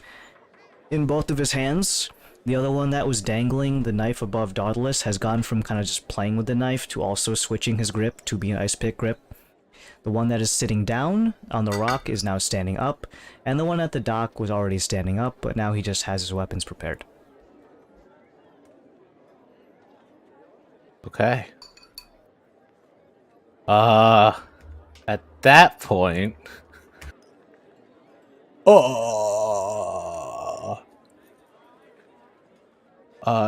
in both of his hands. The other one that was dangling the knife above Daedalus has gone from kind of just playing with the knife to also switching his grip to be an ice pick grip. The one that is sitting down on the rock is now standing up, and the one at the dock was already standing up, but now he just has his weapons prepared. Okay. At that point...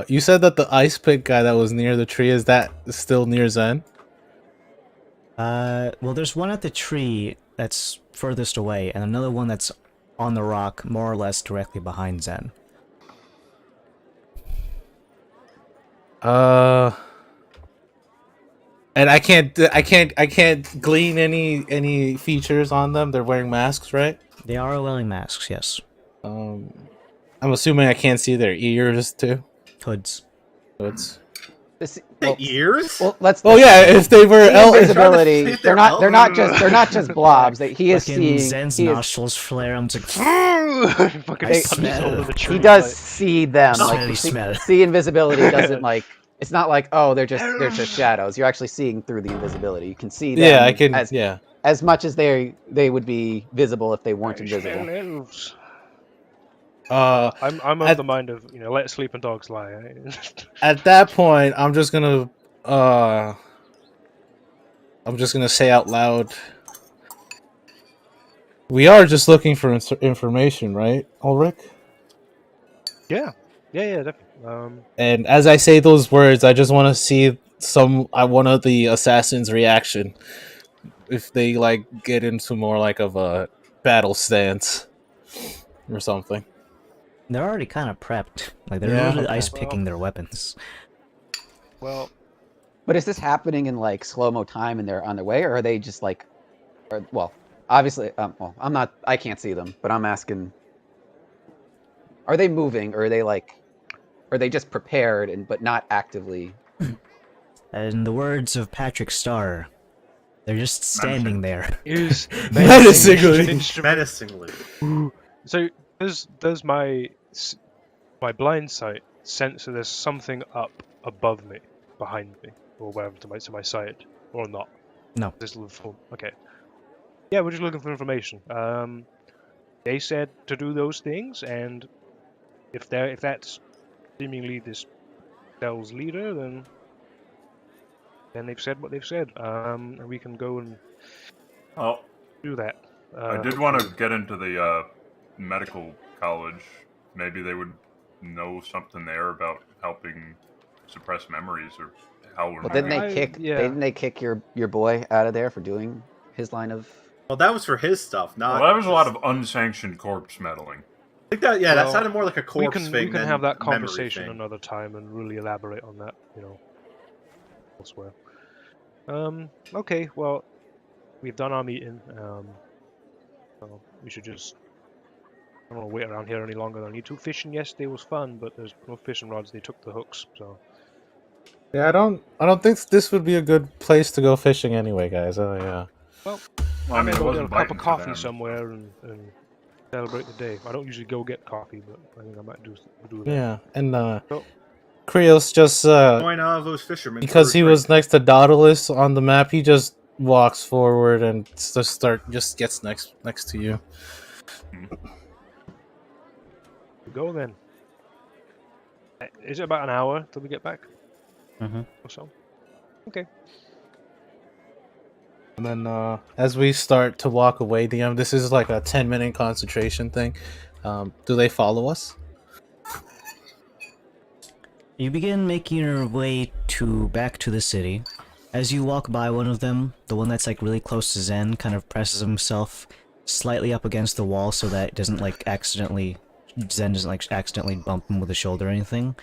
you said that the ice pick guy that was near the tree, is that still near Zen? Well, there's one at the tree that's furthest away, and another one that's on the rock, more or less directly behind Zen. And I can't glean any features on them. They're wearing masks, right? They are wearing masks, yes. I'm assuming I can't see their ears too. Hoods. Hoods. The ears? Well, let's. Oh yeah, if they were invisibility, Trying to they're not. They're not just. They're not just blobs. He is Fucking seeing. Zen's he is- nostrils flare. I'm just like, Fucking Hey, punches over the tree, he does like, see them. Like Smelly see, smell. see invisibility doesn't like. It's not like they're just shadows. You're actually seeing through the invisibility. You can see them. Yeah, I can. As, Yeah. as much as they would be visible if they weren't I smell invisible. elves. Uh, I'm of the mind of, let sleeping dogs lie. Eh? at that point, I'm just gonna say out loud. We are just looking for information, right, Ulrich? Yeah, definitely. And as I say those words, I just want to see one of the assassins' reaction if they like get into more like of a battle stance or something. they're already kind of prepped. Like, they're Yeah, literally okay. ice picking their weapons. Well, But is this happening in like slow mo time and they're on their way, or are they just like, obviously, I'm not. I can't see them, but I'm asking. Are they moving, or are they like, are they just prepared but not actively? In the words of Patrick Starr, they're just standing there. is Menacingly. Menacingly. So does my blind sight sense that there's something up above me, behind me, or wherever to my side, or not? No. This little form. Okay. Yeah, we're just looking for information. They said to do those things, and if that's seemingly this cell's leader, then they've said what they've said. And we can go and Oh, do that. I did want to get into the medical college. Maybe they would know something there about helping suppress memories or how we're. Well, didn't I- they kick? yeah. Didn't they kick your boy out of there for doing his line of? Well, that was for his stuff, not. Well, that was a lot of unsanctioned corpse meddling. I think that, yeah, that Well, sounded more like a corpse we thing can than have that a memory conversation thing. another time and really elaborate on that, elsewhere. Okay, well, we've done our meeting. So we should just. I don't want to wait around here any longer than I need to. Fishing yesterday was fun, but there's no fishing rods. They took the hooks, so. Yeah, I don't think this would be a good place to go fishing anyway, guys. Yeah. Well, I mean, it go get a wasn't cup biting of for coffee them. somewhere and celebrate the day. I don't usually go get coffee, but I think I might do that. Yeah, and So, Krios just Join those fishermen because for he a was drink. next to Daedalus on the map, he just walks forward and just gets next to you. we go then. Is it about an hour till we get back? Mm-hmm. Or so? Okay. And then as we start to walk away, DM, this is like a 10-minute concentration thing. Do they follow us? You begin making your way back to the city. As you walk by one of them, the one that's like really close to Zen kind of presses himself slightly up against the wall so that it doesn't like Zen doesn't like accidentally bump him with a shoulder or anything.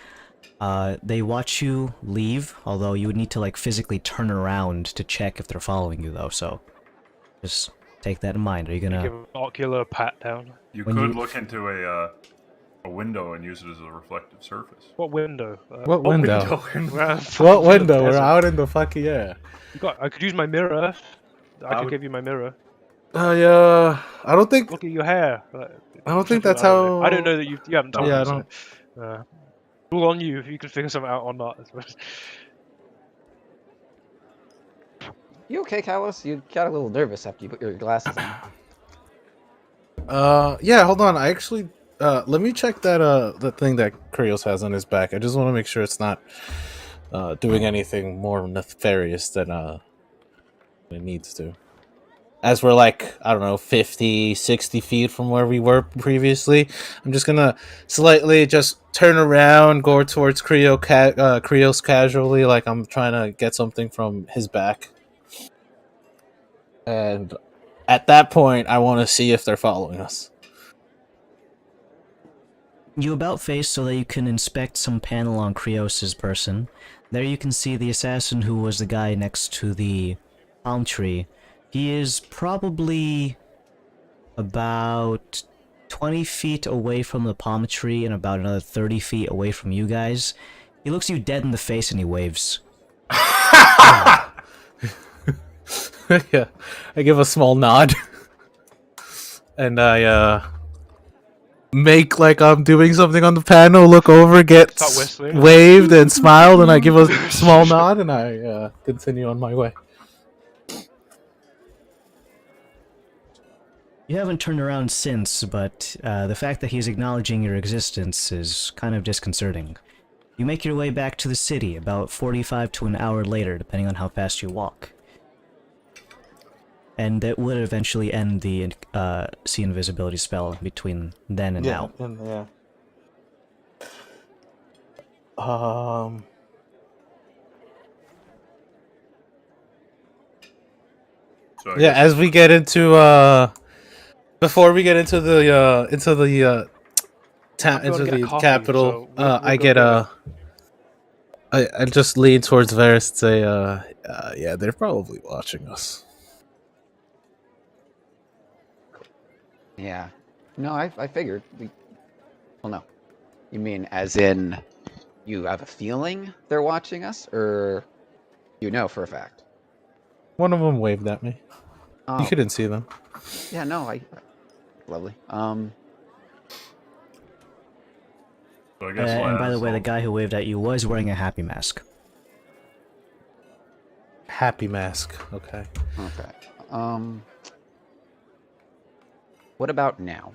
They watch you leave, although you would need to like physically turn around to check if they're following you though, so just take that in mind. Are you gonna... Give an ocular pat down. You When could you- look into a window and use it as a reflective surface. What window? What window? Well, What window? We're desert. out in the fucking air. I could use my mirror. I could would- give you my mirror. Yeah, I don't think. Look at your hair. I don't think that's I don't know. how. I don't know that you haven't told Yeah, me. I So, don't. it's all on you if you can figure something out or not. I suppose. You okay, Callus? You got a little nervous after you put your glasses on. Yeah. Hold on. I actually. Let me check that. The thing that Krios has on his back. I just want to make sure it's not doing anything more nefarious than it needs to. As we're like, I don't know, 50, 60 feet from where we were previously, I'm just gonna slightly just turn around, go towards Krios casually, like I'm trying to get something from his back. And at that point, I want to see if they're following us. You about face so that you can inspect some panel on Krios' person. There you can see the assassin who was the guy next to the palm tree. He is probably about 20 feet away from the palm tree and about another 30 feet away from you guys. He looks you dead in the face and he waves. Yeah, I give a small nod. And I make like I'm doing something on the panel, look over, get Start whistling. waved and smiled, and I give a small nod, and I continue on my way. You haven't turned around since, but the fact that he's acknowledging your existence is kind of disconcerting. You make your way back to the city about 45 to an hour later, depending on how fast you walk. And that would eventually end the see invisibility spell between then and now. Yeah. So I Yeah, guess- as we get into before we get into the I'm gonna get a coffee, capital, so we'll I go get get I just lean towards Varys and say, yeah, they're probably watching us. Yeah. No, I figured. Well, no. You mean as in you have a feeling they're watching us, or you know for a fact? One of them waved at me. Oh, You couldn't see them. yeah, no, lovely. So I guess And by the last way, the I'll- guy who waved at you was wearing a happy mask. Happy mask. Okay. Okay. What about now?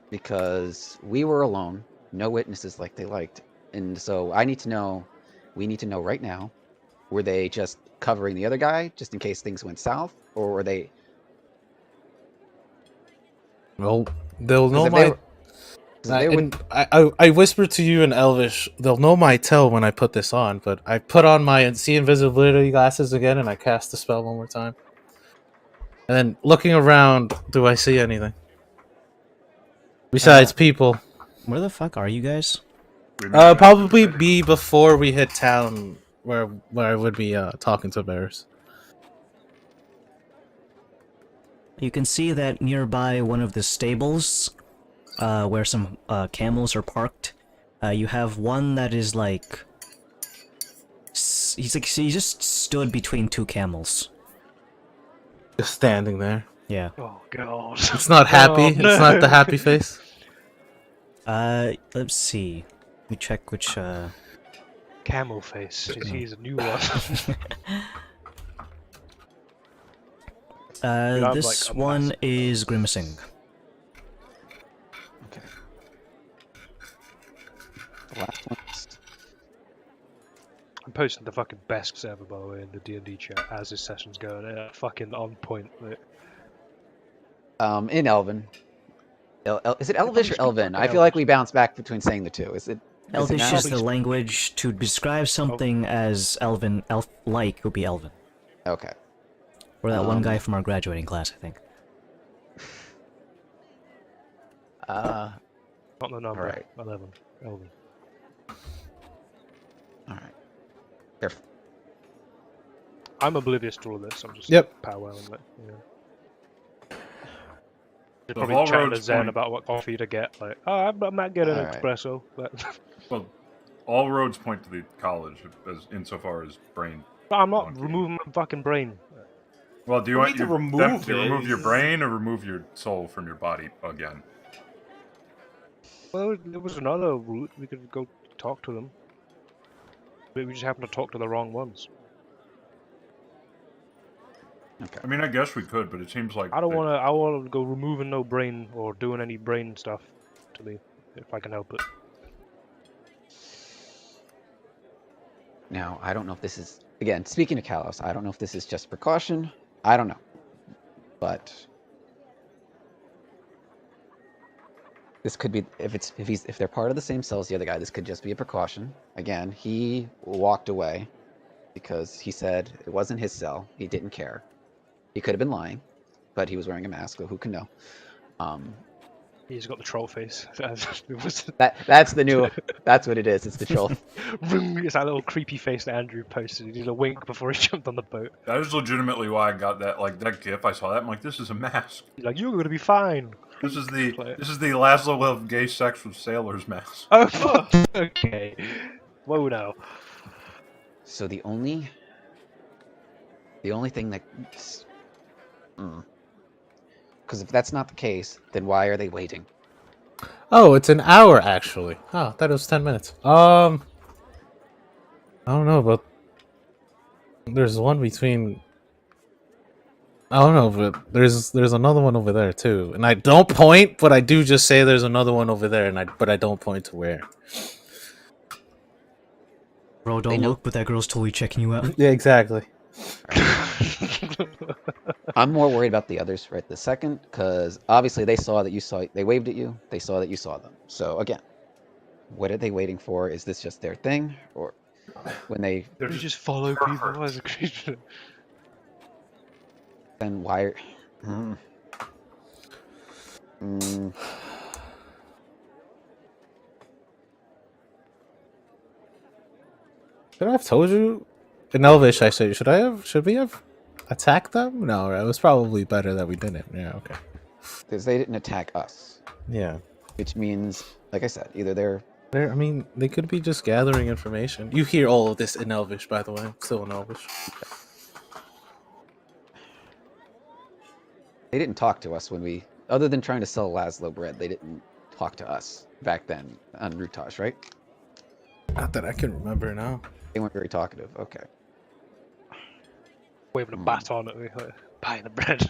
Because we were alone, no witnesses like they liked, and so I need to know. We need to know right now. Were they just covering the other guy just in case things went south, or were they? Well, they'll know if they my. were- 'cause if they would- I whisper to you in Elvish. They'll know my tell when I put this on, but I put on my see invisibility glasses again, and I cast the spell one more time. And then looking around, do I see anything besides people? Where the fuck are you guys? we met Probably be before we hit town, where I would be talking to bears. You can see that nearby one of the stables, where some camels are parked, you have one that is like... he just stood between two camels. Just standing there. Yeah. Oh god. It's not happy. Oh, It's not the happy face. Let's see. Let me check which, Camel face. He's a new one. I'm this like, one massive. is grimacing. Okay. The last one's I'm posting the fucking best ever, by the way, in the D&D chat as this session's going. They're fucking on point. Like, in Elven. Is it Elvish or speak Elven? fucking I feel like Elvish. we bounce back between saying the two. Is it? Elvish now? is the language to describe something as elf-like would be Elven. Okay. Or that one Um, guy from our graduating class, I think. Uh, not the number. Alright. 11. Elven. All right. Careful. I'm oblivious to all this. I'm just Yep. powwowing. Like, yeah. They're So if probably all chatting to roads Zen point, about what coffee to get. Like, oh, I might get an All right. espresso. But, well, all roads point to the college, as insofar as brain. but I'm not monkey. removing my fucking brain. Well, do you You want need to them remove to remove your it. brain or remove your soul from your body again? Well, there was another route. We could go talk to them. But we just happen to talk to the wrong ones. Okay. I mean, I guess we could, but it seems like I don't want to. I want to go removing no brain or doing any brain stuff to me if I can help it. Now, I don't know if this is, again, speaking to Kalos, I don't know if this is just precaution. I don't know. But this could be, if they're part of the same cell as the other guy, this could just be a precaution. Again, he walked away because he said it wasn't his cell. He didn't care. He could have been lying, but he was wearing a mask, so who can know? He's got the troll face. That's the new. That's what it is. It's the troll. It's that little creepy face that Andrew posted. He did a wink before he jumped on the boat. that is legitimately why I got that. Like that GIF, I saw that. I'm like, this is a mask. He's like, "You're gonna be fine." This is the Play it. this is the Laszlo of gay sex with sailors mask. Oh, fuck. Okay. Whoa, now. So the only thing that, because if that's not the case, then why are they waiting? Oh, it's an hour actually. Oh, that was 10 minutes. I don't know, but there's one between. I don't know, but there's another one over there too, and I don't point, but I do just say there's another one over there, but I don't point to where. Bro, don't look, but that girl's totally checking you out. Yeah, exactly. I'm more worried about the others right this second, because obviously they saw that you saw. They waved at you. They saw that you saw them. So again, what are they waiting for? Is this just their thing, or when they? They're You just follow people as a creature. Then why? Should I have told you? In Elvish, I say, should we have attacked them? No, right? It was probably better that we didn't. Yeah, okay. Because they didn't attack us, Yeah. which means, like I said, either they're. I mean, they could be just gathering information. You hear all of this in Elvish, by the way. Still in Elvish. They didn't talk to us when we, other than trying to sell Laszlo bread, they didn't talk to us back then on Rutaj, right? Not that I can remember now. They weren't very talkative. Okay. Waving a baton at me, like, buying the bread.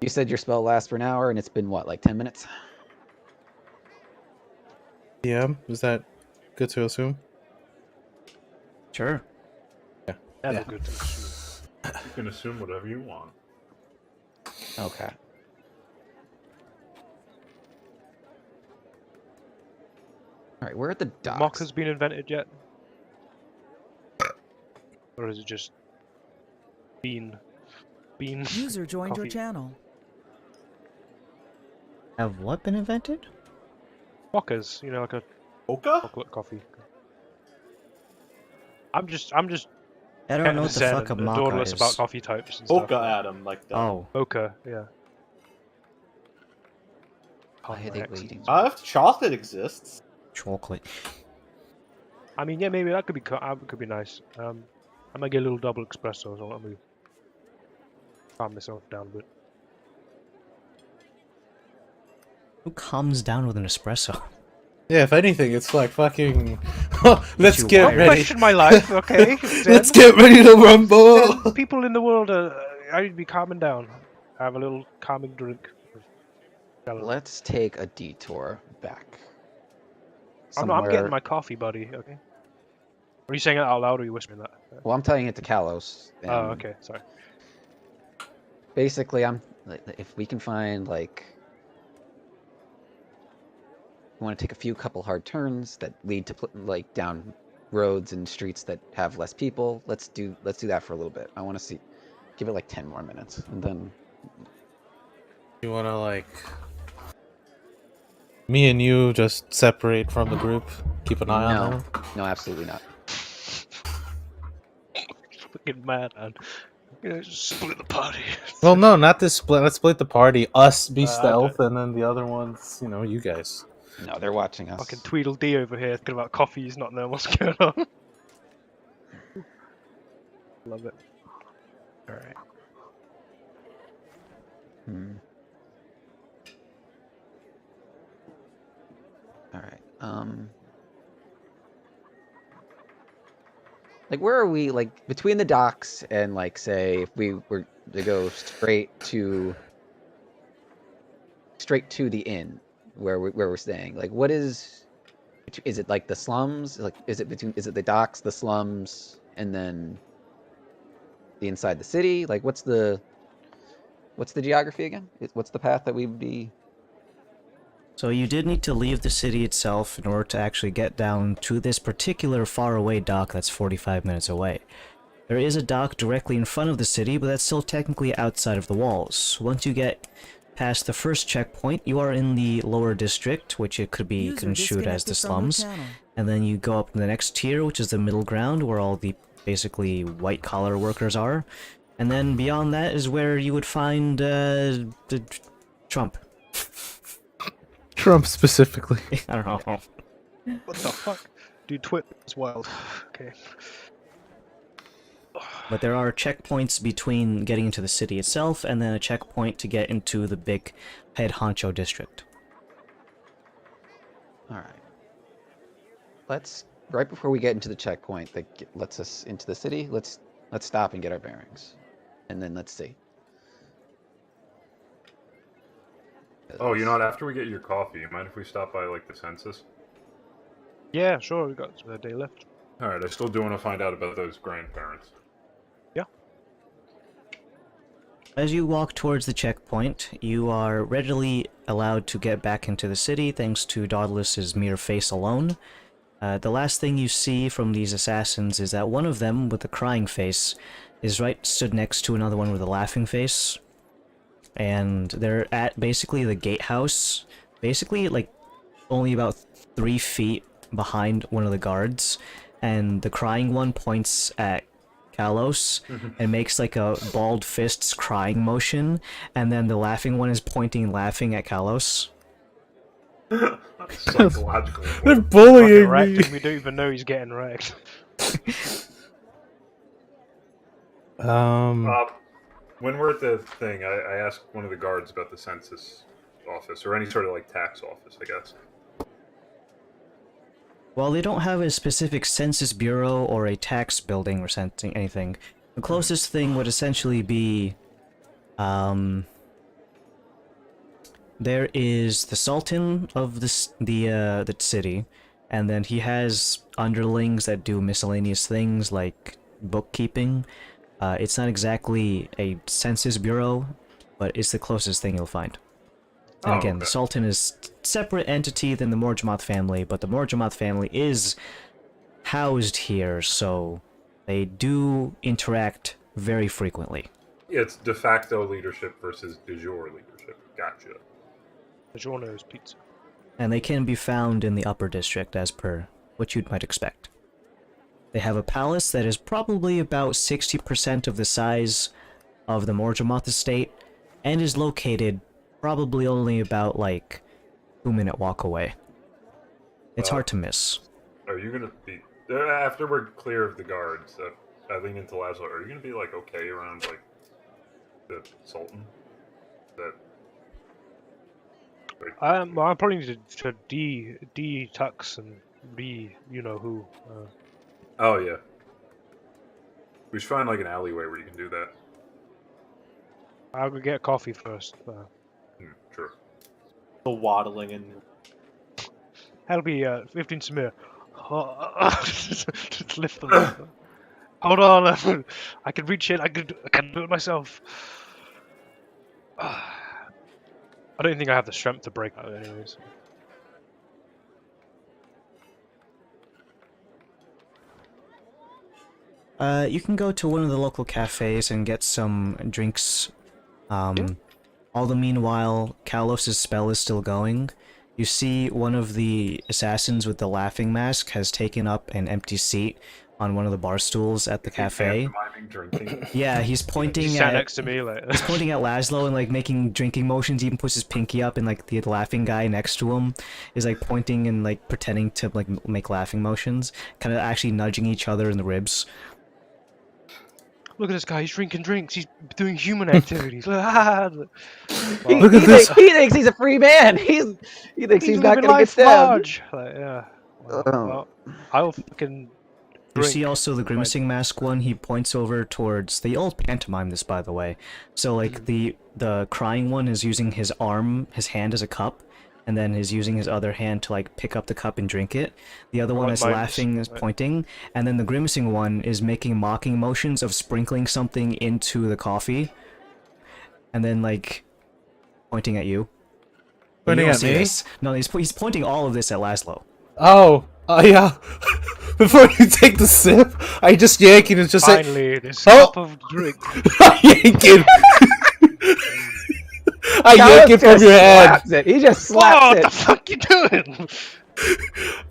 You said your spell lasts for an hour, and it's been what, like 10 minutes? Yeah, is that good to assume? Sure. Never Yeah. good to assume. You can assume whatever you want. Okay. All right, we're at the docks. Mock has been invented yet? Or is it just bean? User joined your Coffee. channel. Have what been invented? Mockers, you know, like a Oka? chocolate coffee. I'm just I don't know getting what the zen fuck a and maca adoreless is. about coffee types and stuff. Oka, Adam, like that. Oh, Mocha, yeah. Why are they Complex. waiting? If chocolate exists. chocolate. I mean, yeah, maybe that could be nice. I might get a little double espresso, so let me calm myself down a bit. Who calms down with an espresso? Yeah, if anything, it's like fucking. Let's You get wired. ready. Question my life, okay? Let's get ready to rumble. Then people in the world I need to be calming down. Have a little calming drink. Let's take a detour back. I'm getting my coffee, buddy. Okay. Are you saying it out loud, or are you whispering that? Well, I'm telling it to Kalos. Oh, okay. Sorry. Basically, if we can find like, we want to take a couple hard turns that lead to like down roads and streets that have less people. Let's do that for a little bit. I want to give it like 10 more minutes, and then You wanna like Me and you just separate from the group. Keep an eye on No, them. no, absolutely not. Fucking mad, man. Just split the party. Well, no, not this split. Let's split the party. Us be I stealth, and then the other ones, you guys. No, they're watching Fucking us. Tweedledee over here thinking about coffees, not knowing what's going on. Love it. Alright. Hmm. All right. Like, where are we? Like, between the docks and, like, say, if we were to go straight to the inn where we're staying. Like, what is it like the slums? Like, is it the docks, the slums, and then the inside the city? Like, what's the geography again? What's the path that we would be? So you did need to leave the city itself in order to actually get down to this particular faraway dock that's 45 minutes away. There is a dock directly in front of the city, but that's still technically outside of the walls. Once you get past the first checkpoint, you are in the lower district, which it could be construed as the slums. And then you go up to the next tier, which is the middle ground, where all the basically white-collar workers are. And then beyond that is where you would find Trump. Trump specifically. I don't know. What the fuck? Dude, Twitter's wild. Okay. But there are checkpoints between getting into the city itself and then a checkpoint to get into the big head honcho district. All right. Let's right before we get into the checkpoint that lets us into the city. Let's stop and get our bearings, and then let's see. Oh, you know what? After we get your coffee, you mind if we stop by like the census? Yeah, sure, we got a day left. All right. I still do want to find out about those grandparents. Yeah. As you walk towards the checkpoint, you are readily allowed to get back into the city thanks to Dauntless's mere face alone. The last thing you see from these assassins is that one of them, with the crying face, is stood next to another one with a laughing face. And they're at basically the gatehouse, basically like only about 3 feet behind one of the guards, and the crying one points at Kalos and makes like a balled fists crying motion, and then the laughing one is pointing and laughing at Kalos. Psychological. They're Fucking bullying wrecked me. him, we don't even know he's getting wrecked. When we're at the thing, I asked one of the guards about the census office or any sort of like tax office, I guess. While they don't have a specific census bureau or a tax building or something, anything, the closest thing would essentially be, there is the Sultan of the city, and then he has underlings that do miscellaneous things like bookkeeping. It's not exactly a census bureau, but it's the closest thing you'll find. And again, the Sultan is a separate entity than the Morjamoth family, but the Morjamoth family is housed here, so they do interact very frequently. It's de facto leadership versus de jure leadership. Gotcha. DiGiorno's pizza. And they can be found in the upper district, as per what you might expect. They have a palace that is probably about 60% of the size of the Morjamoth estate, and is located probably only about, like, 2-minute walk away. It's hard to miss. Are you gonna be after we're clear of the guards? I lean into Laszlo. Are you gonna be like okay around like the Sultan? I probably need to detox and you know who. Oh yeah. We should find like an alleyway where you can do that. I'll go get coffee first. Sure. The waddling in. That'll be 15 Samir. Just lift them up. Hold on, I can reach it. I can do it myself. I don't think I have the strength to break out, anyways. You can go to one of the local cafes and get some drinks. All the meanwhile, Kalos' spell is still going, You see one of the assassins with the laughing mask has taken up an empty seat on one of the bar stools at the cafe. Pantomiming drinking. Yeah, he's He pointing sat at next to me like. he's pointing at Laszlo and like making drinking motions. He even puts his pinky up, and like the laughing guy next to him is like pointing and like pretending to like make laughing motions, kind of actually nudging each other in the ribs. Look at this guy. He's drinking drinks. He's doing human activities. Look at Look at this. He thinks he's a free man. He thinks he's not living gonna get life stabbed. large. Like, yeah. Well, I'll fucking. You see drink. also the grimacing mask one. He points over towards. They all pantomime this, by the way. So like the crying one is using his hand as a cup, and then is using his other hand to like pick up the cup and drink it. The other one Like is mine laughing, is right. pointing, and then the grimacing one is making mocking motions of sprinkling something into the coffee, and then like pointing at you. But Pointing you don't at see me? this. No, he's pointing all of this at Laszlo. Oh, yeah. Before you take the sip, I just yank it and just say, Finally, this Oh! cup of drink. I yank it. I yank it from your hand. Slaps it. He just Whoa, slaps what it. the fuck you doing?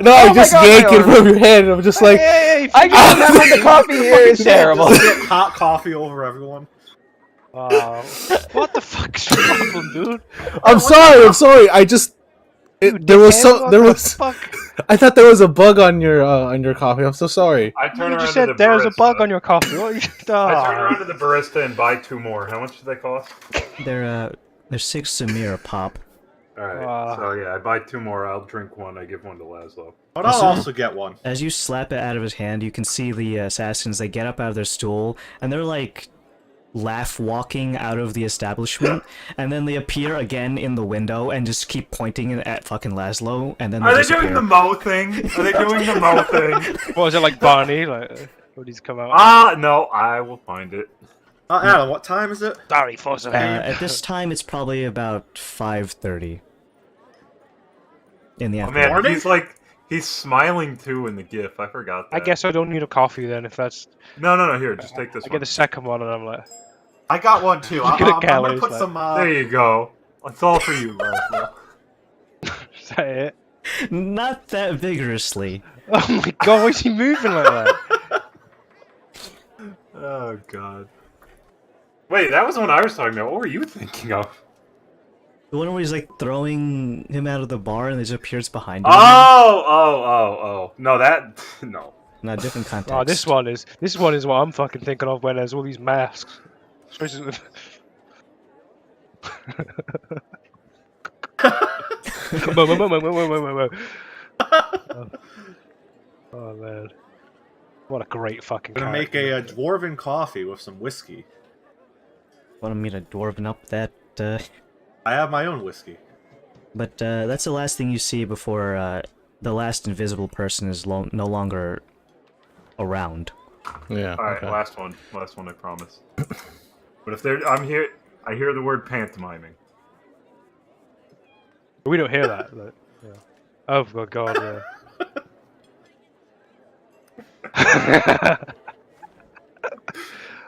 No, Oh I my just God, yank my it arm. from your hand. I'm just like, Hey, I just remember the coffee here is terrible. Get hot coffee over everyone. what the fuck's your problem, dude? I'm sorry. I just there was Dickhead, what the fuck? I thought there was a bug on your coffee. I'm so sorry. I turn You around just to said the there's a barista. bug on your coffee. What are you? I turn around Ah. to the barista and buy 2 more. How much do they cost? They're 6 Samir a pop. All right. Ah. So yeah, I buy 2 more. I'll drink one. I give one to Laszlo. But I'll also get one. As you slap it out of his hand, you can see the assassins. They get up out of their stool and they're like laugh walking out of the establishment, and then they appear again in the window and just keep pointing at fucking Laszlo, and then they Are they disappear. doing the Mo thing? Are they doing the Mo thing? What was it like, Barney? Like, when he's come out? Ah, no, I will find it. Alan, what time is it? Sorry, for some At this time, it's probably about 5:30 in the Oh afternoon. man, he's smiling too in the GIF. I forgot that. I guess I don't need a coffee then. If that's, No. Here, just take this I one. get the second one, and I'm like, I got one too. Look at I'm gonna calories, put like- some. There you go. It's all for you, Laszlo. is that it? Not that vigorously. Oh my god, why is he moving like that? Oh god. Wait, that was the one I was talking about. What were you thinking of? The one where he's like throwing him out of the bar and it just appears behind him. Oh. No, no. Not different context. Oh, this one is what I'm fucking thinking of when there's all these masks. Especially with... Whoa. Oh man, what a great fucking. I'm gonna make a dwarven coffee with some whiskey. Want me to dwarven up that? I have my own whiskey. But that's the last thing you see before the last invisible person is no longer around. Yeah. All right, okay. last one, I promise. But if I'm here, I hear the word pantomiming. We don't hear that. Like, yeah. Oh my god, yeah.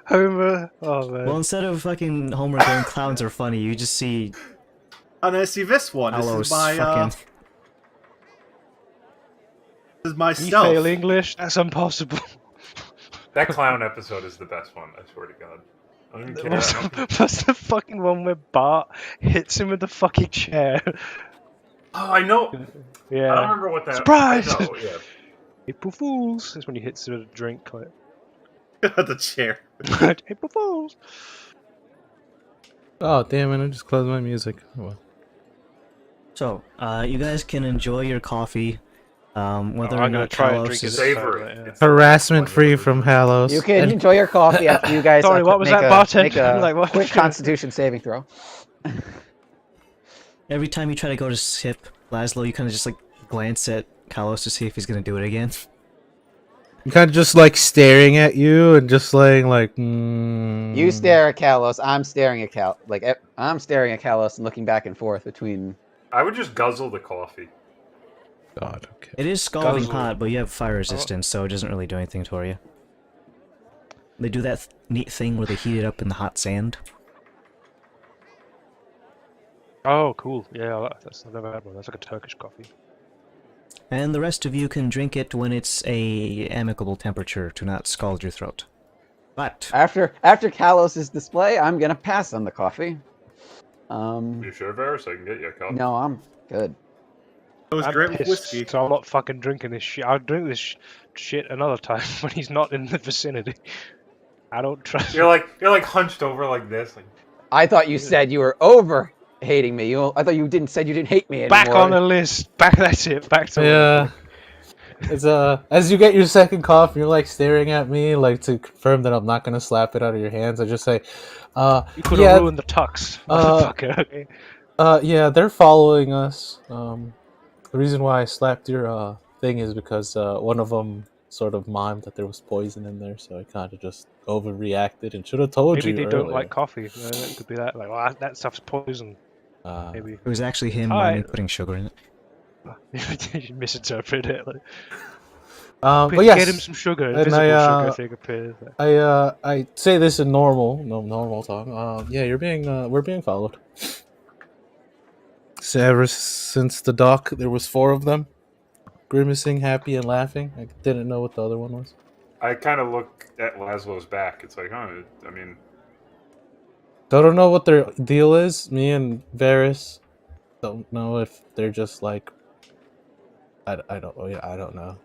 Homer. Oh man. Well, instead of fucking Homer going clowns are funny, you just see And I see this one. This Talos is my fucking. this is my You stealth. fail English? That's impossible. That clown episode is the best one. I swear to God. I don't even care. What's the fucking one where Bart hits him with the fucking chair? Oh, I know. Yeah. I don't remember what that. Surprise! I know, yeah. April Fools. That's when he hits him with a drink. Like, The chair. April Fools. Oh damn it! I just closed my music. Oh, well. So, you guys can enjoy your coffee. Whether or I'm gonna not try and Talos drink it is this Savor time, it. like, It's Harassment free from Halos. You can And- enjoy your coffee after you guys. Sorry, what was make that, a, bartender? Make a Like, what? quick Constitution saving throw. every time you try to go to sip Laszlo, you kind of just like glance at Kalos to see if he's gonna do it again. kind of just like staring at you and just saying like. You stare at Kalos. I'm staring at I'm staring at Kalos and looking back and forth between. I would just guzzle the coffee. God. Okay. It is scalding Guzzle. hot, but you have fire resistance, so it doesn't really do anything for you. They do that neat thing where they heat it up in the hot sand. Oh, cool. Yeah, I've never had one. That's like a Turkish coffee. And the rest of you can drink it when it's a amicable temperature to not scald your throat. But After Kalos' display, I'm gonna pass on the coffee. You sure, Varus? I can get you a cup. No, I'm good. It was I'm great with pissed, whiskey. so I'm not fucking drinking this shit. I'll drink this shit another time when he's not in the vicinity. I don't trust. You're like hunched over like this. Like, I thought you said you were over hating me. I thought you said you didn't hate me anymore. Back on the list. Back. That's it. Back to Yeah. It's as you get your second cough, you're like staring at me, like to confirm that I'm not gonna slap it out of your hands. I just say, You could have yeah, ruined the tux, motherfucker. Okay. yeah, they're following us. The reason why I slapped your thing is because one of them sort of mimed that there was poison in there, so I kind of just overreacted and should have told Maybe you they earlier. don't like coffee. It could be that. Like, well, that stuff's poison. Maybe. it was actually him Alright. putting sugar in it. You misinterpret it. Like, But yes, get him some sugar. and Invisible sugar thing appears. I say this in normal talk. Yeah, we're being followed. So ever since the dock, there was 4 of them, grimacing, happy, and laughing. I didn't know what the other one was. I kind of look at Laszlo's back. It's like, huh? I mean, Don't know what their deal is. Me and Varus don't know if they're just like I don't know. Yeah, I don't know.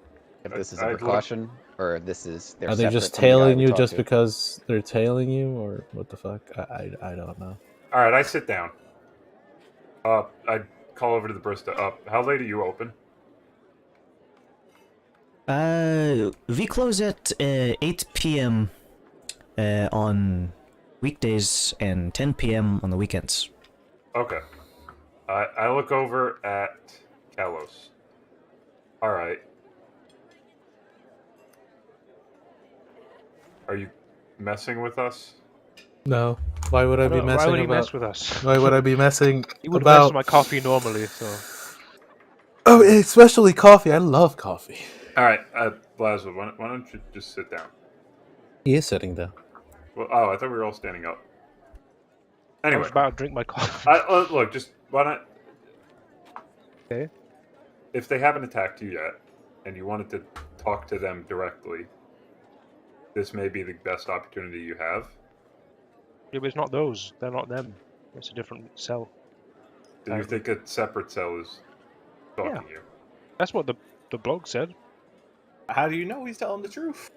If this is a I'd look- precaution, or if this is Are they just separate from the guy tailing we you talked just to. because they're tailing you, or what the fuck? I don't know. all right. I sit down. I call over to the barista. How late are you open? We close at 8 p.m. On weekdays and 10 p.m. on the weekends. Okay. I look over at Kalos. All right. Are you messing with us? No. Why would I be messing Why would he about? mess with us? Why would I be messing He would mess about? with my coffee normally, so. Oh, especially coffee. I love coffee. All right, Laszlo, why don't you just sit down? He is sitting down. Well, I thought we were all standing up. I Anyway, was about to drink my coffee. look, just why not? Okay. If they haven't attacked you yet, and you wanted to talk to them directly, this may be the best opportunity you have. Yeah, but it's not those. They're not them. It's a different cell. Do you think a separate cell is stalking Yeah. you? That's what the blog said. How do you know he's telling the truth?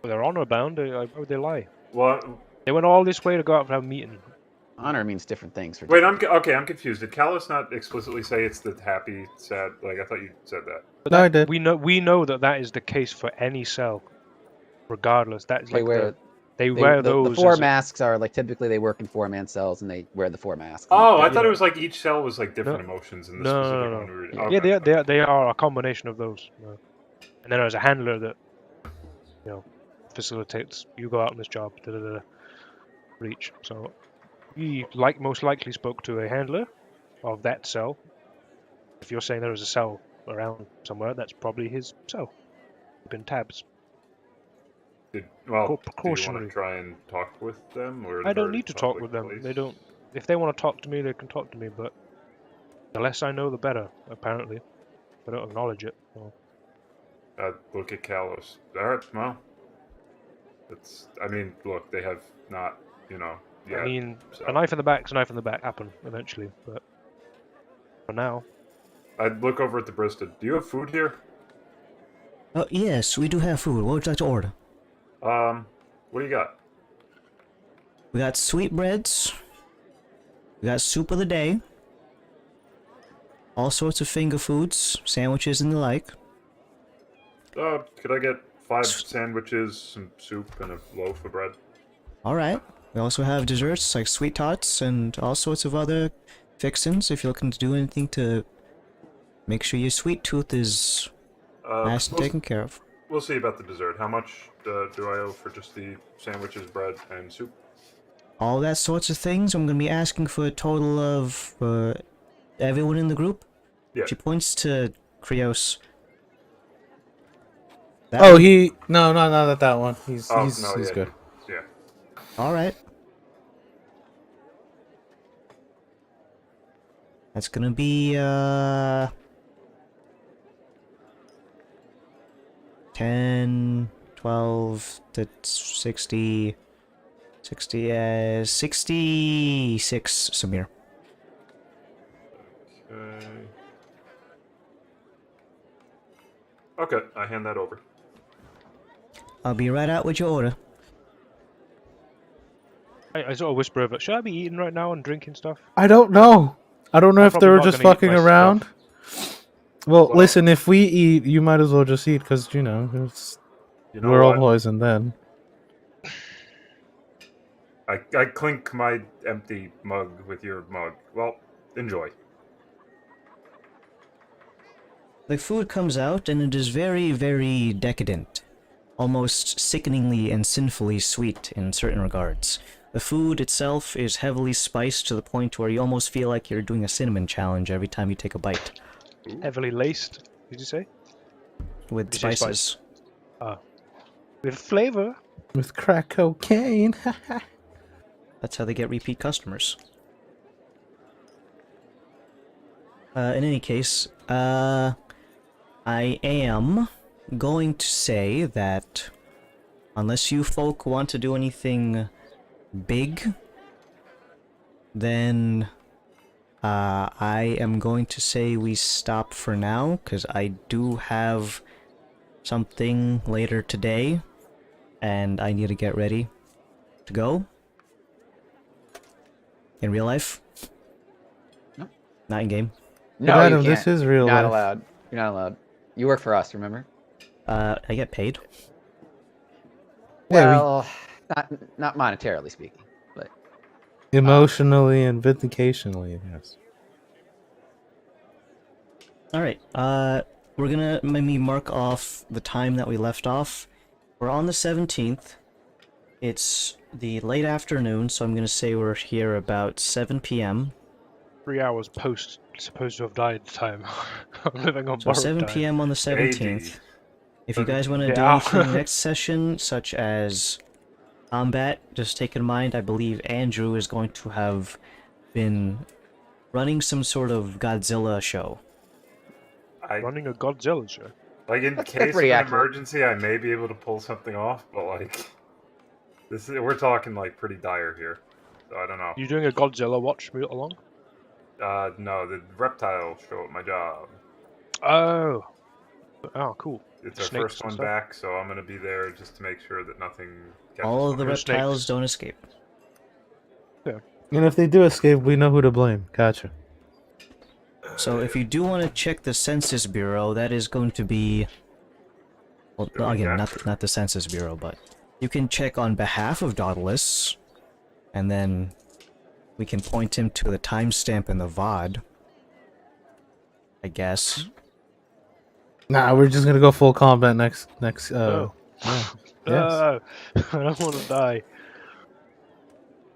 Well, they're honor bound. Why would they lie? Well, They went all this way to go out and have a meeting. Honor means different things for wait, different I'm confused. Did Kalos not explicitly say it's the happy, sad? Like I thought you said that. But No, I that- did. We know that is the case for any cell, regardless. That's They like wear they wear the those. 4 as a- masks are like typically they work in 4-man cells and they wear the 4 masks. Oh, I Like, thought it was like each cell was like different No. emotions in the No, specific no. one. we were- Yeah, okay. they are a combination of those. And then there's a handler that, facilitates. You go out on this job. Reach. So we most likely spoke to a handler of that cell. If you're saying there is a cell around somewhere, that's probably his cell. Been tabs. Do you want Precautionary. to try and talk with them, or I don't very need to talk public with them. place? They don't. If they want to talk to me, they can talk to me. But the less I know, the better. Apparently, I don't acknowledge it. So. Look at Kalos. All right, well, it's. I mean, look, they have not, yet. I mean, so. a knife in the back's a knife in the back. Happen eventually, but for now, I'd look over at the barista. Do you have food here? Yes, we do have food. What would you like to order? What do you got? We got sweetbreads. We got soup of the day. All sorts of finger foods, sandwiches, and the like. Could I get 5 sandwiches, some soup, and a loaf of bread? Alright. We also have desserts like sweet tarts and all sorts of other fixins if you're looking to do anything to make sure your sweet tooth is nice and taken care of. We'll see about the dessert. How much do I owe for just the sandwiches, bread, and soup? All that sorts of things. I'm going to be asking for a total of everyone in the group. Yeah. She points to Krios. Oh, not that one. He's good. Yeah. All right. That's gonna be 10, 12, to 60, 66, Samir. Okay, I hand that over. I'll be right out with your order. I sort of whisper over. Should I be eating right now and drinking stuff? I don't know. I don't know I'm if they probably were not just gonna eat fucking my around. stuff. Well, Well- listen, if we eat, you might as well just eat, because, you know, You know we're all what? poisoned then. I clink my empty mug with your mug. Well, enjoy. The food comes out, and it is very, very decadent. Almost sickeningly and sinfully sweet in certain regards. The food itself is heavily spiced to the point where you almost feel like you're doing a cinnamon challenge every time you take a bite. Heavily laced. Did you say? With Did you say spices. Ah, with flavor. With crack cocaine. That's how they get repeat customers. In any case, I am going to say that unless you folk want to do anything big, then I am going to say we stop for now, because I do have something later today, and I need to get ready to go. In real life? Nope. Not in game. No, But you Adam, can't. this is real You're not life. allowed. You're not allowed. You work for us, remember? I get paid. Yeah, Well, not monetarily speaking, but emotionally and vindicationally, yes. Alright, we're gonna maybe mark off the time that we left off. We're on the 17th. It's the late afternoon, so I'm gonna say we're here about 7 p.m. 3 hours post supposed to have died time. I'm living on So borrowed 7 time. p.m. on the 17th. Maybe. If you guys want to do Yeah. anything next session, such as combat, just take in mind, I believe Andrew is going to have been running some sort of Godzilla show. Running a Godzilla show. Like in That's case of pretty an accurate. emergency, I may be able to pull something off, but like we're talking like pretty dire here. So I don't know. You doing a Godzilla watch along? No, the reptile show at my job. Oh. Oh, cool. It's our Snakes first and one stuff? back, so I'm gonna be there just to make sure that nothing catches All of the fire. reptiles snakes. don't escape. And if they do escape, we know who to blame. Gotcha. So if you do want to check the Census Bureau, that is going to be... Well, Doing again, that. not the Census Bureau, but you can check on behalf of Dauntless, and then we can point him to the timestamp in the VOD. I guess. Nah, we're just gonna go full combat next. Oh. Yeah. Yes. I don't want to die.